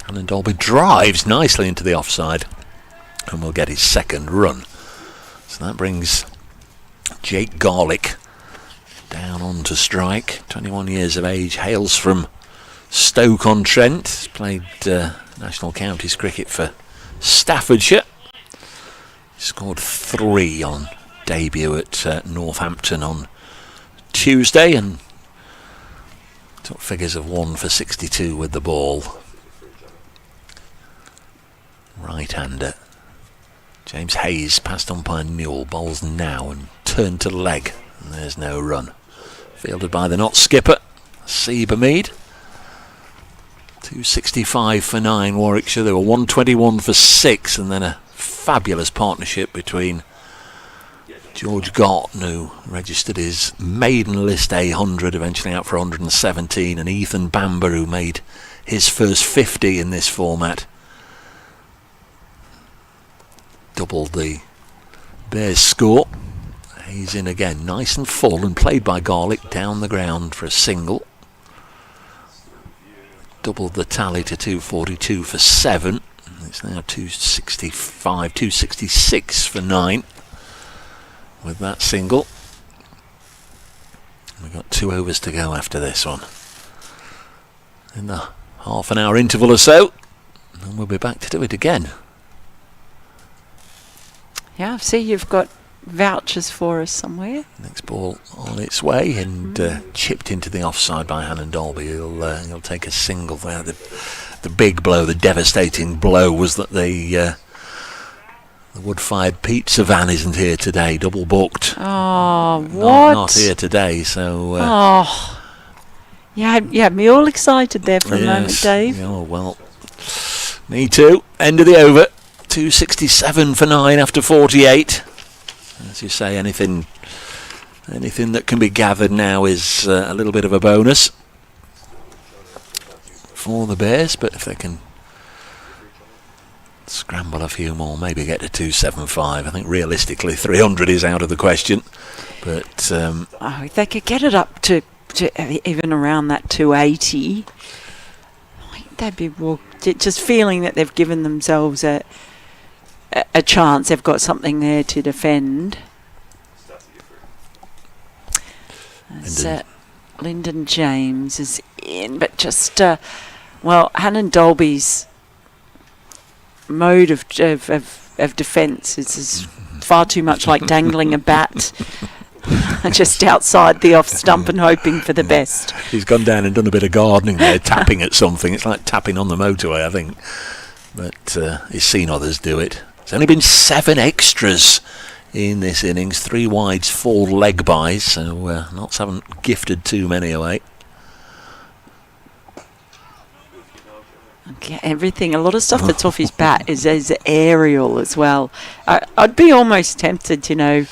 And Dolby drives nicely into the offside and will get his 2nd run. So that brings Jake Garlick down on to strike. 21 years of age, hails from Stoke-on-Trent. He's played national counties cricket for Staffordshire. He scored 3 on debut at Northampton on Tuesday and took figures of 1 for 62 with the ball. Right-hander. James Hayes passed umpire Newell, bowls now and turned to leg, and there's no run. Fielded by the Notts skipper, Seba Mead. 265 for 9 Warwickshire. They were 121 for 6, and then a fabulous partnership between George Garton, who registered his maiden List A 100, eventually out for 117, and Ethan Bamber, who made his first 50 in this format. Doubled the Bears' score. He's in again, nice and full, and played by Garlick down the ground for a single. Doubled the tally to 242 for 7. It's now 265, 266 for 9 with that single. We've got 2 overs to go after this one. In the half an hour interval or so, and we'll be back to do it again.
Yeah, I see you've got vouchers for us somewhere.
Next ball on its way and chipped into the offside by Hannon Dolby. He'll take a single there. The big blow, the devastating blow, was that The wood-fired pizza van isn't here today, double booked.
Oh, what?
Not here today, so...
You had me all excited there for a moment, Dave.
Oh, well, me too. End of the over. 267 for 9 after 48. As you say, anything that can be gathered now is a little bit of a bonus for the Bears, but if they can scramble a few more, maybe get to 275. I think realistically 300 is out of the question, but
if they could get it up to even around that 280, they'd be just feeling that they've given themselves a chance. They've got something there to defend. Lyndon James is in, but just Hannon Dolby's mode of defence is far too much like dangling a bat just outside the off stump and hoping for the best.
He's gone down and done a bit of gardening there, tapping at something. It's like tapping on the motorway, I think. But he's seen others do it. There's only been 7 extras in this innings, 3 wides, 4 leg bys, so Notts haven't gifted too many away.
Okay, everything, a lot of stuff that's off his bat is aerial as well. I'd be almost tempted, to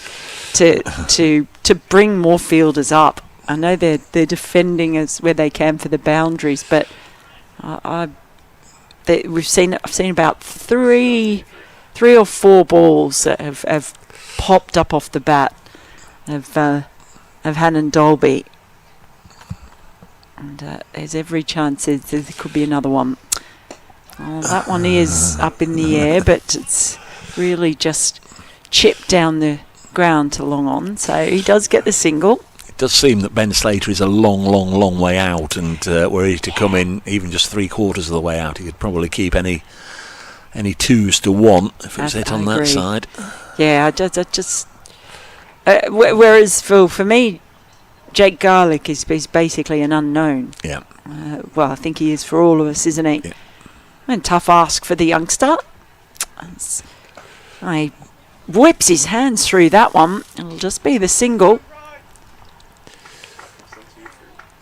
bring more fielders up. I know they're defending as where they can for the boundaries, but I've seen about three or 4 balls that have popped up off the bat of Hannon Dolby, and there's every chance there could be another one. Oh, that one is up in the air, but it's really just chipped down the ground to long on, so he does get the single.
It does seem that Ben Slater is a long way out, and were he to come in even just 3/4 of the way out, he could probably keep any 2s to 1 if it was hit on that side.
Yeah, I just whereas for me, Jake Garlick is basically an unknown.
Yeah.
Well, I think he is for all of us, isn't he?
Yeah.
And tough ask for the youngster. He whips his hands through that one. It'll just be the single.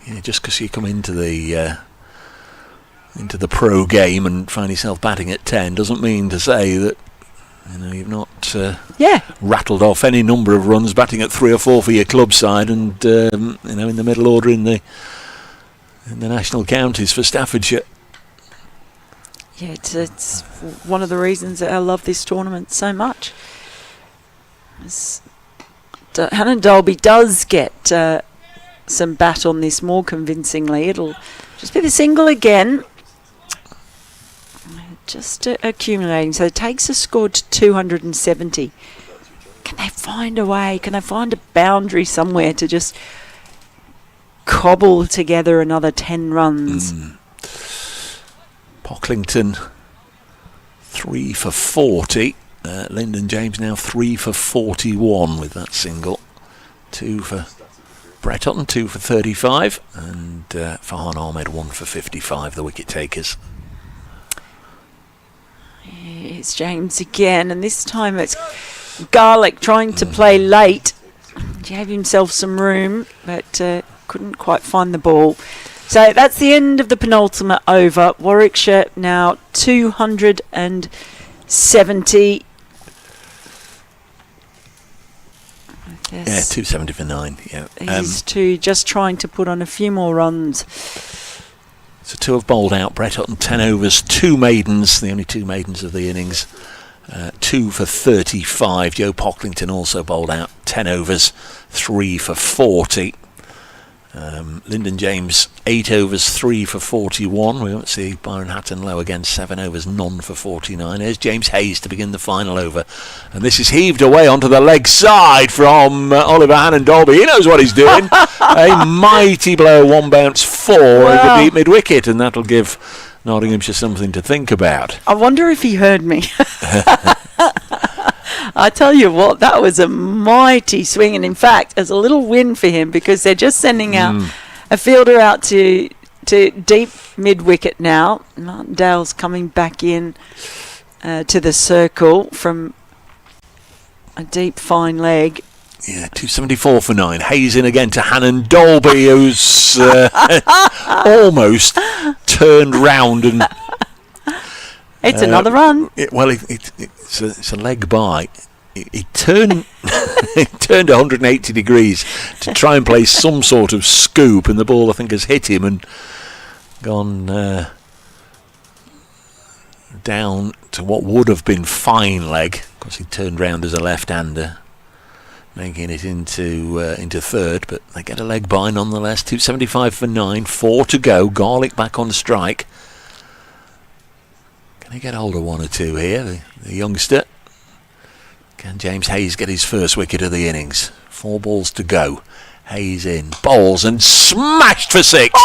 Yeah, just because you come into the pro game and find yourself batting at 10 doesn't mean to say that you've not rattled off any number of runs, batting at 3 or 4 for your club side, and in the middle order in the national counties for Staffordshire.
Yeah, it's one of the reasons that I love this tournament so much. Hannon Dolby does get some bat on this more convincingly. It'll just be the single again. Just accumulating. So it takes a score to 270. Can they find a way? Can they find a boundary somewhere to just cobble together another 10 runs?
Pocklington 3 for 40. Lyndon James now 3 for 41 with that single. 2 for Brett Hutton, 2 for 35, and Farhan Ahmed 1 for 55, the wicket takers.
It's James again, and this time it's Garlick trying to play late. He gave himself some room, but couldn't quite find the ball. So that's the end of the penultimate over. Warwickshire now 270.
Yeah, 270 for 9. Yeah,
he's just trying to put on a few more runs.
So 2 have bowled out. Brett Hutton 10 overs, 2 maidens, the only 2 maidens of the innings. 2 for 35. Joe Pocklington also bowled out 10 overs, 3 for 40. Lyndon James 8 overs, 3 for 41. We won't see Byron Hatton Low again, 7 overs, none for 49. There's James Hayes to begin the final over, and this is heaved away onto the leg side from Oliver Hannon Dolby. He knows what he's doing. A mighty blow, 1 bounce 4 over deep mid wicket, and that'll give Nottinghamshire something to think about.
I wonder if he heard me. I tell you what, that was a mighty swing, and in fact, as a little win for him, because they're just sending out a fielder out to deep mid wicket now. Martindale's coming back in to the circle from a deep, fine leg.
Yeah, 274 for 9. Hayes in again to Hannon Dolby, who's almost turned round and...
It's another run.
It's a leg by. He turned he turned 180 degrees to try and play some sort of scoop, and the ball, I think, has hit him and gone down to what would have been fine leg. Of course, he turned round as a left-hander, making it into third, but they get a leg by nonetheless. 275 for 9, 4 to go. Garlick back on strike. Can he get hold of one or two here, the youngster? Can James Hayes get his first wicket of the innings? 4 balls to go. Hayes in, bowls and smashed for 6.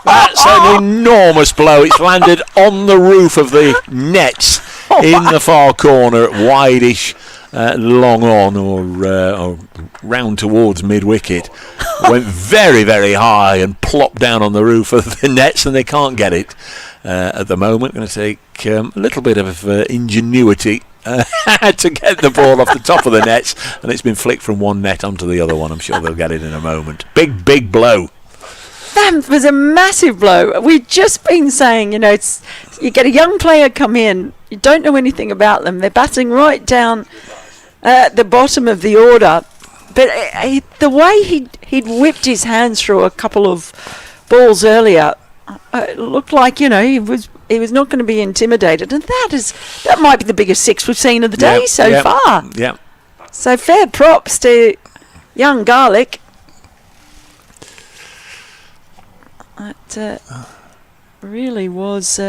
That's an enormous blow. It's landed on the roof of the nets in the far corner, wide-ish, long on or round towards mid-wicket. Went very, very high and plopped down on the roof of the nets, and they can't get it at the moment. Going to take a little bit of ingenuity to get the ball off the top of the nets, and it's been flicked from one net onto the other one. I'm sure they'll get it in a moment. Big blow.
That was a massive blow. We've just been saying, it's you get a young player come in, you don't know anything about them, they're batting right down at the bottom of the order, but the way he'd whipped his hands through a couple of balls earlier, it looked like he was not going to be intimidated, and that might be the biggest 6 we've seen of the day so far.
Yeah.
So fair props to young Garlick. That really was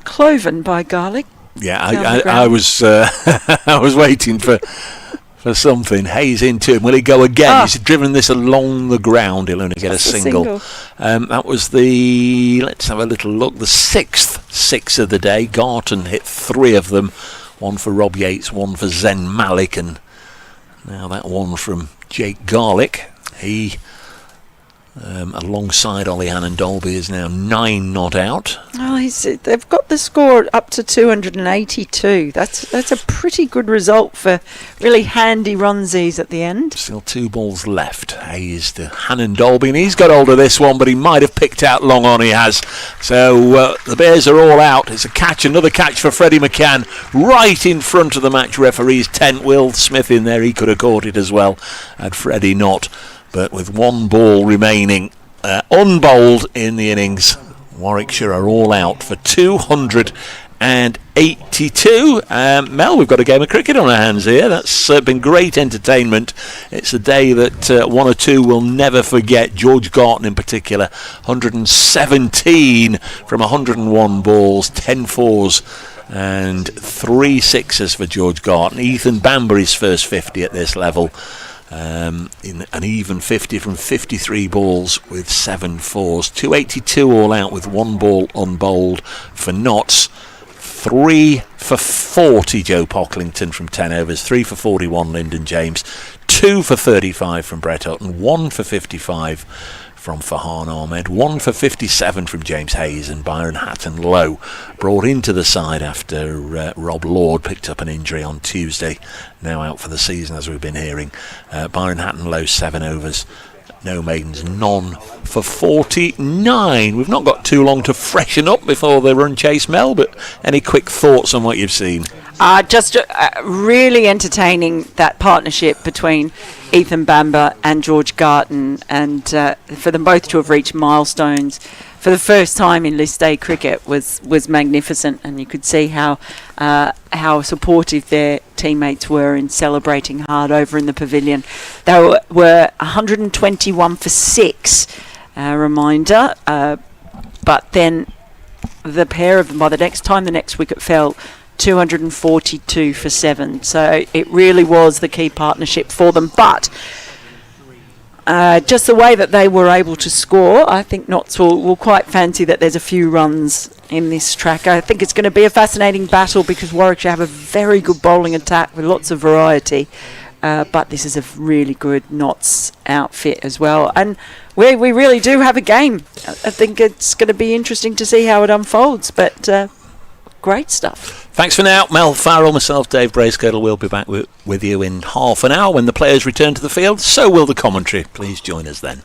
cloven by Garlick.
Yeah, I was I was waiting for something. Hayes into him. Will he go again? He's driven this along the ground. He'll only get a single. That was let's have a little look, the 6th 6 of the day. Garton hit 3 of them. 1 for Rob Yates, 1 for Zen Malik, and now that one from Jake Garlick. He, alongside Ollie Hannon Dolby, is now 9 not out.
Oh, they've got the score up to 282. That's a pretty good result for really handy runsies at the end.
Still 2 balls left. Hayes to Hannon Dolby, and he's got hold of this one, but he might have picked out long on. He has. So the Bears are all out. It's a catch, another catch for Freddie McCann, right in front of the match referee's tent. Will Smith in there, he could have caught it as well, had Freddie not. But with 1 ball remaining, unbowled in the innings, Warwickshire are all out for 282. Mel, we've got a game of cricket on our hands here. That's been great entertainment. It's a day that 1 or 2 will never forget. George Garton in particular, 117 from 101 balls, 10 fours and 3 sixes for George Garton. Ethan Bambury's first 50 at this level. In an even 50 from 53 balls with 7 fours. 282 all out with 1 ball unbowled for Notts. 3 for 40 Joe Pocklington from 10 overs. 3 for 41 Lyndon James. 2 for 35 from Brett Hutton. 1 for 55 from Farhan Ahmed. 1 for 57 from James Hayes, and Byron Hatton Lowe brought into the side after Rob Lord picked up an injury on Tuesday, now out for the season as we've been hearing. Byron Hatton Lowe 7 overs, no maidens, none for 49. We've not got too long to freshen up before the run chase, Mel, but any quick thoughts on what you've seen?
Just really entertaining, that partnership between Ethan Bamber and George Garton, and for them both to have reached milestones for the first time in List A cricket was magnificent, and you could see how supportive their teammates were in celebrating hard over in the pavilion. They were 121 for 6, reminder, but then the pair of them, by the next wicket fell, 242 for 7. So it really was the key partnership for them. But just the way that they were able to score, I think Notts will quite fancy that there's a few runs in this track. I think it's going to be a fascinating battle because Warwickshire have a very good bowling attack with lots of variety. But this is a really good Notts outfit as well. And we really do have a game. I think it's going to be interesting to see how it unfolds. But great stuff.
Thanks for now. Mel Farrell, myself, Dave Bracegirdle will be back with you in half an hour when the players return to the field. So will the commentary. Please join us then.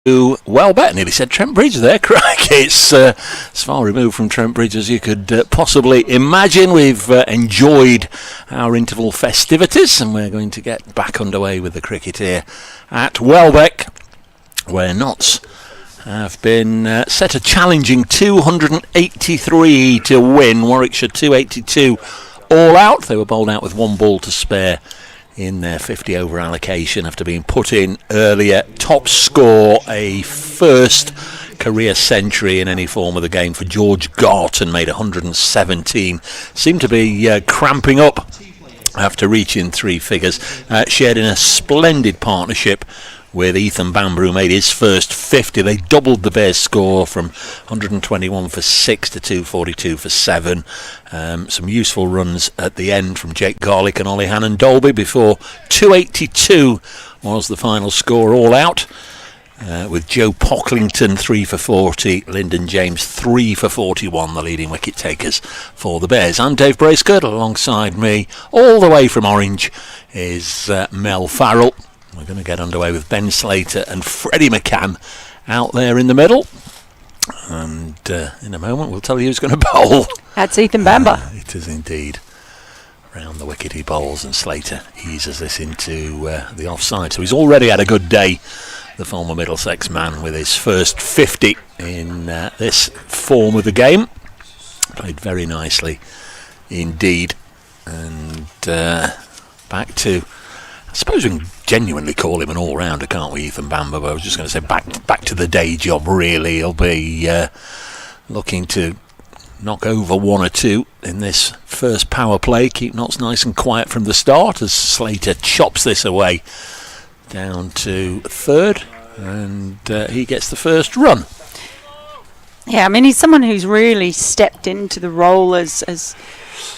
Welbeck. Nearly said Trent Bridge there. Crikey, it's as far removed from Trent Bridge as you could possibly imagine. We've enjoyed our interval festivities, and we're going to get back underway with the cricket here at Welbeck, where Notts have been set a challenging 283 to win. Warwickshire 282 all out. They were bowled out with 1 ball to spare in their 50 over allocation after being put in earlier. Top score, a first career century in any form of the game for George Garton, made 117. Seemed to be cramping up after reaching 3 figures. Shared in a splendid partnership with Ethan Bamber, who made his first 50. They doubled the Bears' score from 121 for 6 to 242 for 7. Some useful runs at the end from Jake Garlick and Ollie Hannon-Dolby before 282 was the final score all out. With Joe Pocklington 3 for 40, Lyndon James 3 for 41, the leading wicket takers for the Bears. I'm Dave Bracegirdle. Alongside me, all the way from Orange, is Mel Farrell. We're going to get underway with Ben Slater and Freddie McCann out there in the middle. And in a moment we'll tell you who's going to bowl.
That's Ethan Bamber.
It is indeed. Round the wicket he bowls, and Slater eases this into the offside. So he's already had a good day, the former Middlesex man, with his first 50 in this form of the game. Played very nicely indeed. And back to, I suppose we can genuinely call him an all-rounder, can't we, Ethan Bamber? But I was just going to say back to the day job, really. He'll be looking to knock over 1 or 2 in this first power play. Keep Notts nice and quiet from the start as Slater chops this away down to 3rd, and he gets the first run.
Yeah, I mean, he's someone who's really stepped into the role as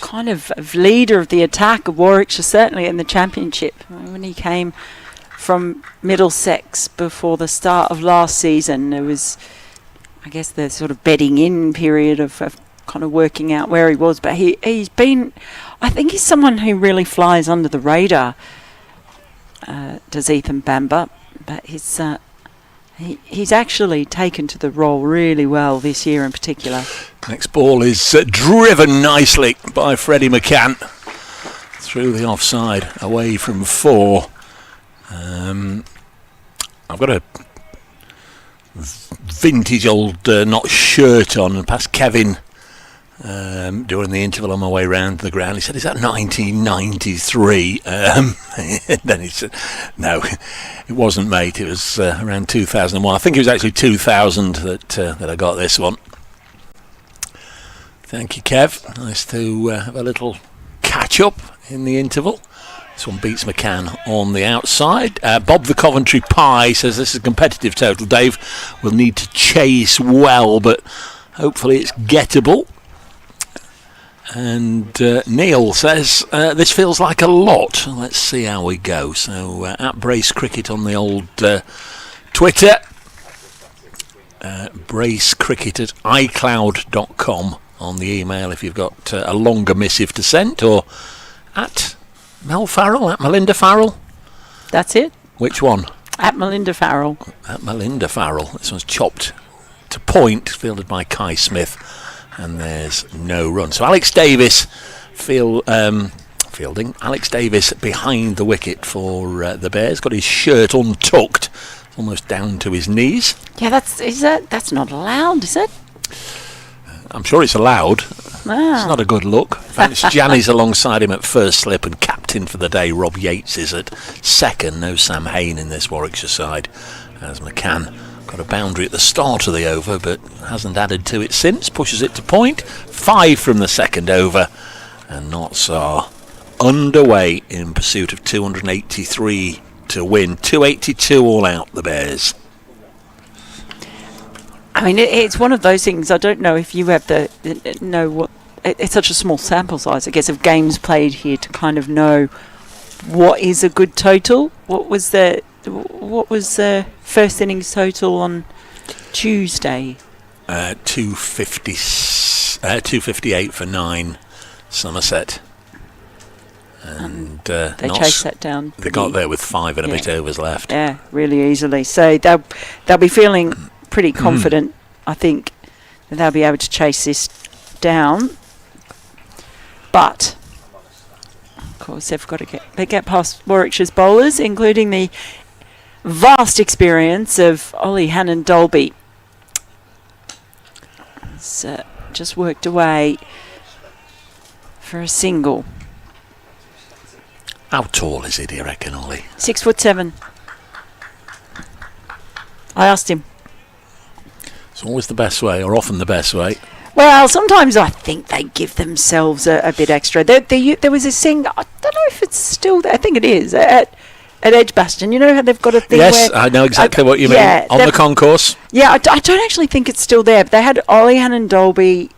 kind of leader of the attack of Warwickshire, certainly in the Championship. When he came from Middlesex before the start of last season, there was, I guess, the sort of bedding in period of kind of working out where he was. But he's been, I think he's someone who really flies under the radar, does Ethan Bamber. But he's actually taken to the role really well this year in particular.
Next ball is driven nicely by Freddie McCann through the offside, away from 4. I've got a vintage old Notts shirt on, and past Kevin during the interval on my way round the ground. He said, "Is that 1993?" Then he said, "No, it wasn't, mate. It was around 2001. I think it was actually 2000 that I got this one." Thank you, Kev. Nice to have a little catch-up in the interval. This one beats McCann on the outside. Bob the Coventry Pie says this is a competitive total. Dave will need to chase well, but hopefully it's gettable. And Neil says this feels like a lot. Let's see how we go. So at Brace Cricket on the old Twitter. bracecricket at icloud.com on the email if you've got a longer missive to send, or at Mel Farrell, at Melinda Farrell.
That's it.
Which one?
At Melinda Farrell.
At Melinda Farrell. This one's chopped to point, fielded by Kai Smith, and there's no run. So Alex Davis fielding. Alex Davis behind the wicket for the Bears, got his shirt untucked, almost down to his knees.
Yeah, that's not allowed, is it?
I'm sure it's allowed.
Ah.
It's not a good look. In fact, it's Janney's alongside him at first slip, and captain for the day, Rob Yates, is at second. No Sam Hain in this Warwickshire side, as McCann got a boundary at the start of the over, but hasn't added to it since. Pushes it to point. 5 from the second over, and Notts are underway in pursuit of 283 to win. 282 all out, the Bears.
I mean, it's one of those things. I don't know if you have know what. It's such a small sample size, I guess, of games played here to kind of know what is a good total. What was the first innings total on Tuesday? 258
for 9, Somerset. and
they chased that down.
They got there with 5 and a bit overs left.
Yeah, really easily. So they'll be feeling pretty confident, I think, that they'll be able to chase this down. But of course, they've got to get past Warwickshire's bowlers, including the vast experience of Ollie Hannon-Dolby. It's just worked away for a single.
How tall is he, do you reckon, Ollie?
6'7". I asked him.
It's always the best way, or often the best way.
Well, sometimes I think they give themselves a bit extra. There was a thing, I don't know if it's still there, I think it is, at Edgbaston. You know how they've got a thing
Yes,
where...
I know exactly what you mean. On the concourse?
Yeah, I don't actually think it's still there, but they had Ollie Hannon-Dolby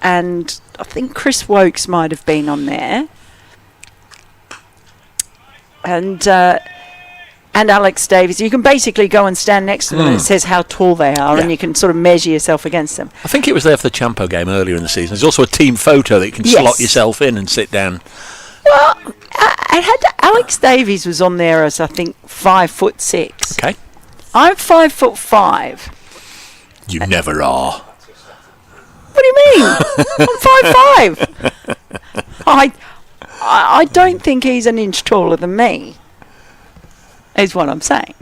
and I think Chris Wokes might have been on there. And Alex Davies. You can basically go and stand next to them and it says how tall they are and you can sort of measure yourself against them.
I think it was there for the Champo game earlier in the season. There's also a team photo that you can slot yourself in and sit down.
Well, I had Alex Davies was on there as I think 5'6".
Okay.
I'm 5'5".
You never are.
What do you mean? I'm 5'5". I don't think he's an inch taller than me, is what I'm saying.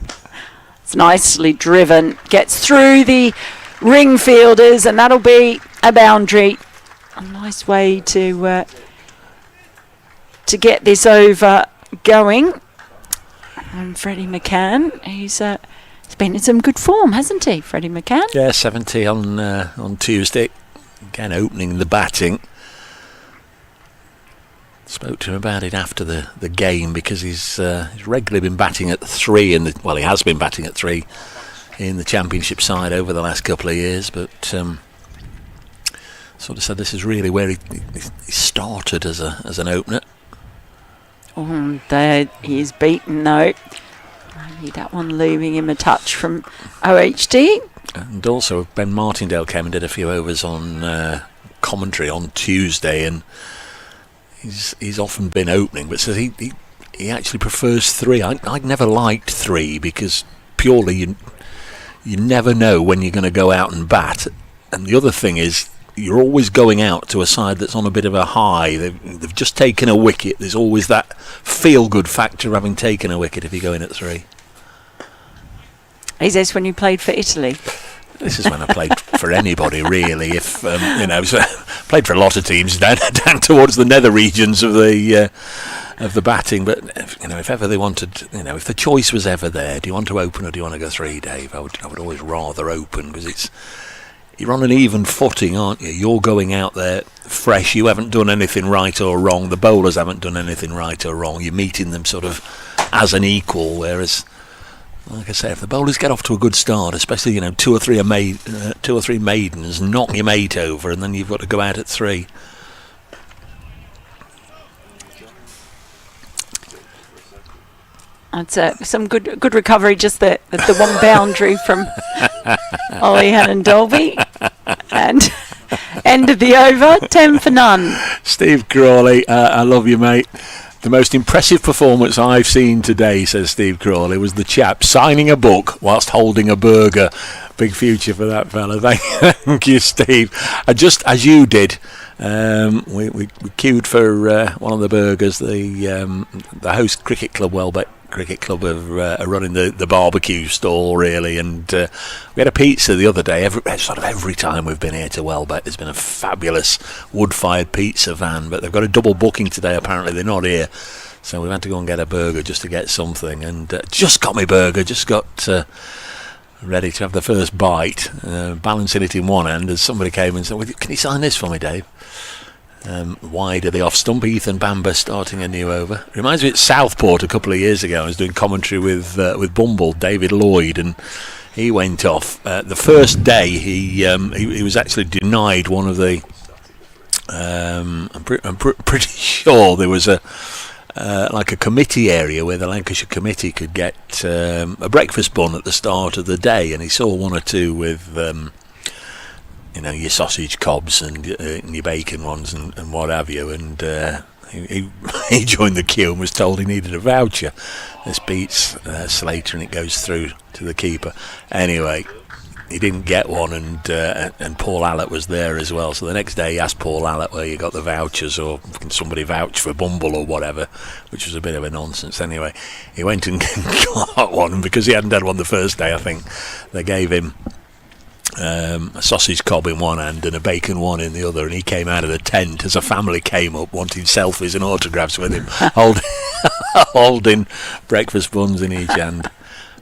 It's nicely driven, gets through the ring fielders, and that'll be a boundary. A nice way to get this over going. And Freddie McCann, he's been in some good form, hasn't he, Freddie McCann?
Yeah, 70 on Tuesday. Again, opening the batting. Spoke to him about it after the game because he's regularly been batting at 3 he has been batting at 3 in the Championship side over the last couple of years, but sort of said this is really where he started as an opener.
Oh, there he is beaten though. Maybe that one leaving him a touch from OHD.
And also Ben Martindale came and did a few overs on commentary on Tuesday, and he's often been opening, but says he actually prefers 3. I'd never liked 3 because purely you never know when you're going to go out and bat, and the other thing is you're always going out to a side that's on a bit of a high. They've just taken a wicket. There's always that feel-good factor of having taken a wicket if you go in at 3.
Is this when you played for Italy?
This is when I played for anybody, really. If played for a lot of teams down towards the nether regions of the batting. But if ever they wanted, if the choice was ever there, do you want to open or do you want to go 3, Dave? I would always rather open because you're on an even footing, aren't you? You're going out there fresh. You haven't done anything right or wrong. The bowlers haven't done anything right or wrong. You're meeting them sort of as an equal, whereas, like I say, if the bowlers get off to a good start, especially 2 or 3 maidens, knock your mate over, and then you've got to go out at 3.
That's some good recovery. Just the one boundary from Ollie Hannon-Dolby, and end of the over, 10 for none.
Steve Crawley, I love you, mate. The most impressive performance I've seen today, says Steve Crawley, was the chap signing a book whilst holding a burger. Big future for that fella. Thank you, Steve. Just as you did, we queued for one of the burgers. The host cricket club, Welbeck Cricket Club, are running the barbecue stall, really, and we had a pizza the other day. Every time we've been here to Welbeck, there's been a fabulous wood-fired pizza van, but they've got a double booking today. Apparently they're not here, so we've had to go and get a burger just to get something, and just got my burger, just got ready to have the first bite, balancing it in one hand as somebody came and said, well, can you sign this for me, Dave? Wide of the off stump, Ethan Bamber starting a new over. Reminds me at Southport a couple of years ago. I was doing commentary with Bumble, David Lloyd, and he went off. The first day he was actually denied one of the. I'm pretty sure there was a committee area where the Lancashire committee could get a breakfast bun at the start of the day, and he saw 1 or 2 with. Your sausage cobs and your bacon ones and what have you, and he he joined the queue and was told he needed a voucher. This beats Slater and it goes through to the keeper. Anyway, he didn't get one, and Paul Allett was there as well. So the next day he asked Paul Allett where you got the vouchers, or can somebody vouch for Bumble or whatever, which was a bit of a nonsense. Anyway, he went and got one, and because he hadn't had one the first day, I think they gave him a sausage cob in one hand and a bacon one in the other, and he came out of the tent as a family came up wanting selfies and autographs with him, holding breakfast buns in each hand.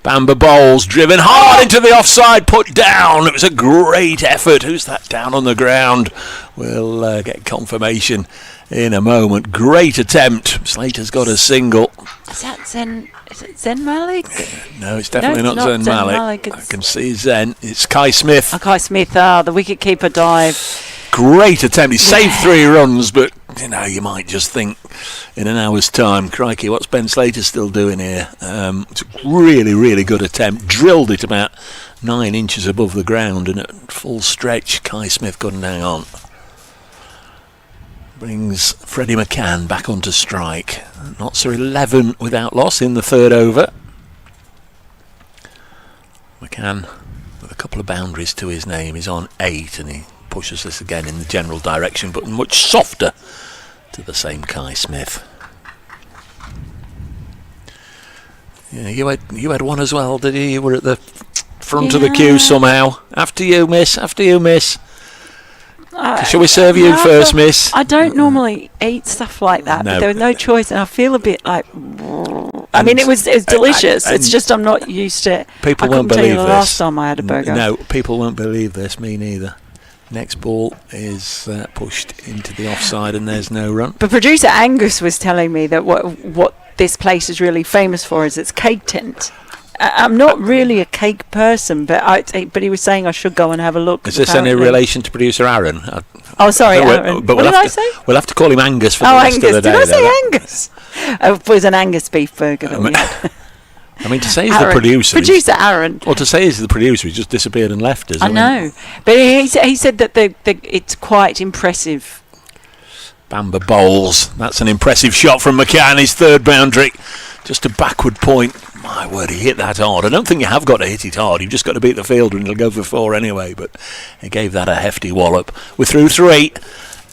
Bamber Bowles driven hard into the offside, put down. It was a great effort. Who's that down on the ground? We'll get confirmation in a moment. Great attempt. Slater's got a single.
Is that Zen? Is it Zen Malik?
No, it's definitely not Zen Malik. I can see Zen. It's Kai Smith.
Oh, Kai Smith, the wicket-keeper dive.
Great attempt. He saved 3 runs, but you might just think in an hour's time, crikey, what's Ben Slater still doing here? It's a really, really good attempt. Drilled it about 9 inches above the ground, and at full stretch, Kai Smith couldn't hang on. Brings Freddie McCann back onto strike. Notts are 11 without loss in the 3rd over. McCann, with a couple of boundaries to his name, is on 8, and he pushes this again in the general direction, but much softer to the same Kai Smith. Yeah, you had one as well, did you? You were at the front of the queue somehow. After you, miss. Shall we serve you first, miss?
I don't normally eat stuff like that, but there was no choice, and I feel a bit like. I mean, it was delicious. It's just I'm not used to it.
People won't believe this.
The last time I had a burger.
No, people won't believe this. Me neither. Next ball is pushed into the offside, and there's no run.
But producer Angus was telling me that what this place is really famous for is its cake tent. I'm not really a cake person, but he was saying I should go and have a look.
Is this any relation to producer Aaron?
Sorry, Aaron.
But
what did I say?
We'll have to call him Angus for the rest
Angus.
of the day.
Did I say Angus? It was an Angus beef burger that we had.
I mean, to say he's the producer.
Producer Aaron.
Or to say he's the producer, he's just disappeared and left us.
I know. But he said that it's quite impressive.
Bamber Bowles. That's an impressive shot from McCann, his 3rd boundary. Just a backward point. My word, he hit that hard. I don't think you have got to hit it hard. You've just got to beat the fielder and he'll go for 4 anyway. But he gave that a hefty wallop. We're through 3.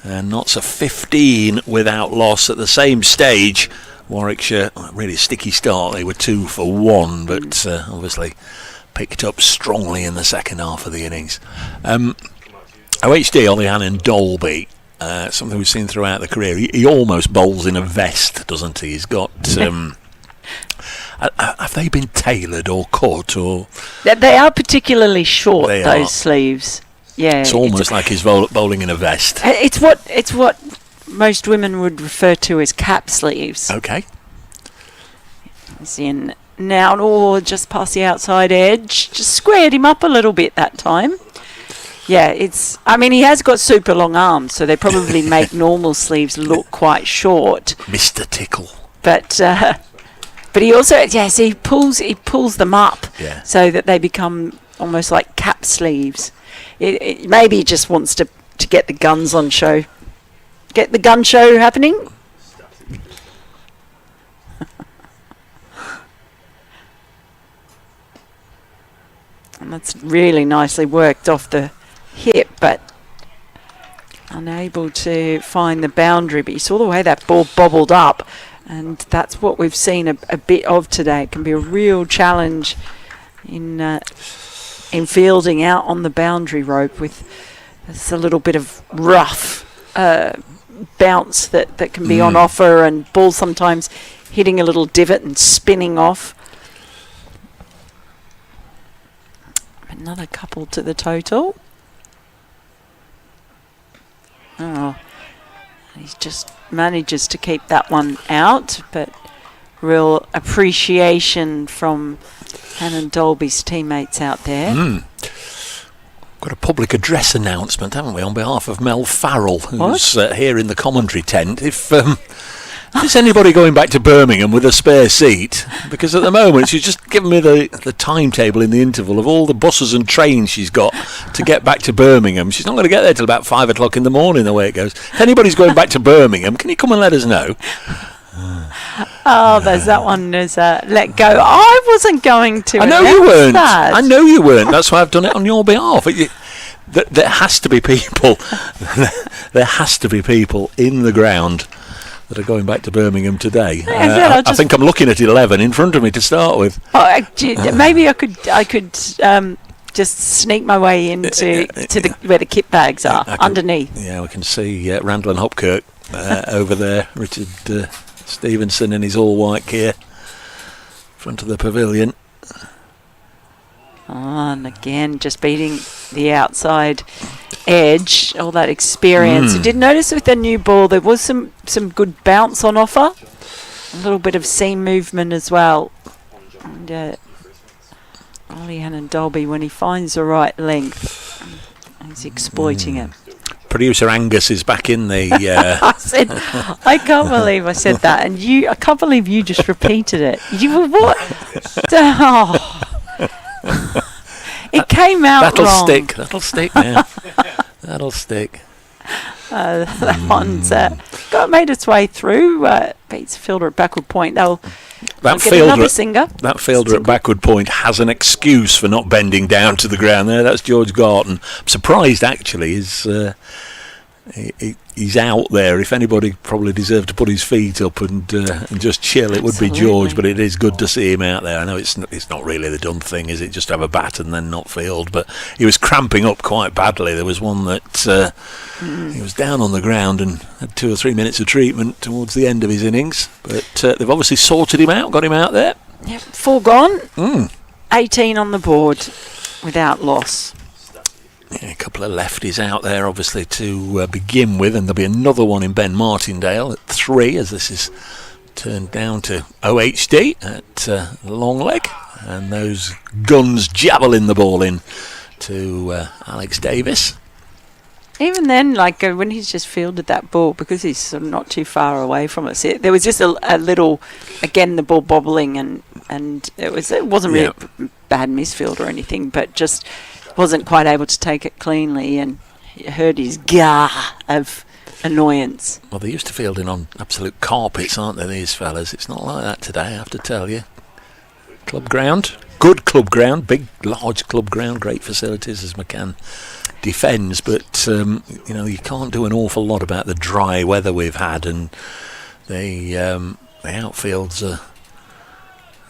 And Notts are 15 without loss at the same stage. Warwickshire, really sticky start. They were 2 for 1, but obviously picked up strongly in the second half of the innings. OHD, Ollihan and Dolby, something we've seen throughout the career. He almost bowls in a vest, doesn't he? He's got... have they been tailored or cut? Or
they are particularly short, those sleeves. Yeah,
it's almost like he's bowling in a vest.
It's what most women would refer to as cap sleeves.
Okay.
As in now, just past the outside edge, just squared him up a little bit that time. Yeah, I mean, he has got super long arms, so they probably make normal sleeves look quite short.
Mr. Tickle.
But he also, he pulls them up so that they become almost like cap sleeves. Maybe he just wants to get the guns on show. Get the gun show happening. And that's really nicely worked off the hip, but unable to find the boundary. But you saw the way that ball bobbled up, and that's what we've seen a bit of today. It can be a real challenge in fielding out on the boundary rope with a little bit of rough bounce that can be on offer, and ball sometimes hitting a little divot and spinning off. Another couple to the total. Oh, he just manages to keep that one out, but real appreciation from Hannon Dolby's teammates out there.
Got a public address announcement, haven't we, on behalf of Mel Farrell, who's here in the commentary tent. If there's anybody going back to Birmingham with a spare seat, because at the moment she's just given me the timetable in the interval of all the buses and trains she's got to get back to Birmingham. She's not going to get there till about 5 o'clock in the morning, the way it goes. If anybody's going back to Birmingham, can you come and let us know?
Oh, there's that one. There's let go. I wasn't going to.
I know you weren't.
That.
I know you weren't. That's why I've done it on your behalf. There has to be people. There has to be people in the ground that are going back to Birmingham today. I think I'm looking at 11 in front of me to start with.
Maybe I could just sneak my way into where the kit bags are underneath.
Yeah, we can see Randall and Hopkirk over there. Richard Stevenson in his all-white gear, front of the pavilion.
And again, just beating the outside edge, all that experience. You did notice with the new ball there was some good bounce on offer, a little bit of seam movement as well. And Ollie Hannon Dolby, when he finds the right length, he's exploiting it.
Producer Angus is back in the.
I can't believe I said that, and I can't believe you just repeated it. You were what? It came out wrong.
That'll stick now. That'll stick.
That one's made its way through. Beats fielder at backward point. That
fielder at backward point has an excuse for not bending down to the ground there. That's George Garton. I'm surprised actually he's out there. If anybody probably deserved to put his feet up and just chill, it would be George. But it is good to see him out there. I know it's not really the done thing, is it? Just to have a bat and then not field. But he was cramping up quite badly. There was one that he was down on the ground and had 2 or 3 minutes of treatment towards the end of his innings. But they've obviously sorted him out, got him out there.
Yep, 4 gone. 18 on the board without loss.
Yeah, a couple of lefties out there, obviously, to begin with, and there'll be another one in Ben Martindale at 3 as this is turned down to OHD at long leg, and those guns javelin the ball in to Alex Davis.
Even then, when he's just fielded that ball, because he's sort of not too far away from us, there was just a little, again, the ball bobbling, and it wasn't really a bad misfield or anything, but just wasn't quite able to take it cleanly, and heard his gah of annoyance.
Well, they're used to fielding on absolute carpets, aren't they, these fellas? It's not like that today, I have to tell you. Club ground, good club ground, big, large club ground, great facilities as McCann defends, but you can't do an awful lot about the dry weather we've had, and the outfields are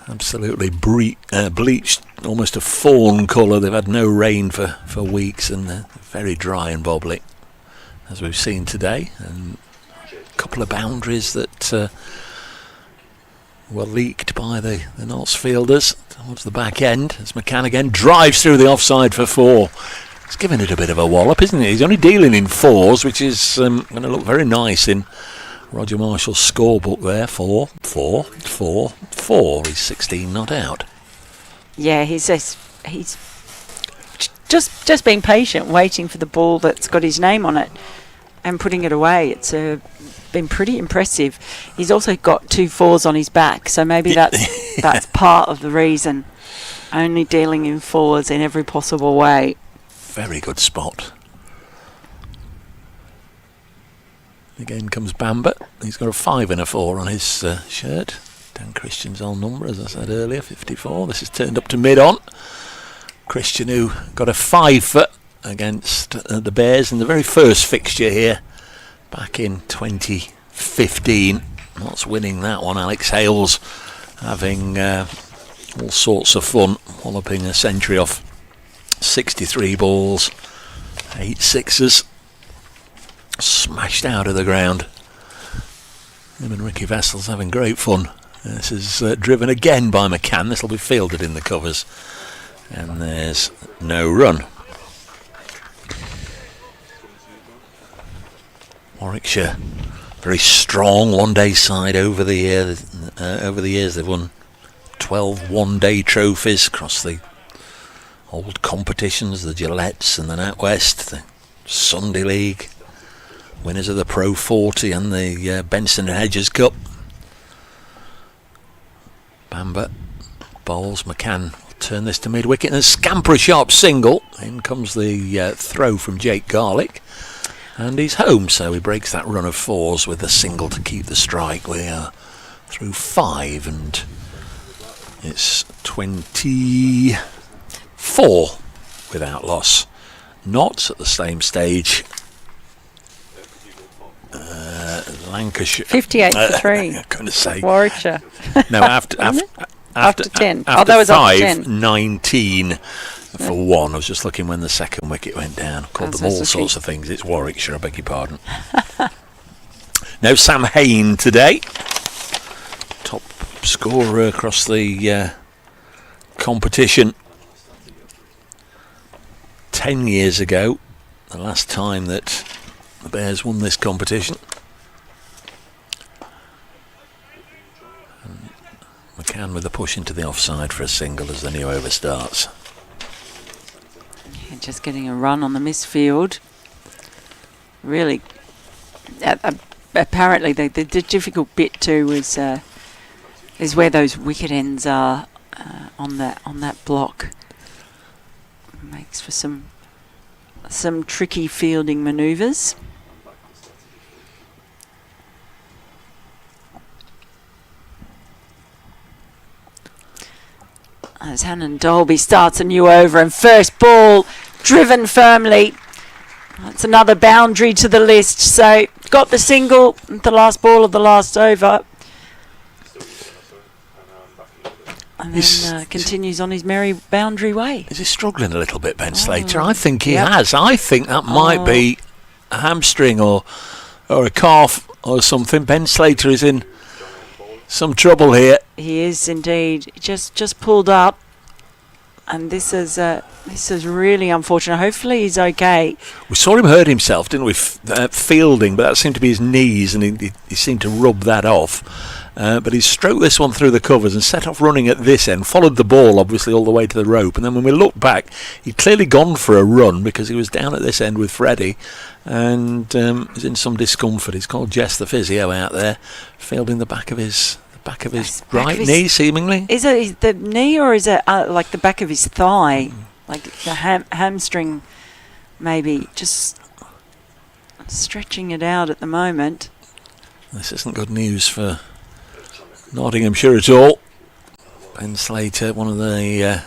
absolutely bleached, almost a fawn colour. They've had no rain for weeks, and they're very dry and bobbly, as we've seen today. And a couple of boundaries that were leaked by the Notts fielders towards the back end, as McCann again drives through the offside for 4. He's giving it a bit of a wallop, isn't he? He's only dealing in 4s, which is going to look very nice in Roger Marshall's scorebook there. 4, 4, 4, 4. He's 16 not out. Yeah,
he's just being patient, waiting for the ball that's got his name on it and putting it away. It's been pretty impressive. He's also got 2 4s on his back, so maybe that's part of the reason. Only dealing in 4s in every possible way.
Very good spot. Again comes Bamber. He's got a 5 and a 4 on his shirt. Dan Christian's old number, as I said earlier, 54. This is turned up to mid-on. Christian, who got a 5-foot against the Bears in the very first fixture here back in 2015. Not winning that one. Alex Hales having all sorts of fun, walloping a century off 63 balls, 8 sixes. Smashed out of the ground. Him and Ricky Vessel's having great fun. This is driven again by McCann. This will be fielded in the covers, and there's no run. Warwickshire, very strong one-day side over the years. They've won 12 one-day trophies across the old competitions, the Gillettes and the NatWest, the Sunday League. Winners of the Pro 40 and the Benson and Hedges Cup. Bamber bowls. McCann will turn this to mid-wicket and scamper a sharp single. In comes the throw from Jake Garlick, and he's home, so he breaks that run of 4s with a single to keep the strike. We are through 5, and it's 24 without loss. Notts at the same stage. Lancashire
58 for 3.
I'm going to say
Warwickshire.
no after
10.
After
that was
5,
after 10.
19 for 1. I was just looking when the second wicket went down. Called them all sorts of things. It's Warwickshire, I beg your pardon. No Sam Hain today. Top scorer across the competition. 10 years ago, the last time that the Bears won this competition. And McCann with a push into the offside for a single as the new over starts.
Yeah, just getting a run on the misfield. Really, apparently the difficult bit too is where those wicket ends are on that block. Makes for some tricky fielding manoeuvres. As Hannon Dolby starts a new over, and first ball driven firmly. That's another boundary to the list. So got the single, the last ball of the last over. And then continues on his merry boundary way.
Is he struggling a little bit, Ben Slater? I think he has. I think that might be a hamstring or a calf or something. Ben Slater is in some trouble here.
He is indeed. Just pulled up, and this is really unfortunate. Hopefully he's okay.
We saw him hurt himself, didn't we, fielding, but that seemed to be his knees, and he seemed to rub that off. But he stroked this one through the covers and set off running at this end, followed the ball obviously all the way to the rope, and then when we look back, he'd clearly gone for a run because he was down at this end with Freddie and was in some discomfort. He's called Jess the physio out there, fielding the back of his right knee, seemingly.
Is it the knee, or is it like the back of his thigh, like the hamstring? Maybe just stretching it out at the moment.
This isn't good news for Nottinghamshire at all. Ben Slater, one of the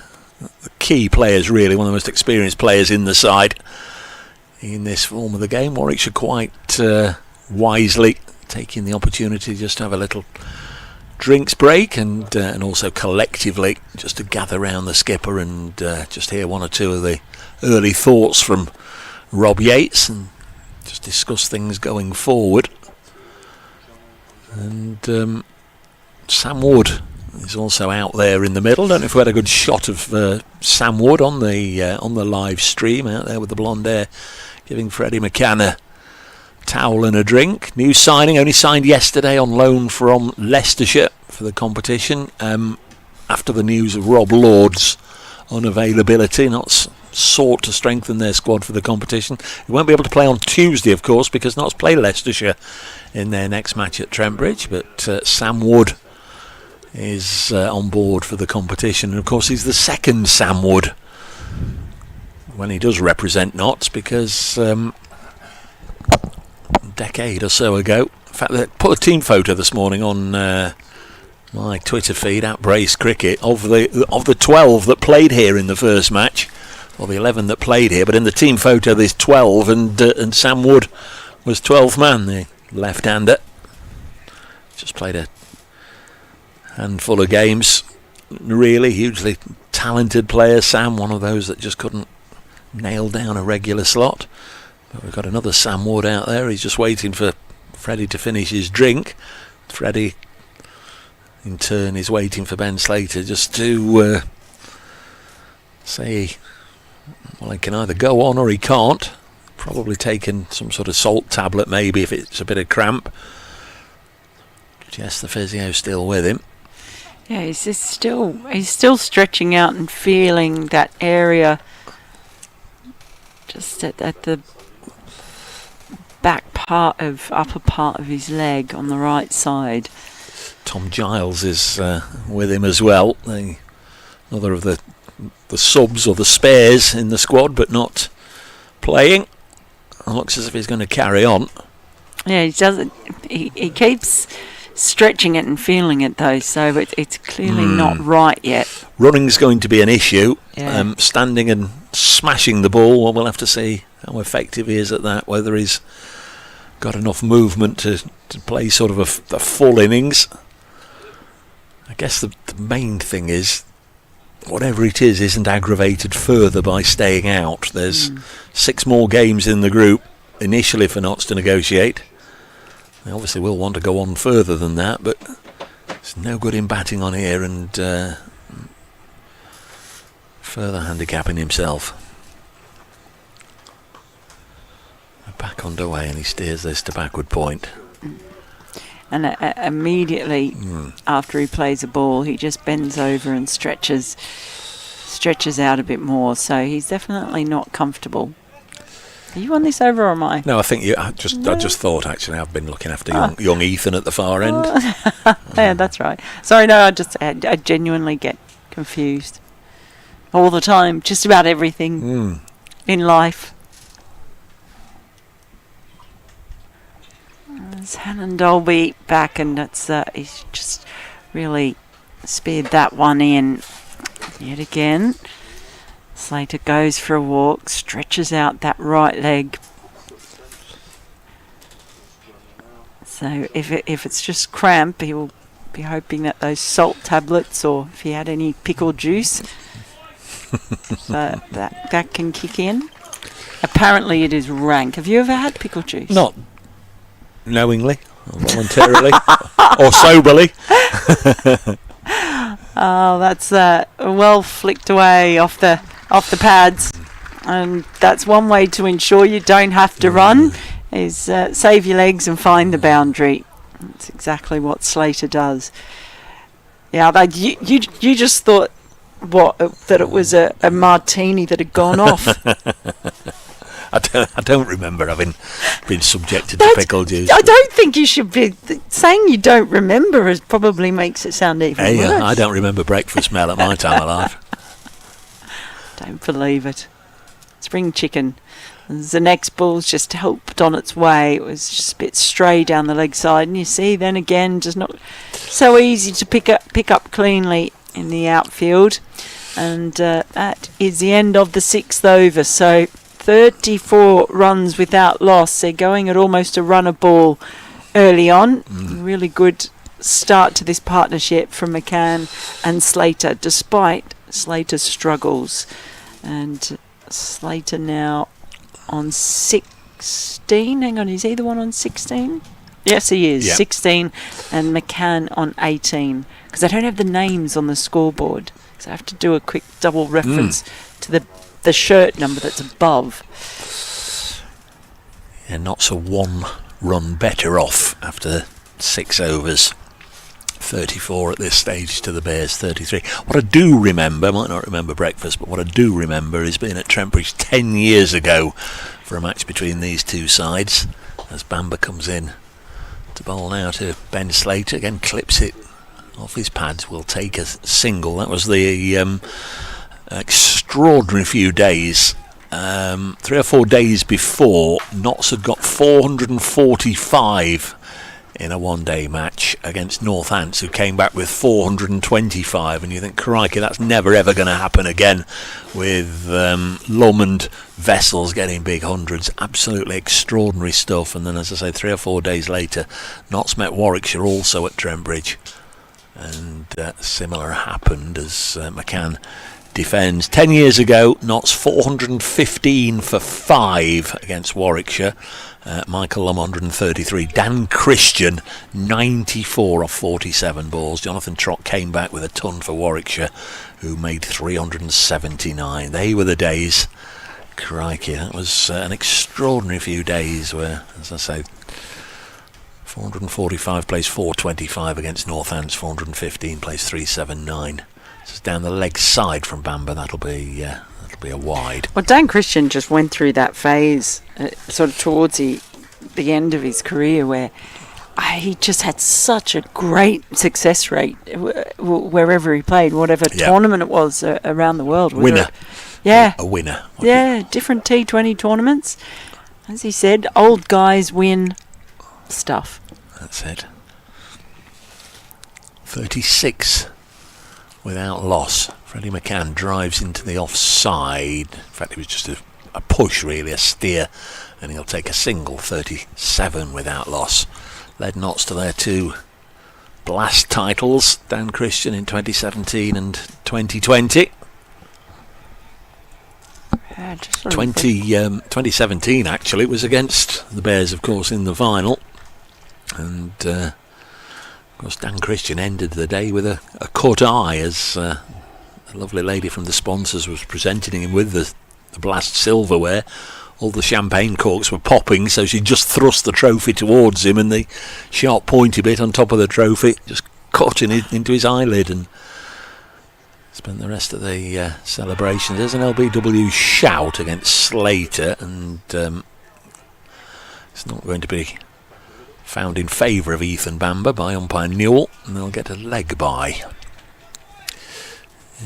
key players, really, one of the most experienced players in the side in this form of the game. Warwickshire quite wisely taking the opportunity just to have a little drinks break and also collectively just to gather round the skipper and just hear one or two of the early thoughts from Rob Yates and just discuss things going forward. And Sam Wood is also out there in the middle. Don't know if we had a good shot of Sam Wood on the live stream out there with the blonde hair, giving Freddie McCann a towel and a drink. New signing, only signed yesterday on loan from Leicestershire for the competition. After the news of Rob Lord's unavailability, not sought to strengthen their squad for the competition. He won't be able to play on Tuesday, of course, because Notts play Leicestershire in their next match at Trent Bridge. But Sam Wood is on board for the competition, and of course he's the second Sam Wood when he does represent Notts, because a decade or so ago, in fact they put a team photo this morning on my Twitter feed at Brace Cricket of the 12 that played here in the first match, or the 11 that played here, but in the team photo there's 12, and Sam Wood was 12th man, the left-hander. Just played a handful of games. Really hugely talented player, Sam, one of those that just couldn't nail down a regular slot. But we've got another Sam Wood out there. He's just waiting for Freddie to finish his drink. Freddie in turn is waiting for Ben Slater just to say, well, he can either go on or he can't. Probably taken some sort of salt tablet maybe if it's a bit of cramp. Jess the physio's still with him.
Yeah, he's still stretching out and feeling that area just at the upper part of his leg on the right side.
Tom Giles is with him as well. Another of the subs or the spares in the squad, but not playing. It looks as if he's going to carry on.
Yeah, he doesn't. He keeps stretching it and feeling it though, so it's clearly not right yet.
Running's going to be an issue.
Yeah.
Standing and smashing the ball, well, we'll have to see how effective he is at that, whether he's got enough movement to play sort of a full innings. I guess the main thing is, whatever it is, isn't aggravated further by staying out. There's 6 more games in the group initially for Notts to negotiate. They obviously will want to go on further than that, but it's no good in batting on here and further handicapping himself. Back underway, and he steers this to backward point.
And immediately after he plays a ball, he just bends over and stretches out a bit more. So he's definitely not comfortable. Are you on this over or am I?
No, I think I just thought, actually, I've been looking after young Ethan at the far end.
Yeah, that's right. Sorry, no, I genuinely get confused all the time, just about everything in life. There's Hannon Dolby back, and he's just really speared that one in yet again. Slater goes for a walk, stretches out that right leg. So if it's just cramp, he will be hoping that those salt tablets, or if he had any pickle juice, that can kick in. Apparently it is rank. Have you ever had pickle juice?
Not knowingly, or voluntarily, or soberly.
Oh, that's well flicked away off the pads, and that's one way to ensure you don't have to run, is save your legs and find the boundary. That's exactly what Slater does. Yeah, you just thought that it was a martini that had gone off.
I don't remember having been subjected to pickle juice.
I don't think you should be saying you don't remember. Probably makes it sound even worse.
I don't remember breakfast smell at my time of life.
Don't believe it. Spring chicken. The next ball's just helped on its way. It was just a bit stray down the leg side, and you see, then again, just not so easy to pick up cleanly in the outfield. And that is the end of the 6th over. So 34 runs without loss. They're going at almost a run a ball early on. Really good start to this partnership from McCann and Slater, despite Slater's struggles. And Slater now on 16. Hang on, is he the one on 16? Yes, he is. Yep. 16, and McCann on 18. Because I don't have the names on the scoreboard, so I have to do a quick double reference to the shirt number that's above.
Yeah, Notts are 1 run better off after 6 overs. 34 at this stage to the Bears 33. What I do remember, I might not remember breakfast, but what I do remember is being at Trent Bridge 10 years ago for a match between these two sides, as Bamber comes in to bowl now to Ben Slater. Again, clips it off his pads, will take a single. That was the extraordinary few days. 3 or 4 days before, Notts had got 445 in a one-day match against Northants, who came back with 425, and you think, crikey, that's never ever going to happen again, with Lomond vessels getting big hundreds. Absolutely extraordinary stuff. And then, as I say, 3 or 4 days later, Notts met Warwickshire also at Trent Bridge, and similar happened as McCann defends. 10 years ago, Notts 415 for 5 against Warwickshire. Michael Lum 133. Dan Christian 94 off 47 balls. Jonathan Trott came back with a ton for Warwickshire, who made 379. They were the days. Crikey, that was an extraordinary few days where, as I say, 445 plays 425 against Northants, 415 plays 379. This is down the leg side from Bamber. That'll be a wide.
Well, Dan Christian just went through that phase sort of towards the end of his career where he just had such a great success rate wherever he played, whatever tournament it was around the world.
Winner. A winner.
Yeah, different T20 tournaments. As he said, old guys win stuff.
That's it. 36 without loss. Freddie McCann drives into the offside. In fact, it was just a push, really, a steer, and he'll take a single. 37 without loss. Led Notts to their 2 blast titles, Dan Christian in 2017 and 2020. 2017 actually was against the Bears, of course, in the final, and of course Dan Christian ended the day with a cut eye as a lovely lady from the sponsors was presenting him with the blast silverware. All the champagne corks were popping, so she just thrust the trophy towards him, and the sharp pointy bit on top of the trophy just caught into his eyelid, and spent the rest of the celebrations. There's an LBW shout against Slater, and it's not going to be found in favour of Ethan Bamber by umpire Newell, and they'll get a leg bye.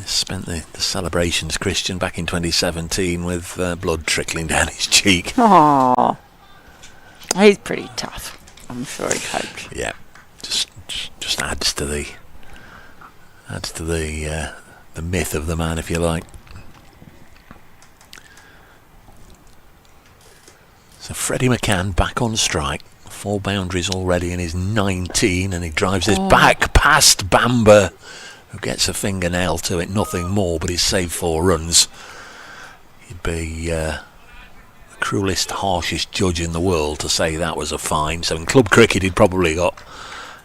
Spent the celebrations, Christian, back in 2017 with blood trickling down his cheek.
Aww. He's pretty tough, I'm sure he coped.
Yeah, just adds to the myth of the man, if you like. So Freddie McCann back on strike. 4 boundaries already in his 19, and he drives this back past Bamber, who gets a fingernail to it, nothing more, but he's saved 4 runs. He'd be the cruelest, harshest judge in the world to say that was a fine. So in club cricket he'd probably got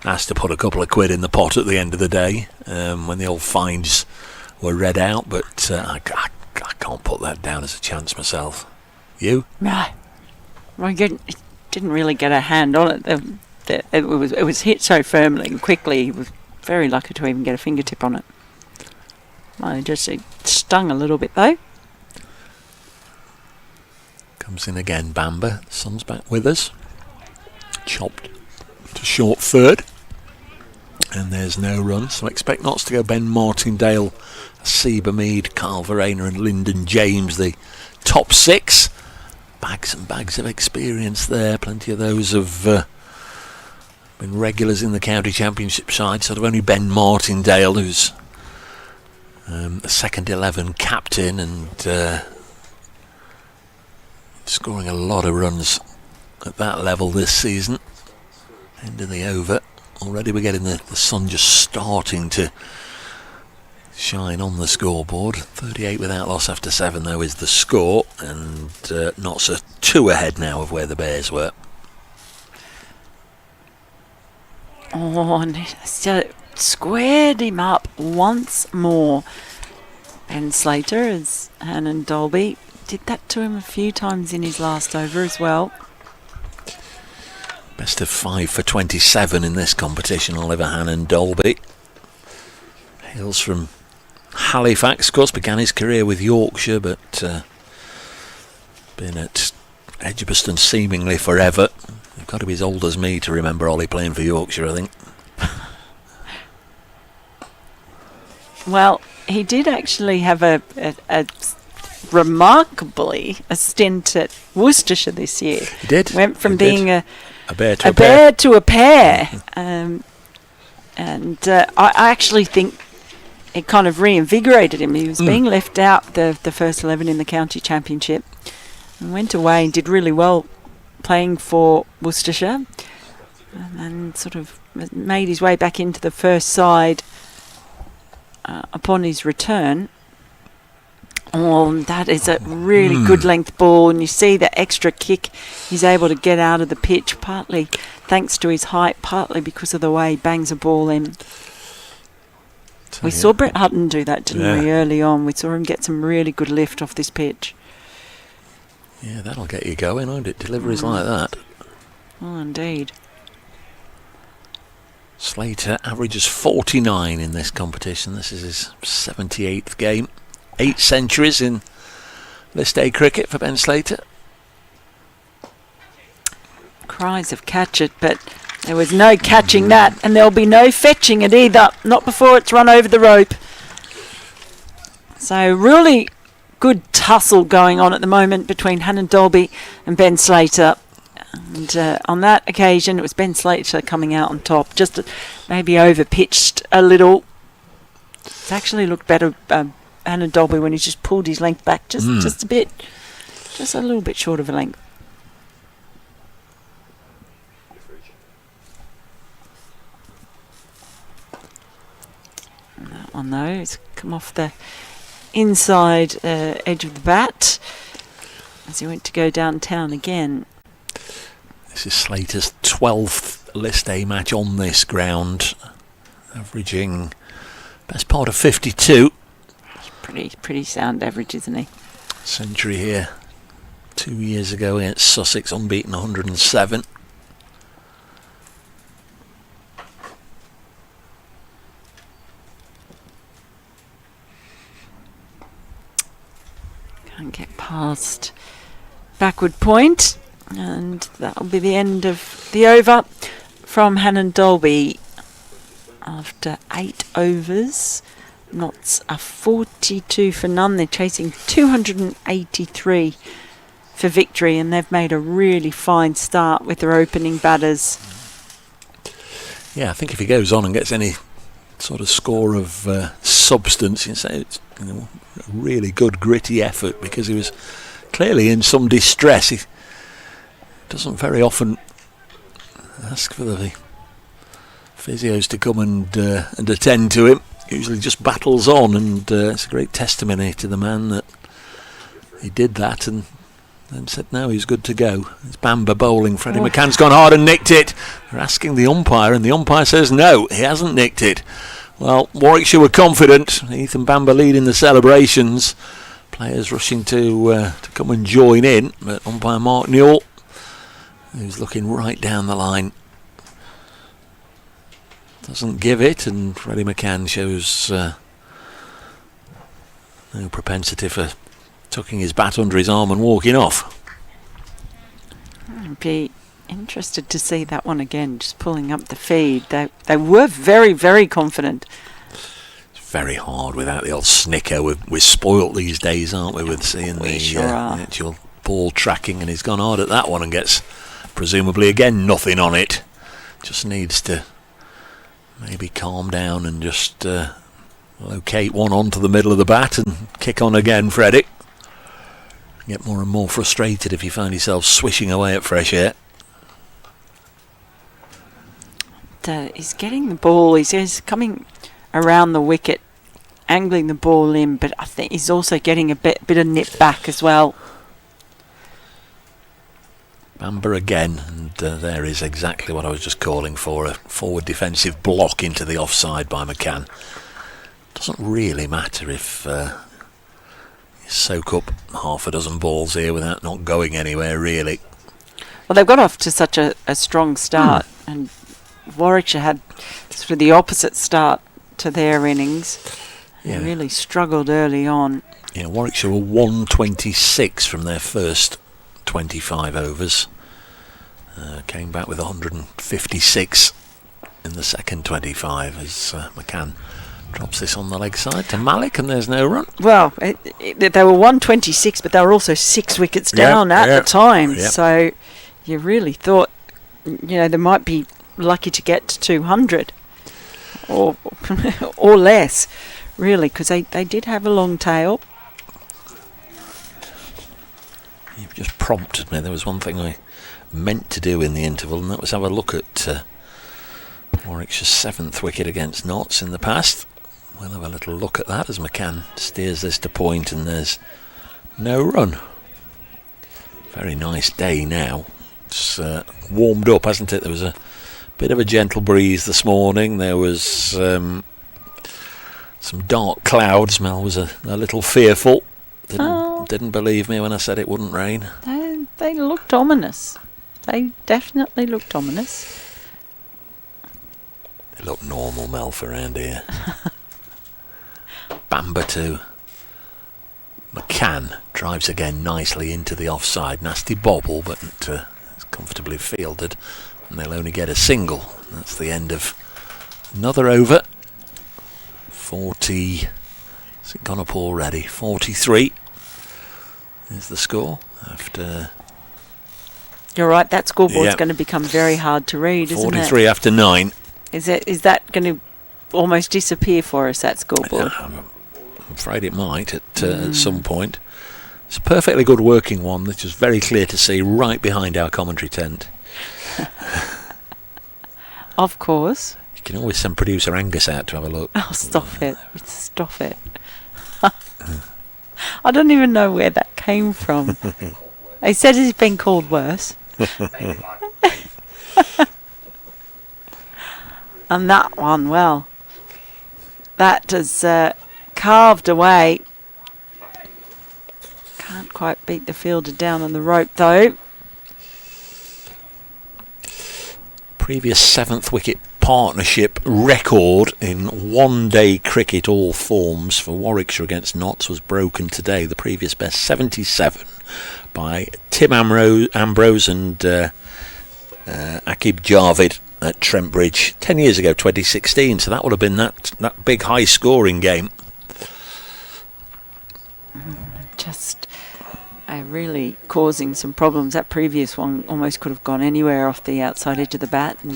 asked to put a couple of quid in the pot at the end of the day when the old fines were read out, but I can't put that down as a chance myself. You?
No. Well, he didn't really get a hand on it. It was hit so firmly and quickly, he was very lucky to even get a fingertip on it. Well, it stung a little bit though.
Comes in again, Bamber. Son's back with us. Chopped to short third. And there's no run. So expect Notts to go Ben Martindale, Seba Mead, Carl Verena and Lyndon James, the top 6. Bags and bags of experience there. Plenty of those have been regulars in the county championship side, sort of only Ben Martindale, who's the second 11 captain and scoring a lot of runs at that level this season. End of the over. Already we're getting the sun just starting to shine on the scoreboard. 38 without loss after 7 though is the score, and Notts are 2 ahead now of where the Bears were.
Oh, and so squared him up once more. And Slater, as Hannon Dolby, did that to him a few times in his last over as well.
Best of 5 for 27 in this competition, Oliver Hannon Dolby. Hails from Halifax, of course, began his career with Yorkshire, but been at Edgbaston seemingly forever. You've got to be as old as me to remember Ollie playing for Yorkshire, I think.
Well, he did actually have a remarkably a stint at Worcestershire this year.
He did.
Went from being a
bear to
a bear to a pair. And I actually think it kind of reinvigorated him. He was being left out the first 11 in the county championship, and went away and did really well playing for Worcestershire, and sort of made his way back into the first side upon his return. Oh, that is a really good length ball, and you see the extra kick he's able to get out of the pitch, partly thanks to his height, partly because of the way he bangs a ball in. We saw Brett Hutton do that, didn't we, early on? We saw him get some really good lift off this pitch.
Yeah, that'll get you going, won't it? Deliveries like that.
Oh, indeed.
Slater averages 49 in this competition. This is his 78th game. 8 centuries in List A cricket for Ben Slater.
Cries of catch it, but there was no catching that, and there'll be no fetching it either, not before it's run over the rope. So really good tussle going on at the moment between Hannon Dolby and Ben Slater. And on that occasion, it was Ben Slater coming out on top, just maybe over-pitched a little. It's actually looked better, Anna Dolby, when he just pulled his length back just a bit, just a little bit short of a length. And that one, though, it's come off the inside edge of the bat as he went to go downtown again.
This is Slater's 12th List A match on this ground, averaging best part of 52.
Pretty sound average, isn't he?
Century here 2 years ago against Sussex, unbeaten 107.
Can't get past backward point, and that'll be the end of the over from Hannon Dolby after 8 overs. Notts are 42 for none. They're chasing 283 for victory, and they've made a really fine start with their opening batters.
Yeah, I think if he goes on and gets any sort of score of substance, you can say it's a really good gritty effort, because he was clearly in some distress. He doesn't very often ask for the physios to come and attend to him. Usually just battles on, and it's a great testimony to the man that he did that and then said no, he's good to go. It's Bamber bowling. Freddie McCann's gone hard and nicked it. They're asking the umpire, and the umpire says no, he hasn't nicked it. Well, Warwickshire were confident. Ethan Bamber leading the celebrations. Players rushing to come and join in, but umpire Mark Newell, who's looking right down the line, doesn't give it, and Freddie McCann shows no propensity for tucking his bat under his arm and walking off.
I'd be interested to see that one again, just pulling up the feed. They were very, very confident.
It's very hard without the old snicker. We're spoilt these days, aren't we, with seeing the actual ball tracking, and he's gone hard at that one and gets presumably again nothing on it. Just needs to maybe calm down and just locate one onto the middle of the bat and kick on again, Freddie. Get more and more frustrated if you find yourself swishing away at fresh air.
He's getting the ball, he's coming around the wicket, angling the ball in, but I think he's also getting a bit of nip back as well.
Bamber again, and there is exactly what I was just calling for, a forward defensive block into the offside by McCann. Doesn't really matter if you soak up half a dozen balls here without not going anywhere, really.
Well, they've got off to such a strong start, and Warwickshire had sort of the opposite start to their innings. They really struggled early on.
Yeah, Warwickshire were 126 from their first 25 overs. Came back with 156 in the second 25 as McCann drops this on the leg side to Malik, and there's no run.
Well, they were 126, but they were also 6 wickets down at the time. So you really thought, they might be lucky to get to 200 or or less, really, because they did have a long tail.
You've just prompted me. There was one thing I meant to do in the interval, and that was have a look at Warwickshire's 7th wicket against Notts in the past. We'll have a little look at that as McCann steers this to point, and there's no run. Very nice day now. It's warmed up, hasn't it? There was a bit of a gentle breeze this morning. There was some dark clouds. Mel was a little fearful. Didn't believe me when I said it wouldn't rain.
They looked ominous. They definitely looked ominous.
They look normal, Mel, for around here. Bamber too. McCann drives again nicely into the offside. Nasty bobble, but it's comfortably fielded, and they'll only get a single. That's the end of another over. 40. Has it gone up already? 43 is the score after
You're right, that scoreboard's
Yeah.
going to become very hard to read, isn't
43
it?
after 9.
Is that going to almost disappear for us, that scoreboard?
I'm afraid it might at some point. It's a perfectly good working one that's just very clear to see right behind our commentary tent.
Of course.
You can always send producer Angus out to have a look.
Oh, stop it. Stop it. I don't even know where that came from. He said he's been called worse. And that one, well, that is carved away. Can't quite beat the fielder down on the rope, though.
Previous 7th wicket partnership record in one-day cricket all forms for Warwickshire against Notts was broken today. The previous best 77 by Tim Ambrose and Akib Javid at Trent Bridge 10 years ago, 2016. So that would have been that big high-scoring game.
Just really causing some problems. That previous one almost could have gone anywhere off the outside edge of the bat and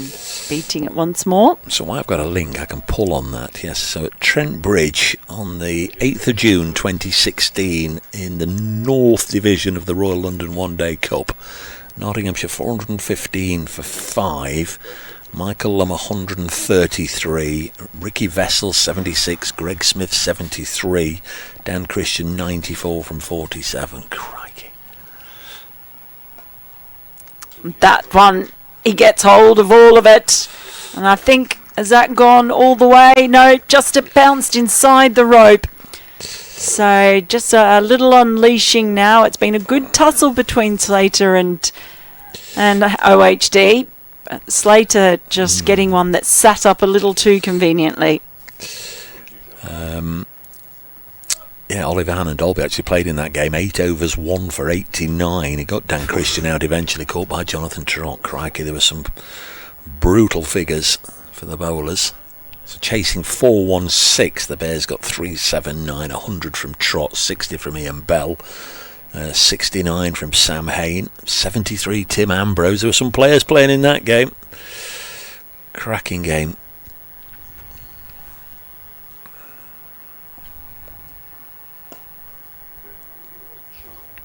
beating it once more.
So I've got a link I can pull on that, yes. So at Trent Bridge on the 8th of June 2016 in the North Division of the Royal London One Day Cup, Nottinghamshire 415 for 5, Michael Lum 133, Ricky Vessel 76, Greg Smith 73, Dan Christian 94 from 47. Crikey.
That one, he gets hold of all of it. And I think, has that gone all the way? No, just it bounced inside the rope. So just a little unleashing now. It's been a good tussle between Slater and OHD. Slater just getting one that sat up a little too conveniently.
Yeah, Oliver Hannon Dolby actually played in that game. 8 overs, 1 for 89. He got Dan Christian out eventually, caught by Jonathan Trott. Crikey, there were some brutal figures for the bowlers. So chasing 416, the Bears got 379, 100 from Trott, 60 from Ian Bell, 69 from Sam Hain, 73 Tim Ambrose. There were some players playing in that game. Cracking game.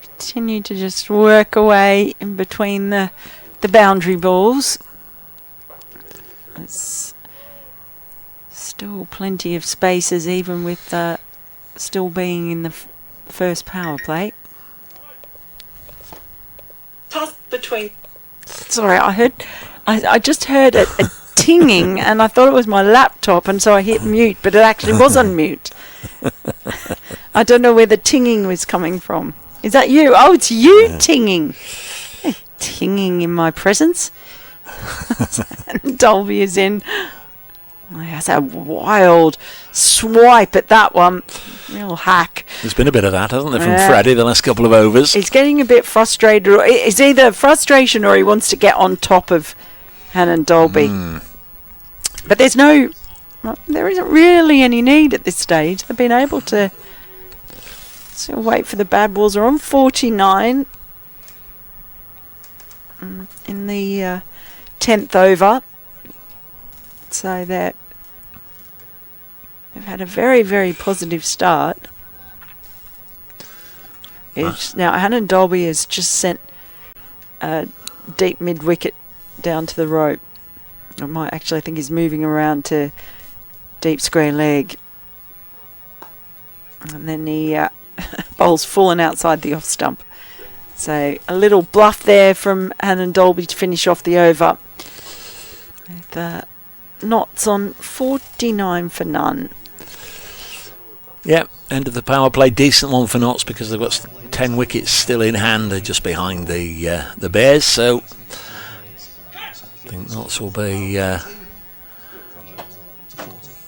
Continue to just work away in between the boundary balls. It's still plenty of spaces, even with still being in the first power play. Toss between. Sorry, I just heard a tinging, and I thought it was my laptop, and so I hit mute, but it actually was on mute. I don't know where the tinging was coming from. Is that you? Oh, it's you tinging. Tinging in my presence. And Dolby is in. Oh, that's a wild swipe at that one. Real hack.
There's been a bit of that, hasn't there, from Freddie the last couple of overs?
He's getting a bit frustrated. It's either frustration or he wants to get on top of Hannon Dolby. But there isn't really any need at this stage. They've been able to wait for the bad balls. Are on 49 in the 10th over. So they've had a very, very positive start. Now, Hannon Dolby has just sent a deep mid-wicket down to the rope. I think he's moving around to deep square leg. And then he bowls full and outside the off stump. So a little bluff there from Hannon Dolby to finish off the over. The Knots on 49 for none.
Yeah, end of the power play. Decent one for Notts because they've got 10 wickets still in hand. They're just behind the Bears. So I think Notts will be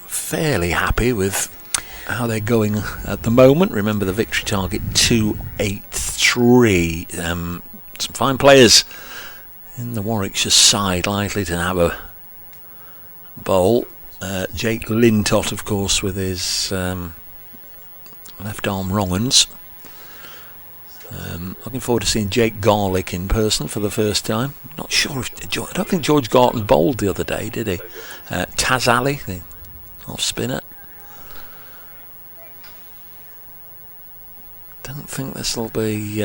fairly happy with how they're going at the moment. Remember the victory target 283. Some fine players in the Warwickshire side likely to have a bowl. Jake Lintott, of course, with his left arm wrong-uns. Looking forward to seeing Jake Garlick in person for the first time. Not sure if I don't think George Garton bowled the other day, did he? Taz Ali, the off spinner. Don't think this will be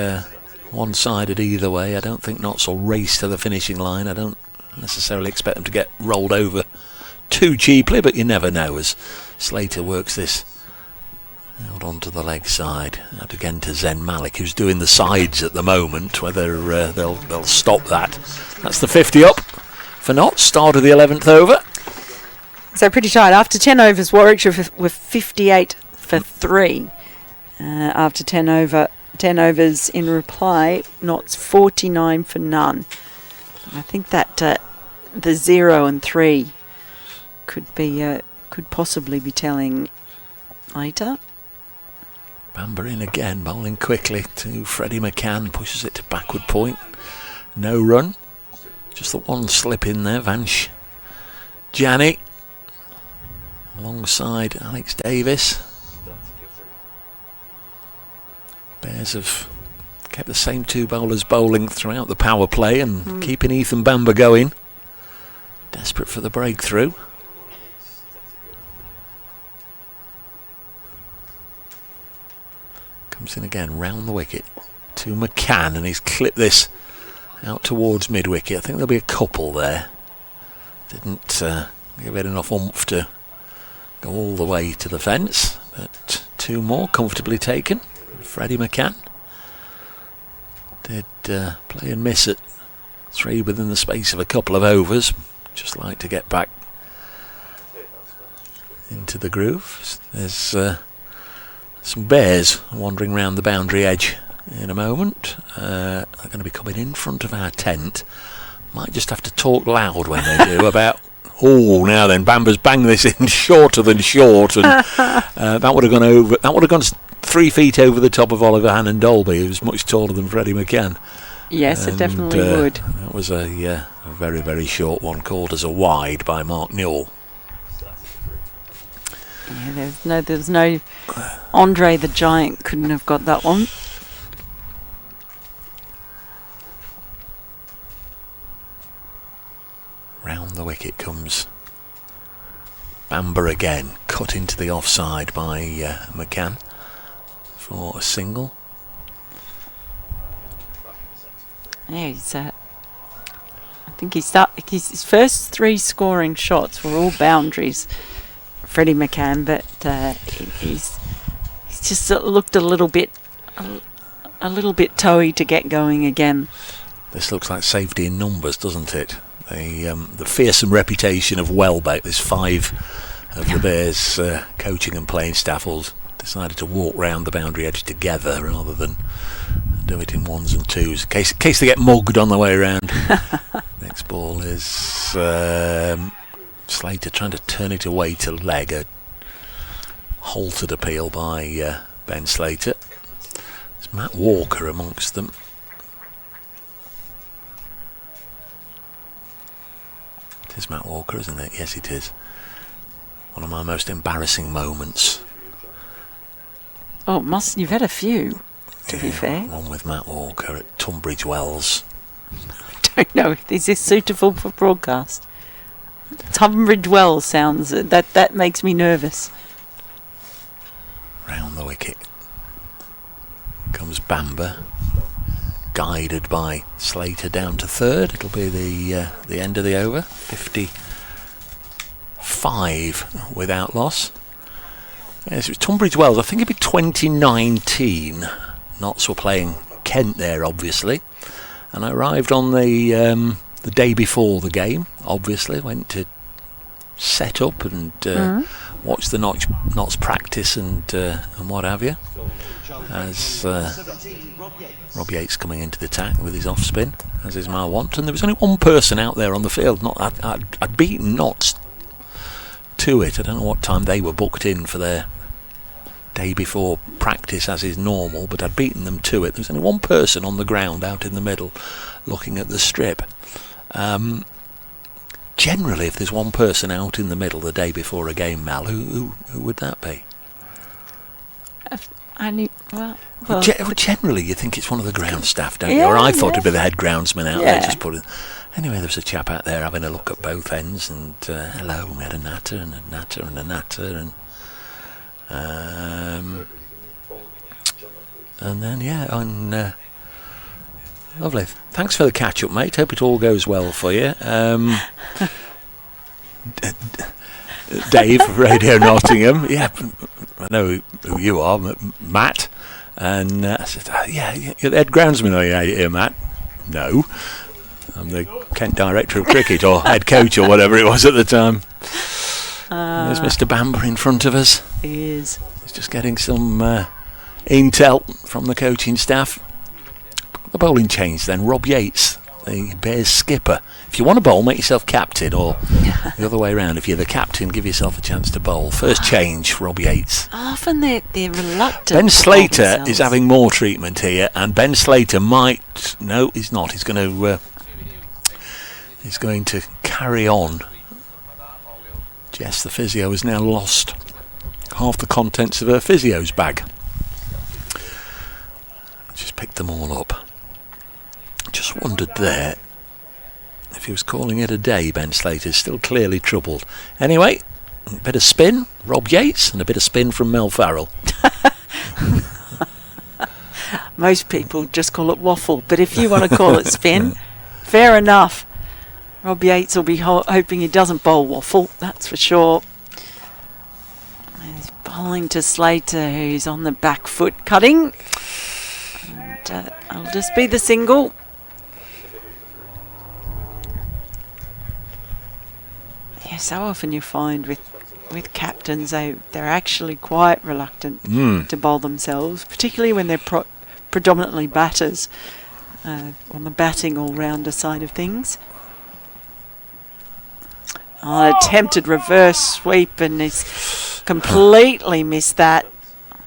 one-sided either way. I don't think Notts will race to the finishing line. I don't necessarily expect them to get rolled over too cheaply, but you never know as Slater works this out onto the leg side. Out again to Zen Malik, who's doing the sides at the moment. Whether they'll stop that. That's the 50 up for Notts. Start of the 11th over.
So pretty tight. After 10 overs, Warwickshire were 58 for 3. After 10 overs in reply, Notts 49 for none. I think that the 0 and 3 could possibly be telling later.
Bamber in again, bowling quickly to Freddie McCann, pushes it to backward point. No run. Just the one slip in there, Vansh Jani alongside Alex Davis. Bears have kept the same two bowlers bowling throughout the power play and keeping Ethan Bamber going. Desperate for the breakthrough. Comes in again, round the wicket to McCann, and he's clipped this out towards mid-wicket. I think there'll be a couple there. Didn't give it enough oomph to go all the way to the fence, but two more comfortably taken. Freddie McCann did play and miss at 3 within the space of a couple of overs. Just like to get back into the groove. There's some bears wandering around the boundary edge in a moment. They're going to be coming in front of our tent. Might just have to talk loud when they do about, oh, now then, Bamber's banged this in shorter than short, and that would have gone over. That would have gone 3 feet over the top of Oliver Hannon Dolby, who's much taller than Freddie McCann.
Yes, it definitely would.
That was a very, very short one, called as a wide by Mark Newell.
Yeah, there's no Andre the Giant couldn't have got that one.
Round the wicket comes Bamber again, cut into the offside by McCann for a single.
Yeah, I think his first 3 scoring shots were all boundaries, Freddie McCann, but he's just looked a little bit toey to get going again.
This looks like safety in numbers, doesn't it? The fearsome reputation of Welbeck. There's 5 of the Bears coaching and playing staff all decided to walk round the boundary edge together rather than do it in 1s and 2s, in case they get mugged on the way around. Next ball is Slater trying to turn it away to leg. A halted appeal by Ben Slater. There's Matt Walker amongst them. It is Matt Walker, isn't it? Yes, it is. One of my most embarrassing moments.
Oh, you've had a few, to be fair.
One with Matt Walker at Tunbridge Wells.
I don't know if this is suitable for broadcast. Tunbridge Wells sounds that makes me nervous.
Round the wicket comes Bamber, guided by Slater down to 3rd. It'll be the end of the over. 55 with Outlaws. Yes, it was Tunbridge Wells. I think it'd be 2019. Notts were playing Kent there, obviously, and I arrived on the day before the game. Obviously, went to set up and watch the Notts practice and what have you. As Rob Yates coming into the attack with his off spin, as is my want, and there was only one person out there on the field. I'd beaten Notts to it. I don't know what time they were booked in for their day before practice, as is normal, but I'd beaten them to it. There was only one person on the ground out in the middle looking at the strip. Generally, if there's one person out in the middle the day before a game, Mel, who would that be? Generally, you think it's one of the ground staff, don't you?
Yeah,
Or I thought
yeah.
it'd be the head groundsman out
Yeah.
there just putting. Anyway, there was a chap out there having a look at both ends, and hello, we had a natter and a natter and a natter, and then lovely. Thanks for the catch up, mate. Hope it all goes well for you. Dave, Radio Nottingham. Yeah, I know who you are, Matt. And I said, you're the head groundsman, are you here, Matt? No. I'm the Kent Director of Cricket, or head coach, or whatever it was at the time. There's Mr. Bamber in front of us.
He is.
He's just getting some intel from the coaching staff. The bowling change then. Rob Yates, the Bears skipper. If you want to bowl, make yourself captain, or the other way around. If you're the captain, give yourself a chance to bowl. First change, Rob Yates.
Often they're reluctant.
Ben
to
Slater
bowl themselves.
is having more treatment here, and Ben Slater might. No, he's not. He's going to carry on. Jess, the physio, has now lost half the contents of her physio's bag. Just picked them all up. Just wondered there if he was calling it a day. Ben Slater's still clearly troubled. Anyway, a bit of spin, Rob Yates, and a bit of spin from Mel Farrell.
Most people just call it waffle, but if you want to call it spin, fair enough. Rob Yates will be hoping he doesn't bowl waffle, that's for sure. He's bowling to Slater, who's on the back foot cutting. And it'll just be the single. Yeah, so often you find with captains, they're actually quite reluctant to bowl themselves, particularly when they're predominantly batters on the batting all-rounder side of things. Attempted reverse sweep, and he's completely missed that.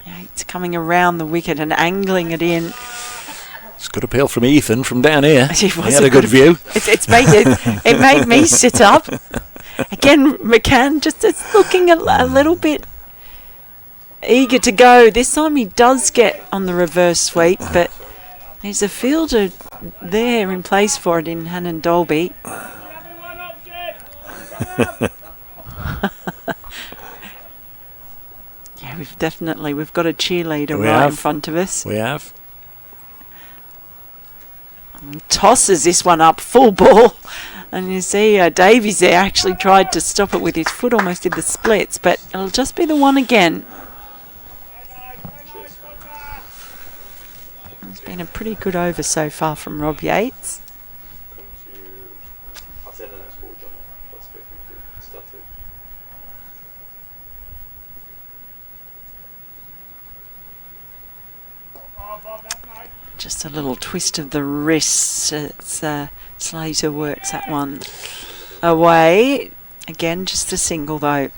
It's coming around the wicket and angling it in.
It's a good appeal from Ethan from down here. He had a good view.
It made me sit up. Again, McCann just is looking a little bit eager to go. This time he does get on the reverse sweep, but there's a fielder there in place for it in Hannon Dolby. Yeah, we've got a cheerleader in front of us.
We have.
And tosses this one up full ball, and you see Davies there actually tried to stop it with his foot, almost did the splits, but it'll just be the one again. It's been a pretty good over so far from Rob Yates. Just a little twist of the wrist. Slater works that one away. Again, just a single though.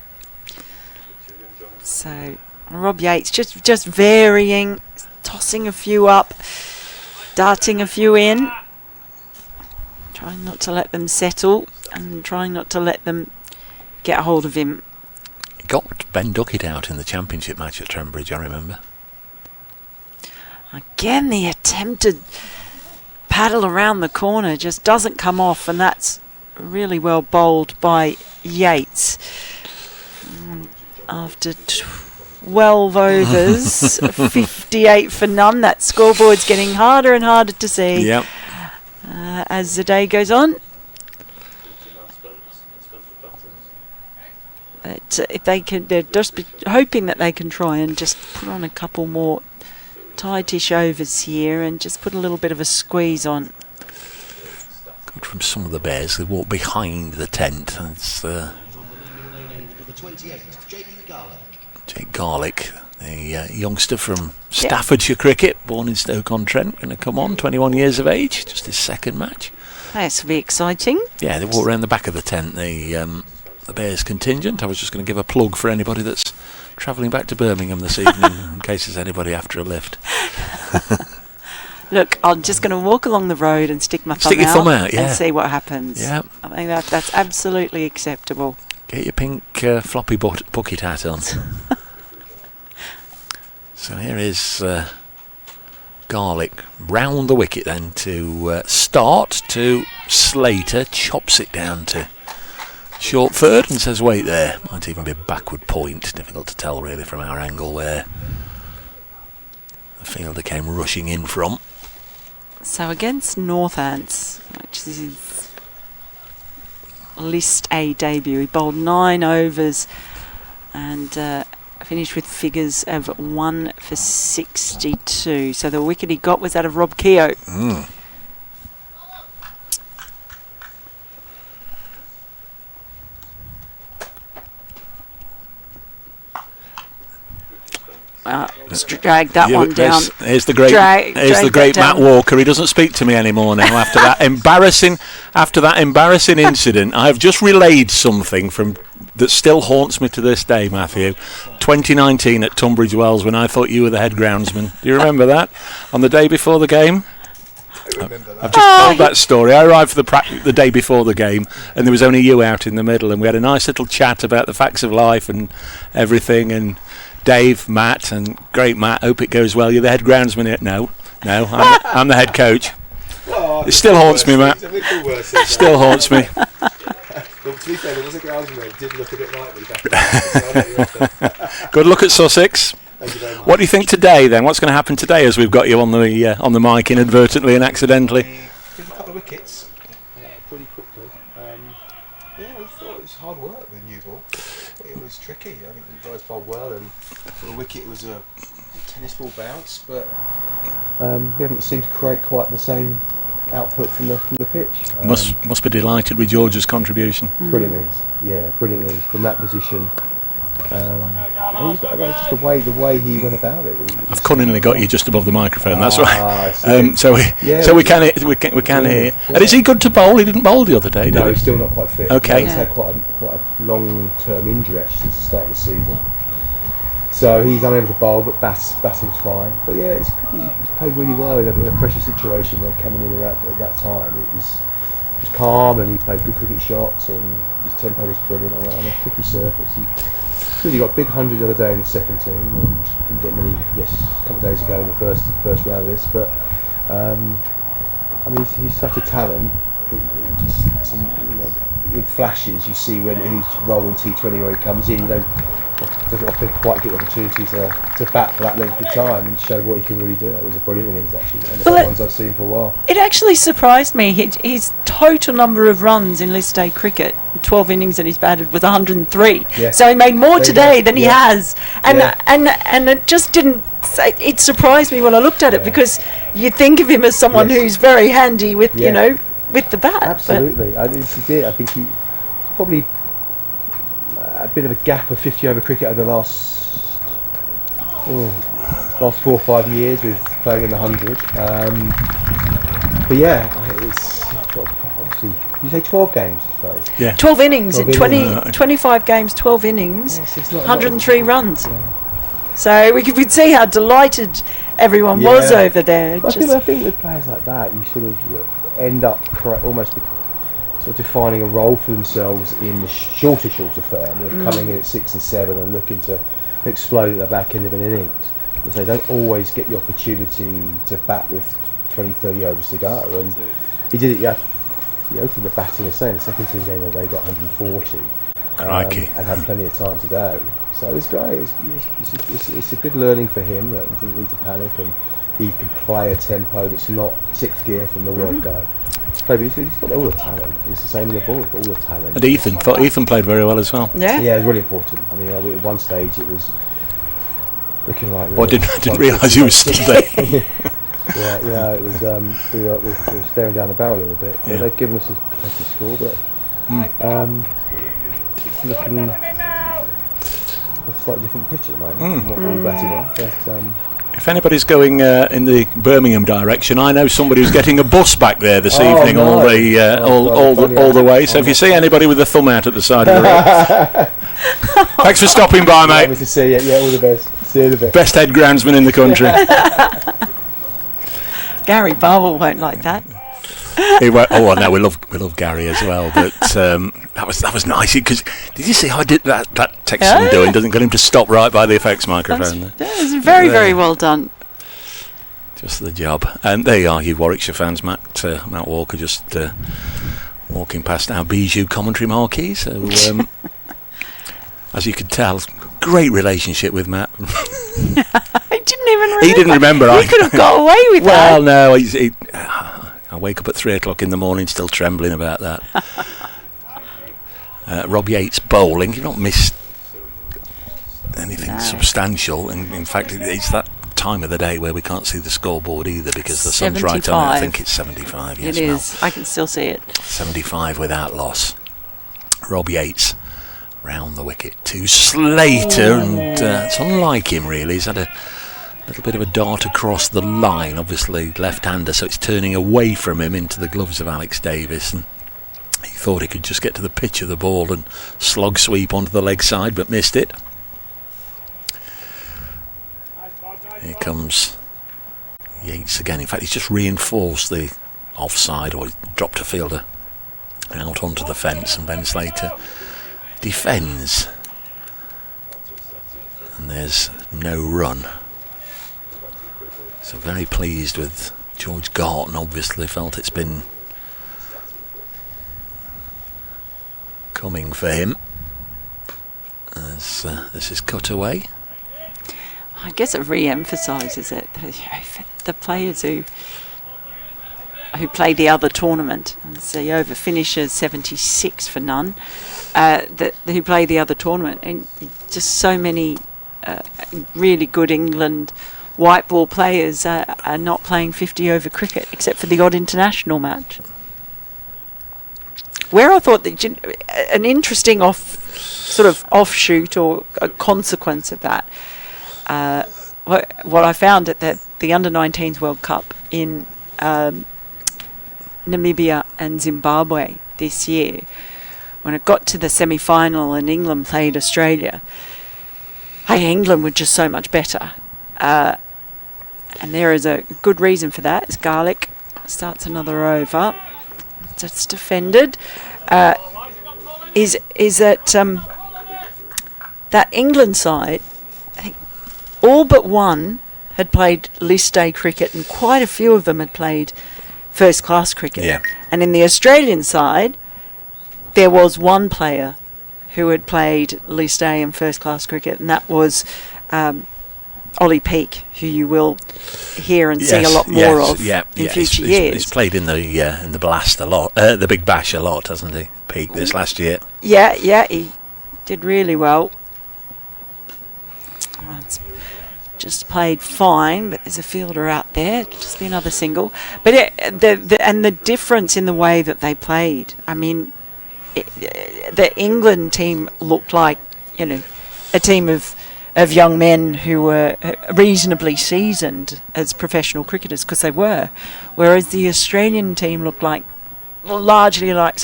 So Rob Yates just varying, tossing a few up, darting a few in, trying not to let them settle and trying not to let them get hold of him.
He got Ben Duckett out in the championship match at Trembridge, I remember.
Again, the attempted paddle around the corner just doesn't come off, and that's really well bowled by Yates. After 12 overs, 58 for none. That scoreboard's getting harder and harder to see as the day goes on. But if they can, they're just hoping that they can try and just put on a couple more tightish overs here and just put a little bit of a squeeze on.
Good from some of the Bears. They walk behind the tent. It's Jake Garlick, the youngster from Staffordshire cricket, born in Stoke-on-Trent, going to come on, 21 years of age, just his second match.
This will be exciting.
Yeah, they walk around the back of the tent, the Bears contingent. I was just going to give a plug for anybody that's travelling back to Birmingham this evening, in case there's anybody after a lift.
Look, I'm just going to walk along the road and stick my thumb out, and see what happens.
Yeah.
I think that's absolutely acceptable.
Get your pink floppy bucket hat on. So here is Garlick round the wicket then to start to Slater, chops it down to short third and says wait there. Might even be backward point, difficult to tell really from our angle where the fielder came rushing in from.
So against Northants, which is his List A debut, he bowled 9 overs and finished with figures of 1 for 62. So the wicket he got was out of Rob Keogh. Drag that one down.
Here's the great Matt Walker. He doesn't speak to me anymore now after that embarrassing incident. I have just relayed something that still haunts me to this day, Matthew. 2019 at Tunbridge Wells when I thought you were the head groundsman. Do you remember that? On the day before the game? I've just told that story. I arrived for the day before the game and there was only you out in the middle and we had a nice little chat about the facts of life and everything, and Dave, Matt, and great Matt, hope it goes well. You're the head groundsman here. No, I'm the head coach. It still haunts me, Matt. Still haunts me.
Well, to be fair, there was a groundsman who did look a bit like me back.
Good look at Sussex.
Thank you very much.
What do you think today then? What's going to happen today as we've got you on the mic inadvertently and accidentally?
Took a couple of wickets pretty quickly. We thought it was hard work, the new ball. It was tricky. I think the guys bowled well, and for the wicket it was a tennis ball bounce, but we haven't seemed to create quite the same output from the pitch.
Must be delighted with George's contribution.
Brilliant innings from that position. Just the way he went about it.
I've cunningly got you just above the microphone. That's right. So we can hear. And is he good to bowl? He didn't bowl the other day, did he?
No, he's still not quite fit.
Okay.
He's had quite a long-term injury actually since the start of the season. So he's unable to bowl, but batting's fine. But yeah, he's played really well in a pressure situation. They're coming in at that time. It was calm, and he played good cricket shots, and his tempo was brilliant on a tricky surface. He got a big 100 the other day in the second team, and didn't get many. Yes, a couple of days ago in the first round of this. But he's such a talent. In flashes, you see when he's rolling T20 where he comes in. Doesn't often quite get the opportunity to bat for that length of time and show what he can really do. It was a brilliant innings actually, one of the best ones I've seen for a while.
It actually surprised me. His total number of runs in List A cricket, 12 innings that he's batted, was 103.
Yeah.
So he made more today than he has, and it just didn't. It surprised me when I looked at it because you think of him as someone who's very handy with with the bat.
Absolutely, this is it. I think he probably. A bit of a gap of 50 over cricket over the last 4 or 5 years with playing in the 100. But yeah, it's obviously you say 12 games.
Yeah,
12 innings in 25 games, 12 innings,
yes,
103 runs.
Yeah.
So we could see how delighted everyone was over there.
I think with players like that, you sort of end up almost sort of defining a role for themselves in the shorter firm of coming in at 6 and 7 and looking to explode at the back end of an innings. Because they don't always get the opportunity to bat with 20-30 overs to go. And he did it, he opened the batting and saying the second team game they got 140 and had plenty of time to go. So it's great. It's a good learning for him that he didn't need to panic, and he can play a tempo that's not 6th gear from the word go. He's got all the talent. It's the same in the ball. He's got all the talent.
And Ethan played very well as well.
Yeah,
it was really important. I mean, at one stage it was looking like.
I didn't realise he was still there.
yeah. It was. We were staring down the barrel a little bit. Yeah. They've given us a competitive score, but it's looking a slightly different pitch at the moment than what we batted on. But,
if anybody's going in the Birmingham direction, I know somebody who's getting a bus back there this evening, all the way. So if you see anybody with a thumb out at the side of the road, thanks for stopping by, mate.
Lovely to see you. Yeah, all the best. See you in a bit.
Best head groundsman in the country.
Gary Barwell won't like that.
He went, oh no, we love Gary as well, but that was nice because did you see how I did that Texan doing? Doesn't get him to stop right by the effects microphone.
That was very very well done.
Just the job. And there you are, you Warwickshire fans. Matt Walker just walking past our Bijou commentary marquee. So as you can tell, great relationship with Matt.
I didn't even remember.
He didn't remember.
He could have got away with that.
Well, no, I wake up at 3 o'clock in the morning still trembling about that. Rob Yates bowling. You've not missed anything substantial. And in fact, it's that time of the day where we can't see the scoreboard either because the sun's right on it. I think it's 75. Yes,
it is. I can still see it.
75 without loss. Rob Yates round the wicket to Slater, and it's unlike him really. He's had a little bit of a dart across the line, obviously left-hander, so it's turning away from him into the gloves of Alex Davis, and he thought he could just get to the pitch of the ball and slog sweep onto the leg side, but missed it. Here comes Yates again. In fact, he's just reinforced the offside, or he dropped a fielder out onto the fence, and Ben Slater defends. And there's no run. So very pleased with George Garton. Obviously felt it's been coming for him as this is cut away.
I guess it re-emphasises it. The players who play the other tournament, the over finishes 76 for none, who play the other tournament, and just so many really good England white ball players are not playing 50 over cricket, except for the odd international match. Where I thought that an interesting offshoot or a consequence of that. What I found at the Under-19s World Cup in Namibia and Zimbabwe this year, when it got to the semi-final and England played Australia, England were just so much better. And there is a good reason for that. As Garlick starts another over, it's defended. Is that that England side? All but one had played list day cricket, and quite a few of them had played first class cricket.
Yeah.
And in the Australian side, there was one player who had played list day and first class cricket, and that was Ollie Peake, who you will hear and see a lot more of in future years.
He's played in the Blast a lot, the Big Bash a lot, hasn't he? Peake this last year.
Yeah, he did really well. It's just played fine, but there's a fielder out there. It'll just be another single. But the difference in the way that they played. I mean, the England team looked like a team of young men who were reasonably seasoned as professional cricketers, because they were, whereas the Australian team looked like largely like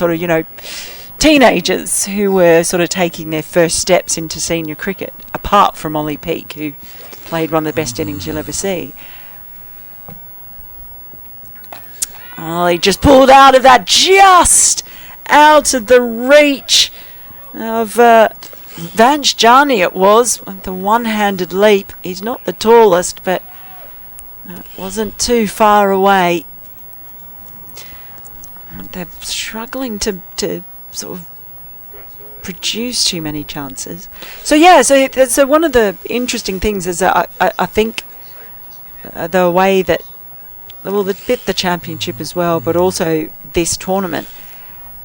teenagers who were sort of taking their first steps into senior cricket, apart from Ollie Peake, who played one of the best innings you'll ever see. Oh, he just pulled out of that, just out of the reach of Vanchjani. It was the one-handed leap. He's not the tallest, but it wasn't too far away. They're struggling to sort of produce too many chances. So one of the interesting things is that I think the way that, well, the championship as well, but also this tournament,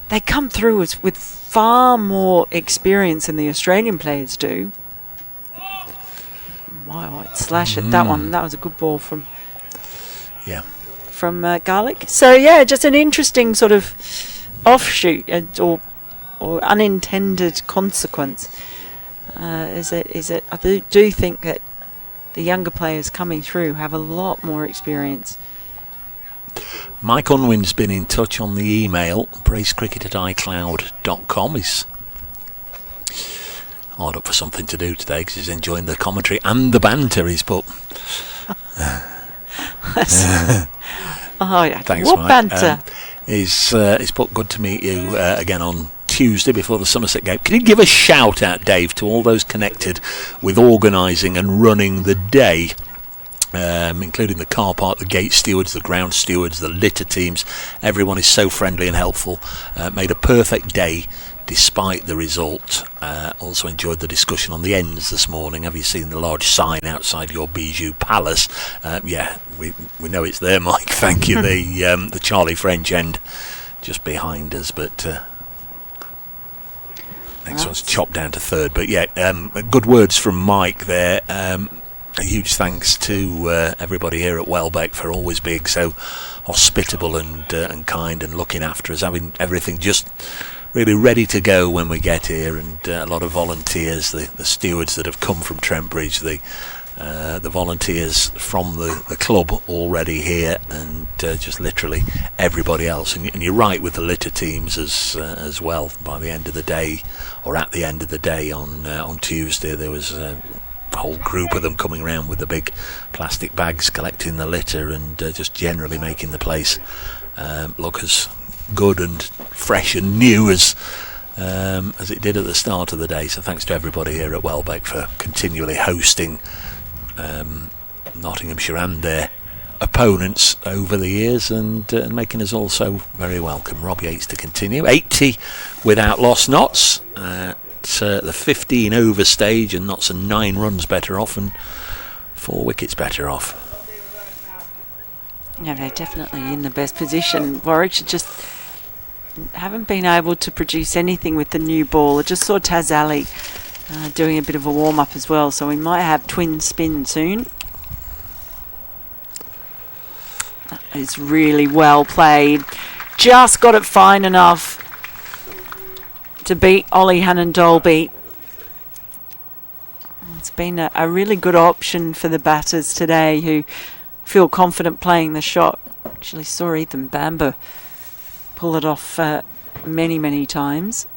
they come through with far more experience than the Australian players do. Wow, I'd slash at that one. That was a good ball from Garlick. So just an interesting sort of offshoot or unintended consequence. Is it? I do think that the younger players coming through have a lot more experience.
Mike Unwin's been in touch on the email, bracecricket@icloud.com. He's hard up for something to do today because he's enjoying the commentary and the banter he's put.
Oh yeah,
thanks,
what
Mike.
banter?
is put good to meet you again on Tuesday before the Somerset game. Can you give a shout out, Dave, to all those connected with organising and running the day, including the car park, the gate stewards, the ground stewards, the litter teams? Everyone is so friendly and helpful. Made a perfect day despite the result. Also enjoyed the discussion on the ends this morning. Have you seen the large sign outside your Bijou Palace? Yeah, we know it's there, Mike. Thank you. The Charlie French end just behind us, but next one's chopped down to third. But yeah, good words from Mike there. A huge thanks to everybody here at Welbeck for always being so hospitable and kind and looking after us, having everything just really ready to go when we get here, and a lot of volunteers, the stewards that have come from Trent Bridge, the volunteers from the club already here, and just literally everybody else. And you're right with the litter teams as well. By the end of the day, or at the end of the day on Tuesday, there was a whole group of them coming around with the big plastic bags collecting the litter, and just generally making the place look as good and fresh and new as it did at the start of the day. So thanks to everybody here at Welbeck for continually hosting Nottinghamshire and their opponents over the years, and making us all so very welcome. Rob Yates to continue, 80 without lost knots at the 15 over stage, and Notts are 9 runs better off and 4 wickets better off.
Yeah, they're definitely in the best position. Warwickshire just haven't been able to produce anything with the new ball. I just saw Taz Ali doing a bit of a warm-up as well, so we might have twin spin soon. That is really well played. Just got it fine enough to beat Ollie Hannon-Dolby. It's been a really good option for the batters today, who feel confident playing the shot. Actually saw Ethan Bamber pull it off many times.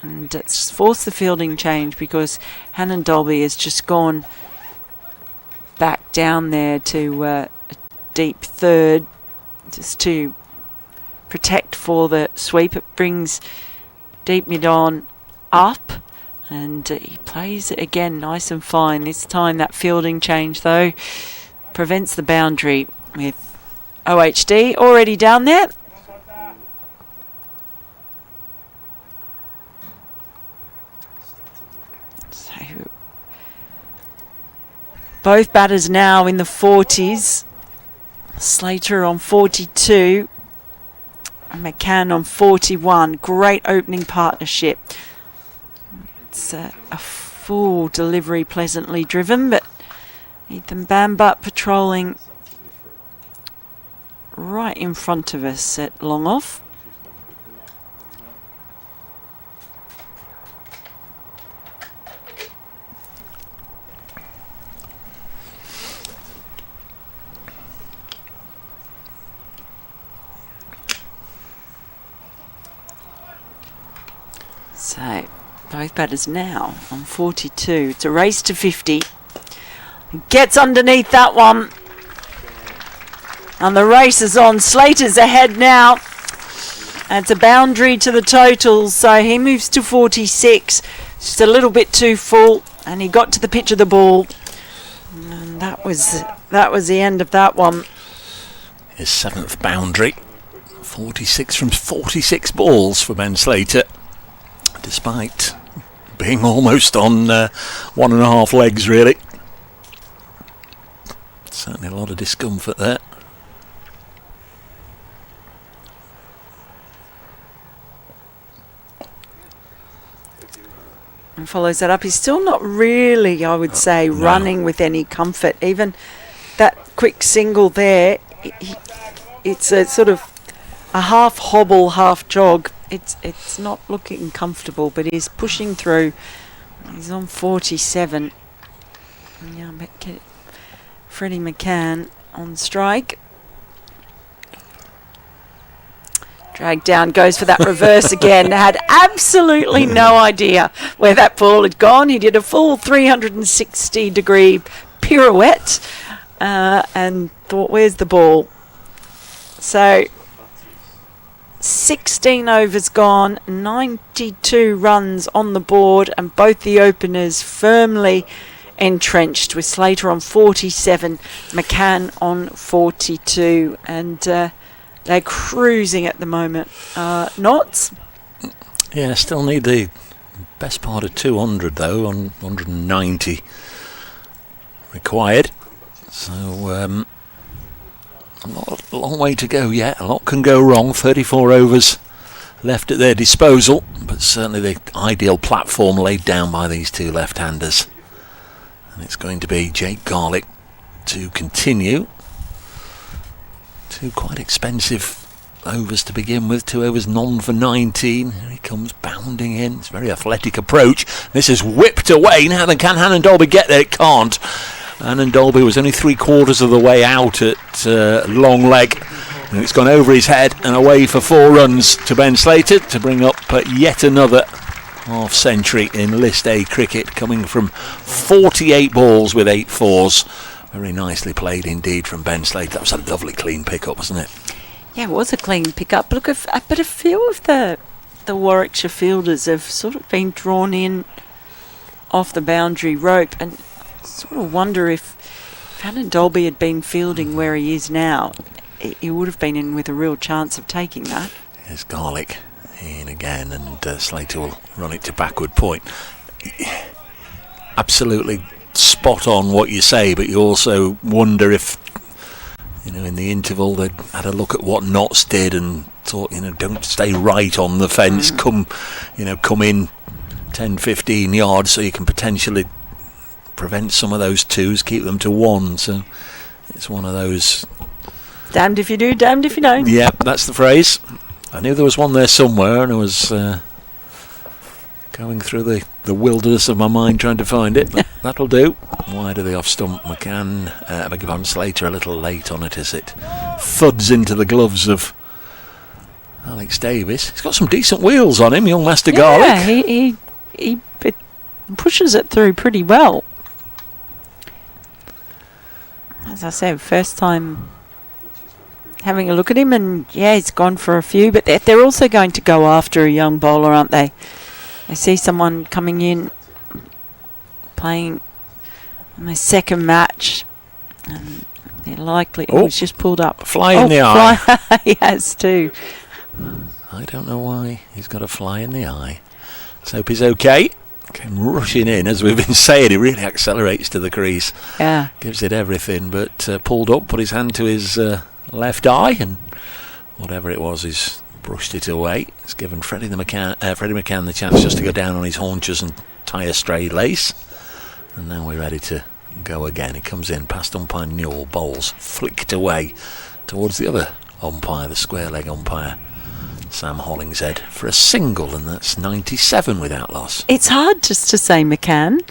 And it's forced the fielding change because Hannon-Dolby has just gone back down there to a deep third, just to protect for the sweep. It brings deep mid on up, and he plays it again nice and fine. This time that fielding change though prevents the boundary, with OHD already down there. So both batters now in the 40s. Slater on 42 and McCann on 41. Great opening partnership. It's a full delivery, pleasantly driven, but Ethan Bamber patrolling right in front of us at long off. So both batters now on 42. It's a race to 50. Gets underneath that one. And the race is on. Slater's ahead now. And it's a boundary to the totals, so he moves to 46. Just a little bit too full, and he got to the pitch of the ball. And that was the end of that one.
His 7th boundary. 46 from 46 balls for Ben Slater, despite being almost on 1.5 legs, really. Certainly a lot of discomfort there.
And follows that up. He's still not really, I would say, running with any comfort. Even that quick single there, it's a sort of a half hobble, half jog. It's not looking comfortable, but he's pushing through. He's on 47. Yeah, but get Freddie McCann on strike. Dragged down, goes for that reverse again. Had absolutely no idea where that ball had gone. He did a full 360-degree pirouette and thought, where's the ball? So 16 overs gone, 92 runs on the board, and both the openers firmly entrenched, with Slater on 47, McCann on 42, and they're cruising at the moment. Knots?
Yeah, still need the best part of 200 though, on 190 required. So a long way to go yet. A lot can go wrong. 34 overs left at their disposal, but certainly the ideal platform laid down by these two left-handers. And it's going to be Jake Garlick to continue. Two quite expensive overs to begin with. 2 overs, none for 19. Here he comes bounding in. It's a very athletic approach. This is whipped away. Now then, can Hannon Dolby get there? It can't. Hannon Dolby was only 3/4 of the way out at long leg. And it's gone over his head and away for 4 runs to Ben Slater to bring up yet another half century in List A cricket, coming from 48 balls with 8 fours. Very nicely played indeed from Ben Slater. That was a lovely clean pick-up, wasn't it?
Yeah, it was a clean pick-up. Look, but a few of the Warwickshire fielders have sort of been drawn in off the boundary rope, and sort of wonder if Hannon Dolby had been fielding where he is now, he would have been in with a real chance of taking that.
Here's Garlick in again, and Slater will run it to backward point. Absolutely spot on what you say, but you also wonder if, in the interval they'd had a look at what Knotts did and thought, don't stay right on the fence, come in 10-15 yards so you can potentially prevent some of those 2s, keep them to 1. So it's one of those,
damned if you do, damned if you don't.
Yep, that's the phrase. I knew there was one there somewhere, and I was going through the wilderness of my mind trying to find it, but that'll do. Wide of the off stump. McCann, I beg your pardon, Slater a little late on it as it thuds into the gloves of Alex Davis. He's got some decent wheels on him, young Master Garlick.
Yeah, he pushes it through pretty well. As I said, first time having a look at him, and he's gone for a few, but they're also going to go after a young bowler, aren't they? They see someone coming in, playing on their second match, and they're likely... he's just pulled up.
Fly in the eye.
He has too.
I don't know why he's got a fly in the eye. Let's hope he's okay. Came rushing in, as we've been saying. He really accelerates to the crease.
Yeah.
Gives it everything, but pulled up, put his hand to his left eye, and whatever it was, he's brushed it away. It's given Freddie McCann the chance just to go down on his haunches and tie a stray lace. And now we're ready to go again. He comes in past umpire Newell, bowls flicked away towards the other umpire, the square leg umpire, Sam Hollingshead, for a single, and that's 97 with Outlaws.
It's hard just to say McCann.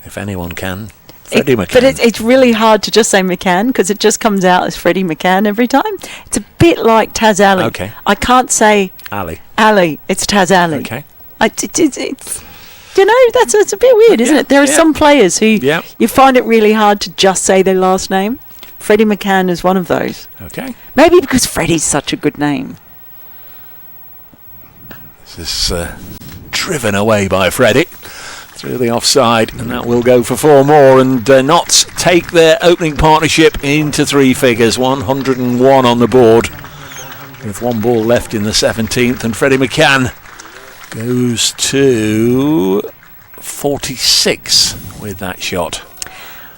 If anyone can, Freddie McCann.
But it's really hard to just say McCann, because it just comes out as Freddie McCann every time. It's a bit like Taz Ali.
Okay.
I can't say
Ali.
It's Taz Ali.
Okay.
It's that's a bit weird, isn't it? There are some players who you find it really hard to just say their last name. Freddie McCann is one of those.
Okay.
Maybe because Freddie's such a good name.
This is driven away by Freddie through the offside, and that will go for 4 more, and Notts take their opening partnership into 3 figures. 101 on the board with 1 ball left in the 17th, and Freddie McCann goes to 46 with that shot.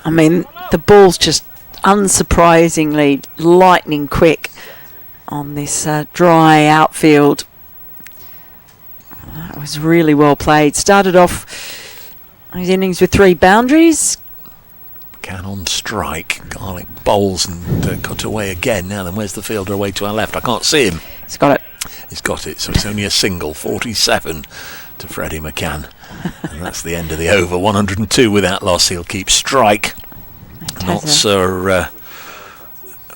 I mean, the ball's just unsurprisingly lightning quick on this dry outfield. That was really well played. Started off his innings with 3 boundaries.
McCann on strike. Garlick bowls and cut away again. Now then, where's the fielder away to our left? I can't see him.
He's got it.
He's got it, so it's only a single. 47 to Freddie McCann. And that's the end of the over. 102 without loss. He'll keep strike. Notts are,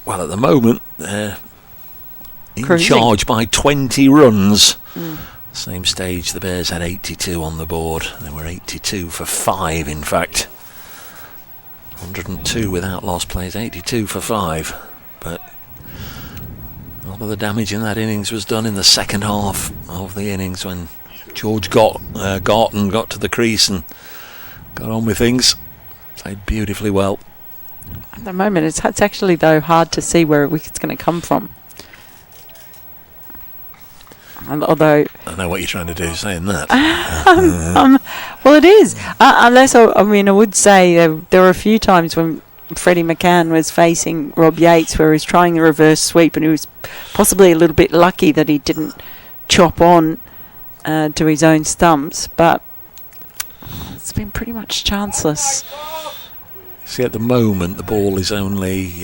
well, at the moment, they're in charge by 20 runs. Same stage, the Bears had 82 on the board. They were 82 for 5, in fact. 102 with Outlaws plays 82 for 5, but a lot of the damage in that innings was done in the second half of the innings when George Garton got to the crease and got on with things. Played beautifully well.
At the moment, it's actually, though, hard to see where a wicket's going to come from. Although
I know what you're trying to do saying that.
well, it is. Unless, I would say there were a few times when Freddie McCann was facing Rob Yates where he was trying the reverse sweep and he was possibly a little bit lucky that he didn't chop on to his own stumps, but it's been pretty much chanceless.
See, at the moment, the ball is only...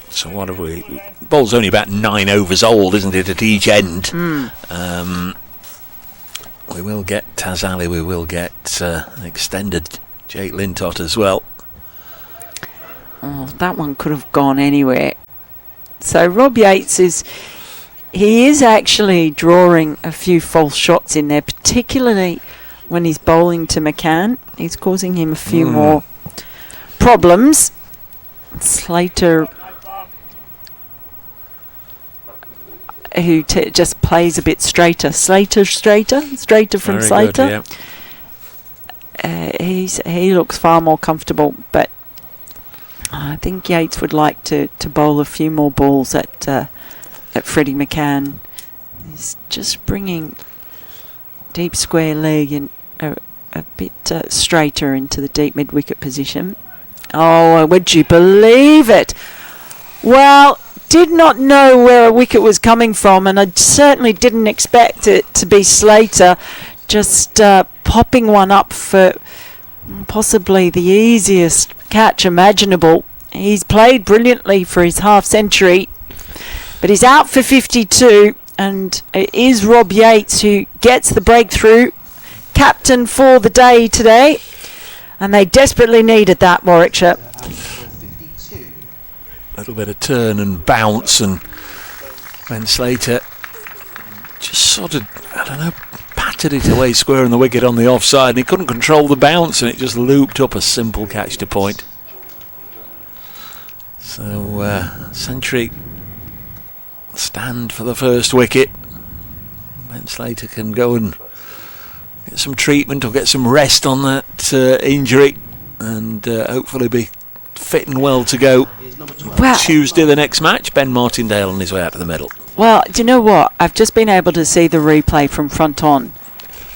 so what have we... The ball's only about 9 overs old, isn't it, at each end? We will get Taz Ali, we will get an extended Jake Lintott as well.
Oh, that one could have gone anywhere. So Rob Yates is actually drawing a few false shots in there, particularly when he's bowling to McCann. He's causing him a few more problems. Slater, who just plays a bit straighter. Straighter from
Very
Slater.
Good, yeah.
He looks far more comfortable, but I think Yates would like to bowl a few more balls at Freddie McCann. He's just bringing deep square leg and a bit straighter into the deep mid-wicket position. Oh, would you believe it? Well, did not know where a wicket was coming from, and I certainly didn't expect it to be Slater just popping one up for possibly the easiest catch imaginable. He's played brilliantly for his half century, but he's out for 52, and it is Rob Yates who gets the breakthrough, captain for the day today, and they desperately needed that, Warwickshire.
A little bit of turn and bounce, and Ben Slater just sort of, patted it away square on the wicket on the offside, and he couldn't control the bounce, and it just looped up a simple catch to point. So Century stand for the first wicket. Ben Slater can go and get some treatment or get some rest on that injury, and hopefully be fit and well to go.
Well,
Tuesday the next match, Ben Martindale on his way out to the middle.
Well, do you know what? I've just been able to see the replay from front on,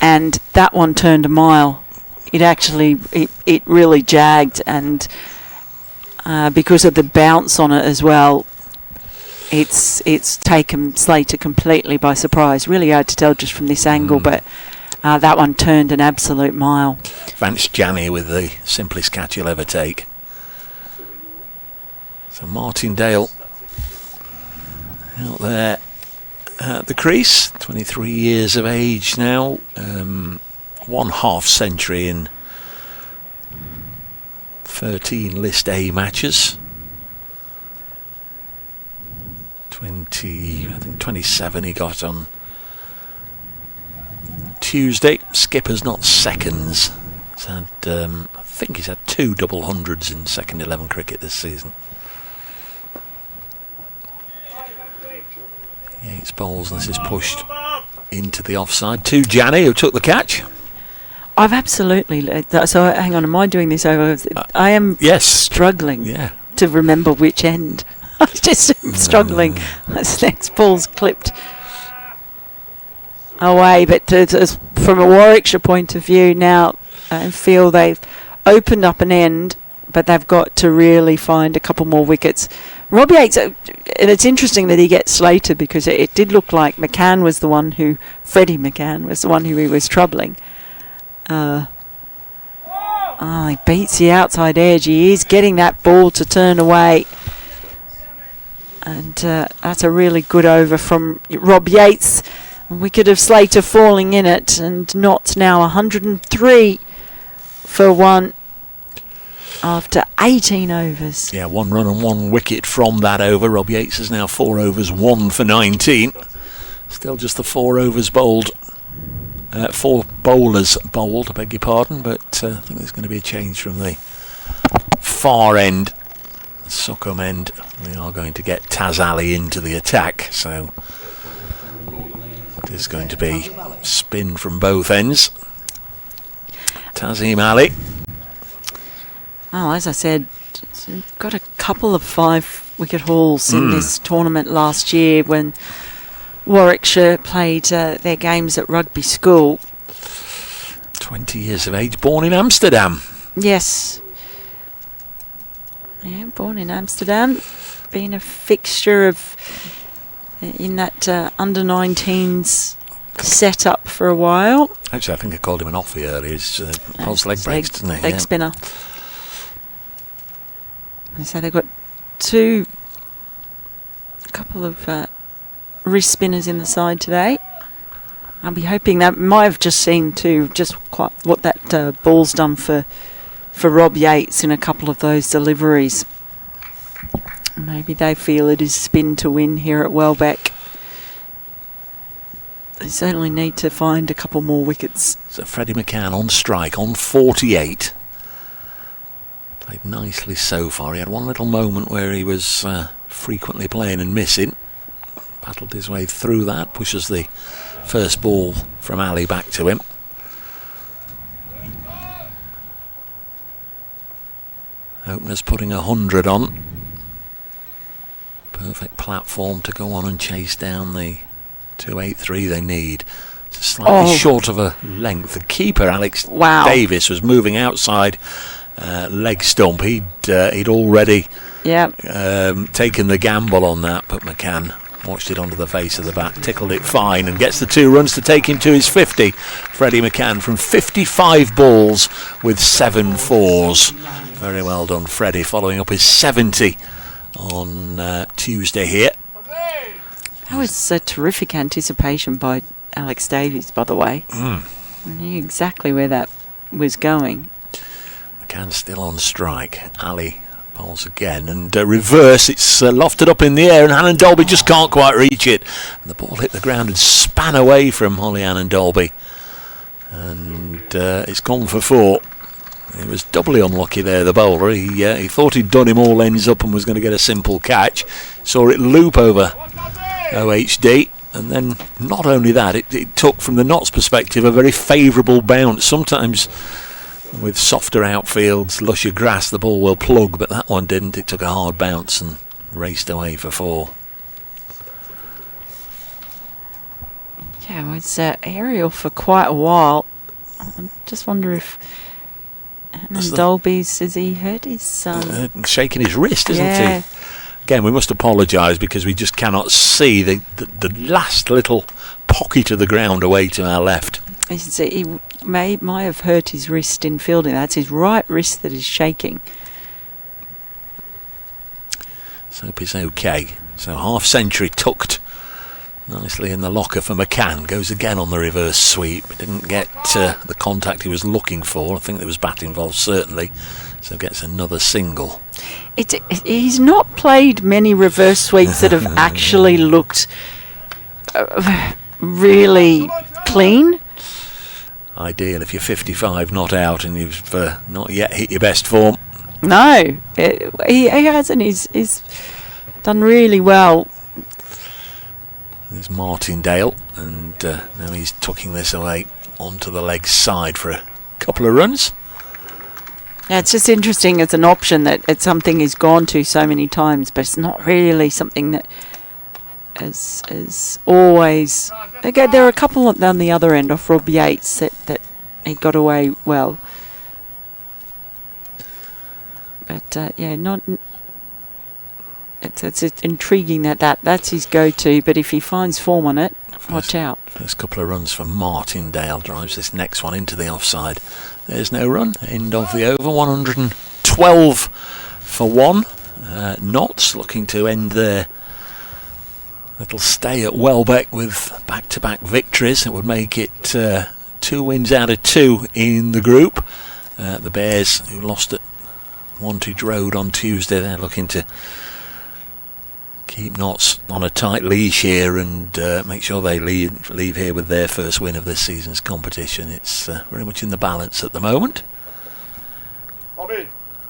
and that one turned a mile. It really jagged, and because of the bounce on it as well, it's taken Slater completely by surprise. Really hard to tell just from this angle, but that one turned an absolute mile.
Vance Janney with the simplest catch he'll ever take. So Martindale out there at the crease, 23 years of age now, 1/2 century in 13 List A matches. 27 he got on Tuesday. Skipper's not seconds. He's had, I think he's had 2 double hundreds in second 11 cricket this season. Yates bowls, and this is pushed into the offside to Janney, who took the catch.
I've absolutely... So, hang on, am I doing this over? I am struggling to remember which end. I'm just struggling. This next ball's clipped away, but from a Warwickshire point of view now, I feel they've opened up an end, but they've got to really find a couple more wickets. Rob Yates, and it's interesting that he gets Slater, because it did look like Freddie McCann was the one who he was troubling. He beats the outside edge. He is getting that ball to turn away, and that's a really good over from Rob Yates. Wicket of Slater falling in it, and Knott's now 103 for 1 after 18 overs. Yeah,
1 run and 1 wicket from that over. Rob Yates is now 4 overs, 1 for 19. Still just the 4 overs bowled. 4 bowlers bowled, I beg your pardon, but I think there's going to be a change from the far end, Succum end, we are going to get Taz Ali into the attack, so it is going to be spin from both ends. Tazim Ali.
Oh, as I said, got a couple of 5-wicket hauls in this tournament last year when Warwickshire played their games at rugby school.
20 years of age, born in Amsterdam.
Yes. Yeah, born in Amsterdam. Been a fixture of in that under-19s setup for a while.
Actually, I think I called him an offie earlier. He's pulse leg breaks, doesn't he?
Leg spinner. And so they've got a couple of wrist spinners in the side today. I'll be hoping that might have just seemed to just quite what that ball's done for Rob Yates in a couple of those deliveries. Maybe they feel it is spin to win here at Welbeck. They certainly need to find a couple more wickets.
So Freddie McCann on strike on 48. Played nicely so far. He had one little moment where he was frequently playing and missing. Battled his way through that. Pushes the first ball from Ali back to him. Openers putting 100 on. Perfect platform to go on and chase down the 283 they need. It's slightly short of a length. The keeper, Alex Davis, was moving outside leg stump. He'd already taken the gamble on that, but McCann watched it onto the face of the bat, tickled it fine, and gets the 2 runs to take him to his 50. Freddie McCann from 55 balls with 7 fours. Very well done, Freddie, following up his 70 on Tuesday here.
That was a terrific anticipation by Alex Davies, by the way. I knew exactly where that was going.
McCann still on strike. Ali bowls again, and reverse, it's lofted up in the air, and Hannon Dolby just can't quite reach it. And the ball hit the ground and span away from Holly Hannon Dolby, and it's gone for 4. He was doubly unlucky there, the bowler. He thought he'd done him all ends up and was going to get a simple catch. Saw it loop over OHD, and then not only that, it took, from the Notts perspective, a very favourable bounce. Sometimes with softer outfields, lusher grass, the ball will plug, but that one didn't. It took a hard bounce and raced away for 4.
Yeah, it was aerial for quite a while. I just wonder if Dolby's, has he hurt his
shaking his wrist, isn't he? Again, we must apologise because we just cannot see the last little pocket of the ground away to our left.
He might have hurt his wrist in fielding. That's his right wrist that is shaking.
So hope he's okay. So half century tucked nicely in the locker for McCann. Goes again on the reverse sweep. Didn't get the contact he was looking for. I think there was bat involved, certainly. So gets another single.
He's not played many reverse sweeps that have actually looked really clean.
Ideal if you're 55 not out and you've not yet hit your best form.
No, he hasn't. He's done really well.
There's Martindale, and now he's tucking this away onto the leg side for a couple of runs.
Yeah, it's just interesting as an option that it's something he's gone to so many times, but it's not really something that is always. Okay, there are a couple on the other end off Rob Yates that he got away well. But not. It's intriguing that's his go-to, but if he finds form on it, watch out.
First couple of runs for Martindale drives this next one into the offside. There's no run. End of the over. 112 for 1. Notts looking to end their little stay at Welbeck with back-to-back victories. It would make it 2 wins out of 2 in the group. The Bears, who lost at Wantage Road on Tuesday, they're looking to keep Notts on a tight leash here and make sure they leave here with their first win of this season's competition. It's very much in the balance at the moment.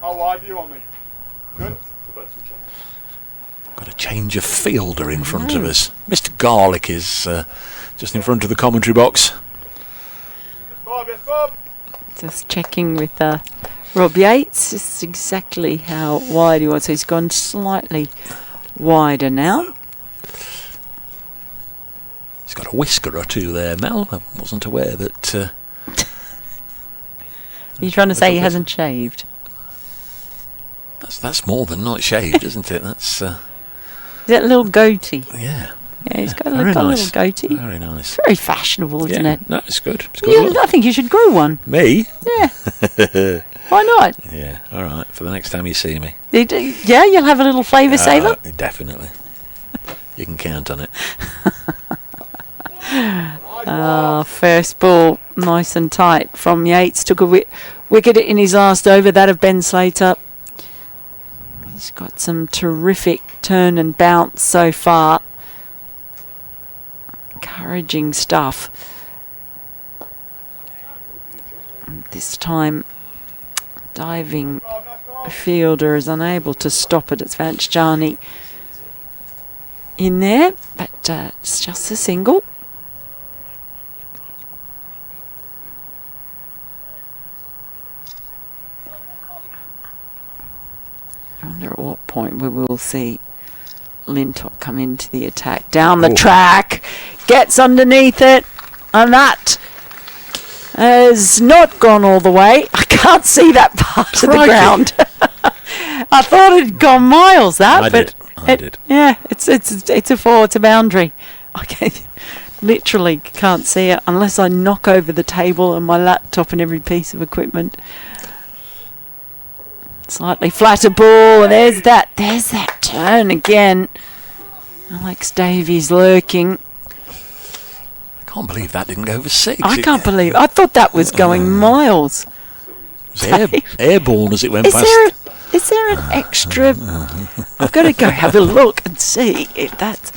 How wide do you want me? Good.
Got a change of fielder in front of us. Mr. Garlick is just in front of the commentary box.
Bob, yes, Bob.
Just checking with Rob Yates. This is exactly how wide he was. So he's gone slightly wider now.
He's got a whisker or two there, Mel. I wasn't aware that...
You're trying to say he hasn't shaved?
That's more than not shaved, isn't it? That's...
Is that a little goatee?
Yeah.
Yeah, he's got,
Very
got a
nice.
little goatee.
Very nice.
Very fashionable, isn't it?
No, it's good. It's good.
I think you should grow one.
Me?
Yeah. Why not?
Yeah, all right. For the next time you see me.
Yeah, you'll have a little flavour saver.
Definitely. You can count on it.
First ball, nice and tight from Yates. Took a wicket in his last over, that of Ben Slater. He's got some terrific turn and bounce so far. Encouraging stuff. And this time, diving fielder is unable to stop it. It's Vanchjani in there, but it's just a single. I wonder at what point we will see Lintott come into the attack. Down the track, gets underneath it, and that has not gone all the way. I can't see that part of the ground. I thought it had gone miles, that. I did. Yeah, it's a four, it's a boundary. Okay, literally can't see it unless I knock over the table and my laptop and every piece of equipment. Slightly flatter ball, and there's that turn again. Alex Davies lurking.
I can't believe that didn't go for six.
I can't believe. I thought that was going miles.
It was airborne as it went past.
Is there an extra? I've got to go have a look and see if that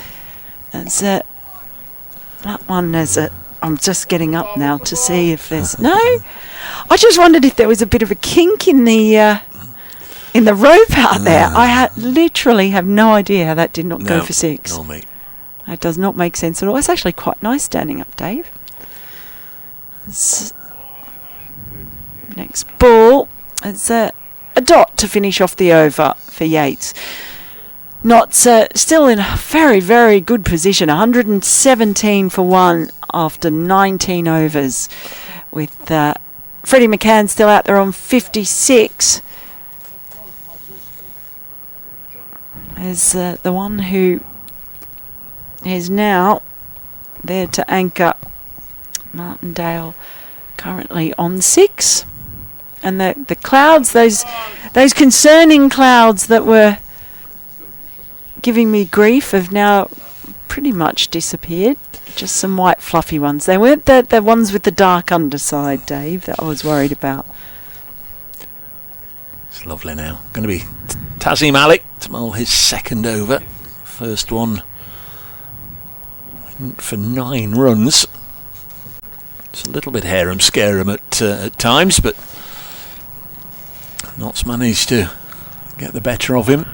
one is a. I'm just getting up now to see if there's no. I just wondered if there was a bit of a kink in the rope out there. I literally have no idea how that did not go for six.
No, mate.
That does not make sense at all. It's actually quite nice standing up, Dave. Next ball. It's a dot to finish off the over for Yates. Still in a very, very good position. 117 for one after 19 overs. With Freddie McCann still out there on 56. As the one who is now there to anchor Martindale, currently on 6. And the clouds, those concerning clouds that were giving me grief have now pretty much disappeared. Just some white fluffy ones. They weren't the ones with the dark underside, Dave, that I was worried about.
It's lovely now. Going to be Tazim Malik to mull his second over. First one for 9 runs. It's a little bit harum-scarum at times, but Knott's managed to get the better of him.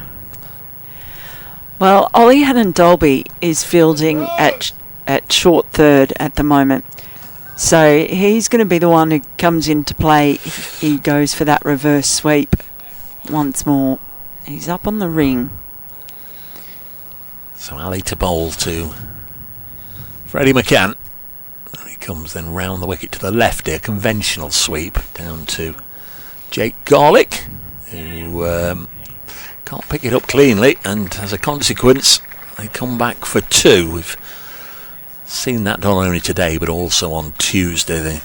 Well, Ollie Hannon-Dolby is fielding at short third at the moment. So he's going to be the one who comes into play if he goes for that reverse sweep once more. He's up on the ring.
So Ali to bowl to Freddie McCann. He comes then round the wicket to the left here. Conventional sweep down to Jake Garlick, who can't pick it up cleanly, and as a consequence they come back for 2. We've seen that not only today but also on Tuesday. The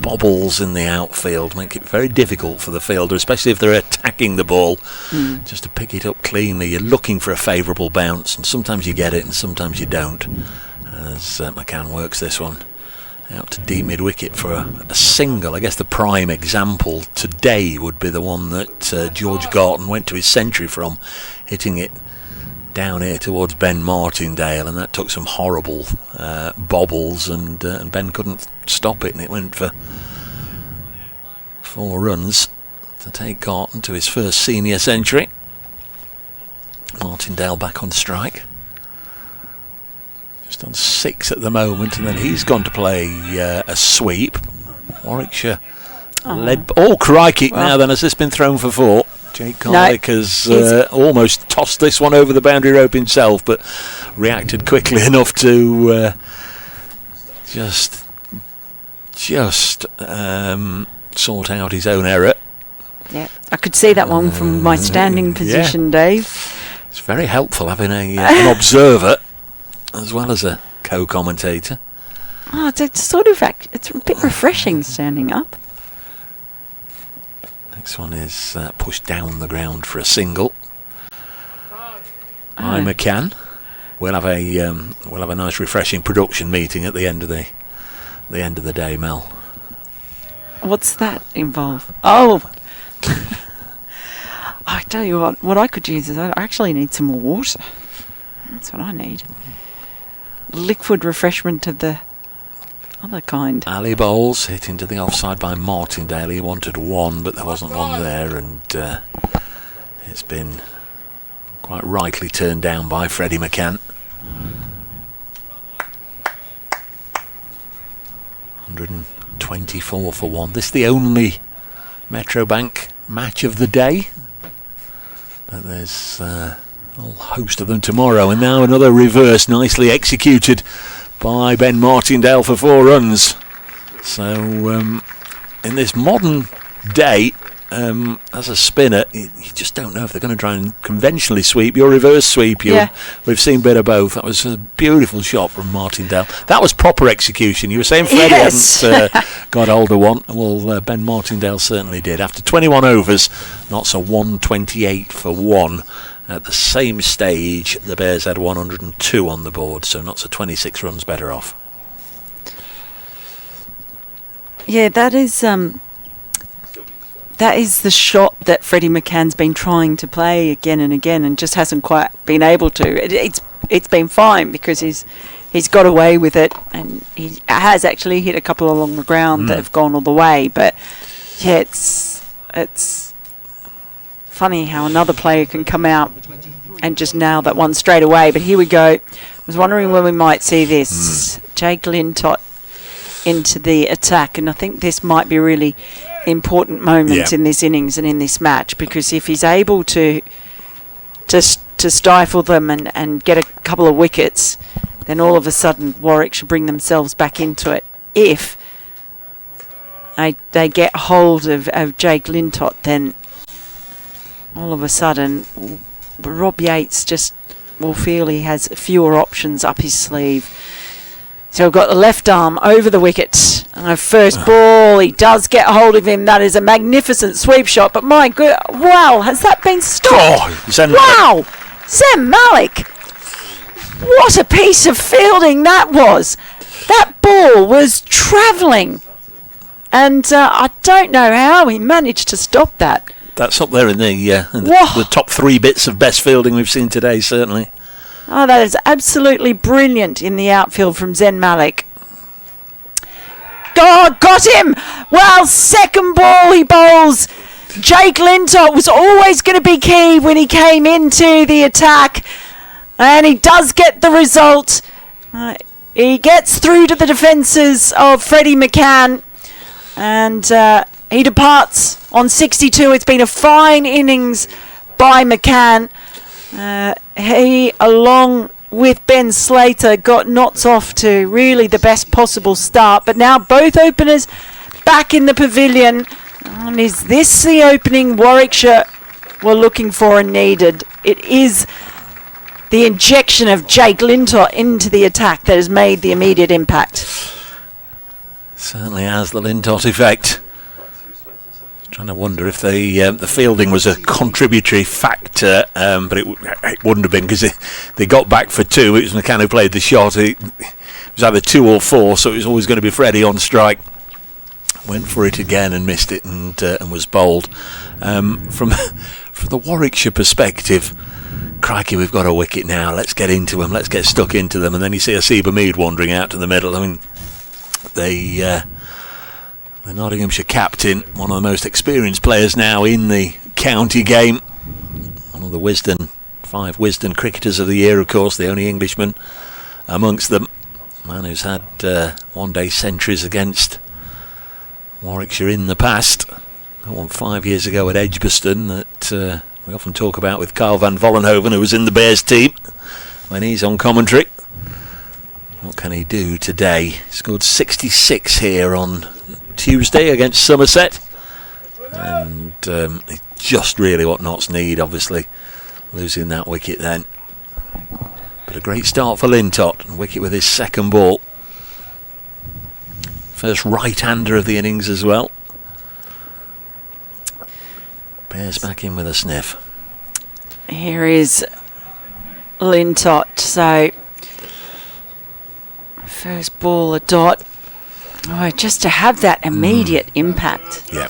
bobbles in the outfield make it very difficult for the fielder, especially if they're attacking the ball, just to pick it up cleanly. You're looking for a favourable bounce, and sometimes you get it and sometimes you don't, as McCann works this one out to deep mid-wicket for a single. I guess the prime example today would be the one that George Garton went to his century from, hitting it down here towards Ben Martindale, and that took some horrible bobbles, and Ben couldn't stop it, and it went for 4 runs. to take Gorton to his first senior century. Martindale back on strike. Just on 6 at the moment, and then he's gone to play a sweep. Warwickshire led. Oh, crikey!
Well,
now then, has this been thrown for 4? Jake Carlick has almost tossed this one over the boundary rope himself, but reacted quickly enough to just sort out his own error.
Yeah, I could see that one from my standing position, Dave.
It's very helpful having an observer as well as a co-commentator.
Oh, it's sort of it's a bit refreshing standing up.
Next one is pushed down the ground for a single by McCann. We'll have a nice refreshing production meeting at the end of the day, Mel.
What's that involve? Oh, I tell you what I could use is I actually need some more water. That's what I need. Liquid refreshment of the other kind.
Ali Bowles hit into the offside by Martindale. He wanted 1, but there wasn't one there, and it's been quite rightly turned down by Freddie McCann. 124 for 1. This is the only Metrobank match of the day, but there's a whole host of them tomorrow. And now another reverse, nicely executed by Ben Martindale for 4 runs. So in this modern day, as a spinner, you just don't know if they're going to try and conventionally sweep your reverse sweep. We've seen a bit of both. That was a beautiful shot from Martindale. That was proper execution. You were saying Freddie hadn't got hold of one. Well, Ben Martindale certainly did. After 21 overs, Notts are 128 for 1. At the same stage, the Bears had 102 on the board, so Notts are 26 runs better off.
Yeah, that is the shot that Freddie McCann's been trying to play again and again, and just hasn't quite been able to. It's been fine because he's got away with it, and he has actually hit a couple along the ground that have gone all the way. But yeah, it's funny how another player can come out and just nail that one straight away. But here we go. I was wondering when we might see this. Jake Lintott into the attack, and I think this might be a really important moment in this innings and in this match, because if he's able to stifle them and get a couple of wickets, then all of a sudden Warwick should bring themselves back into it. If they get hold of Jake Lintott, then all of a sudden Rob Yates just will feel he has fewer options up his sleeve. So we've got the left arm over the wicket. First ball, he does get hold of him. That is a magnificent sweep shot. But my God, wow, has that been stopped? Wow, Zen Malik. What a piece of fielding that was. That ball was travelling. And I don't know how he managed to stop that.
That's up there in the top 3 bits of best fielding we've seen today, certainly.
Oh, that is absolutely brilliant in the outfield from Zen Malik. Oh, got him! Well, second ball he bowls. Jake Lintott was always going to be key when he came into the attack. And he does get the result. He gets through to the defences of Freddie McCann. And he departs on 62. It's been a fine innings by McCann. He, along with Ben Slater, got Notts off to really the best possible start. But now both openers back in the pavilion. And is this the opening Warwickshire were looking for and needed? It is the injection of Jake Lintott into the attack that has made the immediate impact.
Certainly has, the Lintott effect. Trying to wonder if the fielding was a contributory factor, but it wouldn't have been, because they got back for 2. It was McCann who played the shot. It was either 2 or 4, so it was always going to be Freddie on strike. Went for it again and missed it, and was bowled. From the Warwickshire perspective, crikey, we've got a wicket now. Let's get into them. Let's get stuck into them. And then you see Asiba Mead wandering out to the middle. I mean, the Nottinghamshire captain, one of the most experienced players now in the county game. One of the 5 Wisden cricketers of the year, of course, the only Englishman amongst them. Man who's had one-day centuries against Warwickshire in the past. Got one 5 years ago at Edgbaston that we often talk about with Carl van Vollenhoven, who was in the Bears team when he's on commentary. What can he do today? He scored 66 here on Tuesday against Somerset, and just really what Notts need, obviously, losing that wicket then. But a great start for Lintott, wicket with his second ball. First right-hander of the innings as well. Bears back in with a sniff.
Here is Lintott, so first ball a dot. Oh, just to have that immediate impact.
Yeah.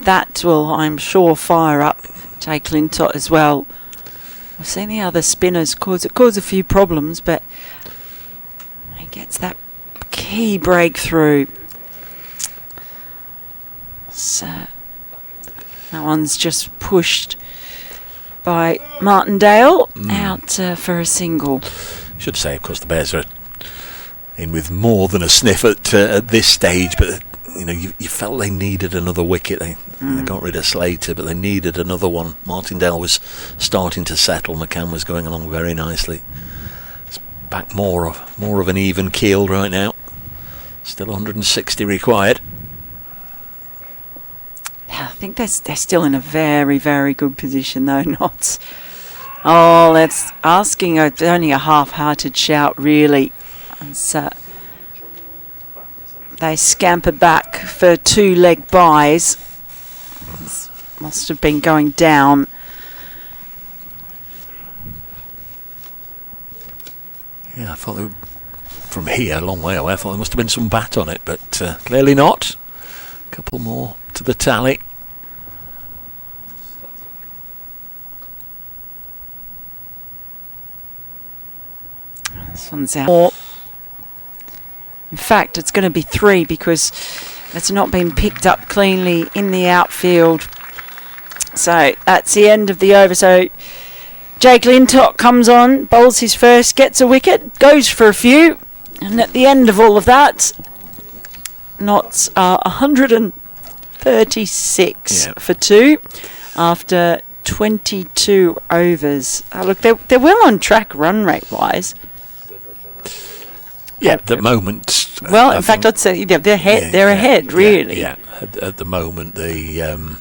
That will, I'm sure, fire up Jake Lintott as well. I've seen the other spinners cause a few problems, but he gets that key breakthrough. So that one's just pushed by Martindale out for a single.
Should say, of course, the Bears are in with more than a sniff at this stage, but you felt they needed another wicket. They got rid of Slater, but they needed another one. Martindale was starting to settle. McCann was going along very nicely. It's back more of an even keel right now. Still 160 required.
Yeah, I think they're still in a very, very good position, though. Notts. Oh, that's asking only a half-hearted shout, really. And so they scamper back for 2 leg byes. This must have been going down.
Yeah, I thought they were, from here, a long way away, I thought there must have been some bat on it, but clearly not. A couple more to the tally.
This one's out. In fact, it's going to be 3 because it's not been picked up cleanly in the outfield. So that's the end of the over. So Jake Lintott comes on, bowls his first, gets a wicket, goes for a few, and at the end of all of that, Notts are 136 for 2 after 22 overs. Look, they're well on track run rate wise.
Yeah, at the moment.
Well, in fact, I'd say they're ahead. They're ahead, really.
Yeah. At the moment, the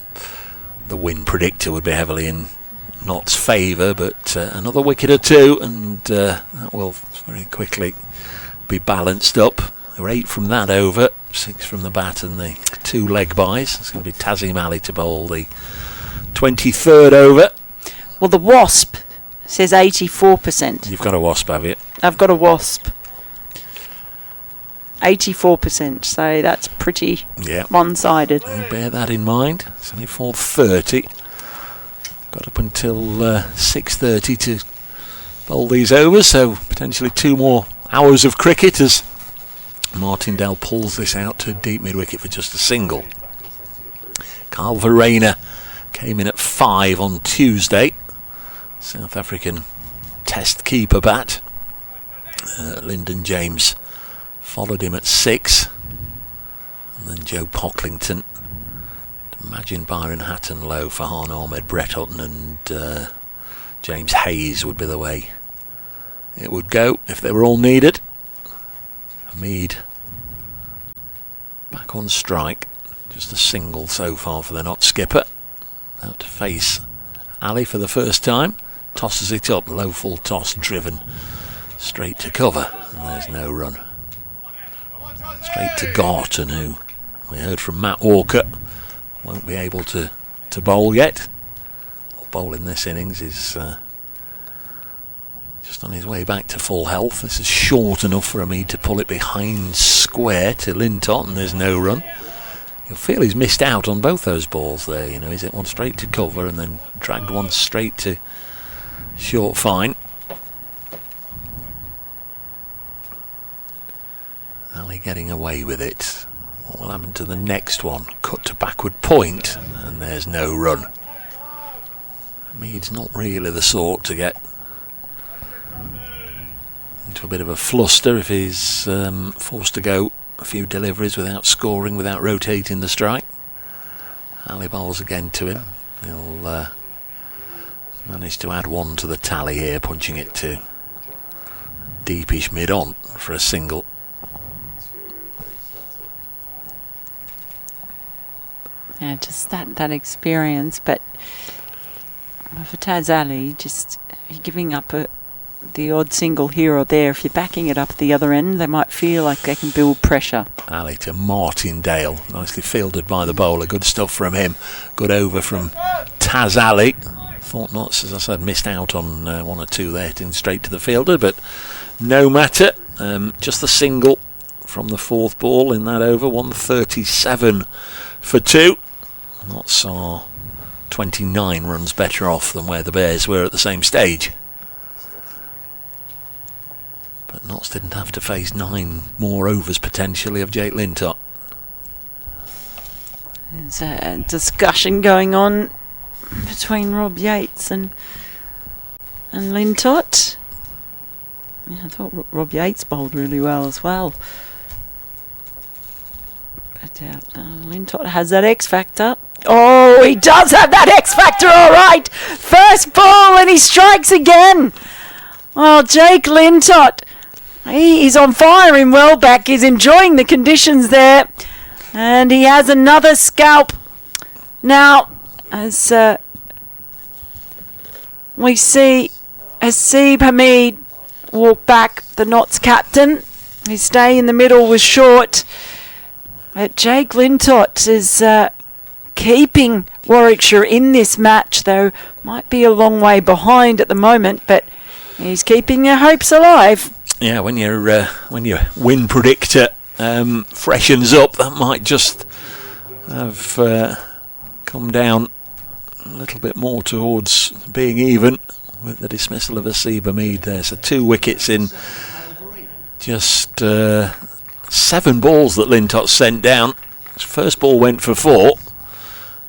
win predictor would be heavily in Notts' favour, but another wicket or 2, and that will very quickly be balanced up. There were 8 from that over, 6 from the bat, and the 2 leg byes. It's going to be Tazim Ali to bowl the 23rd over.
Well, the Wasp says 84%.
You've got a Wasp, have you?
I've got a Wasp. 84%, so that's pretty one-sided.
We'll bear that in mind. It's only 4:30. Got up until 6:30 to bowl these overs, so potentially 2 more hours of cricket as Martindale pulls this out to deep mid-wicket for just a single. Carl Verreynne came in at 5 on Tuesday. South African test keeper bat. Lyndon James followed him at 6, and then Joe Pocklington. Imagine Byron Hatton low for Han Ahmed, Brett Hutton and James Hayes would be the way it would go if they were all needed. Hamid back on strike, just a single so far for the Notts skipper. Out to face Ali for the first time, tosses it up, low full toss driven straight to cover, and there's no run. Straight to Garton, who we heard from Matt Walker won't be able to bowl yet. Or bowl in this innings is just on his way back to full health. This is short enough for me to pull it behind square to Lintott, and there's no run. You'll feel he's missed out on both those balls there. He's hit one straight to cover and then dragged one straight to short fine. Ali getting away with it. What will happen to the next one? Cut to backward point, and there's no run. Mead's not really the sort to get into a bit of a fluster if he's forced to go a few deliveries without scoring, without rotating the strike. Ali bowls again to him. He'll manage to add one to the tally here, punching it to deepish mid-on for a single.
Yeah, just that experience, but for Taz Ali, just giving up the odd single here or there. If you're backing it up at the other end, they might feel like they can build pressure.
Ali to Martindale, nicely fielded by the bowler. Good stuff from him. Good over from Taz Ali. Thought Notts, as I said, missed out on one or two there, hitting straight to the fielder, but no matter. Just the single from the fourth ball in that over. 137 for 2. Notts are 29 runs better off than where the Bears were at the same stage. But Notts didn't have to face 9 more overs potentially of Jake Lintott.
There's a discussion going on between Rob Yates and Lintott. Yeah, I thought Rob Yates bowled really well as well. But Lintott has that X factor. Oh, he does have that X factor, all right. First ball and he strikes again. Well, Jake Lintott, he is on fire in Wellback. He's enjoying the conditions there. And he has another scalp. Now, as we see Hasib Hamid walk back, the Notts captain. His stay in the middle was short. But Jake Lintott is keeping Warwickshire in this match, though might be a long way behind at the moment, but he's keeping their hopes alive.
Yeah, when your win predictor freshens up, that might just have come down a little bit more towards being even with the dismissal of Hasib Hamid there. So 2 wickets in just 7 balls that Lintott sent down. His first ball went for 4,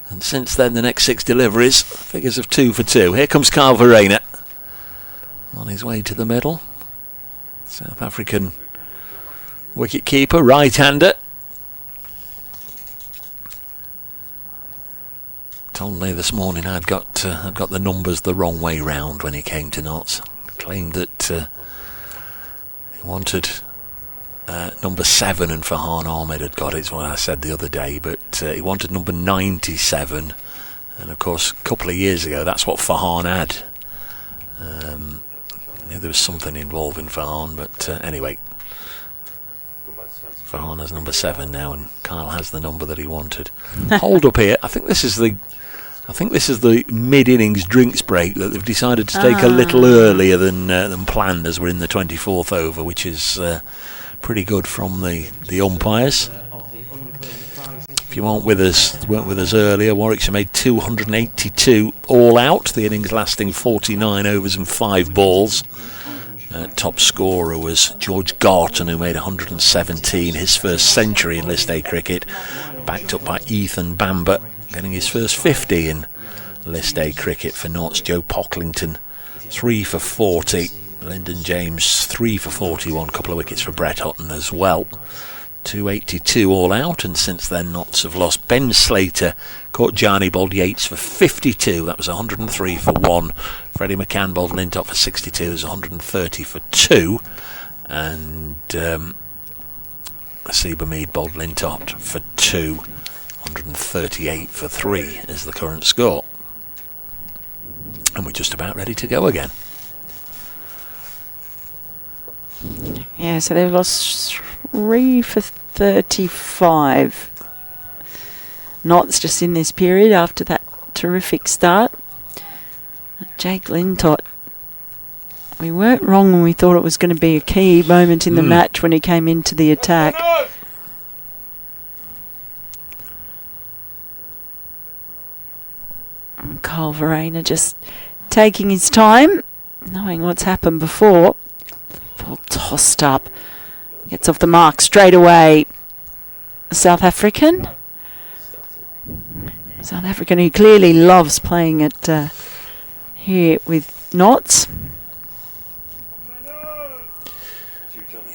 and since then the next 6 deliveries, figures of 2 for 2. Here comes Carl Verena on his way to the middle. South African wicket-keeper, right-hander. Told me this morning I'd got the numbers the wrong way round when he came to Notts. Claimed that he wanted number 7 and Farhan Ahmed had got it, is what I said the other day, but he wanted number 97, and of course a couple of years ago that's what Farhan had. I knew there was something involving Farhan, but anyway, Farhan has number 7 now, and Kyle has the number that he wanted. Hold up here. I think this is the mid-innings drinks break that they've decided to take a little earlier than planned, as we're in the 24th over, which is pretty good from the umpires. If you weren't with us earlier, Warwickshire made 282 all out, the innings lasting 49 overs and 5 balls. Top scorer was George Garton, who made 117, his first century in List A cricket, backed up by Ethan Bamber, getting his first 50 in List A cricket for Notts. Joe Pocklington, 3 for 40. Lyndon James, 3 for 41. Couple of wickets for Brett Hutton as well. 282 all out, and since then Notts have lost. Ben Slater caught Jarni bowled Yates for 52. That was 103 for 1. Freddie McCann bowled Lintott for 62. It was 130 for 2. And Hasib Hamid bowled Lintott for 2. 138 for 3 is the current score. And we're just about ready to go again.
Yeah, so they've lost 3 for 35. Notts just in this period after that terrific start. Jake Lintott. We weren't wrong when we thought it was going to be a key moment in the match when he came into the attack. And Carl Verena just taking his time, knowing what's happened before. Ball tossed up. Gets off the mark straight away. South African. South African who clearly loves playing at here with Knots.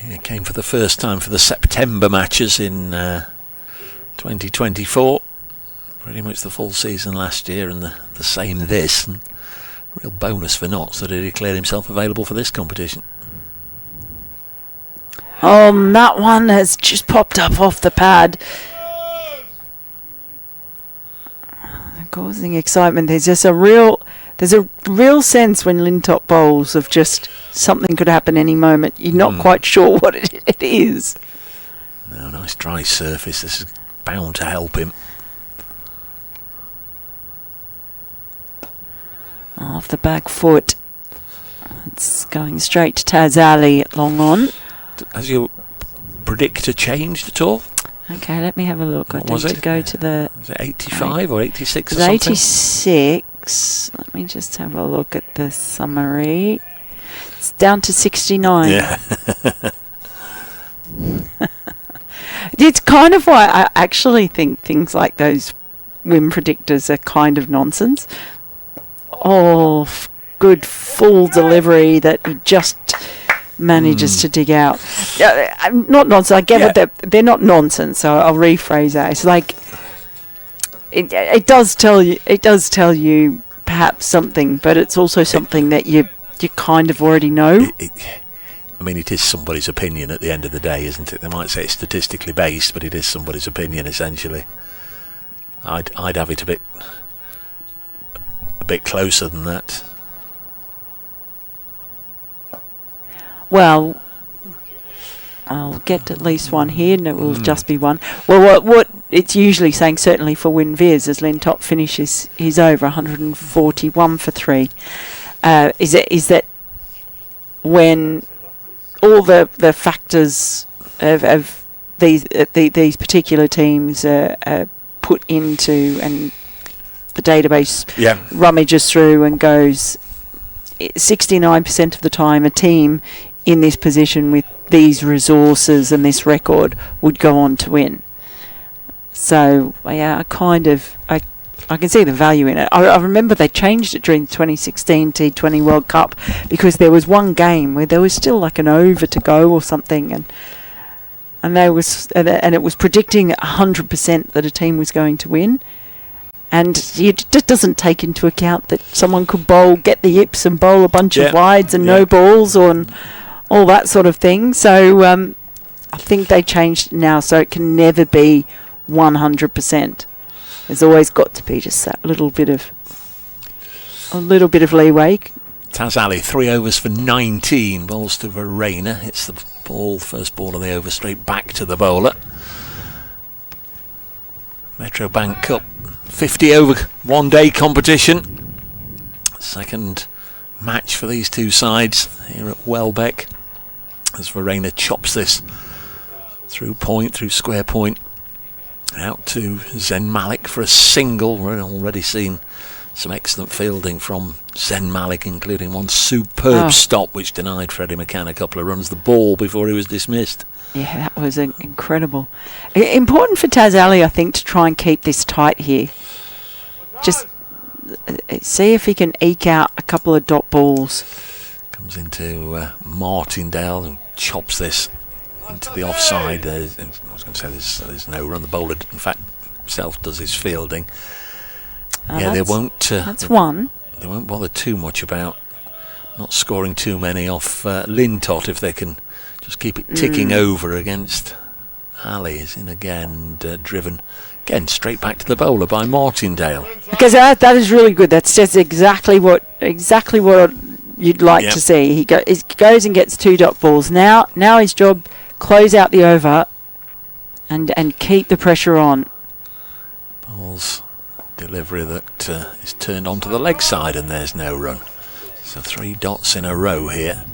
Yeah, came for the first time for the September matches in 2024. Pretty much the full season last year and the same this. And real bonus for Knots that he declared himself available for this competition.
That one has just popped up off the pad. Causing excitement. There's a real sense when Lintop bowls of just something could happen any moment. You're not quite sure what it is.
No, nice dry surface. This is bound to help him.
Off the back foot. It's going straight to Taz Ali at long on.
Has your predictor changed at all?
Okay, let me have a look.
What
I
was
need
it?
to go to the...
Was it 85 or 86 or
It's
something?
86. Let me just have a look at the summary. It's down to 69.
Yeah.
It's kind of why I actually think things like those win predictors are kind of nonsense. Good full delivery that he just manages to dig out. Not nonsense. I get what they're not nonsense. So I'll rephrase that. It's like it does tell you. It does tell you perhaps something, but it's also something that you kind of already know.
I mean, it is somebody's opinion at the end of the day, isn't it? They might say it's statistically based, but it is somebody's opinion essentially. I'd have it a bit closer than that.
Well, I'll get at least one here, and it will just be one. Well, what it's usually saying, certainly for Win Viers, as Lintop finishes his over 141 for 3, is that when all the factors of these particular teams are put into, and the database rummages through and goes 69% of the time a team in this position with these resources and this record would go on to win. So yeah, I can see the value in it. I remember they changed it during the 2016 T20 World Cup because there was one game where there was still like an over to go or something, and it was predicting 100% that a team was going to win. And it just doesn't take into account that someone could get the yips and bowl a bunch of wides and no balls and all that sort of thing. So I think they changed it now so it can never be 100%. There's always got to be just that little bit of leeway.
Taz Ali, 3 overs for 19, bowls to Verena, hits the first ball of the over straight back to the bowler. Metro Bank Cup 50 over one day competition. Second match for these two sides here at Welbeck as Verena chops this through square point out to Zen Malik for a single. We've already seen some excellent fielding from Zen Malik, including one superb stop which denied Freddie McCann a couple of runs the ball before he was dismissed.
Yeah, that was incredible. Important for Taz Ali, I think, to try and keep this tight here. Just see if he can eke out a couple of dot balls.
Comes into Martindale and chops this into the offside. I was going to say there's no run. The bowler, in fact, himself does his fielding. They won't.
That's one.
They won't bother too much about not scoring too many off Lintott if they can just keep it ticking over against Ali. Is in again and driven again straight back to the bowler by Martindale.
Because that is really good. That's just exactly what you'd like to see. He goes and gets 2 dot balls. Now his job, close out the over and keep the pressure on.
Ball's delivery that is turned onto the leg side, and there's no run. So 3 dots in a row here.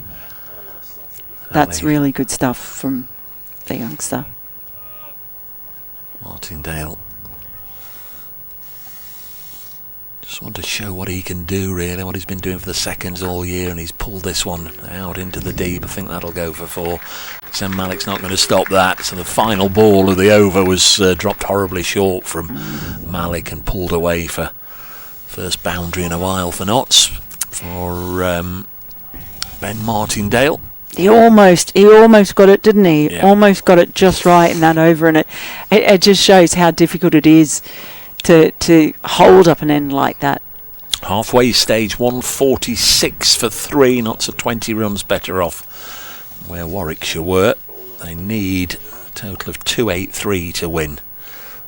That's really good stuff from the youngster.
Martindale Just want to show what he can do, really, what he's been doing for the seconds all year, and he's pulled this one out into the deep. I think that'll go for 4. Sam Malik's not going to stop that, so the final ball of the over was dropped horribly short from Malik and pulled away for first boundary in a while for Notts for Ben Martindale.
He almost got it, didn't he?
Yeah.
Almost got it just right in that over, and it just shows how difficult it is to hold up an end like that.
Halfway stage, 146 for 3. Notts are 20 runs better off where Warwickshire were. They need a total of 283 to win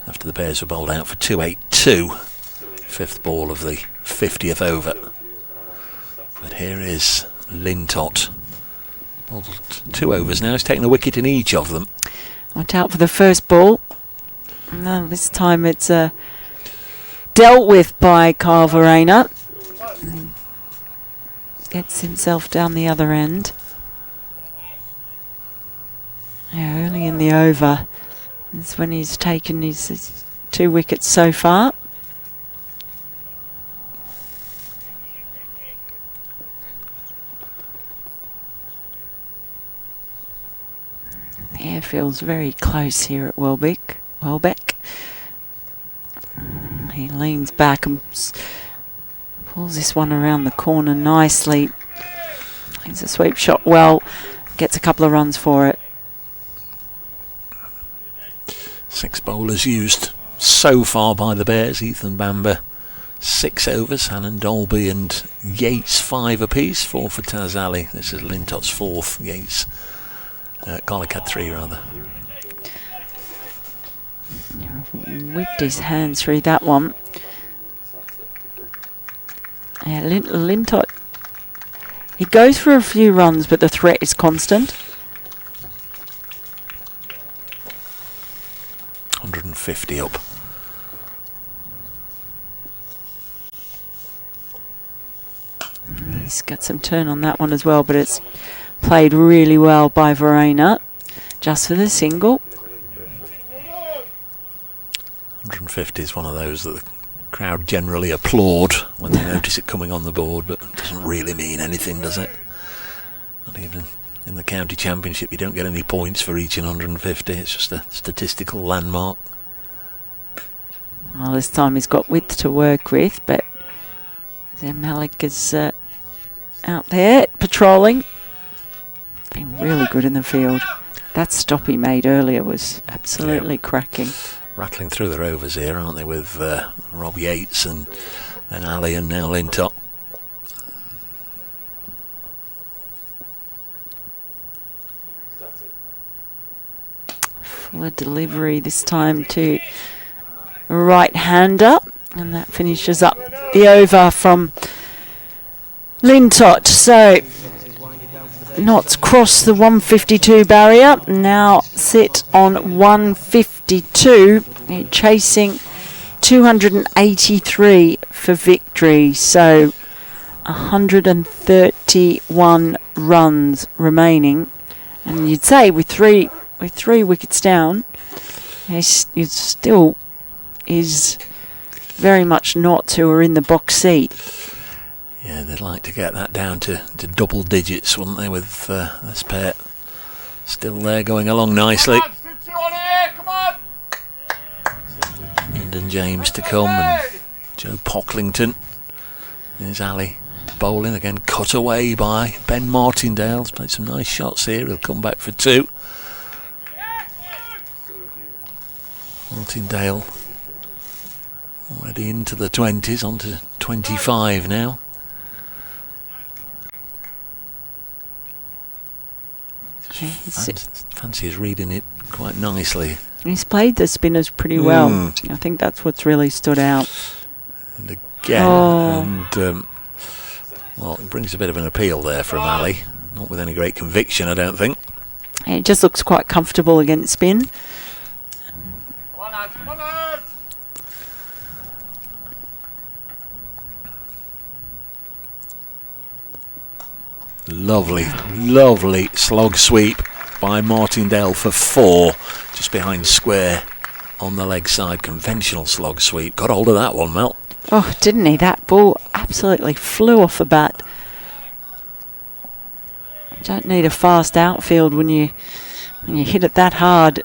after the Bears were bowled out for 282. 5th ball of the 50th over. But here is Lintott. Bowled 2 overs now. He's taken a wicket in each of them.
Watch out for the first ball. No, this time it's dealt with by Kyle Verena. Gets himself down the other end. Yeah, early in the over. That's when he's taken his 2 wickets so far. The air feels very close here at Welbeck. He leans back and pulls this one around the corner nicely. It's a sweep shot well. Gets a couple of runs for it.
6 bowlers used so far by the Bears. Ethan Bamber 6 overs. Hannon Dolby and Yates 5 apiece. 4 for Taz Ali. This is Lintott's 4th. Yates Garlic had 3 rather.
Whipped his hands through that one. Yeah, Lintott, he goes for a few runs, but the threat is constant.
150 up.
He's got some turn on that one as well, but it's played really well by Verena. Just for the single.
150 is one of those that the crowd generally applaud when they notice it coming on the board, but it doesn't really mean anything, does it? Not even in the county championship, you don't get any points for reaching 150. It's just a statistical landmark.
Well, this time he's got width to work with, but Malik is out there patrolling. Been really good in the field. That stop he made earlier was absolutely cracking.
Rattling through their overs here, aren't they, with Rob Yates and then Ali and now Lintott.
Fuller delivery this time to right-hander, and that finishes up the over from Lintott. So Notts cross the 152 barrier, now sit on 152, chasing 283 for victory. So 131 runs remaining, and you'd say with three wickets down, it still is very much Notts who are in the box seat.
Yeah, they'd like to get that down to double digits, wouldn't they, with this pair still there going along nicely. Lyndon James to come and Joe Pocklington. There's Ali bowling again, cut away by Ben Martindale. He's played some nice shots here. He'll come back for 2. Martindale already into the 20s, on to 25 now. Fancy is reading it quite nicely.
He's played the spinners pretty well. I think that's what's really stood out.
And again, well, it brings a bit of an appeal there from Ali. Not with any great conviction, I don't think.
It just looks quite comfortable against spin.
Come on, lads.
Lovely slog sweep by Martindale for 4, just behind square on the leg side. Conventional slog sweep. Got hold of that one, Mel.
Oh, didn't he? That ball absolutely flew off the bat. Don't need a fast outfield when you hit it that hard.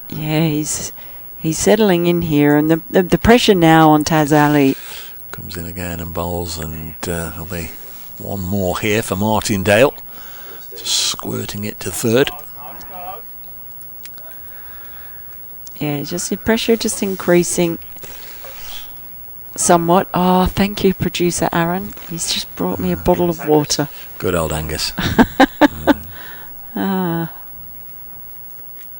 Yeah, he's settling in here, and the pressure now on Taz Ali.
Comes in again and bowls, and there'll be one more here for Martindale. Just squirting it to third.
Yeah, just the pressure just increasing somewhat. Oh, thank you, producer Aaron. He's just brought me a bottle of water.
Good old Angus.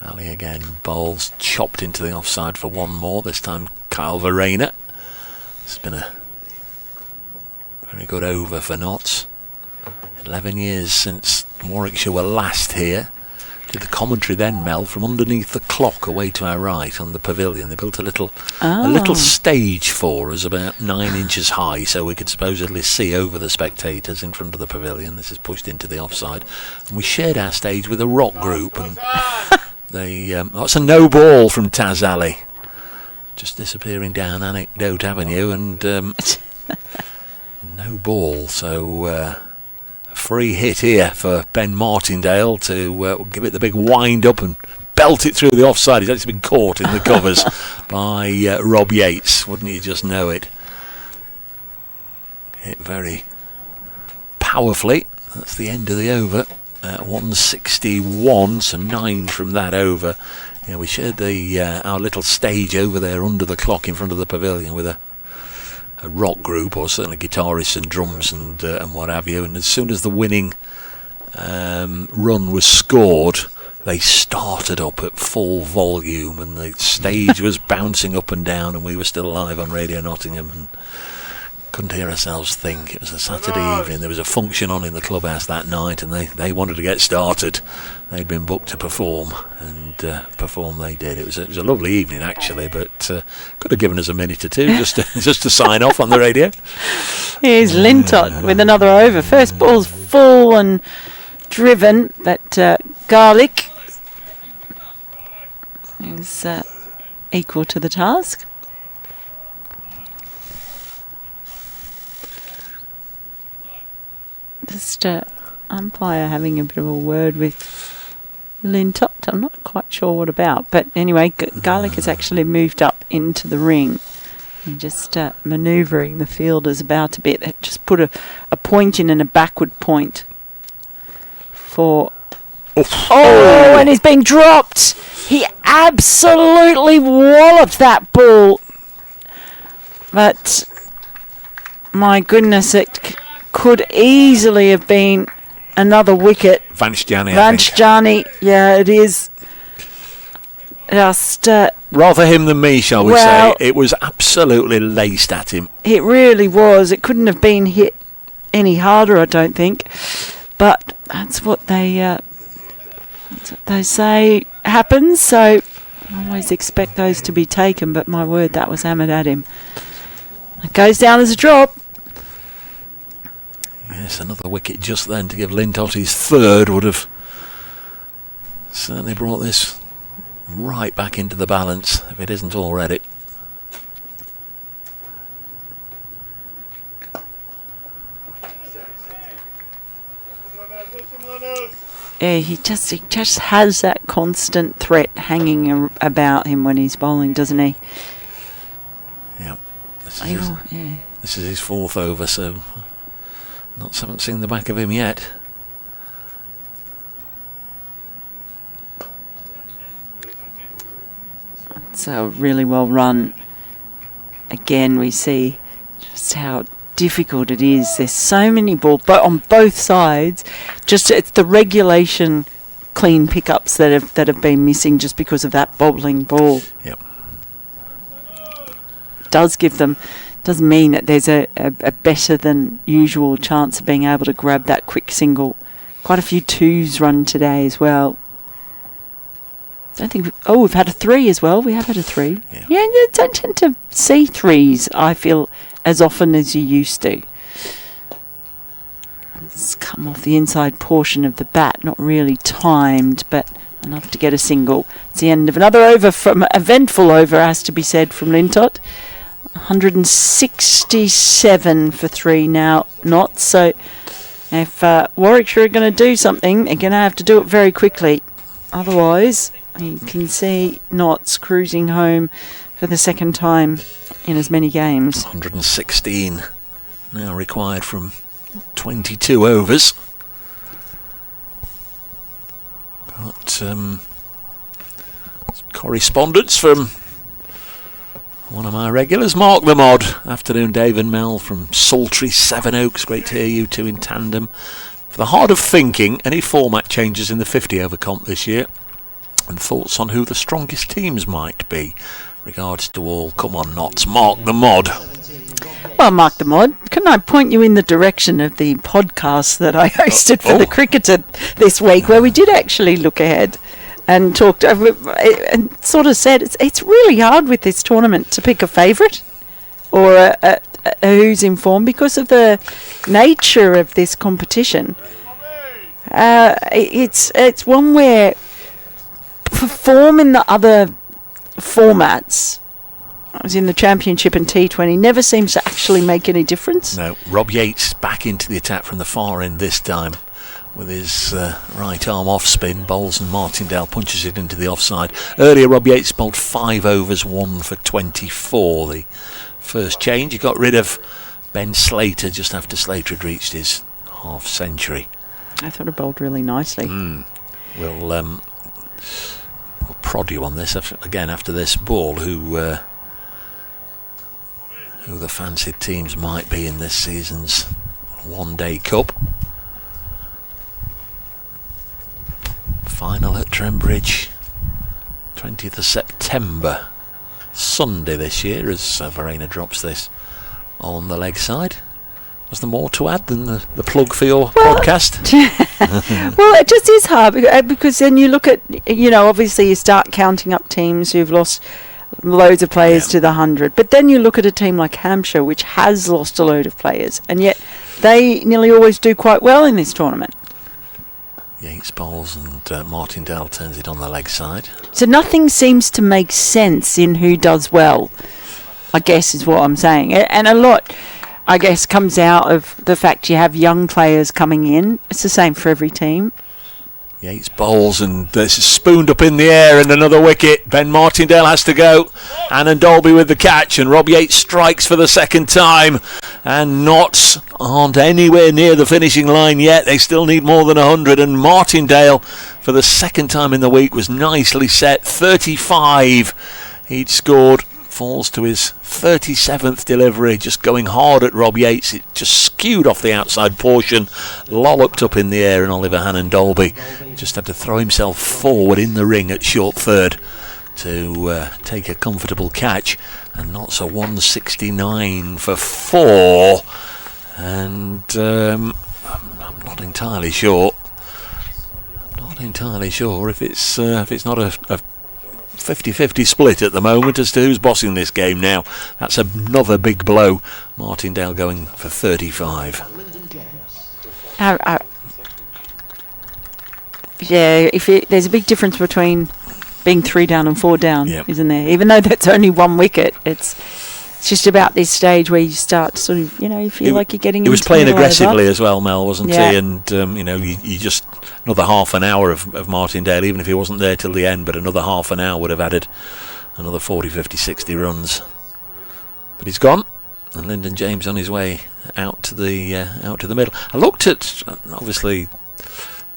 Ali again bowls, chopped into the offside for one more. This time Kyle Verena. It's been a very good over for Notts. 11 years since Warwickshire were last here. Did the commentary then, Mel, from underneath the clock away to our right on the pavilion. They built a little stage for us about 9 inches high, so we could supposedly see over the spectators in front of the pavilion. This is pushed into the offside. And we shared our stage with a rock group, and that's a no ball from Taz Ali. Just disappearing down Anecdote Avenue, and no ball, so free hit here for Ben Martindale to give it the big wind up and belt it through the offside. He's actually been caught in the covers by Rob Yates. Wouldn't you just know it? Hit very powerfully. That's the end of the over at 161, so 9 from that over. Yeah, we shared our little stage over there under the clock in front of the pavilion with a rock group, or certainly guitarists and drums and what have you, and as soon as the winning run was scored, they started up at full volume, and the stage was bouncing up and down, and we were still live on Radio Nottingham and couldn't hear ourselves think. It was a Saturday evening. There was a function on in the clubhouse that night, and they wanted to get started. They'd been booked to perform, and perform they did. It was a lovely evening actually, but could have given us a minute or two just to sign off on the radio.
Here's Lintott with another over. First ball's full and driven, but Garlic is equal to the task. Just umpire having a bit of a word with Lintott. I'm not quite sure what about, but anyway, Garlic has actually moved up into the ring and just manoeuvring the fielders about a bit. They just put a point in and a backward point for... Oh, and he's being dropped. He absolutely walloped that ball. But, my goodness, it could easily have been another wicket. Vanchjani, yeah, it is. Just
rather him than me, shall we say. It was absolutely laced at him.
It really was. It couldn't have been hit any harder, I don't think. But that's what they say happens. So I always expect those to be taken. But my word, that was hammered at him. It goes down as a drop.
Yes, another wicket just then to give Lintott his third would have certainly brought this right back into the balance, if it isn't already.
Yeah, he just has that constant threat hanging about him when he's bowling, doesn't he?
Yeah. This is his fourth over, so Notts haven't seen the back of him yet.
It's really well run. Again, we see just how difficult it is. There's so many balls, but on both sides. Just it's the regulation clean pickups that have been missing just because of that bobbling ball.
Yep.
Does mean that there's a better than usual chance of being able to grab that quick single. Quite a few twos run today as well. We've had a 3 as well. We have had a 3. Yeah, you don't tend to see 3s, I feel, as often as you used to. It's come off the inside portion of the bat, not really timed, but enough to get a single. It's the end of another over from eventful over, has to be said, from Lintott. 167 for 3 now, not. So if Warwickshire are going to do something, they're going to have to do it very quickly. Otherwise, you can see Notts cruising home for the second time in as many games.
116 now required from 22 overs. Got some correspondence from one of my regulars, Mark the Mod. Afternoon, Dave and Mel from sultry Sevenoaks. Great to hear you two in tandem. For the heart of thinking, any format changes in the 50 over comp this year? And thoughts on who the strongest teams might be? Regards to all. Come on, Notts. Mark the Mod.
Well, Mark the Mod, can I point you in the direction of the podcast that I hosted for the Cricketer this week, where we did actually look ahead and talked over and sort of said it's really hard with this tournament to pick a favourite or a who's in form because of the nature of this competition. It's one where perform in the other formats, as in the Championship and T20, never seems to actually make any difference.
No, Rob Yates back into the attack from the far end this time with his right arm off spin, bowls, and Martindale punches it into the offside. Earlier, Rob Yates bowled 5 overs, 1 for 24. The first change, he got rid of Ben Slater just after Slater had reached his half century.
I thought it bowled really nicely.
We'll prod you on this again after this ball, who the fancied teams might be in this season's one-day cup. Final at Trembridge, 20th of September, Sunday this year, as Verena drops this on the leg side. Was there more to add than the plug for your podcast?
Well, it just is hard because then you look at, obviously you start counting up teams who've lost loads of players to the 100, but then you look at a team like Hampshire, which has lost a load of players, and yet they nearly always do quite well in this tournament.
Yates bowls and Martindale turns it on the leg side.
So nothing seems to make sense in who does well, I guess is what I'm saying. And a lot, I guess, comes out of the fact you have young players coming in. It's the same for every team.
Yates bowls and this is spooned up in the air and another wicket. Ben Martindale has to go. Anand Dolby with the catch and Rob Yates strikes for the second time. And Notts aren't anywhere near the finishing line yet. They still need more than 100. And Martindale, for the second time in the week, was nicely set. 35 he'd scored. Falls to his 37th delivery, just going hard at Rob Yates. It just skewed off the outside portion, lolloped up in the air, and Oliver Hannon Dolby just had to throw himself forward in the ring at short third to take a comfortable catch. And Notts a 169 for 4, and I'm not entirely sure. If it's not a 50-50 split at the moment as to who's bossing this game now. That's another big blow. Martindale going for 35.
There's a big difference between being 3 down and 4 down, isn't there? Even though that's only 1 wicket, it's just about this stage where you start to sort of, you feel like you're getting.
He was playing aggressively as well, Mel, wasn't he? And you just another half an hour of Martindale, even if he wasn't there till the end, but another half an hour would have added another 40, 50, 60 runs. But he's gone, and Lyndon James on his way out to the middle. I looked at obviously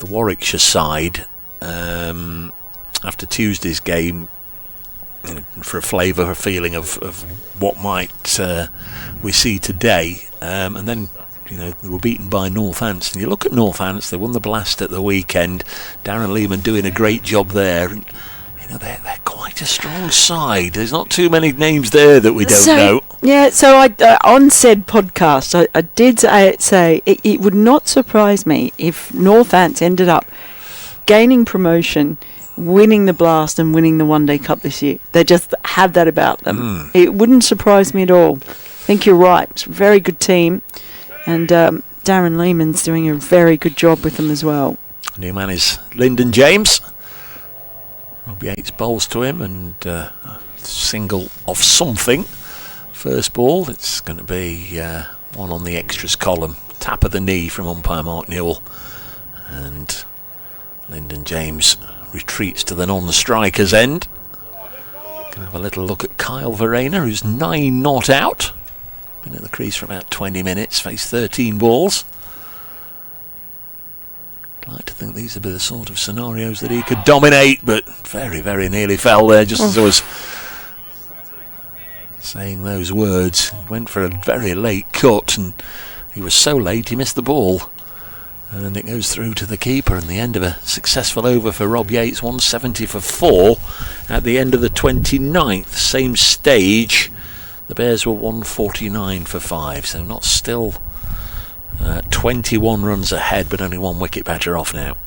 the Warwickshire side after Tuesday's game. For a flavour, a feeling of what might we see today, and then they were beaten by Northampton. You look at Northampton; they won the Blast at the weekend. Darren Lehman doing a great job there. And, they're quite a strong side. There's not too many names there that we don't know.
Yeah, so I on said podcast, I did say it would not surprise me if Northampton ended up gaining promotion, winning the Blast and winning the One Day Cup this year. They just have that about them. It wouldn't surprise me at all. I think you're right. It's a very good team, and Darren Lehman's doing a very good job with them as well.
New man is Lyndon James, Rob Yates bowls to him, and single off something. First ball, it's going to be one on the extras column. Tap of the knee from umpire Mark Newell. And Lyndon James retreats to the non-striker's end. Can have a little look at Kyle Verena, who's 9 not out. Been at the crease for about 20 minutes, faced 13 balls. I'd like to think these would be the sort of scenarios that he could dominate, but very, very nearly fell there just as I was saying those words. He went for a very late cut, and he was so late he missed the ball. And it goes through to the keeper, and the end of a successful over for Rob Yates, 170 for 4 at the end of the 29th. Same stage, the Bears were 149 for 5, so not still 21 runs ahead, but only 1 wicket better off now.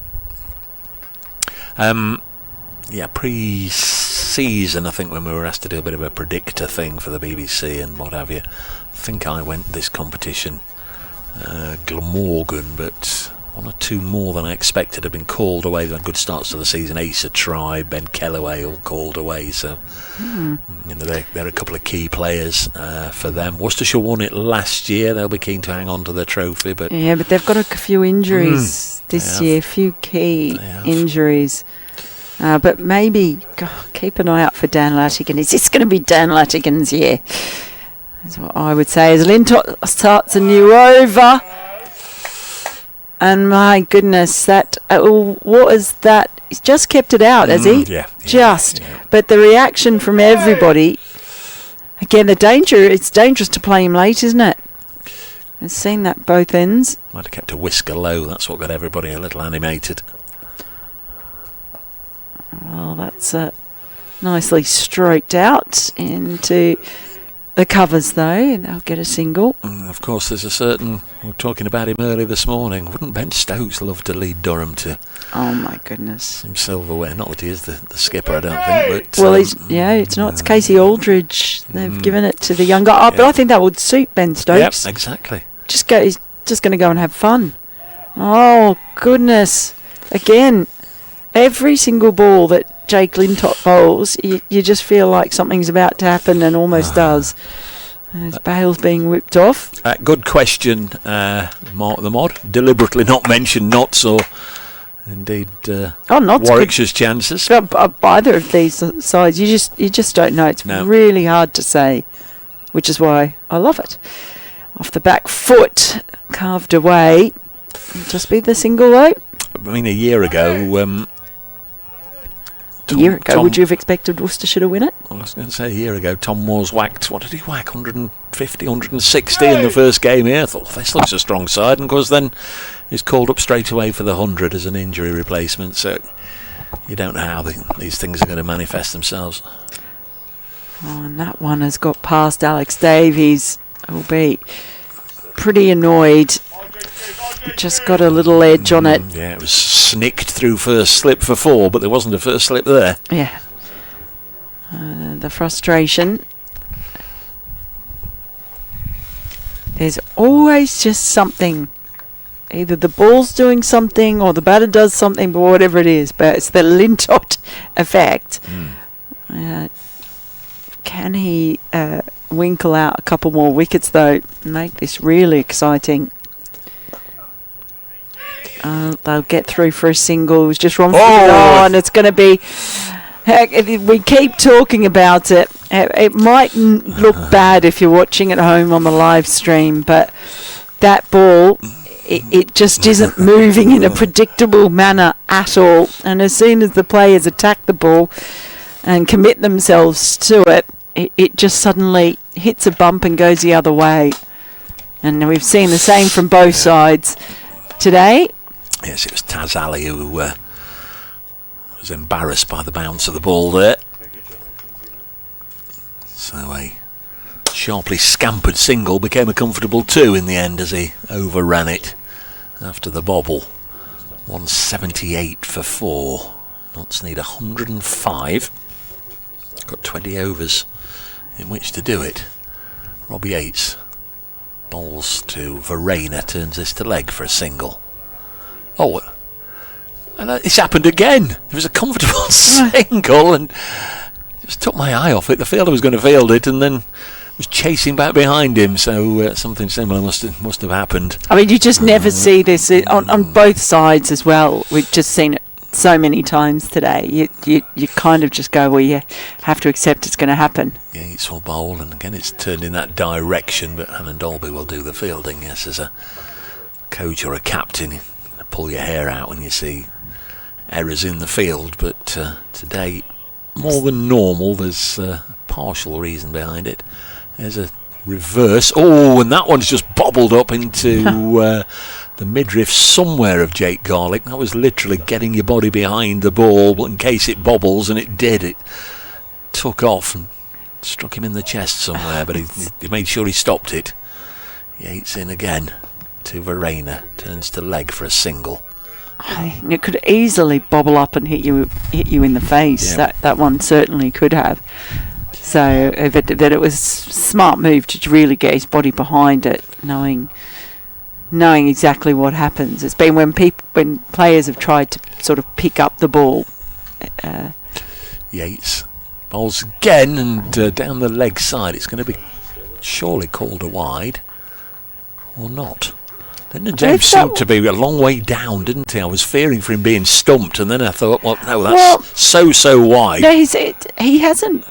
Pre-season, I think, when we were asked to do a bit of a predictor thing for the BBC and what have you, I think I went this competition Glamorgan, but 1 or 2 more than I expected have been called away. They've had good starts to the season. Asa Tribe, Ben Kellaway all called away, so they're a couple of key players for them. Worcestershire won it last year. They'll be keen to hang on to the trophy, but
they've got a few injuries this year, a few key injuries. But maybe keep an eye out for Dan Latigan. Is this going to be Dan Latigan's year? That's what I would say. As Lintott starts a new over. And my goodness, what is that? He's just kept it out, has he?
Yeah.
But the reaction from everybody, again, it's dangerous to play him late, isn't it? I've seen that both ends.
Might have kept a whisker low. That's what got everybody a little animated.
Well, that's nicely stroked out into the covers, though, and they'll get a single.
And of course, there's a certain, we were talking about him early this morning, wouldn't Ben Stokes love to lead Durham to
my goodness,
some silverware? Not that he is the skipper, I don't think. But
well, it's Casey Aldridge. They've given it to the young guy. But I think that would suit Ben Stokes.
Yep, exactly.
He's just going to go and have fun. Oh goodness! Again, every single ball that Jake Lintott bowls, you just feel like something's about to happen, and almost does. There's Bale's being whipped off.
Good question, Mark the Mod. Deliberately not mentioned Notts or indeed Warwickshire's chances.
Either of these sides, you just don't know. It's really hard to say, which is why I love it. Off the back foot, carved away. It'll just be the single though.
I mean, a year ago,
would you have expected Worcestershire to win it?
I was going to say a year ago, Tom Moore's whacked, what did he whack, 150, 160 in the first game here. I thought, this looks a strong side, and of course then he's called up straight away for the 100 as an injury replacement, so you don't know how these things are going to manifest themselves.
And that one has got past Alex Davies. He'll be pretty annoyed. Just got a little edge on it.
Yeah, it was snicked through first slip for 4, but there wasn't a first slip there.
Yeah. The frustration. There's always just something. Either the ball's doing something or the batter does something, but whatever it is. But it's the Lintott effect. Can he winkle out a couple more wickets, though, and make this really exciting? They'll get through for a single. It was just wrong. And it's going to be... we keep talking about it. It might look bad if you're watching at home on the live stream, but that ball, it just isn't moving in a predictable manner at all. And as soon as the players attack the ball and commit themselves to it, it just suddenly hits a bump and goes the other way. And we've seen the same from both sides today.
Yes, it was Taz Ali who was embarrassed by the bounce of the ball there. So a sharply scampered single became a comfortable 2 in the end as he overran it after the bobble. 178 for 4. Notts need 105. Got 20 overs in which to do it. Rob Yates bowls to Verena, turns this to leg for a single. And it's happened again. It was a comfortable single and just took my eye off it. The fielder was going to field it and then was chasing back behind him. So something similar must have happened.
I mean, you just never see this on both sides as well. We've just seen it so many times today. You kind of just go, well, you have to accept it's going to happen.
Yates will bowl, and again it's turned in that direction, but Hammond Dolby will do the fielding. Yes, as a coach or a captain, you pull your hair out when you see errors in the field, but today, more than normal, there's partial reason behind it. There's a reverse. Oh, and that one's just bobbled up into the midriff somewhere of Jake Garlick. That was literally getting your body behind the ball in case it bobbles, and it did. It took off and struck him in the chest somewhere, but he made sure he stopped it. Yates in again to Verena, turns to leg for a single.
It could easily bobble up and hit you in the face.
Yeah.
That one certainly could have. So that it was a smart move to really get his body behind it, knowing exactly what happens. It's been when players have tried to sort of pick up the ball.
Yates bowls again and down the leg side. It's going to be surely called a wide, or not. Lyndon James seemed to be a long way down, didn't he? I was fearing for him being stumped, and then I thought, well, no, that's so wide.
No, he hasn't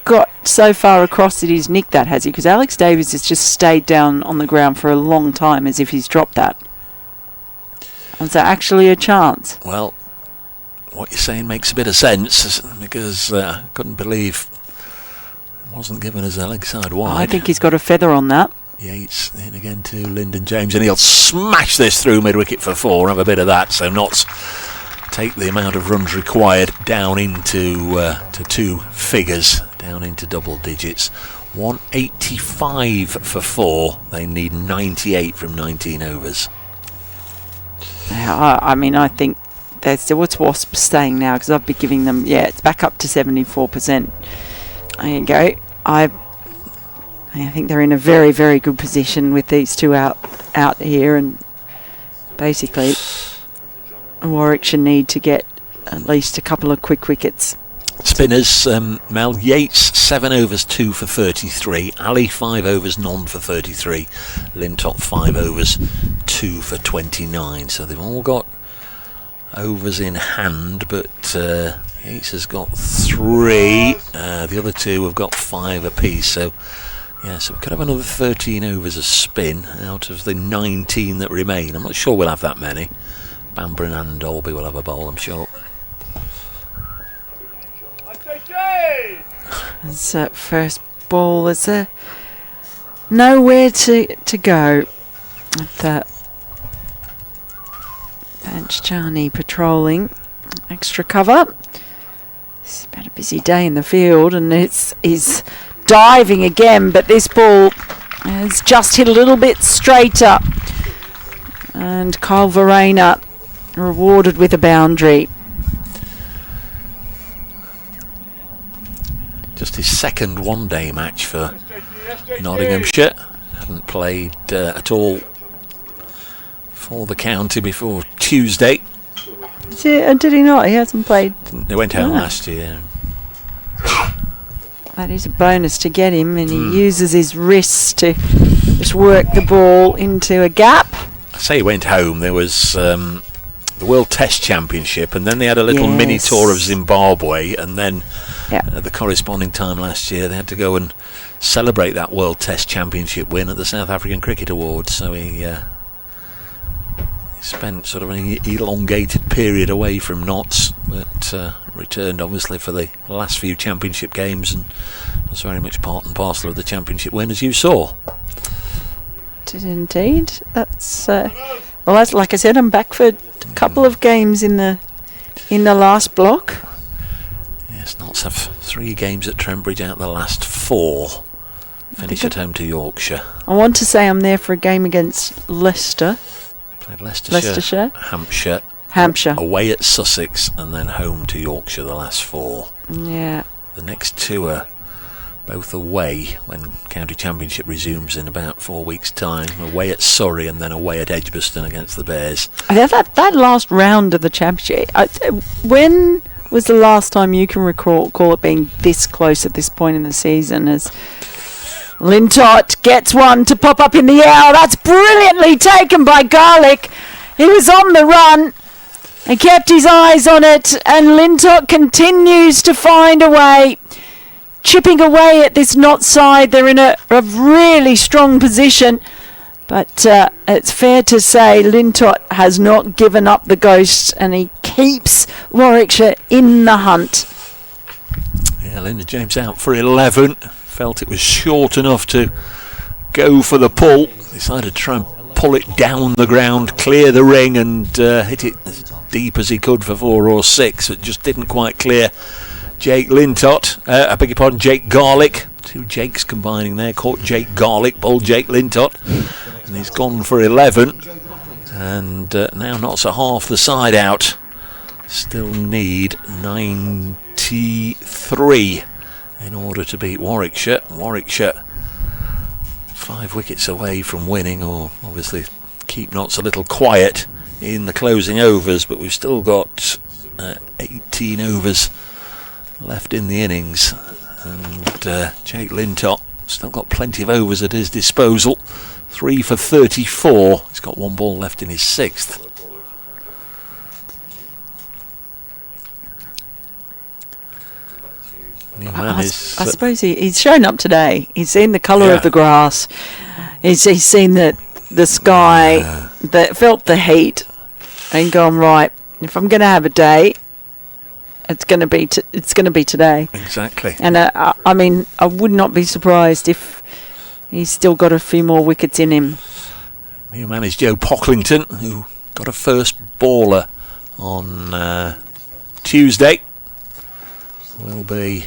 got so far across that he's nicked that, has he? Because Alex Davies has just stayed down on the ground for a long time as if he's dropped that. Was that actually a chance?
Well, what you're saying makes a bit of sense, because I couldn't believe it wasn't given as a leg side wide.
I think he's got a feather on that.
Yates in again to Lyndon James, and he'll smash this through mid-wicket for 4 and have a bit of that, so Notts take the amount of runs required down into to 2 figures, down into double digits. 185 for 4. They need 98 from 19 overs.
I mean, I think that's what's Wasps saying now, because I've been giving them, it's back up to 74%. There you go. I think they're in a very, very good position with these two out here, and basically Warwickshire need to get at least a couple of quick wickets.
Spinners, Mel Yates 7 overs 2 for 33, Ali 5 overs none for 33, Lintop 5 overs 2 for 29. So they've all got overs in hand, but Yates has got 3. The other 2 have got 5 apiece. So we could have another 13 overs of spin out of the 19 that remain. I'm not sure we'll have that many. Bamber and Dolby will have a bowl, I'm sure.
As that first ball, is there nowhere to go. That Banchjani patrolling extra cover. It's been a busy day in the field, and he's diving again, but this ball has just hit a little bit straighter, and Kyle Verena rewarded with a boundary.
Just his second one-day match for Nottinghamshire. Hadn't played at all for the county before Tuesday.
Did he not? He hasn't played.
He went home last year.
That is a bonus to get him, and he uses his wrists to just work the ball into a gap.
I say he went home. There was the World Test Championship, and then they had a little mini tour of Zimbabwe, and then at the corresponding time last year they had to go and celebrate that World Test Championship win at the South African Cricket Awards. So he spent sort of an elongated period away from Notts, but returned obviously for the last few championship games, and was very much part and parcel of the championship win, as you saw.
Did indeed. That's like I said, I'm back for a couple of games in the last block.
Yes, Notts have 3 games at Trent Bridge out of the last 4. Finish at home to Yorkshire.
I want to say I'm there for a game against Leicester.
Played Leicestershire, Hampshire, away at Sussex, and then home to Yorkshire the last 4.
Yeah.
The next 2 are both away when County Championship resumes in about 4 weeks' time. Away at Surrey and then away at Edgbaston against the Bears.
Yeah, that last round of the Championship, when was the last time you can recall it being this close at this point in the season? As Lintott gets one to pop up in the air. That's brilliantly taken by Garlick. He was on the run. He kept his eyes on it, and Lintott continues to find a way. Chipping away at this knot side. They're in a really strong position. But it's fair to say Lintott has not given up the ghost, and he keeps Warwickshire in the hunt.
Yeah, Lyndon James out for 11. Felt it was short enough to go for the pull. Decided to try and pull it down the ground, clear the ring, and hit it as deep as he could for 4 or 6. It just didn't quite clear Jake Lintott. I beg your pardon, Jake Garlick. 2 Jakes combining there. Caught Jake Garlick, bowled Jake Lintott, and he's gone for 11. And now knocks half the side out. Still need 93 in order to beat Warwickshire. Warwickshire 5 wickets away from winning, or obviously keep Notts a little quiet in the closing overs, but we've still got 18 overs left in the innings, and Jake Lintott still got plenty of overs at his disposal. 3 for 34. He's got 1 ball left in his 6th.
I suppose he's shown up today. He's seen the colour of the grass. He's seen the sky, felt the heat, and gone, right, if I'm going to have a day, it's going to be today.
Exactly.
And I mean, I would not be surprised if he's still got a few more wickets in him.
New man is Joe Pocklington, who got a first baller on Tuesday. Will be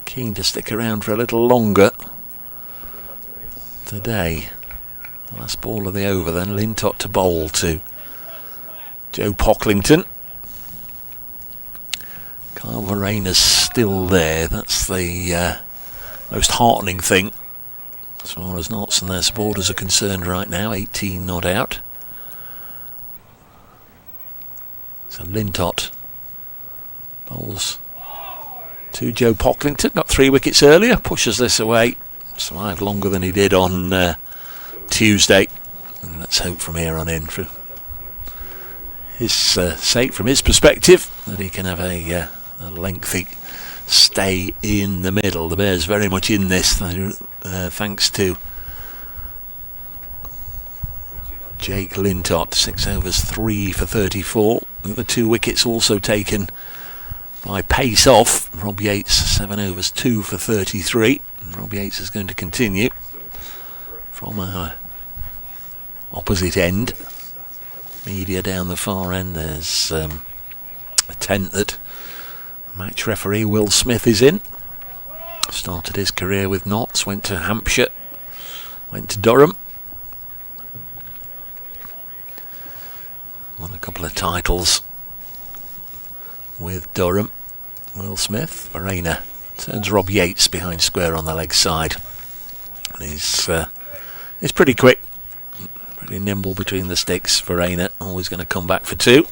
keen to stick around for a little longer today. Last ball of the over then. Lintott to bowl to Joe Pocklington. Kyle Varaina's still there. That's the most heartening thing as far as Notts and their supporters are concerned right now. 18 not out. So Lintott bowls to Joe Pocklington. Got 3 wickets earlier. Pushes this away. Survived longer than he did on Tuesday. And let's hope from here on in, for his sake, from his perspective, that he can have a lengthy stay in the middle. The Bears very much in this, thanks to Jake Lintott. 6 overs, 3 for 34. The 2 wickets also taken by pace off. Rob Yates, 7 overs, 2 for 33. And Rob Yates is going to continue from our opposite end. Media down the far end. There's a tent that match referee Will Smith is in. Started his career with Notts, went to Hampshire, went to Durham, won a couple of titles with Durham. Will Smith. Varaina turns Rob Yates behind square on the leg side. And he's pretty quick, pretty nimble between the sticks. Varaina always going to come back for 2.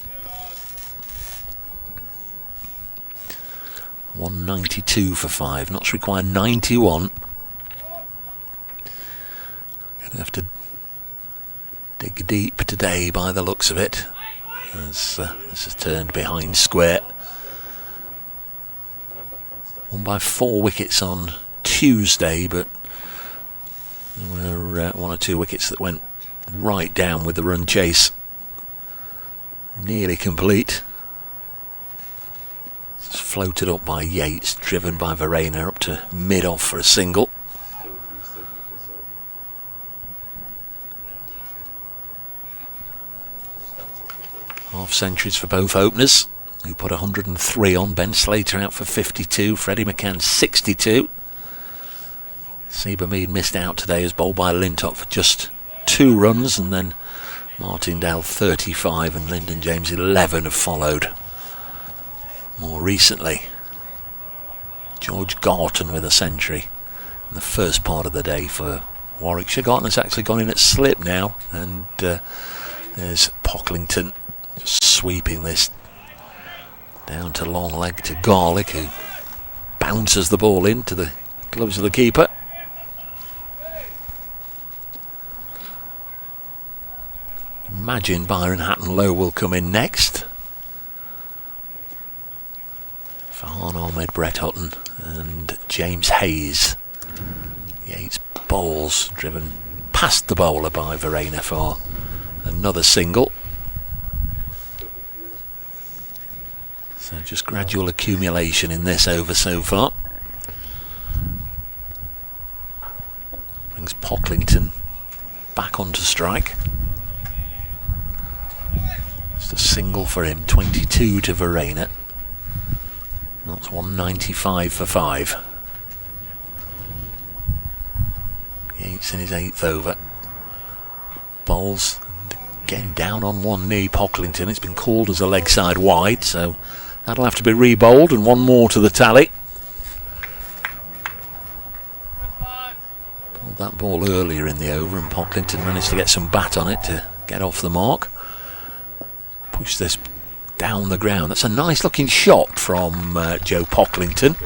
192 for 5. Notts require 91. Gonna have to dig deep today by the looks of it, as this is turned behind square. Won by 4 wickets on Tuesday, but there were 1 or 2 wickets that went right down with the run chase nearly complete. It's floated up by Yates, driven by Varaina up to mid-off for a single. Half centuries for both openers, who put 103 on. Ben Slater out for 52, Freddie McCann 62. Seba Mead missed out today as bowled by Lintott for just 2 runs, and then Martindale 35 and Lyndon James 11 have followed more recently. George Garton with a century in the first part of the day for Warwickshire. Garton has actually gone in at slip now, and there's Pocklington just sweeping this down to long leg to Garlick, who bounces the ball into the gloves of the keeper. Imagine Byron Hatton-Lowe will come in next. Farhan Ahmed, Brett Hutton and James Hayes. Yates balls driven past the bowler by Verena for another single. So just gradual accumulation in this over so far. Brings Pocklington back onto strike. Just a single for him, 22 to Verena. That's 195 for 5. Yates in his 8th over. Bowls, and again down on one knee, Pocklington. It's been called as a leg side wide, so that'll have to be re-bowled, and one more to the tally. Pulled that ball earlier in the over, and Pocklington managed to get some bat on it to get off the mark. Push this down the ground. That's a nice looking shot from Joe Pocklington,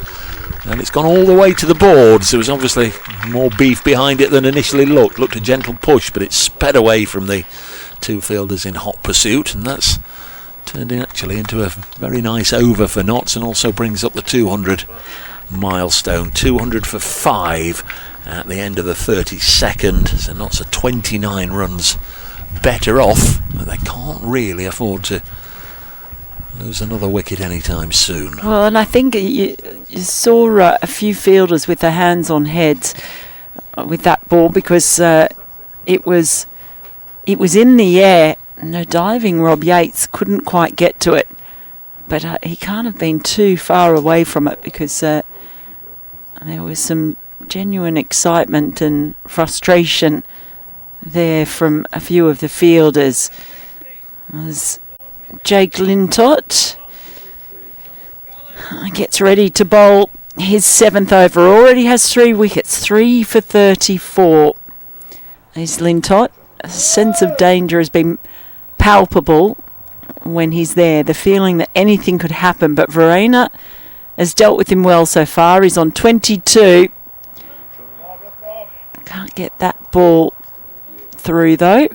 and it's gone all the way to the boards. There was obviously more beef behind it than initially looked a gentle push, but it sped away from the two fielders in hot pursuit, and that's turned in actually into a very nice over for Notts, and also brings up the 200 milestone. 200 for 5 at the end of the 32nd, so Notts are 29 runs better off, but they can't really afford to lose another wicket anytime soon.
Well, and I think you saw a few fielders with their hands on heads with that ball, because it was in the air. No diving Rob Yates couldn't quite get to it, but he can't have been too far away from it, because there was some genuine excitement and frustration there from a few of the fielders. As Jake Lintott gets ready to bowl his 7th over, already has 3 wickets, 3 for 34 is Lintott. A sense of danger has been palpable when he's there, the feeling that anything could happen, but Verena has dealt with him well so far. He's on 22. Can't get that ball through though.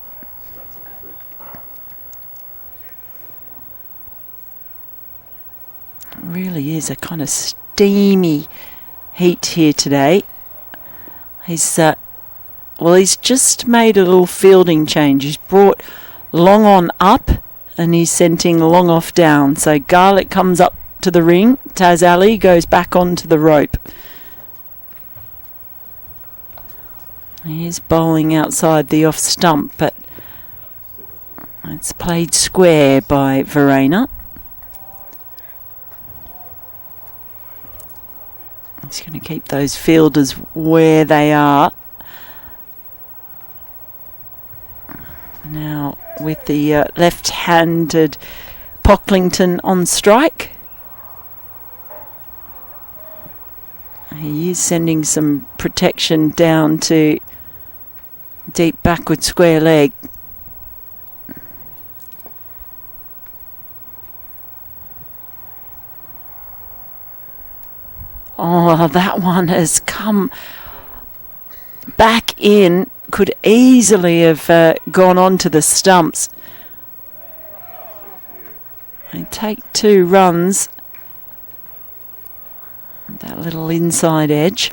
Really is a kind of steamy heat here today. He's just made a little fielding change. He's brought Long on up and he's sending Long off down. So Garlick comes up to the ring. Taz Ali goes back onto the rope. He is bowling outside the off stump, but it's played square by Verena. He's going to keep those fielders where they are. Now with the left-handed Pocklington on strike. He is sending some protection down to deep backward square leg. Oh, that one has come back in. Could easily have gone on to the stumps. They take 2 runs. That little inside edge.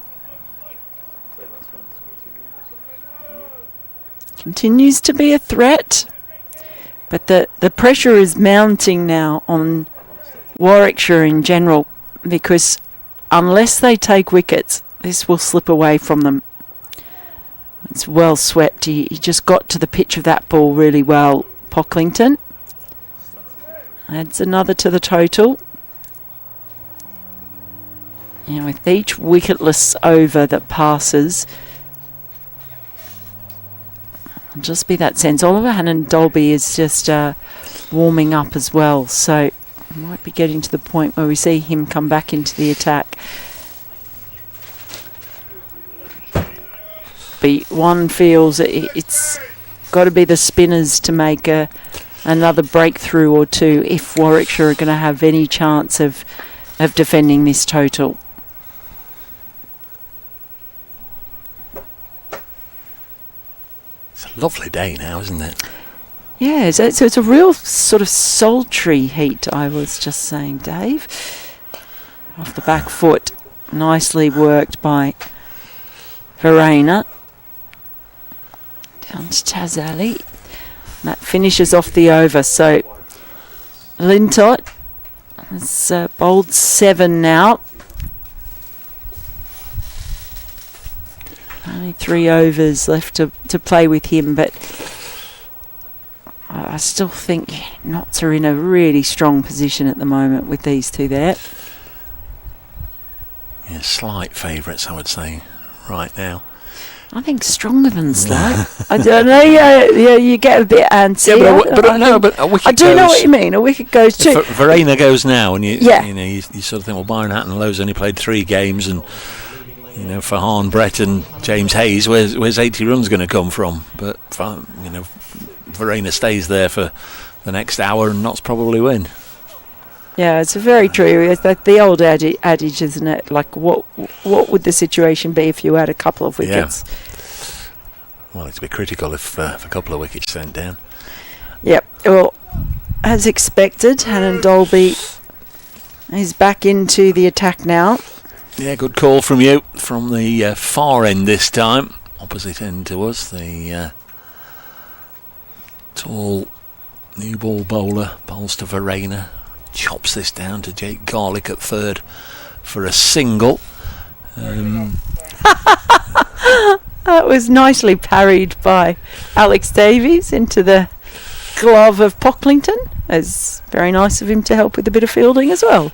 Continues to be a threat. But the pressure is mounting now on Warwickshire in general, because unless they take wickets, this will slip away from them. It's well swept. He just got to the pitch of that ball really well. Pocklington adds another to the total. And with each wicketless over that passes, it'll just be that sense. Oliver Hannon-Dolby is just warming up as well. So we might be getting to the point where we see him come back into the attack. upbeat. One feels it's got to be the spinners to make another breakthrough or two if Warwickshire are going to have any chance of defending this total.
It's a lovely day now, isn't it?
Yeah, so it's a real sort of sultry heat, I was just saying, Dave. Off the back foot, nicely worked by Verena. Down to Tazali. That finishes off the over, so Lintott has bowled 7 now. Only 3 overs left to play with him, but I still think Notts are in a really strong position at the moment with these two there.
Yeah, slight favourites, I would say, right now.
I think stronger than slight. I don't know. Yeah, you get a bit antsy.
Yeah, but a wicket
I do
goes,
know what you mean. A wicket goes too.
Verena goes now, and you sort of think, well, Byron Hatton-Lowe's only played 3 games, and Farhan, Brett, and James Hayes, where's 80 runs going to come from? But Verena stays there for the next hour, and Notts probably win.
Yeah, it's very true. It's like the old adage, isn't it? Like, what would the situation be if you had a couple of wickets?
Yeah. Well, it'd be critical if a couple of wickets sent down.
Yep. Well, as expected, Hannon Dolby is back into the attack now.
Yeah, good call from you from the far end this time, opposite end to us. The tall new ball bowler bowls to Verena. Chops this down to Jake Garlick at third for a single.
That was nicely parried by Alex Davies into the glove of Pocklington. It's very nice of him to help with a bit of fielding as well.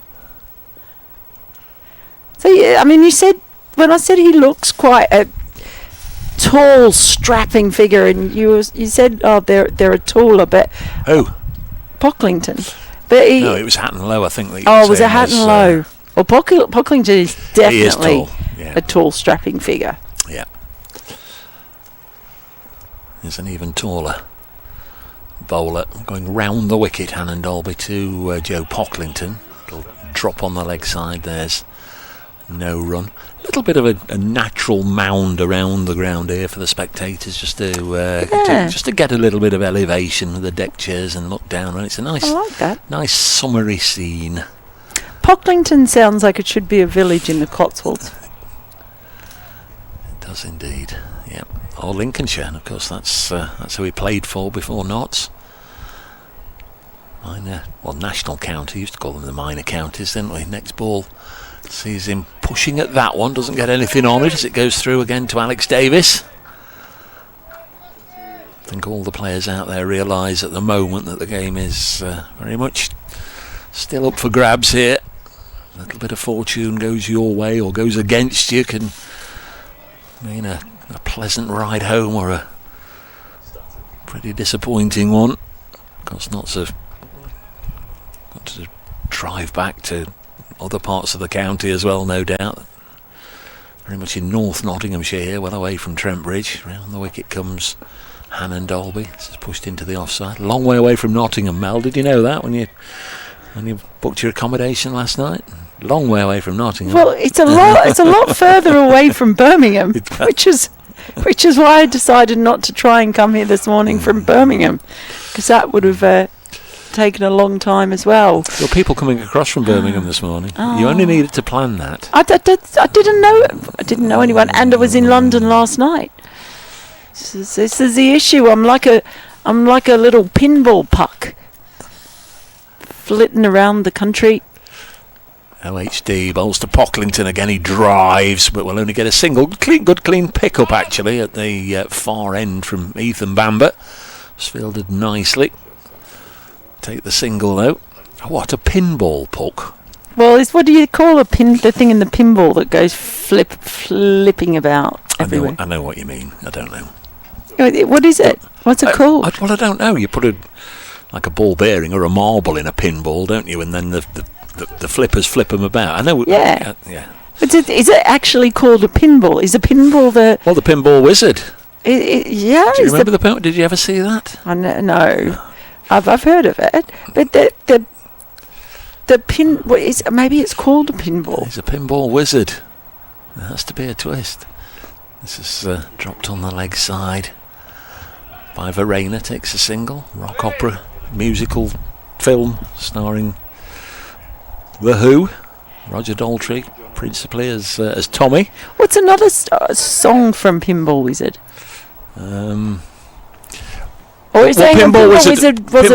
So yeah, I mean, you said when I said he looks quite a tall, strapping figure, and you said, oh, they're a taller, but Pocklington. But
no, it was Hatton-Lowe, I think.
Was it Hatton-Lowe? Well, Pocklington is definitely a tall, strapping figure.
Yeah. There's an even taller bowler going round the wicket, Hannon Dolby to Joe Pocklington. Little drop on the leg side, there's no run. A little bit of a natural mound around the ground here for the spectators, just to get a little bit of elevation with the deck chairs and look down. And it's a nice,
I like that.
Nice summery scene.
Pocklington sounds like it should be a village in the Cotswolds.
It does indeed. Yeah. Or Lincolnshire, and of course that's who he played for before Notts. National county, used to call them the minor counties, didn't we? Next ball sees him pushing at that one, doesn't get anything on it as it goes through again to Alex Davis. I think all the players out there realise at the moment that the game is very much still up for grabs here. A little bit of fortune goes your way or goes against you can mean a pleasant ride home or a pretty disappointing one. Of course, Notts have got to drive back to other parts of the county as well, no doubt. Very much in North Nottinghamshire here, well away from Trent Bridge. Round the wicket comes Hannon Dolby. This is pushed into the offside. Long way away from Nottingham, Mel. Did you know that when you booked your accommodation last night? Long way away from Nottingham.
Well, it's a lot further away from Birmingham, which is why I decided not to try and come here this morning from Birmingham, because that would have taken a long time as well.
There were people coming across from Birmingham this morning. You only needed to plan that.
I didn't know anyone, and I was in London last night. This is the issue. I'm like a little pinball puck flitting around the country.
OHD bowls to Pocklington again. He drives, but will only get a single. Good clean pick up actually at the far end from Ethan Bamber. It's fielded nicely. Take the single though. What a pinball puck! Well,
what do you call the thing in the pinball that goes flipping about everywhere?
I know what you mean. I don't know.
What is it? What's it called?
I don't know. You put like a ball bearing or a marble in a pinball, don't you? And then the flippers flip them about. I know.
Yeah. Is it actually called a pinball? Is a pinball the...
Well, the Pinball Wizard.
Yeah.
Do you remember the pinball? Did you ever see that?
No. I've heard of it. But the pin... maybe it's called a pinball.
It's a Pinball Wizard. There has to be a twist. This is dropped on the leg side by Verena. Takes a single. Rock opera musical film starring The Who. Roger Daltrey principally as Tommy.
What's another song from Pinball Wizard? Or is it
Pinball
Wizard was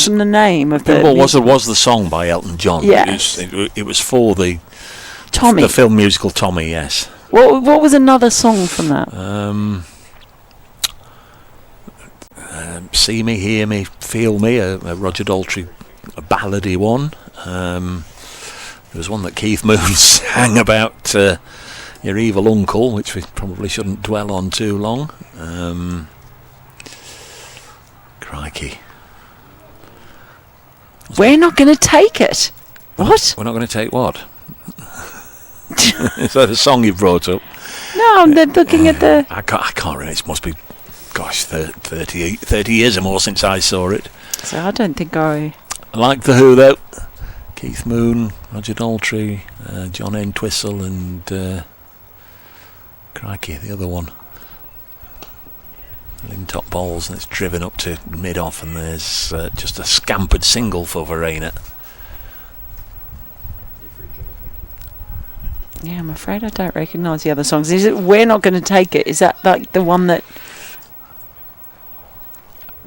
the name of the...
Pinball Wizard was the song by Elton John.
Yes.
It was for the
Tommy.
The film musical Tommy, yes.
What was another song from that?
See Me, Hear Me, Feel Me, a Roger Daltrey ballady one. There was one that Keith Moon sang about your evil uncle, which we probably shouldn't dwell on too long. Crikey.
We're not going to take it. What?
We're not going to take what? Is that a song you brought up?
No, I'm looking at the...
I can't remember. It must be, 30 years or more since I saw it.
So I don't think I
like The Who, though. Keith Moon, Roger Daltrey, John Entwistle, and crikey, the other one, Lintop Bowles, and it's driven up to mid-off, and there's just a scampered single for Verena.
Yeah, I'm afraid I don't recognise the other songs. Is it We're Not Going to Take It? Is that like the one that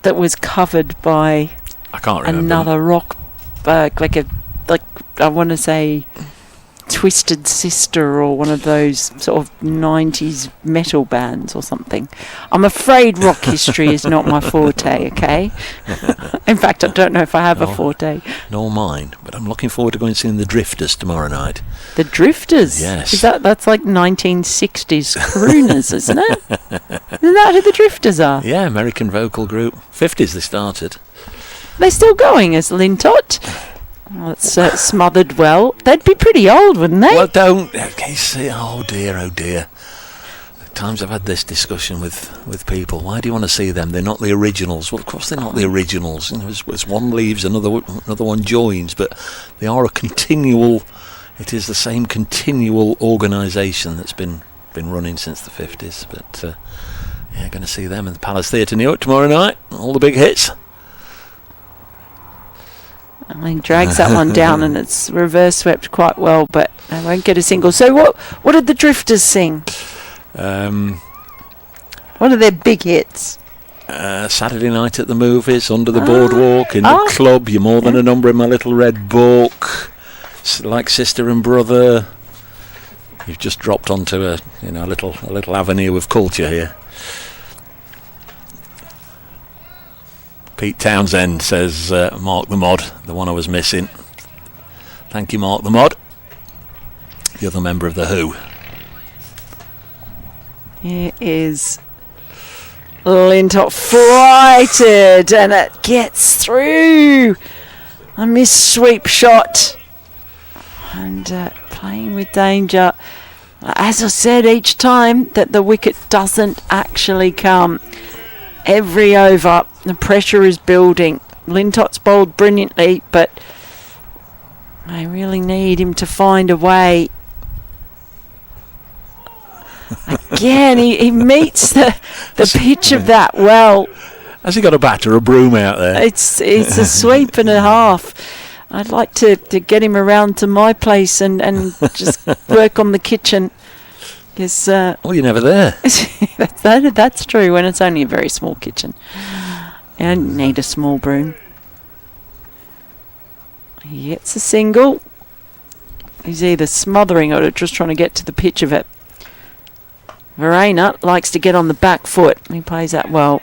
was covered by
I can't remember.
Another rock, like I want to say Twisted Sister or one of those sort of 90s metal bands or something. I'm afraid rock history is not my forte, okay? In fact, I don't know if I have a forte.
Nor mine, but I'm looking forward to going and seeing the Drifters tomorrow night.
The Drifters?
Yes.
That's like 1960s crooners, isn't it? Isn't that who the Drifters are?
Yeah, American vocal group. 50s they started.
They're still going as Lintot. Well, it's smothered well. They'd be pretty old, wouldn't they?
Well, don't. Can you see? Oh dear, oh dear. At times I've had this discussion with people. Why do you want to see them? They're not the originals. Well, of course they're not the originals. You know, as one leaves, another one joins. But they are a continual. It is the same continual organisation that's been running since the 50s. But yeah, going to see them in the Palace Theatre, Newark tomorrow night. All the big hits.
I mean, drags that one down and it's reverse swept quite well, but they won't get a single. So what did the Drifters sing? What are their big hits?
Saturday Night at the Movies, Under the Boardwalk, In the Club, You're More Than a Number in My Little Red Book, Like Sister and Brother. You've just dropped onto a little avenue of culture here. Pete Townsend says, Mark the Mod, the one I was missing. Thank you, Mark the Mod. The other member of The Who.
Here is Lintop frighted, and it gets through. A missed sweep shot. And playing with danger. As I said each time, that the wicket doesn't actually come. Every over, the pressure is building. Lintot's bowled brilliantly, but I really need him to find a way. Again, he meets the pitch of that well.
Has he got a bat or a broom out there?
It's a sweep and a half. I'd like to get him around to my place and just work on the kitchen. Because
well, you're never there.
That's true when it's only a very small kitchen. I need a small broom. He gets a single. He's either smothering or just trying to get to the pitch of it. Verena likes to get on the back foot. He plays that well.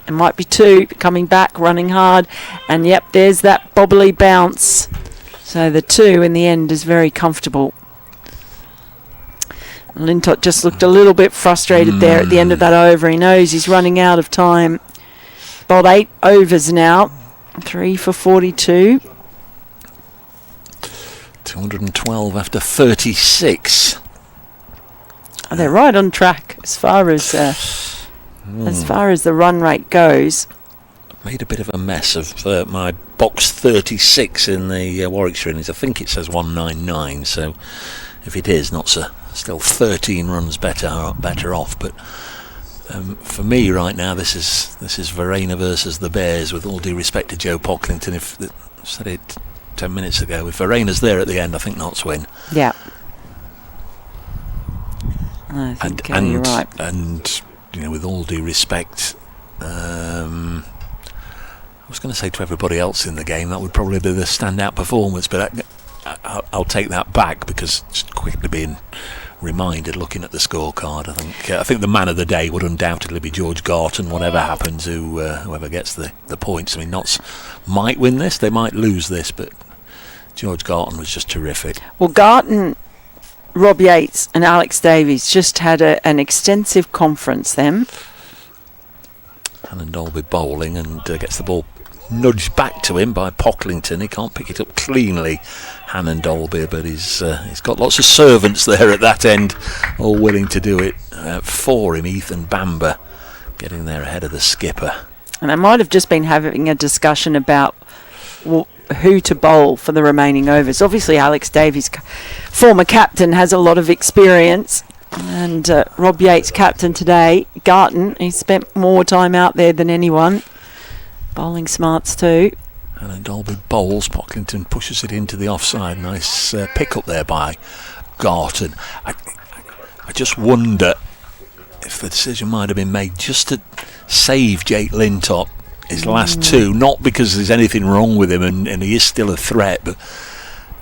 It might be two, coming back, running hard. And yep, there's that bobbly bounce. So the two in the end is very comfortable. Lintot just looked a little bit frustrated there at the end of that over. He knows he's running out of time. Bowled 8 overs now. 3 for 42.
212 after 36.
they're right on track as far as the run rate goes.
Made a bit of a mess of my box 36 in the Warwickshire innings. I think it says 199, so if it is, not so, still 13 runs better off. But for me right now, this is Verena versus the Bears. With all due respect to Joe Pocklington, I said it 10 minutes ago, if Verena's there at the end, I think Notts win.
Yeah. I think you're right.
And with all due respect, I was going to say to everybody else in the game, that would probably be the standout performance, but I'll take that back, because just quickly being reminded, looking at the scorecard, I think the man of the day would undoubtedly be George Garton, whatever happens, whoever gets the points. I mean, Notts might win this, they might lose this, but George Garton was just terrific.
Well, Garton, Rob Yates and Alex Davies just had an extensive conference then.
Hannon Dolby bowling and gets the ball nudged back to him by Pocklington. He can't pick it up cleanly, Hannon Dolby, but he's got lots of servants there at that end, all willing to do it for him. Ethan Bamber getting there ahead of the skipper.
And they might have just been having a discussion about who to bowl for the remaining overs. Obviously, Alex Davies, former captain, has a lot of experience. And Rob Yates, captain today. Garton, he spent more time out there than anyone. Bowling smarts too.
And Dolby bowls. Pocklington pushes it into the offside. Nice pick up there by Garton. I just wonder if the decision might have been made just to save Jake Lintop his last two. Not because there's anything wrong with him and he is still a threat, but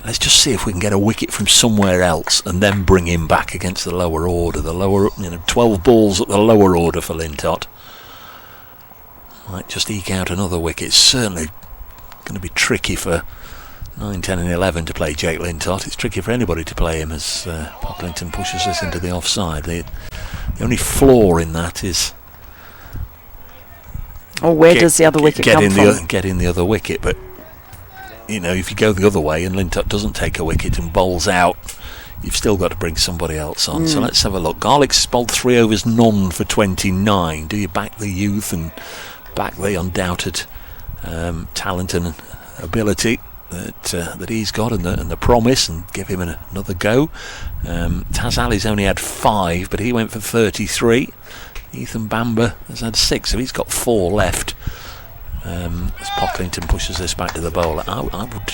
let's just see if we can get a wicket from somewhere else and then bring him back against the lower order. 12 balls at the lower order for Lintott. Might just eke out another wicket. It's certainly going to be tricky for 9, 10 and 11 to play Jake Lintott. It's tricky for anybody to play him as Pocklington pushes this into the offside. The only flaw in that is...
where does the other wicket come from?
Get in the other wicket, but if you go the other way and Lintott doesn't take a wicket and bowls out, you've still got to bring somebody else on. So let's have a look. Garlick's bowled 3 overs, none for 29. Do you back the youth and back the undoubted talent and ability that he's got and the promise, and give him another go? Taz Ali's only had 5, but he went for 33. Ethan Bamber has had 6, so he's got 4 left. As Pocklington pushes this back to the bowler, I would.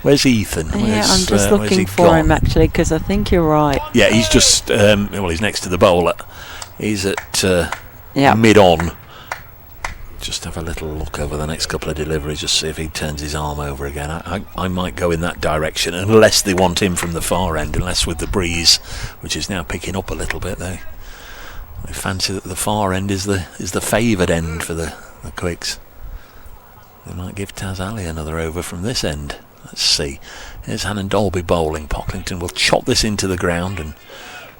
Where's Ethan?
I'm just looking for him actually, because I think you're right.
Yeah, he's just he's next to the bowler. He's at mid on. Just have a little look over the next couple of deliveries, just see if he turns his arm over again. I might go in that direction, unless they want him from the far end, unless with the breeze, which is now picking up a little bit, they fancy that the far end is the favoured end for the quicks. They might give Taz Ali another over from this end. Let's see. Here's Hannon Dolby bowling. Pocklington will chop this into the ground and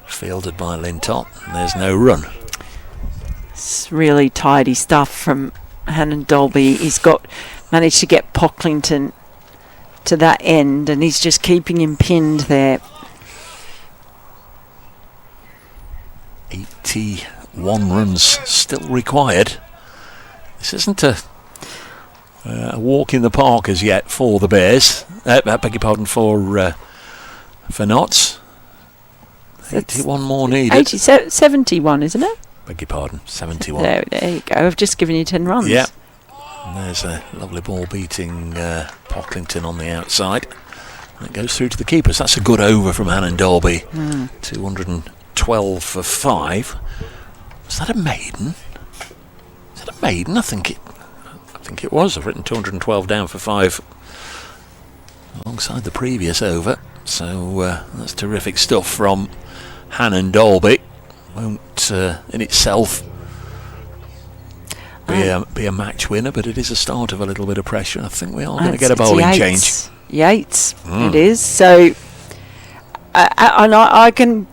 fielded by Lintott. And there's no run.
It's really tidy stuff from Hannon Dolby. He's managed to get Pocklington to that end, and he's just keeping him pinned there.
81 runs still required. This isn't a walk in the park as yet for the Bears. Beg your pardon, for Notts. 81 more needed.
71, isn't it?
Beg your pardon, 71.
There you go. I've just given you 10 runs.
Yeah. And there's a lovely ball beating Pocklington on the outside. And it goes through to the keepers. That's a good over from Hannon Dolby. 212 for 5. Was that a maiden? Is that a maiden? I think it was. I've written 212 down for 5 alongside the previous over. So that's terrific stuff from Hannon Dolby. Won't in itself be a match winner, but it is a start of a little bit of pressure. I think we are going to get a bowling change.
Yates, it is. So, and I can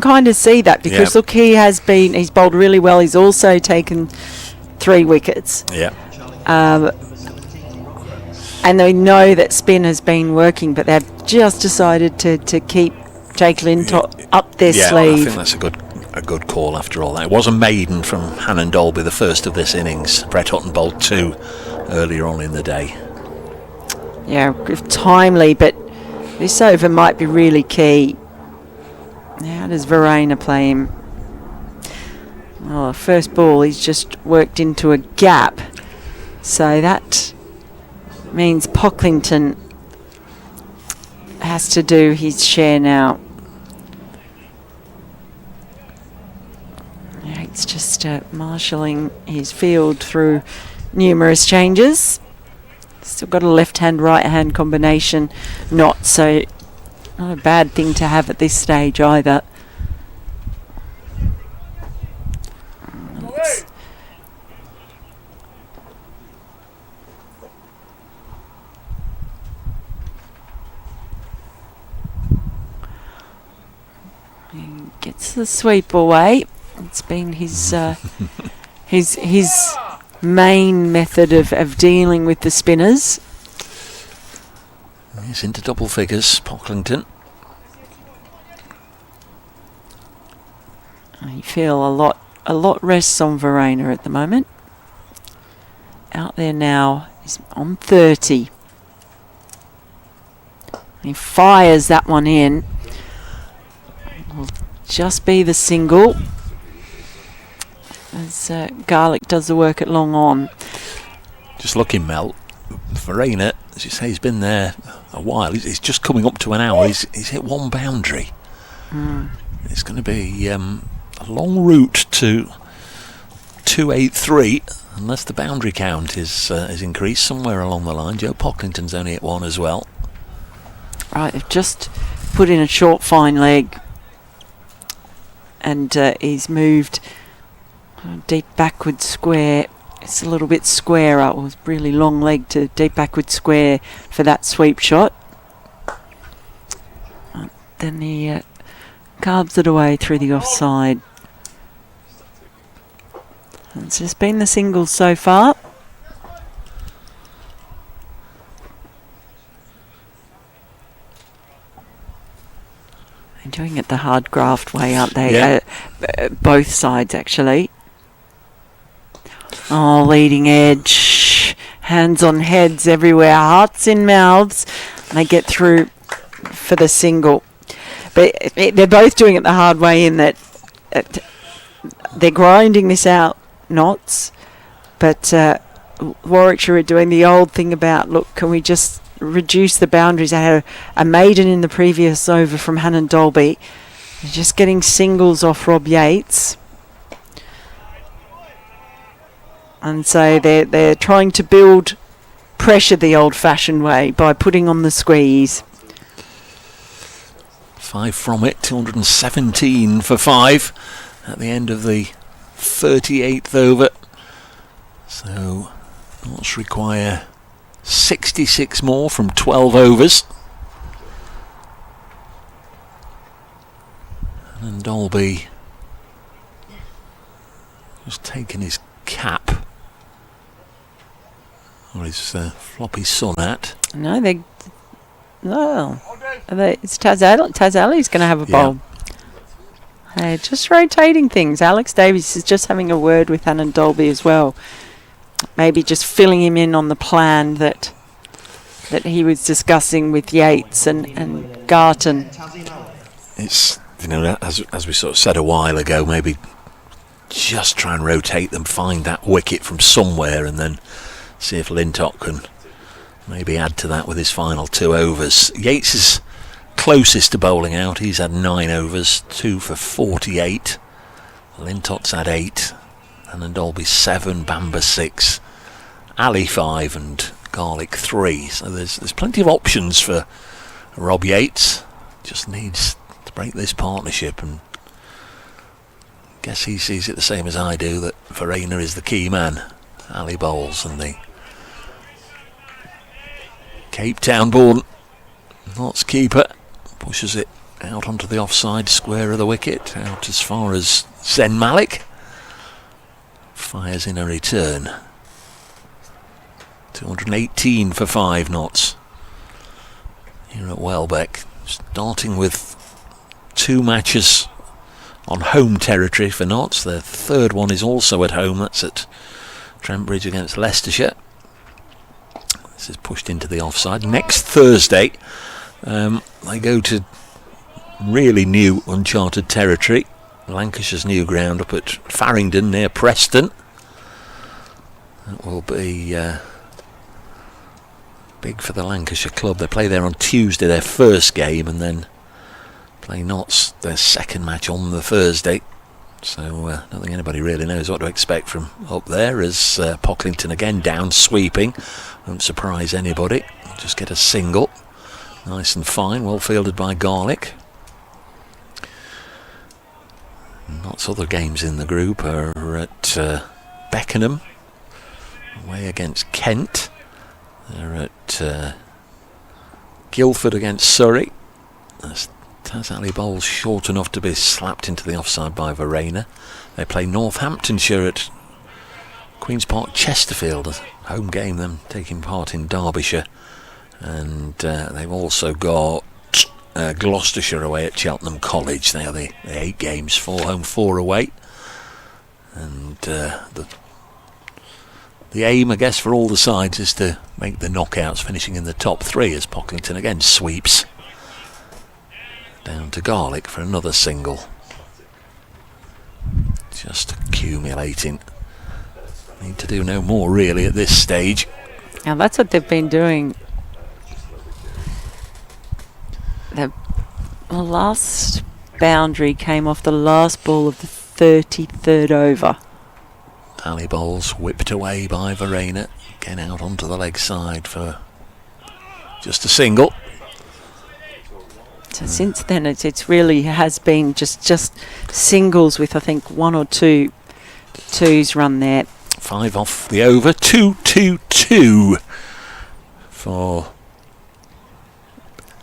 kind of see that, because look, he's bowled really well. He's also taken 3 wickets.
Yeah.
And they know that spin has been working, but they've just decided to keep take Lintott up their
Yeah, I
sleeve.
think that's a good call after all that. It was a maiden from Hannon Dolby, the first of this innings. Brett Hutton bowled 2 earlier on in the day.
Yeah, timely, but this over might be really key. How does Verena play him? Oh, first ball, he's just worked into a gap. So that means Pocklington has to do his share now. Yeah, it's just marshalling his field through numerous changes. Still got a left-hand, right-hand combination, not so not a bad thing to have at this stage either. He gets the sweep away. It's been his his main method of dealing with the spinners.
He's into double figures, Pocklington.
I feel a lot rests on Verena at the moment. Out there now is on 30. He fires that one in. Will just be the single. As Garlick does the work at long on.
Just looking, Mel. Verena, as you say, he's been there a while. He's just coming up to an hour. He's hit 1 boundary. It's going to be a long route to 283, unless the boundary count is increased somewhere along the line. Joe Pocklington's only hit 1 as well.
Right, they've just put in a short fine leg, and he's moved deep backward square. It's a little bit squarer. It was really long leg to deep backward square for that sweep shot. Then he carves it away through the offside. It's just been the singles so far. They're doing it the hard graft way, aren't they?
Yeah.
Both sides, actually. Oh, leading edge. Hands on heads everywhere. Hearts in mouths. And they get through for the single. But they're both doing it the hard way in that they're grinding this out, knots. But Warwickshire are doing the old thing about, look, can we just reduce the boundaries? I had a maiden in the previous over from Hannon Dolby. They're just getting singles off Rob Yates. And so they're trying to build pressure the old-fashioned way by putting on the squeeze.
5 from it, 217 for 5 at the end of the 38th over. So Notts require 66 more from 12 overs. And Dolby just taking his cap, or his floppy sun hat.
No, it's Taz Ali's going to have a bowl. They're just rotating things. Alex Davies is just having a word with Hannon Dolby as well. Maybe just filling him in on the plan that he was discussing with Yates and Garton.
It's, as we sort of said a while ago, maybe just try and rotate them, find that wicket from somewhere, and then see if Lintott can maybe add to that with his final 2 overs. Yates is closest to bowling out. He's had 9 overs, 2 for 48. Lintott's had 8, and then Dolby 7, Bamber 6, Ali 5, and Garlick 3. So there's plenty of options for Rob Yates. Just needs to break this partnership, and guess he sees it the same as I do, that Verena is the key man. Ali bowls, and the Cape Town born Notts keeper pushes it out onto the offside square of the wicket, out as far as Zen Malik. Fires in a return. 218 for 5 Notts here at Welbeck, starting with 2 matches on home territory for Notts. Their third one is also at home. That's at Trent Bridge against Leicestershire. This is pushed into the offside. Next Thursday, they go to really new, uncharted territory. Lancashire's new ground up at Farringdon near Preston. That will be big for the Lancashire club. They play there on Tuesday, their first game, and then play Notts, their second match, on the Thursday. So I don't think anybody really knows what to expect from up there, as Pocklington again down sweeping. Won't surprise anybody. Just get a single. Nice and fine, well fielded by Garlick. Notts' other games in the group are at Beckenham, away against Kent. They're at Guildford against Surrey. Taz Ali Bowles short enough to be slapped into the offside by Verena. They play Northamptonshire at Queen's Park Chesterfield, a home game, them taking part in Derbyshire. And they've also got Gloucestershire away at Cheltenham College. They are the 8 games, 4 home, 4 away. And the aim, I guess, for all the sides is to make the knockouts, finishing in the top 3, as Pocklington again sweeps. Down to Garlick for another single. Just accumulating. Need to do no more really at this stage.
Now that's what they've been doing. The last boundary came off the last ball of the 33rd over.
Ali Bowles whipped away by Verena. Again out onto the leg side for just a single.
So since then it's really has been just singles with, I think, 1 or 2 twos run there.
5 off the over. 2-2-2 for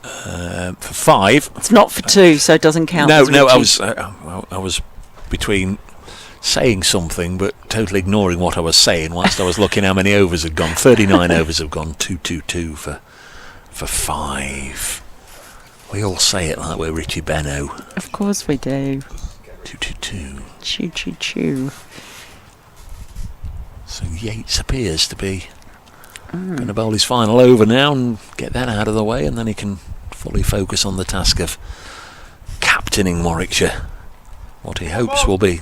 5.
It's not for 2, so it doesn't count.
No, I was between saying something but totally ignoring what I was saying whilst I was looking how many overs had gone. 39 overs have gone. 2-2-2 for 5. We all say it like we're Richie Benno.
Of course we do.
2-2-2.
Choo-choo-choo.
So Yates appears to be going to bowl his final over now and get that out of the way, and then he can fully focus on the task of captaining Warwickshire. What he hopes will be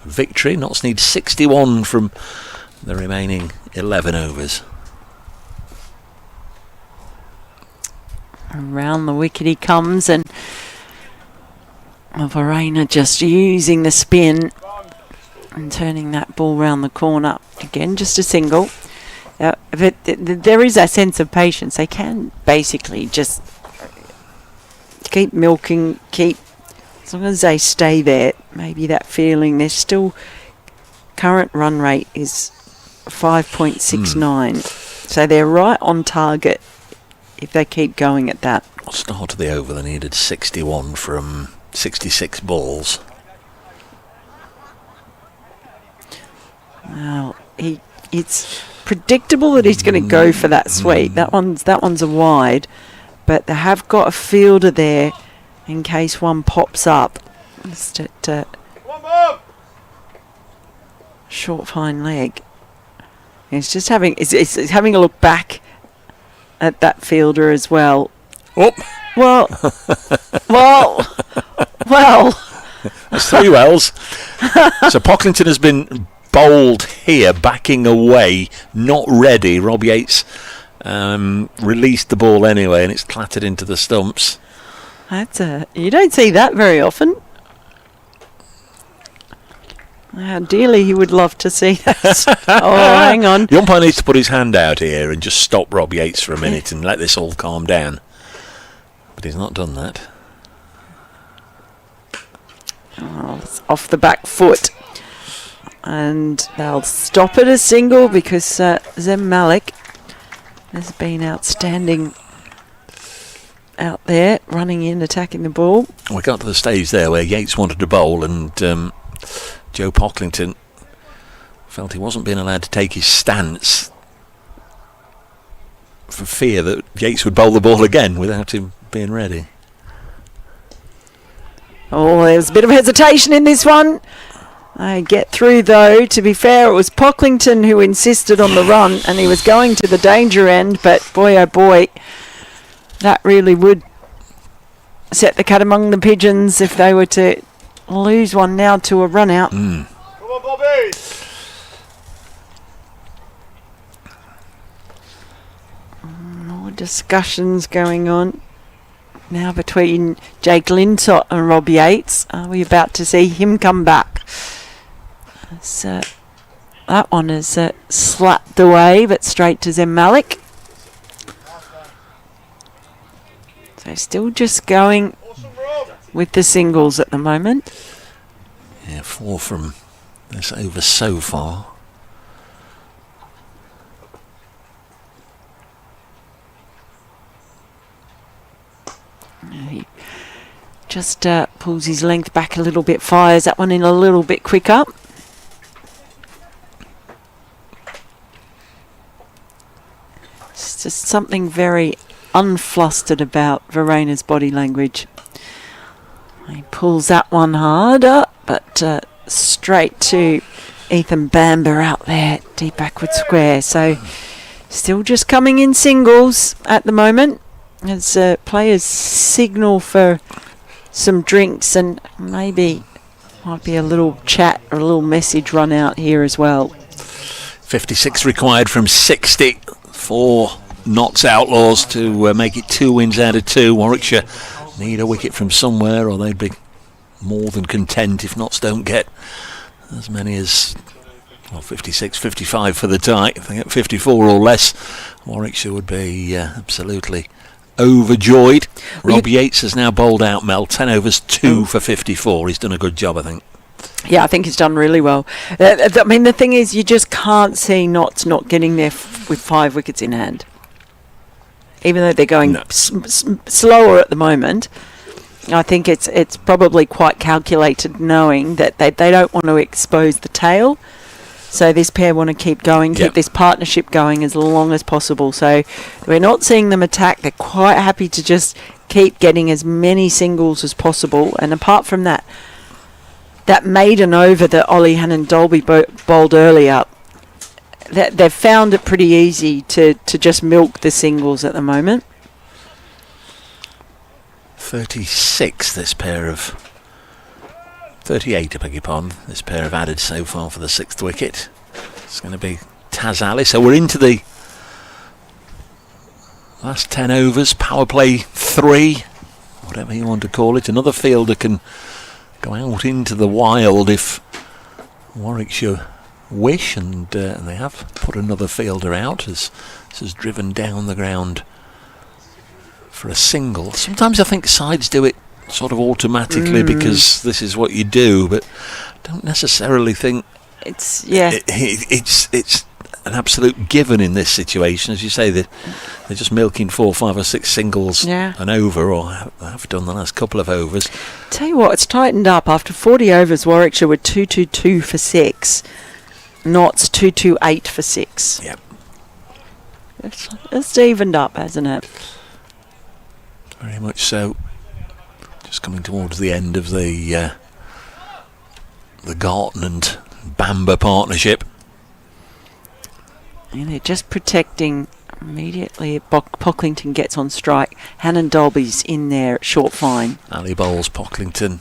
victory. Notts need 61 from the remaining 11 overs.
Around the wicket he comes, and Verena just using the spin and turning that ball round the corner. Again, just a single. But there is a sense of patience. They can basically just keep milking, as long as they stay there, maybe that feeling. There's still, current run rate is 5.69. So they're right on target if they keep going at that.
Start of the over, they needed 61 from 66 balls.
Well, it's predictable that he's going to go for that sweep. That one's a wide, but they have got a fielder there in case one pops up. Just at short fine leg. It's just having it's having a look back at that fielder as well.
Oh,
well.
That's 3 wells. So Pocklington has been bowled here, backing away, not ready. Rob Yates released the ball anyway, and it's clattered into the stumps.
You don't see that very often. Ideally, he would love to see that. Oh, hang on.
The umpire needs to put his hand out here and just stop Rob Yates for a minute and let this all calm down. But he's not done that.
Oh, it's off the back foot. And they'll stop at a single because Zem Malik has been outstanding out there, running in, attacking the ball.
We got to the stage there where Yates wanted to bowl, and Joe Pocklington felt he wasn't being allowed to take his stance for fear that Yates would bowl the ball again without him being ready.
Oh, there was a bit of hesitation in this one. They get through, though. To be fair, it was Pocklington who insisted on the run, and he was going to the danger end, but boy, oh boy, that really would set the cat among the pigeons if they were to lose one now to a run out.
Come on, Bobby.
More discussions going on now between Jake Lintott and Rob Yates. Are we about to see him come back? So that one is slapped away, but straight to Zem Malik. So still just going with the singles at the moment.
Yeah, 4 from this over so far.
He just pulls his length back a little bit, fires that one in a little bit quicker. It's just something very unflustered about Verena's body language. He pulls that one harder, but straight to Ethan Bamber out there, deep backward square. So still just coming in singles at the moment as players signal for some drinks, and maybe might be a little chat or a little message run out here as well.
56 required from 60 for Notts Outlaws to make it 2 wins out of 2. Warwickshire need a wicket from somewhere, or they'd be more than content if Notts don't get as many as 56, 55 for the tie. If they get 54 or less, Warwickshire would be absolutely overjoyed. Rob Yates has now bowled out, Mel. 10 overs, 2 for 54. He's done a good job, I think.
Yeah, I think he's done really well. I mean, the thing is, you just can't see Notts not getting there with 5 wickets in hand. Even though they're going slower at the moment, I think it's probably quite calculated, knowing that they don't want to expose the tail. So this pair want to keep going, keep this partnership going as long as possible. So we're not seeing them attack. They're quite happy to just keep getting as many singles as possible. And apart from that maiden over that Ollie Hannon-Dolby bowled earlier, they've found it pretty easy to just milk the singles at the moment.
36 this pair of 38, I beg your pardon. This pair have added so far for the 6th wicket. It's going to be Taz Ali. So we're into the last 10 overs. Power play 3, whatever you want to call it. Another fielder can go out into the wild if Warwickshire wish, and they have put another fielder out as this has driven down the ground for a single. Sometimes I think sides do it sort of automatically because this is what you do, but don't necessarily think it's an absolute given in this situation. As you say, they're just milking 4, 5 or 6 singles an over, or have done the last couple of overs.
Tell you what, it's tightened up. After 40 overs, Warwickshire were 222 for 6. Notts 228 for 6.
Yep.
It's evened up, hasn't it?
Very much so. Just coming towards the end of the Garton and Bamber partnership.
And they're just protecting immediately. Pocklington gets on strike. Hannon-Dolby's in there at short fine.
Ali bowls, Pocklington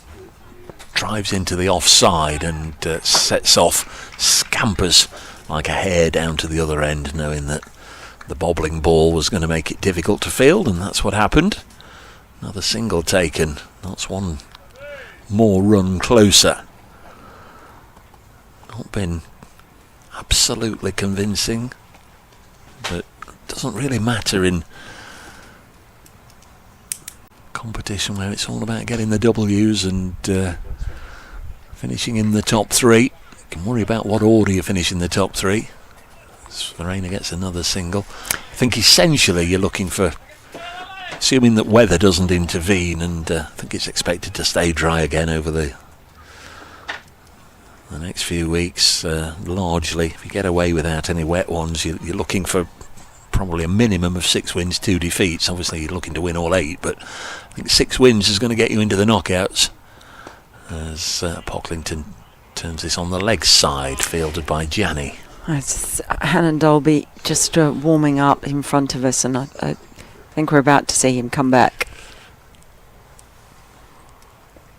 drives into the offside and sets off, scampers like a hare down to the other end, knowing that the bobbling ball was going to make it difficult to field, and that's what happened. Another single taken. That's one more run closer. Not been absolutely convincing, but it doesn't really matter in competition where it's all about getting the W's and finishing in the top 3. You can worry about what order you finish in the top 3. Verena gets another single. I think essentially you're looking for, assuming that weather doesn't intervene, and I think it's expected to stay dry again over the next few weeks, largely. If you get away without any wet ones, you're looking for probably a minimum of 6 wins, 2 defeats. Obviously you're looking to win all 8, but I think 6 wins is going to get you into the knockouts. as Pocklington turns this on the leg side, fielded by Janney.
It's Hannon Dolby just warming up in front of us, and I think we're about to see him come back.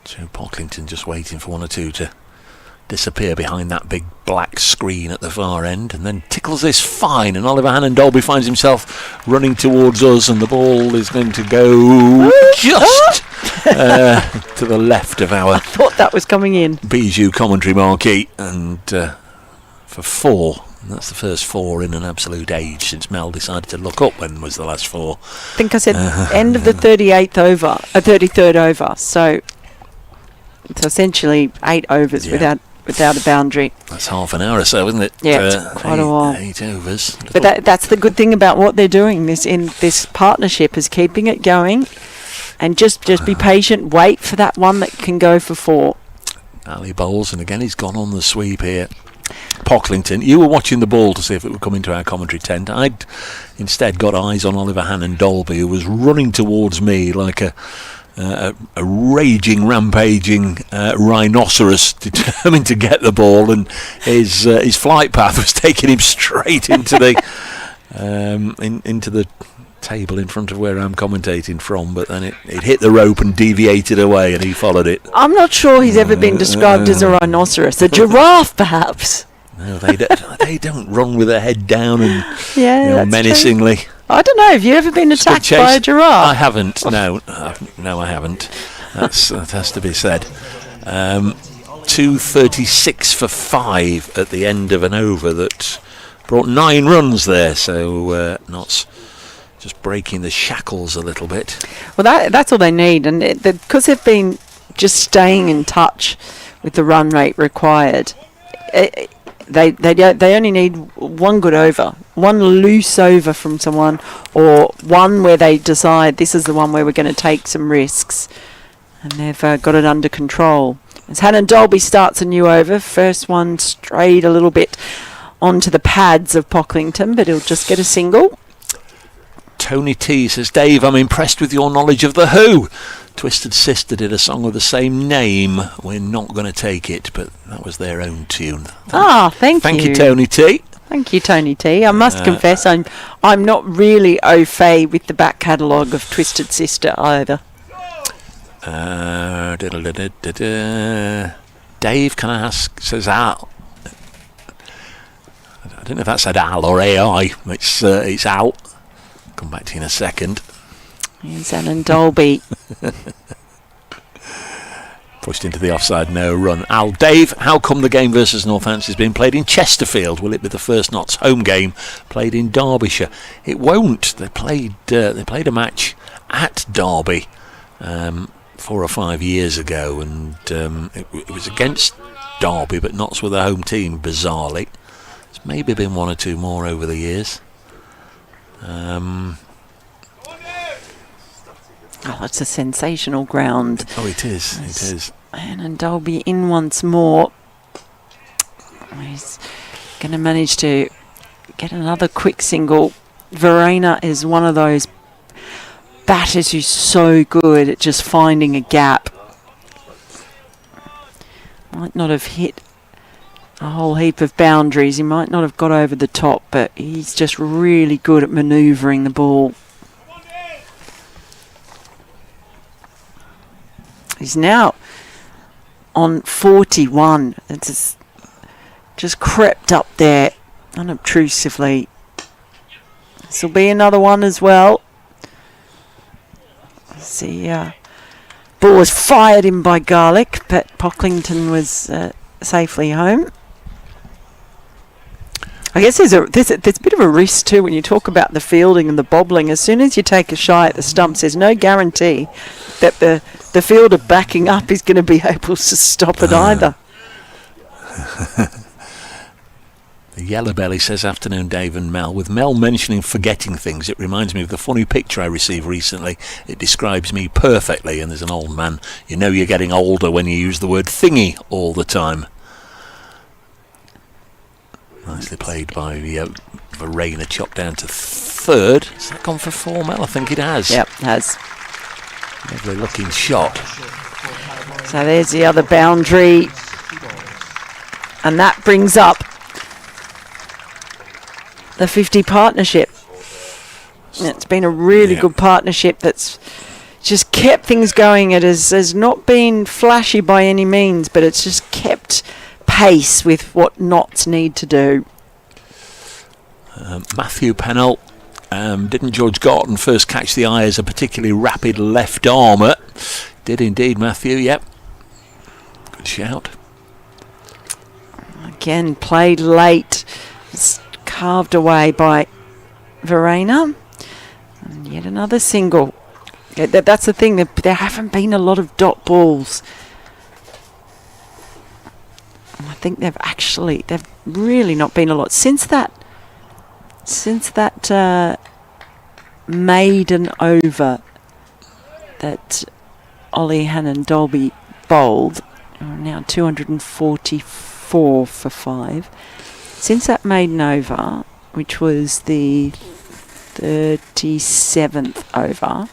So Pocklington just waiting for one or two to disappear behind that big black screen at the far end, and then tickles this fine, and Oliver Hannon Dolby finds himself running towards us, and the ball is going to go just to the left of our
I thought that was coming in.
Bijou commentary marquee, and for 4. And that's the first 4 in an absolute age since Mel decided to look up. When was the last 4?
I think I said end of the 38th over, 33rd over. So it's essentially 8 overs without a boundary.
That's half an hour or so, isn't it?
Yeah, it's quite a while.
8 overs.
But that's the good thing about what they're doing. This partnership is keeping it going, and just be patient. Wait for that one that can go for 4.
Ali bowls, and again he's gone on the sweep here. Pocklington, you were watching the ball to see if it would come into our commentary tent. I'd instead got eyes on Oliver Hannon Dolby, who was running towards me like a raging, rampaging rhinoceros, determined to get the ball, and his flight path was taking him straight into the into the table in front of where I'm commentating from. But then it hit the rope and deviated away, and he followed it.
I'm not sure he's ever been described as a rhinoceros. A giraffe, perhaps.
No, they don't run with their head down and
that's
menacingly.
True. I don't know. Have you ever been attacked by a giraffe?
I haven't. No, I haven't. That has to be said. 2:36 for 5 at the end of an over that brought 9 runs there. So Notts just breaking the shackles a little bit.
Well, that's all they need, and because they've been just staying in touch with the run rate required. They only need one good over, one loose over from someone, or one where they decide this is the one where we're going to take some risks, and they've got it under control. As Hannon Dolby starts a new over, first one strayed a little bit onto the pads of Pocklington, but he'll just get a single.
Tony T says, Dave, I'm impressed with your knowledge of The Who. Twisted Sister did a song with the same name. We're not going to take it, but that was their own tune.
Thank you.
Thank you, Tony T.
Thank you, Tony T. I must confess, I'm not really au fait with the back catalogue of Twisted Sister either.
Dave, can I ask, says Al. I don't know if that said Al or AI. It's Al. Come back to you in a second.
Here's Hannon Dolby.
Pushed into the offside, no run. Al, Dave, how come the game versus Northampton is being played in Chesterfield? Will it be the first Notts home game played in Derbyshire? It won't. They played a match at Derby 4 or 5 years ago, and it was against Derby, but Notts were the home team, bizarrely. There's maybe been 1 or 2 more over the years.
It's a sensational ground.
Oh, it is. It is.
And Dolby in once more. He's going to manage to get another quick single. Verena is one of those batters who's so good at just finding a gap. Might not have hit a whole heap of boundaries. He might not have got over the top, but he's just really good at manoeuvring the ball. He's now on 41. It's just crept up there unobtrusively. This will be another one as well. Let's see, ball was fired in by Garlick, but Pocklington was safely home. I guess there's a bit of a risk too when you talk about the fielding and the bobbling. As soon as you take a shy at the stumps, there's no guarantee that the fielder backing up is going to be able to stop it either.
The Yellow Belly says, afternoon, Dave and Mel. With Mel mentioning forgetting things, it reminds me of the funny picture I received recently. It describes me perfectly, and there's an old man. You know you're getting older when you use the word thingy all the time. Nicely played by Verena, chopped down to third. Has that gone for 4, Mel? I think it has.
Yep, it has.
Lovely looking shot.
So there's the other boundary. And that brings up the 50 partnership. It's been a really good partnership that's just kept things going. It has not been flashy by any means, but it's just kept pace with what knots need to do.
Matthew Pennell, didn't George Gorton first catch the eye as a particularly rapid left armour? Did indeed, Matthew, yep. Good shout.
Again, played late. It's carved away by Verena. And yet another single. That's the thing, there haven't been a lot of dot balls. I think they've really not been a lot. Since that maiden over that Ollie Hannon Dolby bowled, now 244 for 5. Since that maiden over, which was the 37th over,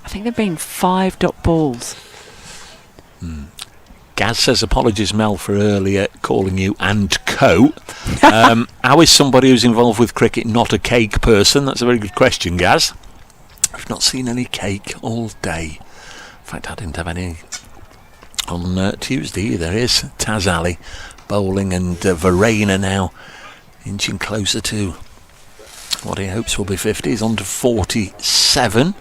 I think there have been 5 dot balls.
Gaz says, apologies, Mel, for earlier calling you and co. How is somebody who's involved with cricket not a cake person? That's a very good question, Gaz. I've not seen any cake all day. In fact, I didn't have any on Tuesday either. Here's Taz Ali bowling, and Verena now inching closer to what he hopes will be 50. He's on to 47.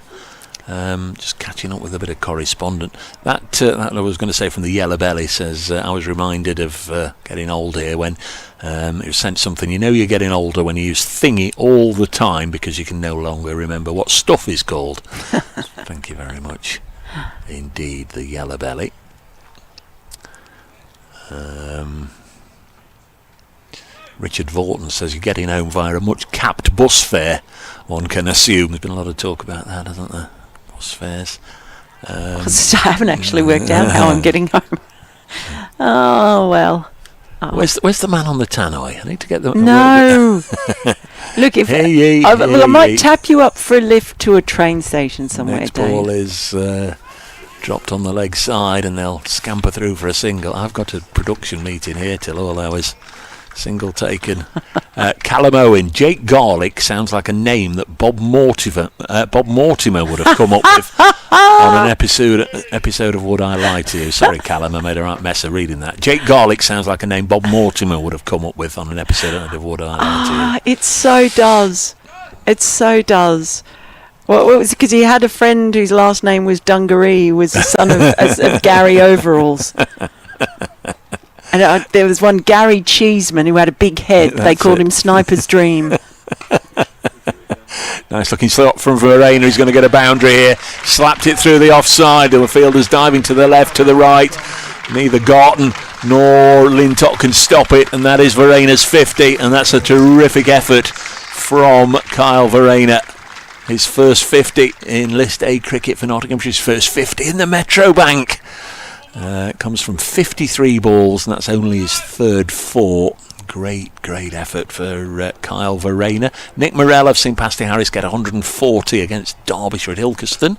Just catching up with a bit of correspondence. That I was going to say from the Yellow Belly says, I was reminded of getting old here when it was sent something. You know you're getting older when you use thingy all the time because you can no longer remember what stuff is called. Thank you very much indeed, the Yellow Belly. Richard Vorton says, you're getting home via a much capped bus fare, one can assume. There's been a lot of talk about that, hasn't there? Bus fares.
I haven't actually worked out how I'm getting home. Oh, well.
Where's the man on the tannoy? I need to get the...
No. Look, if I might tap you up for a lift to a train station somewhere.
Next ball is dropped on the leg side and they'll scamper through for a single. I've got a production meeting here till all hours. Single taken. Callum Owen. Jake Garlick sounds like a name that Bob Mortimer would have come up with on an episode of Would I Lie to You. Sorry, Callum, I made a right mess of reading that. Jake Garlick sounds like a name Bob Mortimer would have come up with on an episode of Would I Lie to You.
It so does. It so does. Well, it was because he had a friend whose last name was Dungaree, who was the son of Gary Overalls. And there was one Gary Cheeseman who had a big head. They called him Sniper's Dream.
Nice looking slot from Verena. He's going to get a boundary here. Slapped it through the offside. And the fielder's diving to the left, to the right. Neither Gorton nor Lintott can stop it. And that is Verena's 50. And that's a terrific effort from Kyle Verena. His first 50 in List A cricket for Nottinghamshire. His first 50 in the Metro Bank. It comes from 53 balls, and that's only his third 4. Great effort for Kyle Verena. Nick Morell, I've seen Pasty Harris get 140 against Derbyshire at Ilkeston.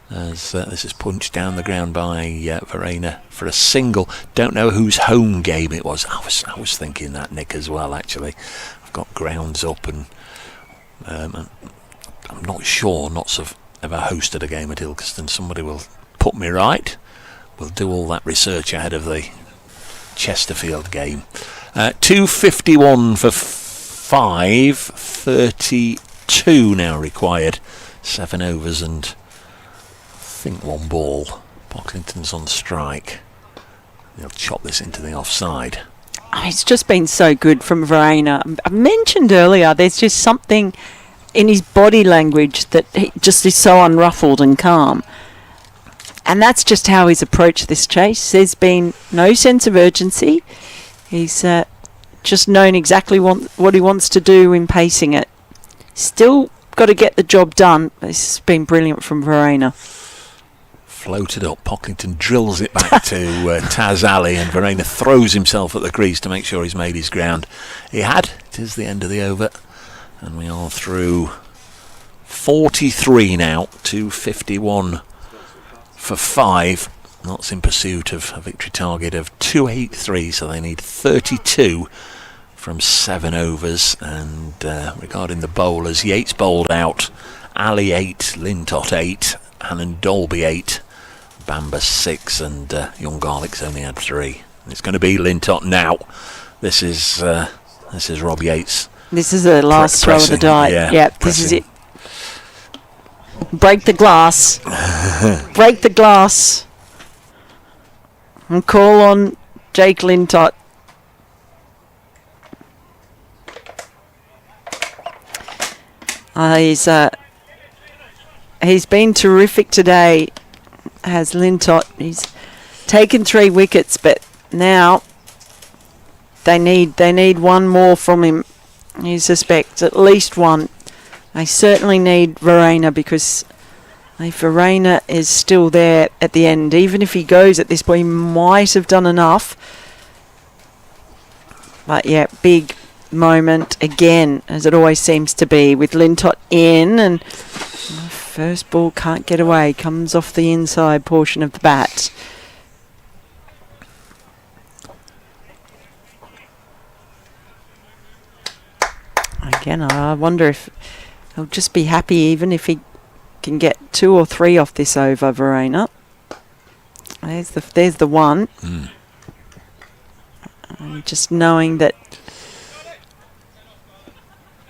As this is punched down the ground by Verena for a single. Don't know whose home game it was. I was thinking that, Nick, as well, actually. I've got grounds up, and I'm not sure Notts have ever hosted a game at Ilkeston. Somebody will put me right. We'll do all that research ahead of the Chesterfield game. 251 for 5, 32 now required. 7 overs and I think 1 ball. Pocklington's on strike. They'll chop this into the offside.
It's just been so good from Verena. I mentioned earlier, there's just something in his body language that he just is so unruffled and calm. And that's just how he's approached this chase. There's been no sense of urgency. He's just known exactly what he wants to do in pacing it. Still got to get the job done. This has been brilliant from Verena.
Floated up. Pocklington drills it back to Taz Ali, and Verena throws himself at the crease to make sure he's made his ground. He had. It is the end of the over. And we are through 43 now to 51 for 5. Notts in pursuit of a victory target of 283, so they need 32 from 7 overs. And regarding the bowlers, Yates bowled out, Ali 8, Lintott 8, Hannon Dolby 8, Bamba 6, and Young Garlics only had 3. It's going to be Lintott now. This is Rob Yates.
This is the last throw of the die.
Yeah,
this is it. Break the glass. Break the glass. And call on Jake Lintott. He's been terrific today, has Lintott. He's taken 3 wickets, but now they need one more from him. You suspect at least one. They certainly need Verena, because if Verena is still there at the end, even if he goes at this point, he might have done enough. But yeah, big moment again, as it always seems to be, with Lintott in, and first ball can't get away, comes off the inside portion of the bat. Again, I wonder if he'll just be happy even if he can get 2 or 3 off this over, Verena. There's the one. Just knowing that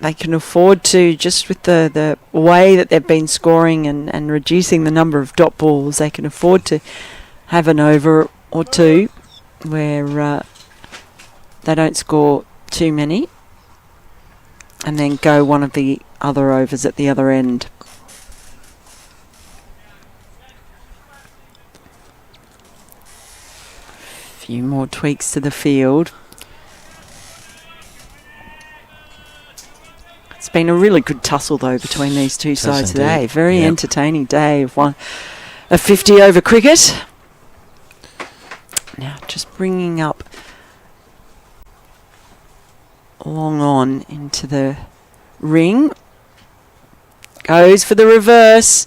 they can afford to, just with the way that they've been scoring and reducing the number of dot balls, they can afford to have an over or 2 where they don't score too many, and then go one of the other overs at the other end. Few more tweaks to the field. It's been a really good tussle though between these two sides today. Very entertaining day of 50 over cricket. Now just bringing up long on into the ring. Goes for the reverse,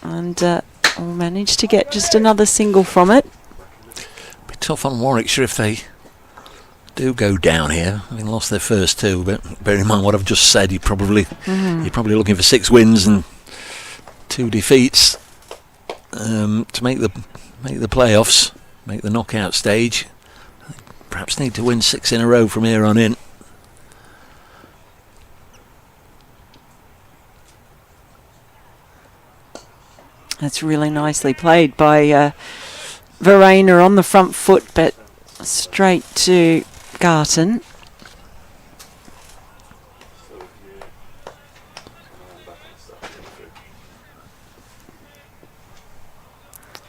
and will manage to get just another single from it.
Be tough on Warwickshire if they do go down here, having lost their first 2. But bear in mind what I've just said. You're probably looking for 6 wins and 2 defeats to make the playoffs, make the knockout stage. Perhaps need to win 6 in a row from here on in.
That's really nicely played by Verena on the front foot, but straight to Garton.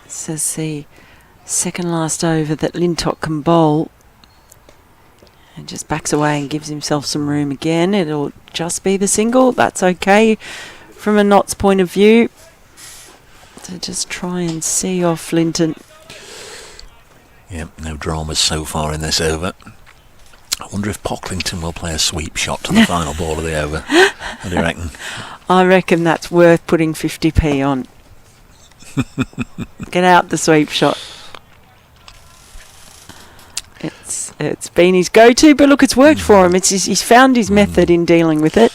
This is the second last over that Lintott can bowl. And just backs away and gives himself some room again. It'll just be the single. That's okay from a Notts point of view. To just try and see off Linton.
Yep, no dramas so far in this over. I wonder if Pocklington will play a sweep shot to the final ball of the over. What do you reckon?
I reckon that's worth putting 50p on. Get out the sweep shot. It's been his go-to, but look, it's worked for him. He's found his method in dealing with it.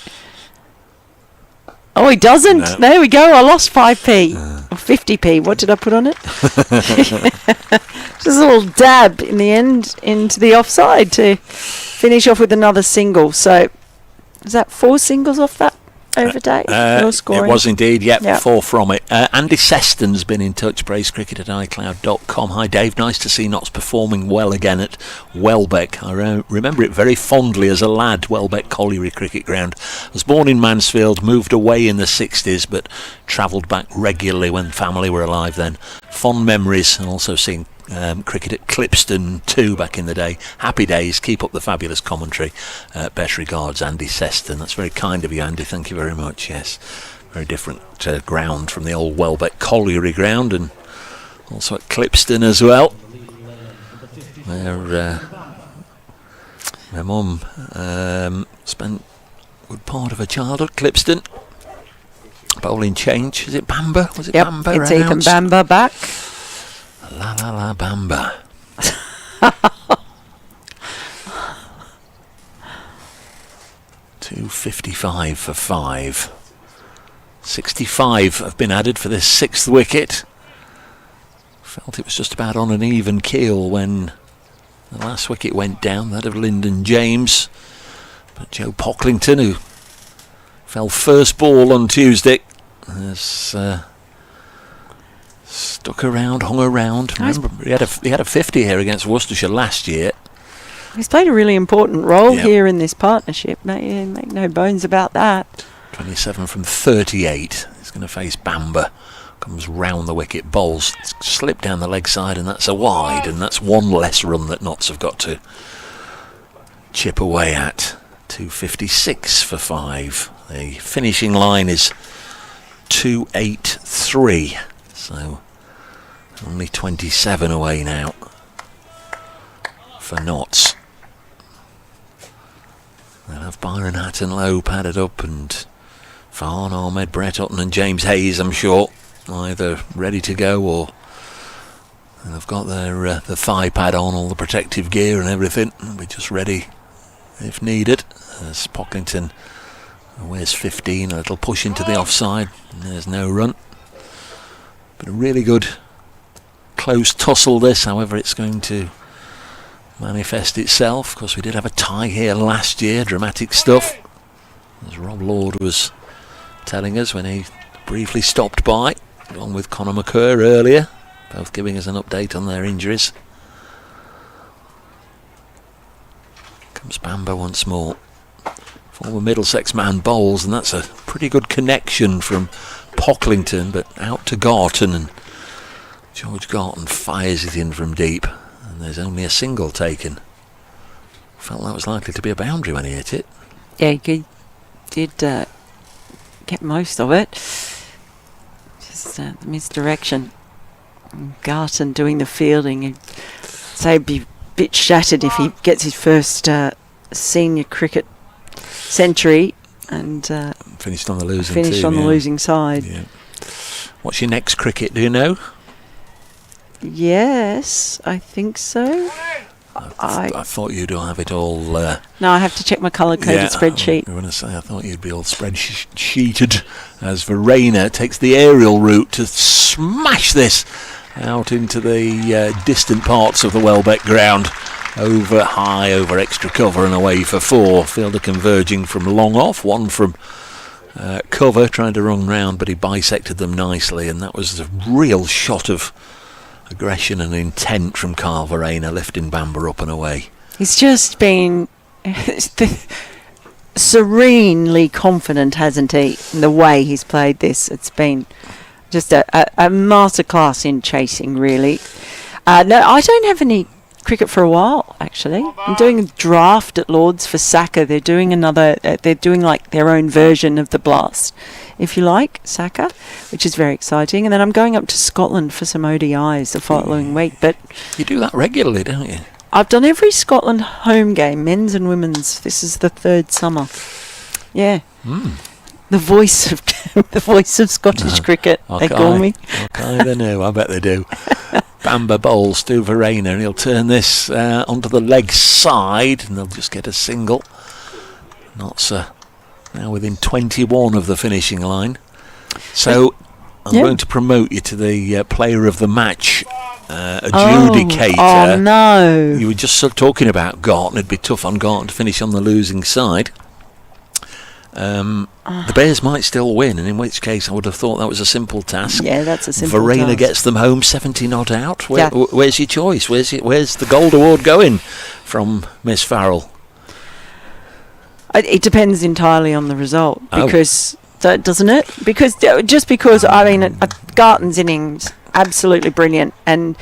Oh, he doesn't. No. There we go. I lost 5p. Or 50p. What did I put on it? Just a little dab in the end into the offside to finish off with another single. So, is that 4 singles off that over day?
It was indeed, yep. 4 from it. Andy Seston's been in touch, bracecricket@icloud.com. Hi Dave, nice to see Notts performing well again at Welbeck. I remember it very fondly as a lad, Welbeck Colliery Cricket Ground. I was born in Mansfield, moved away in the 60s, but travelled back regularly when family were alive then. Fond memories, and also seeing cricket at Clipston too back in the day. Happy days. Keep up the fabulous commentary. Best regards, Andy Seston. That's very kind of you, Andy. Thank you very much. Yes, very different ground from the old Welbeck Colliery ground, and also at Clipston as well, where my mum spent a good part of her childhood. Clipston. Bowling change. Is it Bamba? Was it
Yep,
Bamba?
it's Ethan
announced?
Bamba back.
La la la Bamba. $2.55 for 5. 65 have been added for this 6th wicket. Felt it was just about on an even keel when the last wicket went down, that of Lyndon James. But Joe Pocklington, who fell first ball on Tuesday, has stuck around, hung around. Remember, he had a 50 here against Worcestershire last year.
He's played a really important role here in this partnership. Make no bones about that.
27 from 38. He's going to face Bamba. Comes round the wicket, bowls, slip down the leg side, and that's a wide, and that's one less run that Notts have got to chip away at. 2.56 for 5. The finishing line is 2.83, so only 27 away now for Notts. They'll have Byron Hatton Lowe padded up, and Farn, Ahmed, Brett Hutton and James Hayes, I'm sure, either ready to go or they've got their the thigh pad on, all the protective gear and everything. They'll be just ready if needed. As Pocklington wears 15, a little push into the offside, and there's no run. But a really good close tussle this, however it's going to manifest itself. Of course, we did have a tie here last year, dramatic stuff, as Rob Lord was telling us when he briefly stopped by, along with Conor McCurr earlier, both giving us an update on their injuries. Comes Bamba once more. Former Middlesex man bowls, and that's a pretty good connection from Pocklington, but out to Garton, and George Garton fires it in from deep, and there's only a single taken. Felt that was likely to be a boundary when he hit it.
Yeah, he did get most of it. Just the misdirection. Garton doing the fielding. He'd say he'd be a bit shattered if he gets his first senior cricket century and
finished on the losing
the losing side.
Yeah. What's your next cricket, do you know?
Yes, I think so.
I thought you'd have it all.
No, I have to check my colour-coded spreadsheet.
I was going to say, I thought you'd be all spreadsheeted as Verena takes the aerial route to smash this out into the distant parts of the Welbeck ground. Over extra cover and away for 4. Fielder converging from long off, one from cover, trying to run round, but he bisected them nicely, and that was a real shot of aggression and intent from Carl Verena, lifting Bamba up and away. He's
just been serenely confident, hasn't he, in the way he's played this. It's been just a masterclass in chasing, really. No, I don't have any cricket for a while, actually. I'm doing a draft at Lords for Saka. They're doing they're doing like their own version of the Blast, if you like, Saka, which is very exciting. And then I'm going up to Scotland for some ODIs the following week. But
you do that regularly, don't you?
I've done every Scotland home game, men's and women's. This is the 3rd summer. Yeah. The voice of Scottish cricket, they call me.
Okay, they know. I bet they do. Bamba bowls to Verena, and he'll turn this onto the leg side, and they'll just get a single. Notts now within 21 of the finishing line. So I'm going to promote you to the player of the match adjudicator.
Oh no!
You were just talking about Garton. It'd be tough on Garton to finish on the losing side. The Bears might still win, and in which case I would have thought that was a simple task.
Yeah, that's a simple
Verena
task.
gets them home 70 not out. Where's your choice? Where's the gold award going from Miss Farrell?
It depends entirely on the result, because doesn't it? Because I mean, Garton's innings absolutely brilliant, and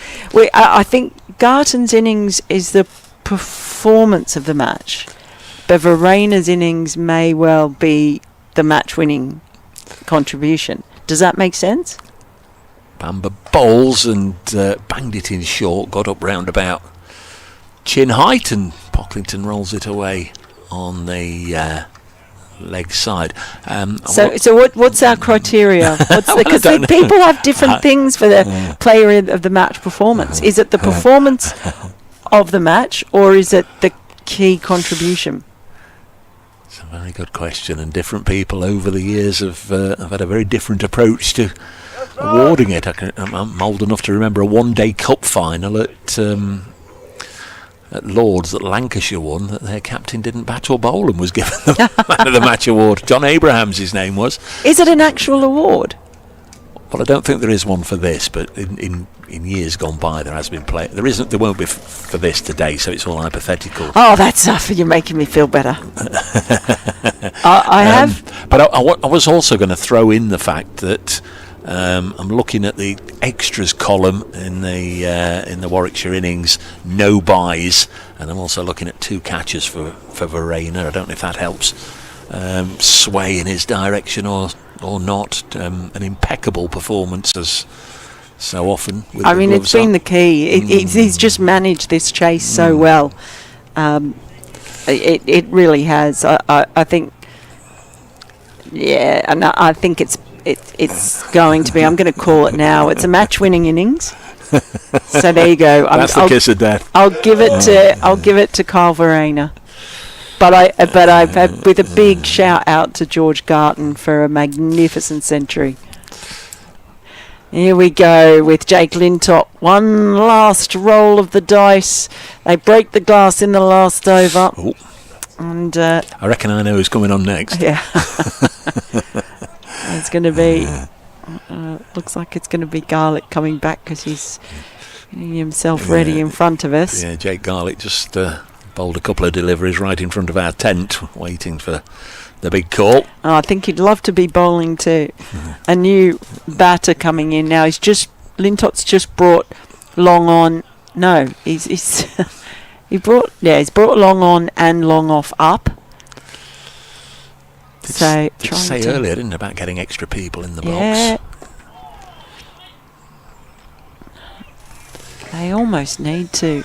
I think Garton's innings is the performance of the match. But Verena's innings may well be the match-winning contribution. Does that make sense?
Bamba bowls and banged it in short, got up round about chin height, and Pocklington rolls it away on the leg side.
So what's our criteria? Because people have different things for the player of the match performance. Is it the performance of the match, or is it the key contribution?
It's a very good question, and different people over the years have had a very different approach to awarding it. I'm old enough to remember a one-day cup final at Lords that Lancashire won, that their captain didn't bat or bowl and was given the Man of the Match award. John Abrahams, his name was.
Is it an actual award?
Well, I don't think there is one for this, but in years gone by there has been play. There isn't. There won't be for this today, so it's all hypothetical.
Oh, that's you're making me feel better. I have.
But I was also going to throw in the fact that I'm looking at the extras column in the Warwickshire innings, no buys, and I'm also looking at 2 catches for Verena. I don't know if that helps sway in his direction or not. An impeccable performance as so often. With
I mean, it's been the key. He's just managed this chase so well. It really has. I think. Yeah, and I think it's going to be. I'm going to call it now. It's a match-winning innings. So there you go.
That's the kiss of death.
I'll give it to Carl Verena. But I've had with a big shout out to George Garton for a magnificent century. Here we go with Jake Lintop. One last roll of the dice. They break the glass in the last over.
Ooh.
And
I reckon I know who's coming on next.
Yeah. It's going to be. Looks like it's going to be Garlick coming back because he's getting himself ready in front of us.
Yeah, Jake Garlick just bowled a couple of deliveries right in front of our tent, waiting for the big call.
Oh, I think he'd love to be bowling too. A new batter coming in now. Lintop's just brought Long on. No, he's brought Long on and Long off up.
Did say earlier, didn't it, about getting extra people in the box?
They almost need to,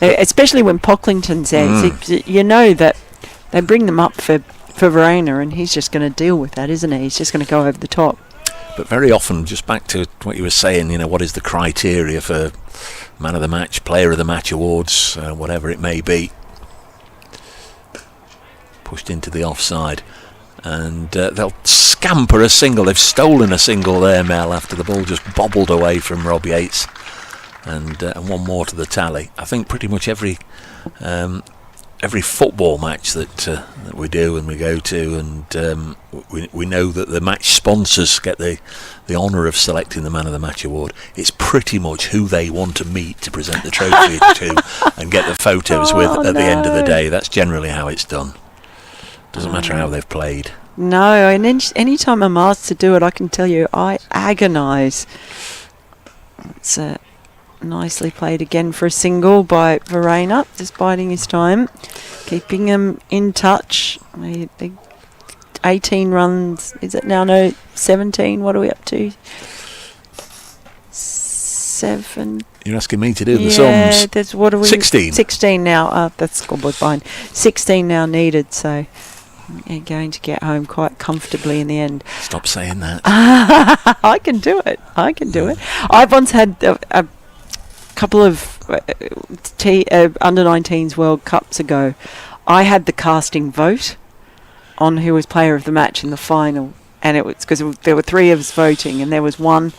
especially when Pocklington's there. You know that they bring them up for Verena, and he's just going to deal with that, isn't he? He's just going to go over the top.
But very often, just back to what you were saying, what is the criteria for Man of the Match, Player of the Match awards, whatever it may be, pushed into the offside. And they'll scamper a single. They've stolen a single there, Mel, after the ball just bobbled away from Rob Yates. And one more to the tally. I think pretty much every football match that we do and we go to, and we know that the match sponsors get the honour of selecting the Man of the Match award. It's pretty much who they want to meet to present the trophy to and get the photos with at the end of the day. That's generally how it's done. Doesn't matter how they've played. No,
and any time I'm asked to do it, I can tell you I agonise. It's nicely played again for a single by Verena, just biding his time, keeping him in touch. 18 runs, is it now? No, 17. What are we up to? 7.
You're asking me to do the sums.
That's what are we?
16.
16 now. That's scoreboard fine. 16 now needed. So you're going to get home quite comfortably in the end.
Stop saying that.
I can do it. I've once had a couple of under 19s World Cups ago. I had the casting vote on who was player of the match in the final, and it was because there were 3 of us voting, and there was one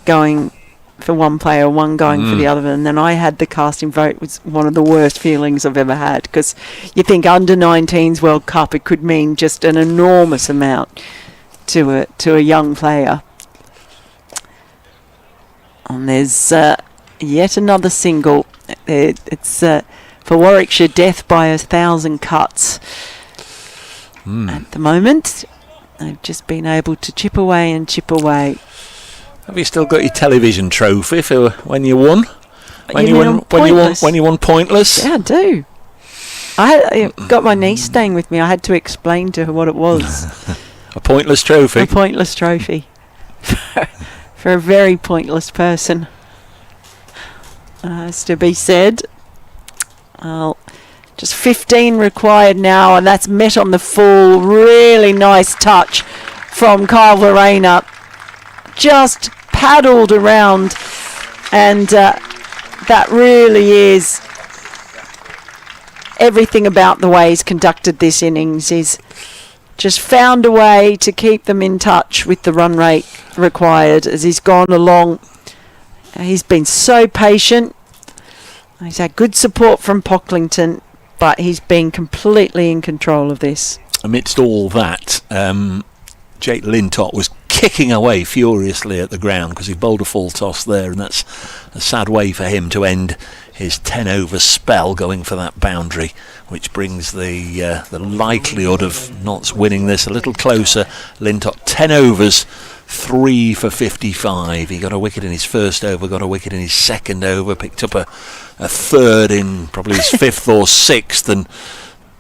going for one player, one going for the other, and then I had the casting vote. It was one of the worst feelings I've ever had, because you think under 19s World Cup, it could mean just an enormous amount to a young player. And there's yet another single. It's for Warwickshire, death by 1,000 cuts. At the moment, they've just been able to chip away.
Have you still got your television trophy for when you won? When you won Pointless?
Yeah, I do. I got my niece staying with me. I had to explain to her what it was.
A Pointless trophy.
A Pointless trophy for a very pointless person. Has to be said. I'll Just 15 required now, and that's met on the full. Really nice touch from Kyle Verena. Just paddled around, and that really is everything about the way he's conducted this innings. He's just found a way to keep them in touch with the run rate required as he's gone along. He's been so patient. He's had good support from Pocklington, but he's been completely in control of this.
Amidst all that, Jake Lintott was kicking away furiously at the ground because he bowled a full toss there, and that's a sad way for him to end his 10-over spell, going for that boundary, which brings the likelihood of Notts winning this a little closer. Lintott 10 overs, 3 for 55. He got a wicket in his first over, got a wicket in his second over, picked up a third in probably his fifth or sixth, and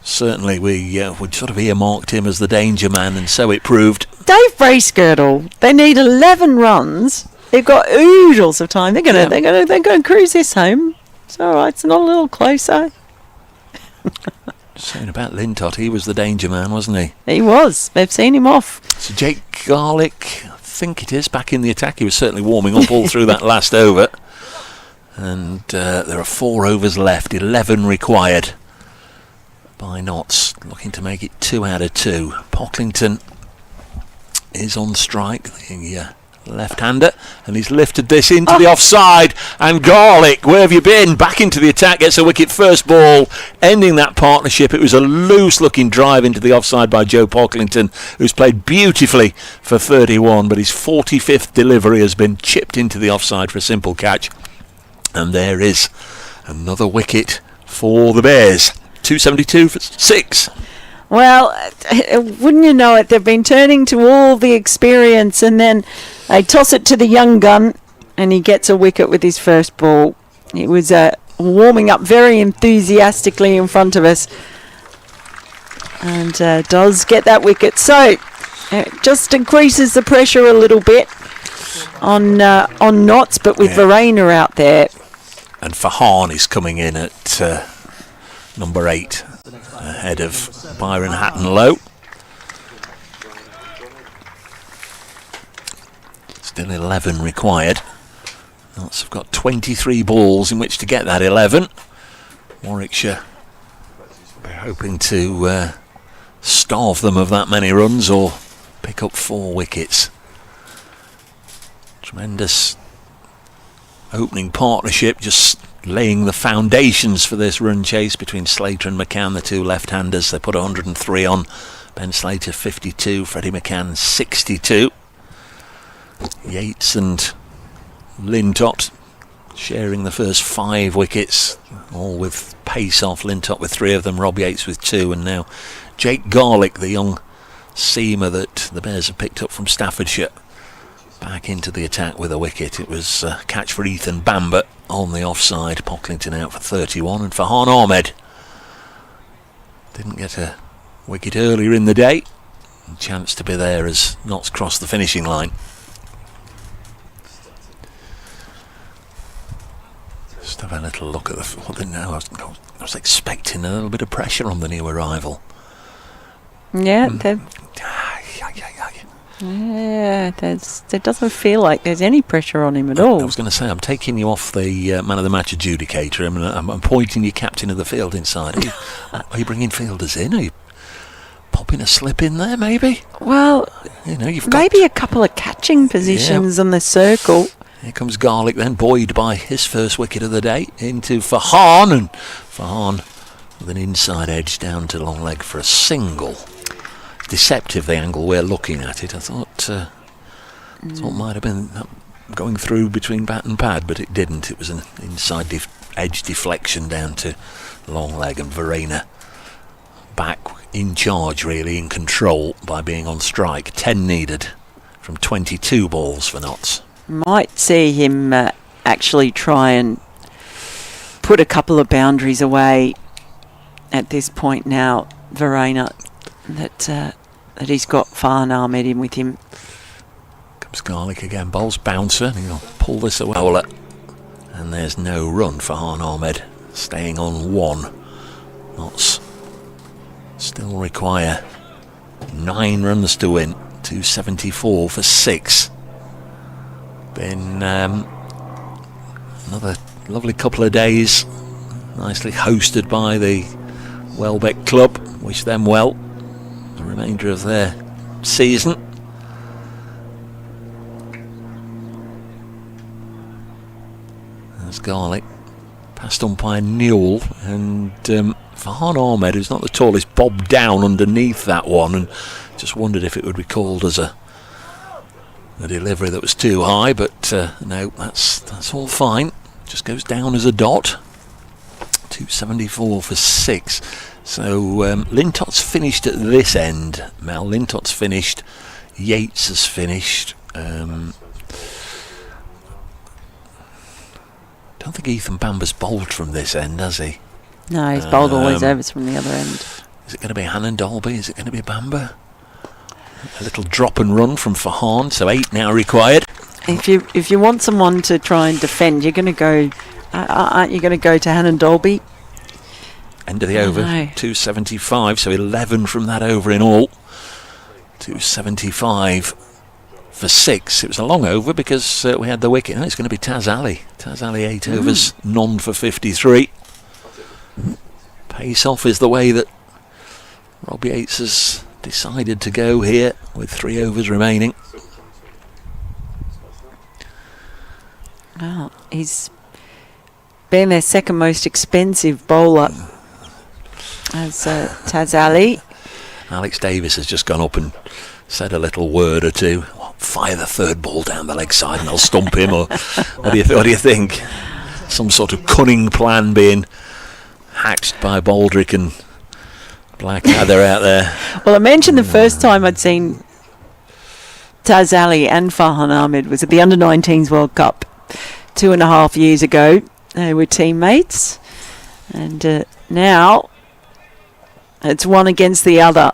certainly we sort of earmarked him as the danger man, and so it proved.
Dave Bracegirdle, they need 11 runs. They've got oodles of time. They're gonna cruise this home. It's all right. It's not a little closer.
Saying about Lintott, he was the danger man, wasn't he?
He was. They've seen him off.
So Jake Garlick, I think it is, back in the attack. He was certainly warming up all through that last over. And there are 4 overs left, 11 required by Notts, looking to make it 2 out of 2. Pocklington is on strike, the left-hander, and he's lifted this into the offside, and Garlick, where have you been? Back into the attack, gets a wicket first ball, ending that partnership. It was a loose-looking drive into the offside by Joe Pocklington, who's played beautifully for 31, but his 45th delivery has been chipped into the offside for a simple catch, and there is another wicket for the Bears. 272 for 6.
Well, wouldn't you know it, they've been turning to all the experience, and then they toss it to the young gun, and he gets a wicket with his first ball. He was warming up very enthusiastically in front of us, and does get that wicket. So it just increases the pressure a little bit on Notts, but with Verena out there.
And Fahan is coming in at number 8, ahead of Byron Hatton-Lowe. Still 11 required. Notts have got 23 balls in which to get that 11. Warwickshire hoping to starve them of that many runs or pick up 4 wickets. Tremendous opening partnership, just laying the foundations for this run chase between Slater and McCann, the 2 left-handers. They put 103 on. Ben Slater 52, Freddie McCann 62. Yates and Lintott sharing the first 5 wickets, all with pace off. Lintott with 3 of them, Rob Yates with 2, and now Jake Garlick, the young seamer that the Bears have picked up from Staffordshire, back into the attack with a wicket. It was a catch for Ethan Bamber on the offside. Pocklington out for 31, and Farhan Ahmed didn't get a wicket earlier in the day. A chance to be there as Notts crossed the finishing line. Just have a little look at I was expecting a little bit of pressure on the new arrival.
Yeah, there doesn't feel like there's any pressure on him at all.
I was going to say, I'm taking you off the man of the match adjudicator. I'm pointing you captain of the field inside. Are you bringing fielders in? Are you popping a slip in there, maybe?
Well,
you've
maybe a couple of catching positions on the circle.
Here comes Garlick then, buoyed by his first wicket of the day, into Farhan, and Farhan with an inside edge down to long leg for a single. Deceptive, the angle we're looking at it. I thought might have been going through between bat and pad, but it didn't. It was an inside edge deflection down to long leg, and Verena back in charge, really in control by being on strike. 10 needed from 22 balls for Notts.
Might see him actually try and put a couple of boundaries away at this point now, Verena, that he's got Farhan Ahmed in with him.
Comes Garlick again, bowls bouncer, and he'll pull this away. Bowler. And there's no run for Farhan Ahmed, staying on 1. Notts still require 9 runs to win. 274 for 6. Been another lovely couple of days, nicely hosted by the Welbeck Club. Wish them well the remainder of their season. There's Garlick, past umpire Newell, and Farhan Ahmed, who's not the tallest, bobbed down underneath that one and just wondered if it would be called as a delivery that was too high, but no, that's all fine. Just goes down as a dot. 274 for 6. So Lintot's finished at this end. Mel, Lintot's finished. Yates has finished. Don't think Ethan Bamber's bowled from this end, has he?
No, he's bowled always overs from the other end.
Is it going to be Hannon Dolby? Is it going to be Bamber? A little drop and run from Farhan, so 8 now required.
If you want someone to try and defend, you're going to go. Aren't you going to go to Hannon Dolby?
End of the over, 275, so 11 from that over in all. 275 for 6. It was a long over because we had the wicket. Oh, it's going to be Taz Ali. Taz Ali 8 overs, none for 53. Pace off is the way that Rob Yates has decided to go here with 3 overs remaining.
Well, he's been their second most expensive bowler as Taz Ali.
Alex Davis has just gone up and said a little word or two. Fire the third ball down the leg side and I'll stump him. Or what do you think? Some sort of cunning plan being hatched by Baldrick and Blackadder out there.
Well, I mentioned the first time I'd seen Taz Ali and Farhan Ahmed was at the Under-19s World Cup 2.5 years ago. They were teammates, and now it's one against the other.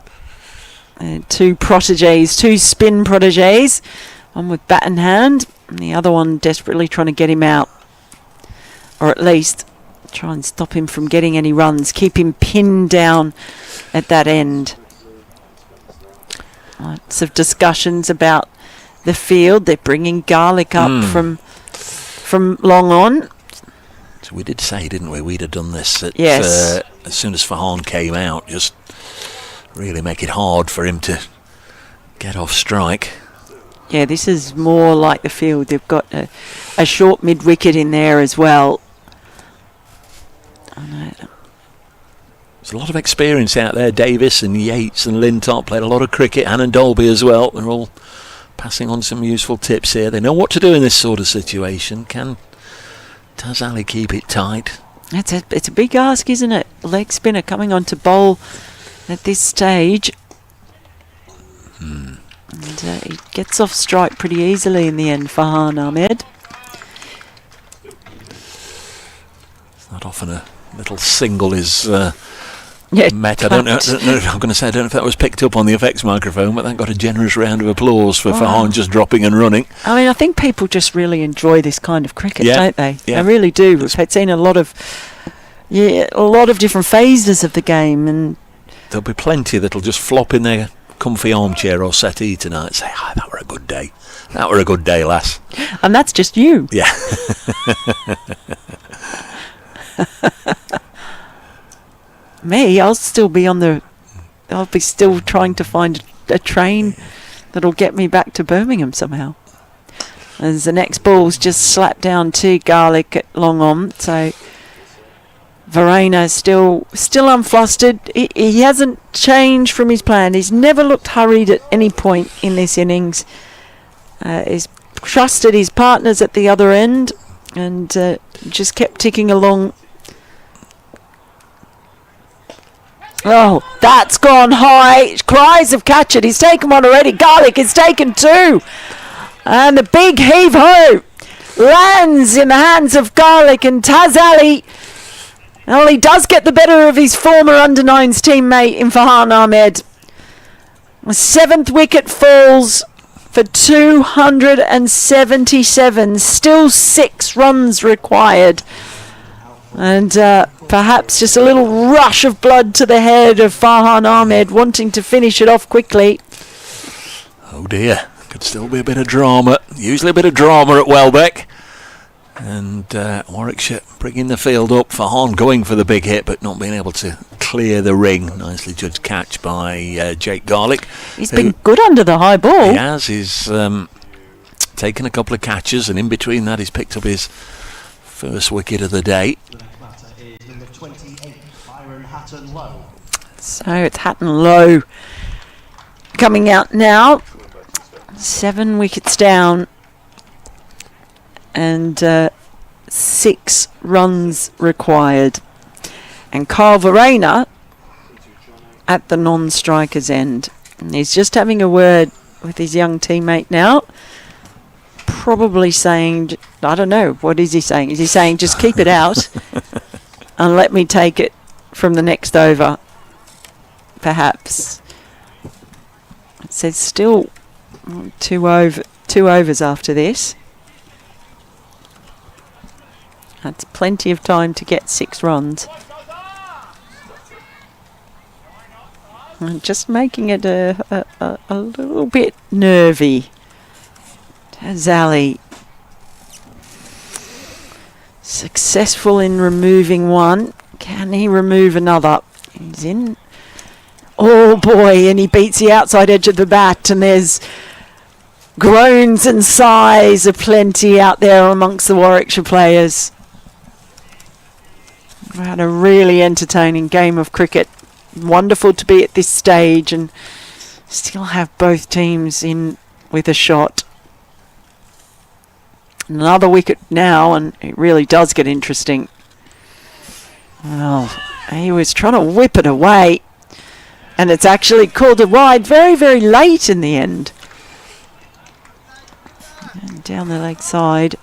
2 protégés, 2 spin protégés, one with bat in hand and the other one desperately trying to get him out, or at least try and stop him from getting any runs, keep him pinned down at that end. Lots of discussions about the field. They're bringing Garlick up from long on.
So we did say, didn't we? We'd have done this
yes.
As soon as Farhan came out, just really make it hard for him to get off strike.
Yeah, this is more like the field. They've got a short mid-wicket in there as well.
There's a lot of experience out there. Davis and Yates and Lintop played a lot of cricket. Hannon Dolby as well. They're all passing on some useful tips here. They know what to do in this sort of situation. Can Taz Ali keep it tight?
It's a big ask, isn't it? Leg spinner coming on to bowl at this stage. And he gets off strike pretty easily in the end, Farhan Ahmed.
It's not often a little single is met. I don't know. I'm going to say I don't know if that was picked up on the effects microphone, but that got a generous round of applause for Farhan just dropping and running.
I mean, I think people just really enjoy this kind of cricket, don't they?
Yeah.
They really do. We've seen a lot of different phases of the game, and
there'll be plenty that'll just flop in their comfy armchair or settee tonight and say, that were a good day. That were a good day, lass.
And that's just you.
Yeah.
Me, I'll still be still trying to find a train that'll get me back to Birmingham somehow. As the next ball's just slapped down to Garlick at long on, so Verena still unflustered. He hasn't changed from his plan. He's never looked hurried at any point in this innings. He's trusted his partners at the other end and just kept ticking along. Oh, that's gone high. Cries of catch it. He's taken one already. Garlick has taken 2. And the big heave-ho lands in the hands of Garlick, and Taz Ali. Well, he does get the better of his former under-9s teammate in Farhan Ahmed. The 7th wicket falls for 277. Still 6 runs required. And perhaps just a little rush of blood to the head of Farhan Ahmed, wanting to finish it off quickly.
Oh dear, could still be a bit of drama. Usually a bit of drama at Welbeck. And Warwickshire bringing the field up. Farhan going for the big hit, but not being able to clear the ring. Nicely judged catch by Jake Garlick.
He's been good under the high ball.
He has. He's taken a couple of catches, and in between that he's picked up his first wicket of the day.
The next batter is number 28, Byron Hatton Lowe.
So it's Hatton Lowe coming out now. 7 wickets down. And 6 runs required. And Carl Verena at the non-striker's end. And he's just having a word with his young teammate now. Probably saying, I don't know, what is he saying? Is he saying just keep it out and let me take it from the next over? Perhaps. It says still 2 overs after this. That's plenty of time to get 6 runs. And just making it a little bit nervy. Zali successful in removing one. Can he remove another? He's in. Oh boy, and he beats the outside edge of the bat, and there's groans and sighs aplenty out there amongst the Warwickshire players. We had a really entertaining game of cricket. Wonderful to be at this stage and still have both teams in with a shot. Another wicket now, and it really does get interesting. Well, he was trying to whip it away, and it's actually called a wide very, very late in the end. And down the leg side.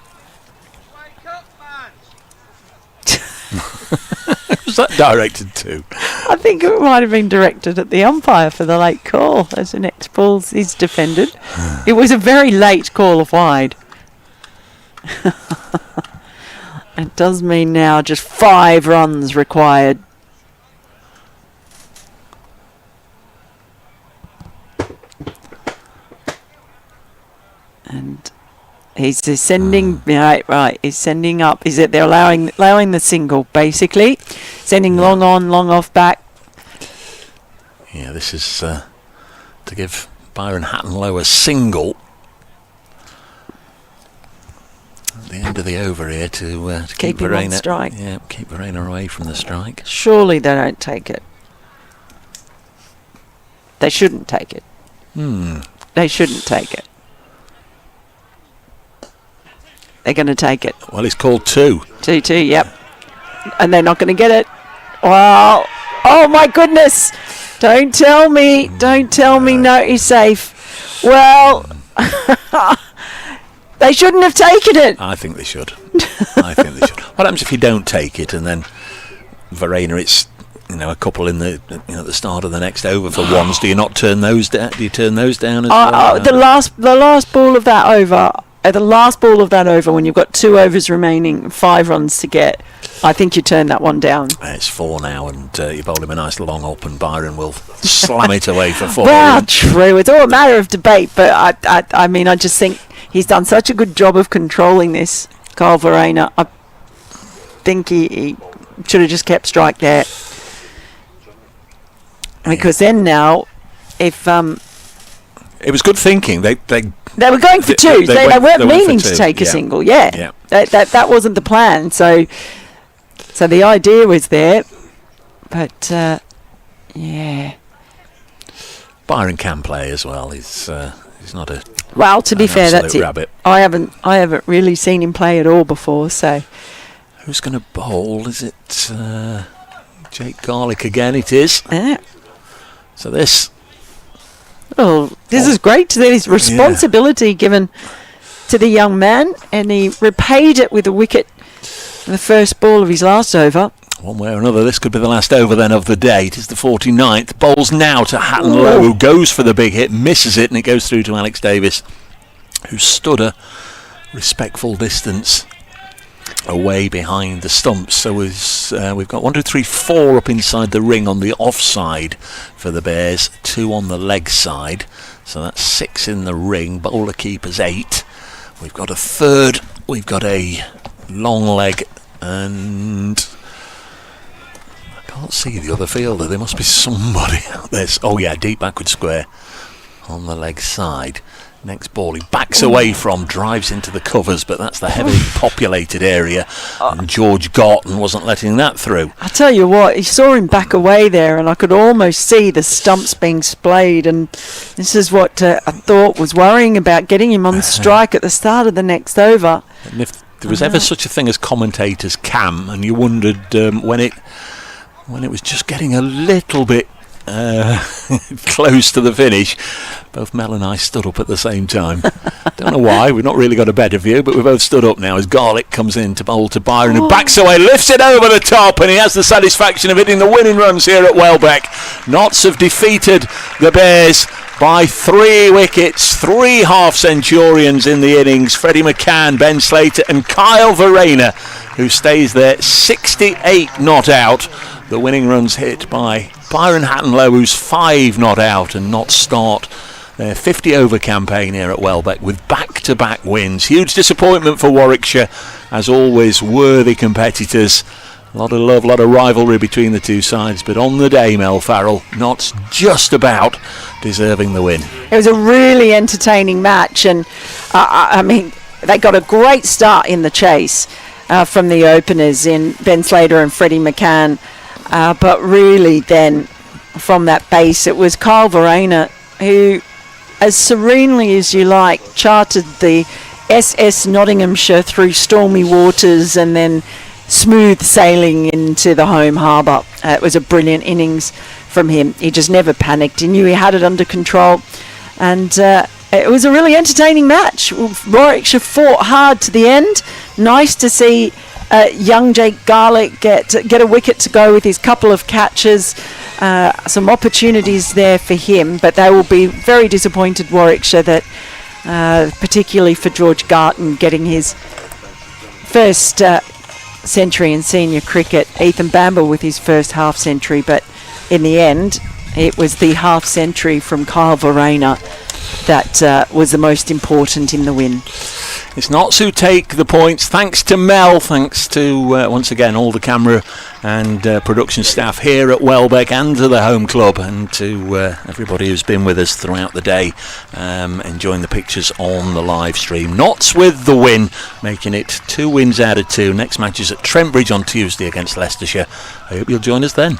Was that directed to?
I think it might have been directed at the umpire for the late call as the next ball is defended. It was a very late call of wide. It does mean now just 5 runs required. And he's sending right. He's sending up. Is it they're allowing the single basically, sending long on, long off back.
Yeah, this is to give Byron Hatton Lowe a single at the end of the over here to keep
him on
Verena.
strike.
Yeah, keep Verena away from the strike.
Surely they don't take it. They shouldn't take it. They shouldn't take it. They're going to take it.
Well, he's called 2.
2-2, yep. And they're not going to get it. Wow. Oh, my goodness. Don't tell me. Don't tell me no, he's safe. Well, they shouldn't have taken it.
I think they should. I think they should. What happens if you don't take it and then Verena, it's a couple in the at the start of the next over for ones? Do you not turn those down? Do you turn those down as well?
The last ball of that over. At the last ball of that over, when you've got 2 overs remaining, 5 runs to get, I think you turn that one down.
It's 4 now, and you bowl him a nice long up, and Byron will slam it away for 4.
Well, true. It's all a matter of debate, but I mean, I just think he's done such a good job of controlling this, Carl Verena. I think he should have just kept strike there. Because then now, if
it was good thinking. They
were going for 2. They weren't meaning to take a
yeah.
single. Yeah. That wasn't the plan. So the idea was there, but yeah.
Byron can play as well. He's not a
to be fair, that's
rabbit.
it. I haven't really seen him play at all before. So
who's going to bowl? Is it Jake Garlick again? It is.
Yeah.
So this.
Oh, this is great to see his responsibility given to the young man, and he repaid it with a wicket in the first ball of his last over.
One way or another, this could be the last over then of the day. It is the 49th. Bowls now to Hatton Lowe, who goes for the big hit, misses it, and it goes through to Alex Davis, who stood a respectful distance. away behind the stumps. So we've got 1, 2, 3, 4 up inside the ring on the offside for the Bears, 2 on the leg side. So that's 6 in the ring. Bowler keepers 8. We've got a third. We've got a long leg, and I can't see the other fielder. There must be somebody out there. Oh yeah, deep backward square on the leg side. Next ball he backs away from, drives into the covers, but that's the heavily populated area, and George Garton wasn't letting that through.
I tell you what, he saw him back away there, and I could almost see the stumps being splayed, and this is what I thought was worrying about, getting him on strike at the start of the next over.
And if there was ever such a thing as commentator's cam, and you wondered when it was just getting a little bit close to the finish, both Mel and I stood up at the same time. Don't know why, we've not really got a better view, but we both stood up now as Garlick comes in to bowl to Byron, who backs away, lifts it over the top, and he has the satisfaction of hitting the winning runs here at Welbeck. Notts have defeated the Bears by 3 wickets, 3 half-centurions in the innings. Freddie McCann, Ben Slater and Kyle Verena, who stays there 68 not out. The winning runs hit by Byron Hattonlow, who's 5 not out, and not start their 50-over campaign here at Welbeck with back-to-back wins. Huge disappointment for Warwickshire, as always, worthy competitors. A lot of love, a lot of rivalry between the two sides, but on the day, Mel Farrell, Notts just about deserving the win.
It was a really entertaining match, and I mean, they got a great start in the chase from the openers in Ben Slater and Freddie McCann. But really then, from that base, it was Kyle Verena who, as serenely as you like, charted the SS Nottinghamshire through stormy waters and then smooth sailing into the home harbour. It was a brilliant innings from him. He just never panicked. He knew he had it under control. And it was a really entertaining match. Warwickshire fought hard to the end. Nice to see young Jake Garlick get a wicket to go with his couple of catches. Some opportunities there for him, but they will be very disappointed, Warwickshire, that particularly for George Garton getting his first century in senior cricket. Ethan Bamber with his first half century, but in the end it was the half century from Kyle Verena that was the most important in the win.
It's Notts who take the points, thanks to Mel, thanks to once again all the camera and production staff here at Welbeck, and to the home club, and to everybody who's been with us throughout the day, enjoying the pictures on the live stream. Notts with the win, making it 2 wins out of 2. Next match is at Trent Bridge on Tuesday against Leicestershire. I hope you'll join us then.